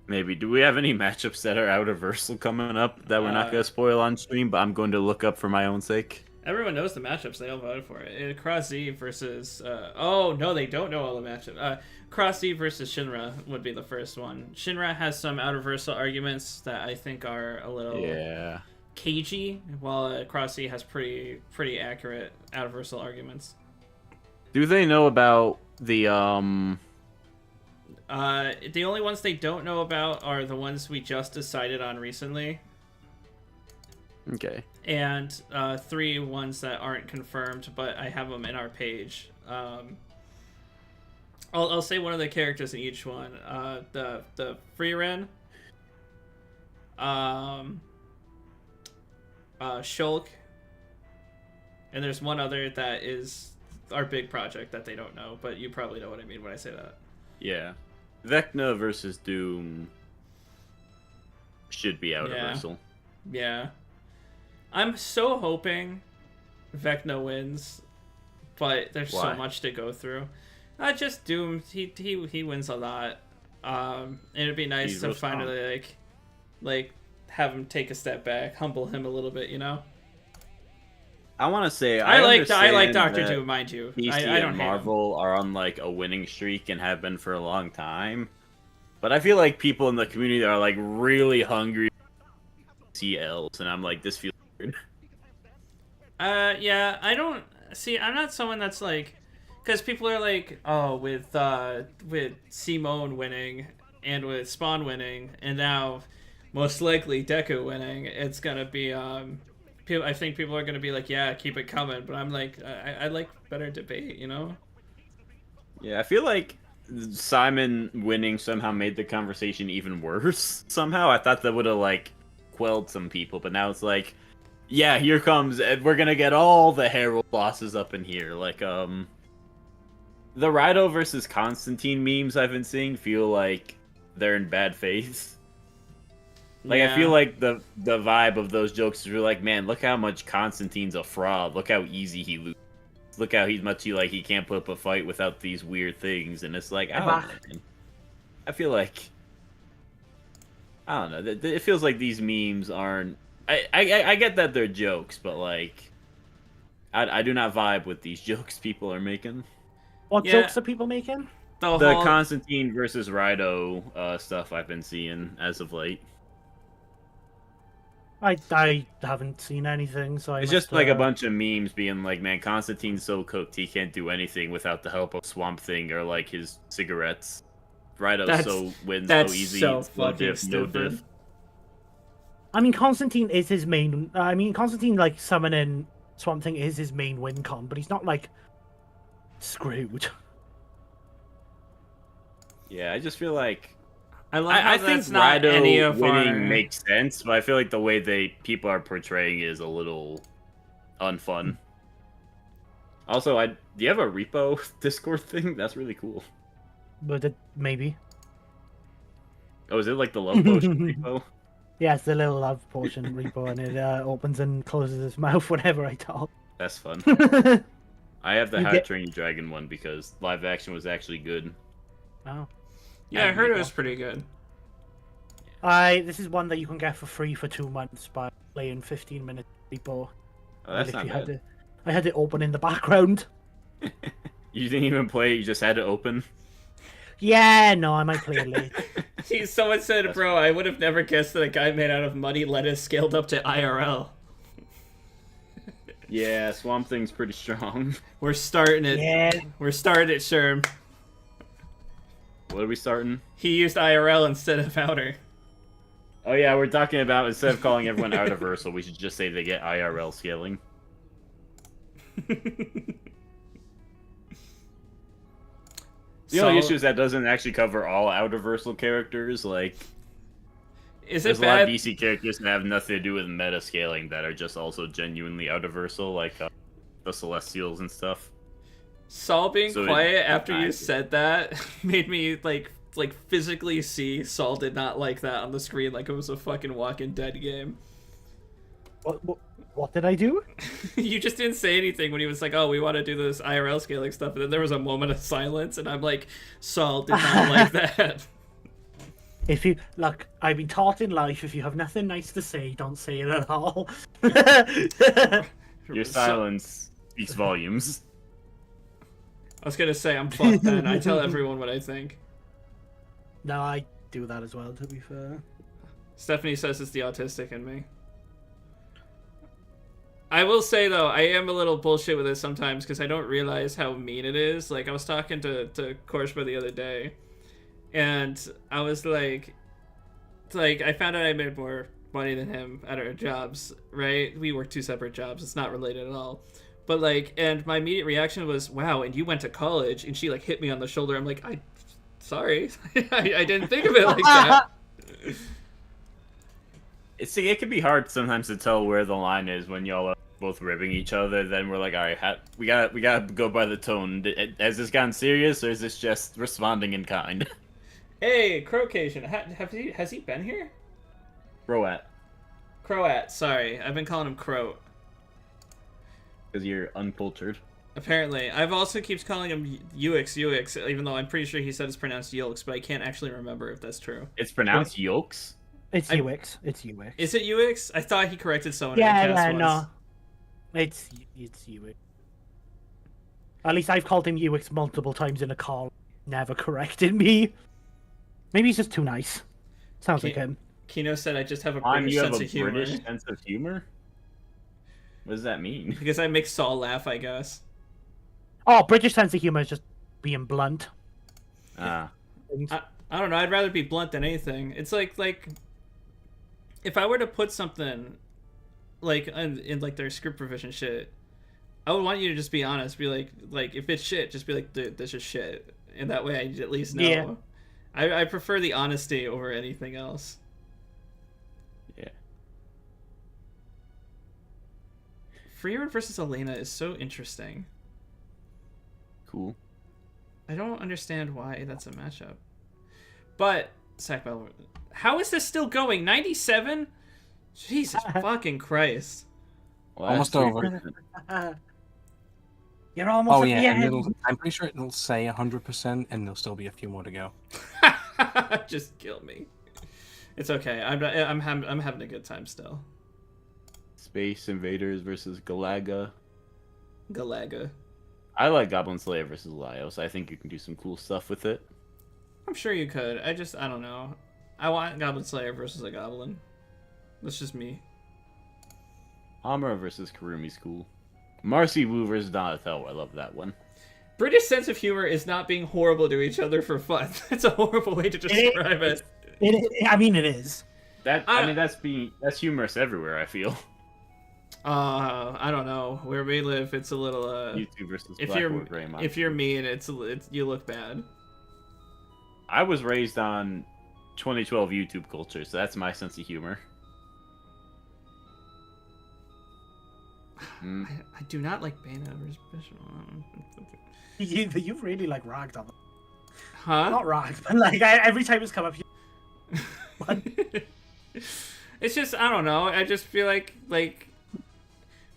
Maybe. Do we have any matchups that are outerversal coming up that we're not going to spoil on stream, but I'm going to look up for my own sake? Everyone knows the matchups. They all voted for it. Cross Z versus... oh, no, they don't know all the matchups. Cross Z versus Shinra would be the first one. Shinra has some outerversal arguments that I think are a little cagey, while Cross Z has pretty accurate outerversal arguments. Do they know about the... The only ones they don't know about are the ones we just decided on recently. Okay. And 3 ones that aren't confirmed, but I have them in our page. I'll say one of the characters in each one. The Freeren, Shulk, and there's one other that is our big project that they don't know, but you probably know what I mean when I say that. Yeah. Vecna versus Doom should be outerversal. Yeah. I'm so hoping Vecna wins, but there's so much to go through. Just Doom, he wins a lot. And it'd be nice to finally like have him take a step back, humble him a little bit, you know? I want to say I like Doctor Doom, mind you. DC I don't and Marvel are on like a winning streak and have been for a long time. But I feel like people in the community are like really hungry to see L's, and I'm like, this feels weird. Yeah, I don't see. I'm not someone that's like, because people are like, oh, with Simone winning and with Spawn winning, and now most likely Deku winning, it's gonna be I think people are gonna be like, yeah, keep it coming, but I'm like, I like better debate, you know? Yeah, I feel like Simon winning somehow made the conversation even worse. Somehow, I thought that would have like quelled some people, but now it's like, yeah, here comes, and we're gonna get all the Herald bosses up in here. Like, the Rhino versus Constantine memes I've been seeing feel like they're in bad faith. Like, Yeah. I feel like the vibe of those jokes is really like, man, look how much Constantine's a fraud. Look how easy he loses. Look how much he can't put up a fight without these weird things. And it's like, I don't know, man. I feel like, I don't know. It feels like these memes aren't. I get that they're jokes, but like, I do not vibe with these jokes people are making. What jokes are people making? The Constantine versus Rhino stuff I've been seeing as of late. I haven't seen anything, so it's just like a bunch of memes being like, man, Constantine's so cooked he can't do anything without the help of Swamp Thing or like his cigarettes. Rhino wins so easy. That's so fucking stupid. I mean, Constantine is his main. I mean, Constantine like summoning Swamp Thing is his main win con, but he's not like screwed. Yeah, I just feel like. I think Rhino winning makes sense, but I feel like the way people are portraying it is a little unfun. Also, do you have a repo Discord thing? That's really cool. But maybe. Oh, is it like the love potion repo? Yeah, it's the little love potion repo, and it opens and closes its mouth whenever I talk. That's fun. I have the How to Train Your Dragon one because live action was actually good. Oh. Yeah, I heard it was pretty good. This is one that you can get for free for 2 months by playing 15 minutes repo. Oh, that's not bad. I had it open in the background. You didn't even play it, you just had it open? Yeah, no, I might play it late. Someone said, bro, I would have never guessed that a guy made out of muddy lettuce scaled up to IRL. Yeah, Swamp Thing's pretty strong. We're starting it. Yeah. We're starting it, Sherm. What are we starting? He used IRL instead of outer. Oh yeah, we're talking about, instead of calling everyone Outerversal, we should just say they get IRL scaling. The only issue is that doesn't actually cover all Outerversal characters. Like, there's a lot of DC characters that have nothing to do with meta scaling that are just also genuinely Outerversal, like the Celestials and stuff. Saul being quiet after you said that made me like physically see Saul did not like that on the screen, like it was a fucking Walking Dead game. What did I do? You just didn't say anything when he was like, "Oh, we want to do this IRL scaling stuff," and then there was a moment of silence, and I'm like, Saul did not like that. If you look, I've been taught in life: if you have nothing nice to say, don't say it at all. Your silence speaks volumes. I was gonna say I'm fucked then. I tell everyone what I think. No, I do that as well, to be fair. Stephanie says it's the autistic in me. I will say though, I am a little bullshit with it sometimes because I don't realize how mean it is. Like I was talking to Korshba the other day, and I was like I found out I made more money than him at our jobs, right? We work 2 separate jobs. It's not related at all. But like, and my immediate reaction was, wow, and you went to college, and she like hit me on the shoulder. I'm like, sorry. I didn't think of it like that. It can be hard sometimes to tell where the line is when y'all are both ribbing each other. Then we're like, all right, we gotta go by the tone. Has this gotten serious, or is this just responding in kind? Hey, Crocation, has he been here? Croat, sorry. I've been calling him Croat. Because you're uncultured. Apparently. I've also keeps calling him Uix, even though I'm pretty sure he said it's pronounced Yolks, but I can't actually remember if that's true. It's pronounced Yolks? It's UX. It's UX. Is it UX? I thought he corrected someone in cast once. No. It's UX. At least I've called him UX multiple times in a call. Never corrected me. Maybe he's just too nice. Sounds like him. Kino said I just have a British sense of humor. British sense of humor? What does that mean? Because I make Saul laugh, I guess. Oh, British sense of humor is just being blunt. I don't know. I'd rather be blunt than anything. It's like if I were to put something like in like their script provision shit, I would want you to just be honest. Be like if it's shit, just be like, dude, this is shit, and that way I at least know. Yeah. I prefer the honesty over anything else. Yeah. Freeman versus Elena is so interesting. Cool. I don't understand why that's a matchup. But Sackbell, how is this still going? 97? Jesus fucking Christ. Well, Almost that's over. 3%. You're almost Oh at yeah, the and end. I'm pretty sure it'll say 100%, and there'll still be a few more to go. Just kill me. It's okay. I'm having a good time still. Space Invaders versus Galaga. Galaga. I like Goblin Slayer versus Laios. I think you can do some cool stuff with it. I'm sure you could. I don't know. I want Goblin Slayer versus a Goblin. That's just me. Hamura versus Karumi's cool. Marcy Wu versus Donatello. I love that one. British sense of humor is not being horrible to each other for fun. That's a horrible way to describe it. I mean, it is. That's humorous everywhere, I feel. I don't know. Where we live, it's a little YouTube versus if Blackwood Gray. if you're mean, it's you look bad. I was raised on 2012 YouTube culture, so that's my sense of humor. I do not like Bana versus Bishop. You really like ragged on them. Huh? Not ragged, but like every time it's come up, It's just, I don't know. I just feel like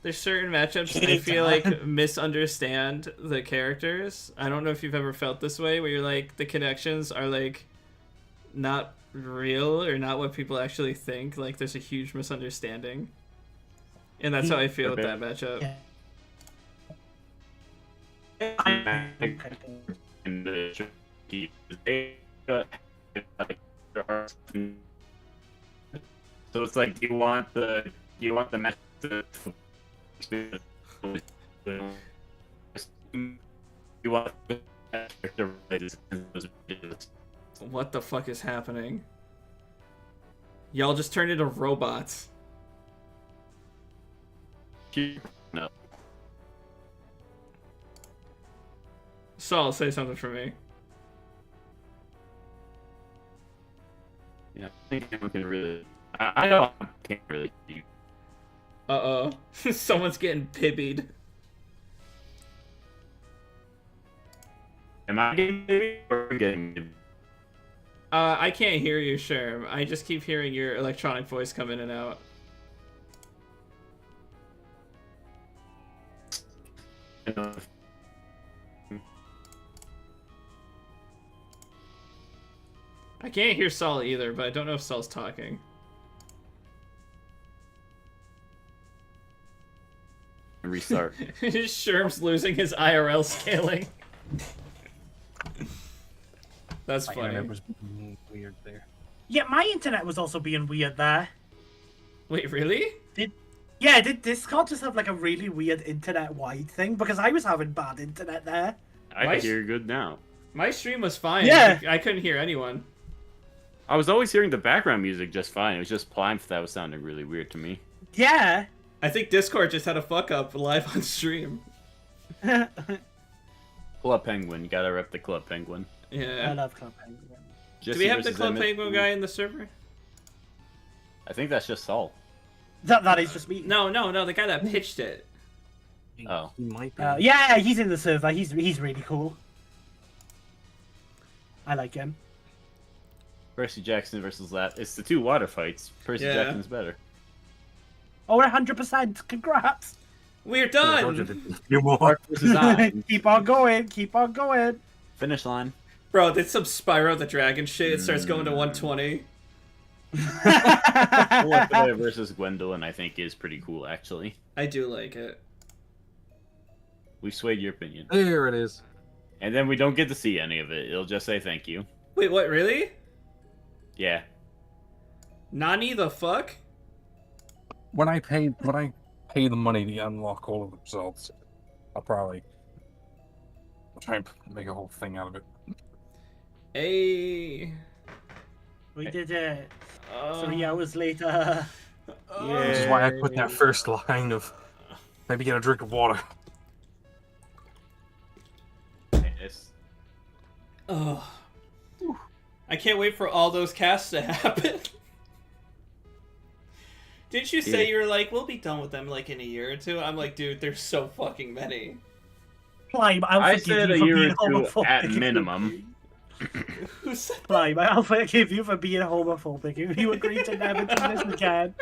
there's certain matchups that I feel like misunderstand the characters. I don't know if you've ever felt this way, where you're like the connections are like not real or not what people actually think. Like there's a huge misunderstanding, and that's how I feel with that matchup. Yeah. So it's like, do you want the match to you want the character related. What the fuck is happening? Y'all just turned into robots. No. Saul, say something for me. Yeah, I think anyone can really. I don't can't really do. Uh-oh. Someone's getting pibbied. Am I getting maybe or getting? I can't hear you, Sherm. I just keep hearing your electronic voice come in and out. I can't hear Saul either, but I don't know if Saul's talking. Restart. Sherm's losing his IRL scaling. That's My funny. internet was weird there. Yeah, my internet was also being weird there. Wait, really? Did Discord just have like a really weird internet-wide thing? Because I was having bad internet there. I can hear you good now. My stream was fine. Yeah. I couldn't hear anyone. I was always hearing the background music just fine. It was just Plymph that was sounding really weird to me. Yeah. I think Discord just had a fuck up live on stream. Club Penguin, you gotta rep the Club Penguin. I Yeah. love Club Penguin. Do Jesse we have the versus Club Emmett. Penguin guy in the server? I think that's just Saul. That is just me. No, the guy that pitched it. Oh. He might be. Yeah, he's in the server. He's really cool. I like him. Percy Jackson versus Lat. It's the two water fights. Percy Yeah. Jackson's better. Oh, we're 100%. Congrats. We're I told you done! to do a few more. Mark versus I. Keep on going. Keep on going. Finish line. Bro, did some Spyro the Dragon shit. It starts going to 120. Olafia versus Gwendolyn, I think, is pretty cool, actually. I do like it. We've swayed your opinion. There it is. And then we don't get to see any of it. It'll just say thank you. Wait, what, really? Yeah. Nani the fuck? When I pay the money to unlock all of the results, I'll probably try and make a whole thing out of it. Hey. We did it. Uh, 3 hours later. Which is why I put that first line of maybe get a drink of water. Yes. Oh, I can't wait for all those casts to happen. Didn't you say you were like, we'll be done with them like in a year or two? I'm like, dude, there's so fucking many. I said a year or two at minimum. Who said that? Prime, I'll forgive you for being homophobic if you agree to never do this again.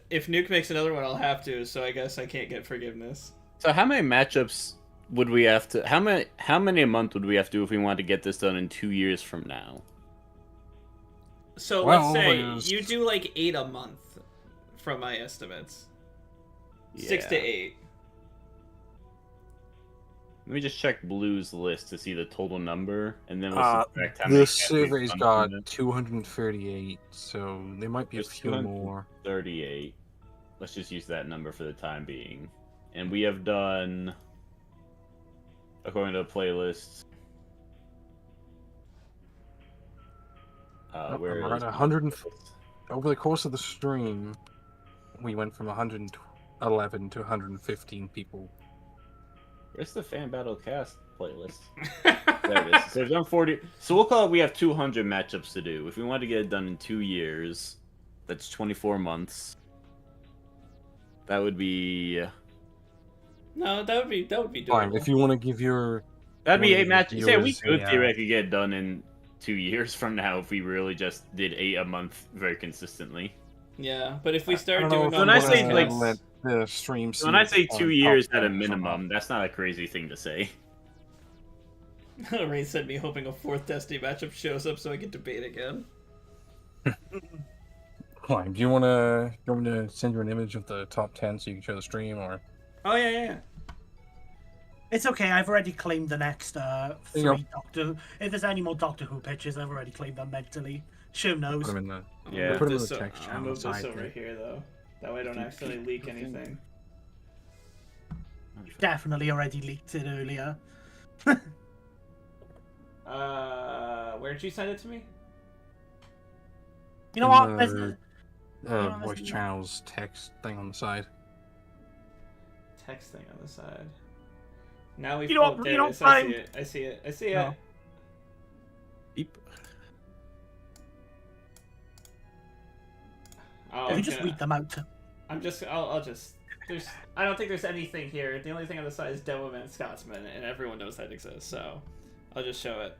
If Nuke makes another one, I'll have to, so I guess I can't get forgiveness. So how many matchups would we have to... How many a month would we have to do if we wanted to get this done in 2 years from now? So Well, let's say there's- you do like 8 a month, from my estimates. 6 to Yeah. 8. Let me just check Blue's list to see the total number, and then we'll subtract how many The casts we've survey's done got from it. 238, so there might be a There's few 200. more. 38. Let's just use that number for the time being. And we have done, according to the playlist, where We're at 100 over the course of the stream. We went from 111 to 115 people. Where's the Fan Battle Cast playlist? There it is. So we've done 40. So we'll call it we have 200 matchups to do. If we want to get it done in 2 years, that's 24 months. That would be... No, that would be doable. Fine, if you want to give your... That'd be One 8 of the matches. Yeah, we viewers, could yeah. theoretically get it done in 2 years from now if we really just did 8 a month very consistently. Yeah, but if we I start don't know doing if when you I all say, those like, casts- let the stream So when I say see 2 on years top at a 10 minimum, somehow. that's not a crazy thing to say. Ray sent me hoping a 4th Destiny matchup shows up so I can debate again. Fine, do you want to send you an image of the top 10 so you can show the stream, or... Oh yeah. It's okay, I've already claimed the next There you go. 3 Doctor... If there's any more Doctor Who pitches, I've already claimed them mentally. Shim knows. Put them in the... I'll Yeah. move Put 'em in this the o- text I'll channel move this side over there. here though. That way I don't accidentally leak anything. Definitely already leaked it earlier. Where'd you send it to me? You know In what? the, there's voice no- channels text thing on the side. Text thing on the side. Now we. You know what, there you know, it is. fine. I see it. I see it. No. Beep. Oh, If you just okay. read them out. I'll just. I don't think there's anything here. The only thing on the side is Demoman and Scotsman, and everyone knows that exists. So, I'll just show it.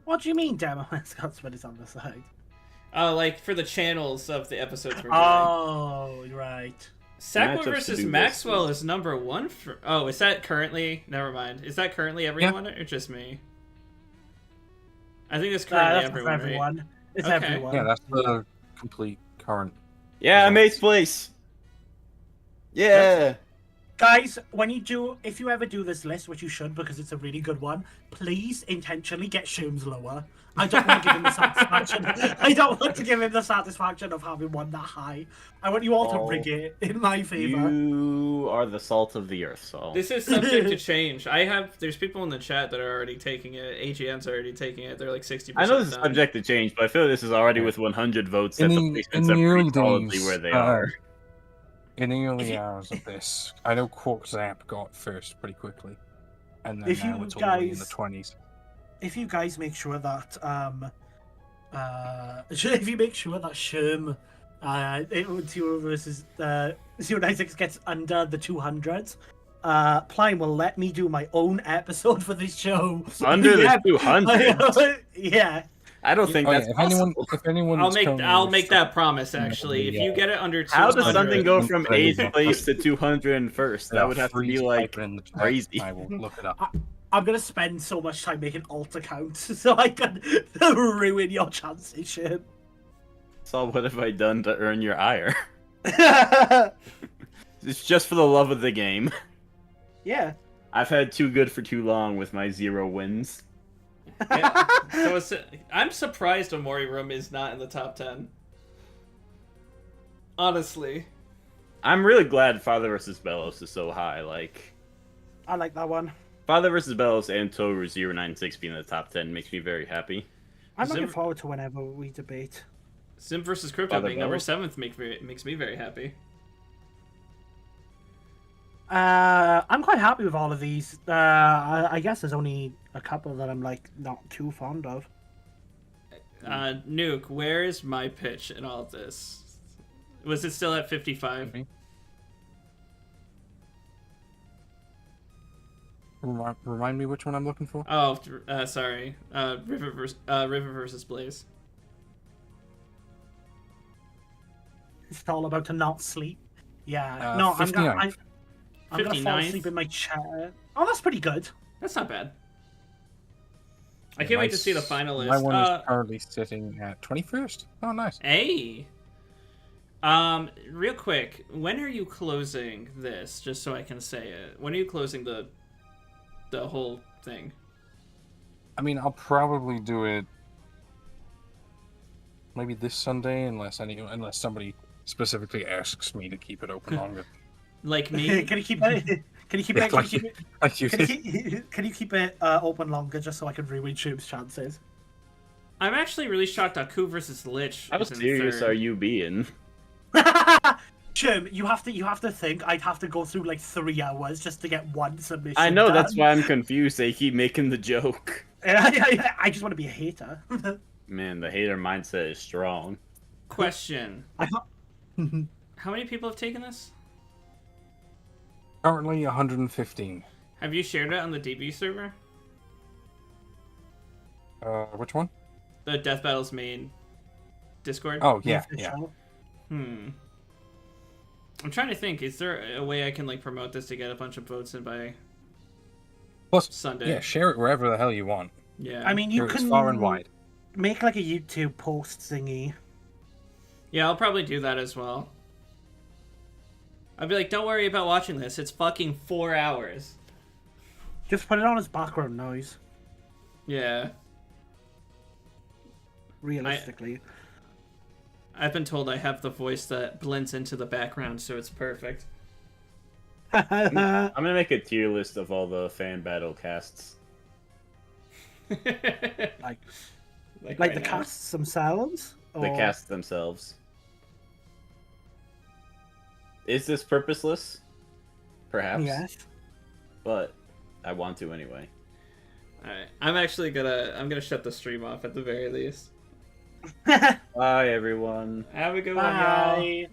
What do you mean, Demo Scotsman is on the side? Oh, like for the channels of the episodes we're doing. Oh, right. Sackler Matchups to versus do Maxwell this. is number 1 for. Oh, is that currently? Never mind. Is that currently everyone or just me? I think it's currently That's everyone. for Right? everyone. It's Okay. everyone. Yeah, that's the complete current. Yeah, I'm Results. 8th place. Yeah. Guys, if you ever do this list, which you should because it's a really good one, please intentionally get Shooms lower. I don't want to give him the satisfaction. I don't want to give him the satisfaction of having one that high. I want you all to Oh, rig it in my favor. You are the salt of the earth, so. This is subject to change. There's people in the chat that are already taking it. AGN's already taking it. They're like 60%. I know this is done. subject to change, but I feel this is already with 100 votes. In That the the- placements in are the pretty early solidly days, where they are. In the early hours of this, I know Quark Zap got first pretty quickly, and then If now you it's all the way in the guys- 20s. If you guys make sure that if you make sure that Sherm 0 versus 096 gets under the 200s, Plime will let me do my own episode for this show. Under Yeah. the 200. Yeah. I don't think Oh, yeah, that's if anyone, possible. if anyone, I'll make that promise actually. If you get it under 200, How does something go from Yeah. 8th place to 201st? That would have to be like crazy. I will look it up. I'm gonna spend so much time making alt accounts so I can ruin your chances, Sherm. So what have I done to earn your ire? It's just for the love of the game. Yeah. I've had too good for too long with my 0 wins. Yeah. So I'm surprised Omori Room is not in the top 10. Honestly. I'm really glad Father vs. Bellows is so high. Like, I like that one. Father vs. Bellows and Toru 096 being in the top 10 makes me very happy. I'm looking Zim- forward to whenever we debate. Sim versus Crypto Father being number Bello? 7th makes me very happy. I'm quite happy with all of these. I guess there's only a couple that I'm like not too fond of. Nuke, where is my pitch in all of this? Was it still at 55? Remind me which one I'm looking for. Oh, sorry. River versus Blaze. It's all about to not sleep. Yeah, Uh, no, I'm gonna 59th. I'm gonna fall 59th? asleep in my chair. Oh, that's pretty good. That's not bad. I Yeah, can't my wait to see the s- final list. My one is currently sitting at 21st. Oh, nice. Hey. Real quick, when are you closing this? Just so I can say it. When are you closing the whole thing? I mean, I'll probably do it maybe this Sunday, unless somebody specifically asks me to keep it open longer. Like me? Can you keep it? Can you keep Yeah, it? Can you keep it? Like you Can did. you keep it open longer just so I can ruin Shoob's chances? I'm actually really shocked Aku versus Lich. How is in serious third. are you being? Shum, you have to think I'd have to go through like 3 hours just to get one submission. I know, that's done. why I'm confused. They keep making the joke. Yeah, I just want to be a hater. Man, the hater mindset is strong. Question. I thought. How many people have taken this? Currently 115. Have you shared it on the DB server? Which one? The Death Battles main Discord? Oh, yeah, yeah. I'm trying to think. Is there a way I can like promote this to get a bunch of votes in by Plus, Sunday? yeah, share it wherever the hell you want. Yeah. I mean, you Share it as can far and wide. make like a YouTube post thingy. Yeah, I'll probably do that as well. I'll be like, don't worry about watching this. It's fucking 4 hours. Just put it on as background noise. Yeah. Realistically. I've been told I have the voice that blends into the background, so it's perfect. I'm gonna make a tier list of all the fan battle casts. like right the now. casts themselves. The or- casts themselves. Is this purposeless? Perhaps. Yes. But I want to anyway. Alright. I'm gonna shut the stream off at the very least. Bye everyone. Have a good one, y'all. Bye.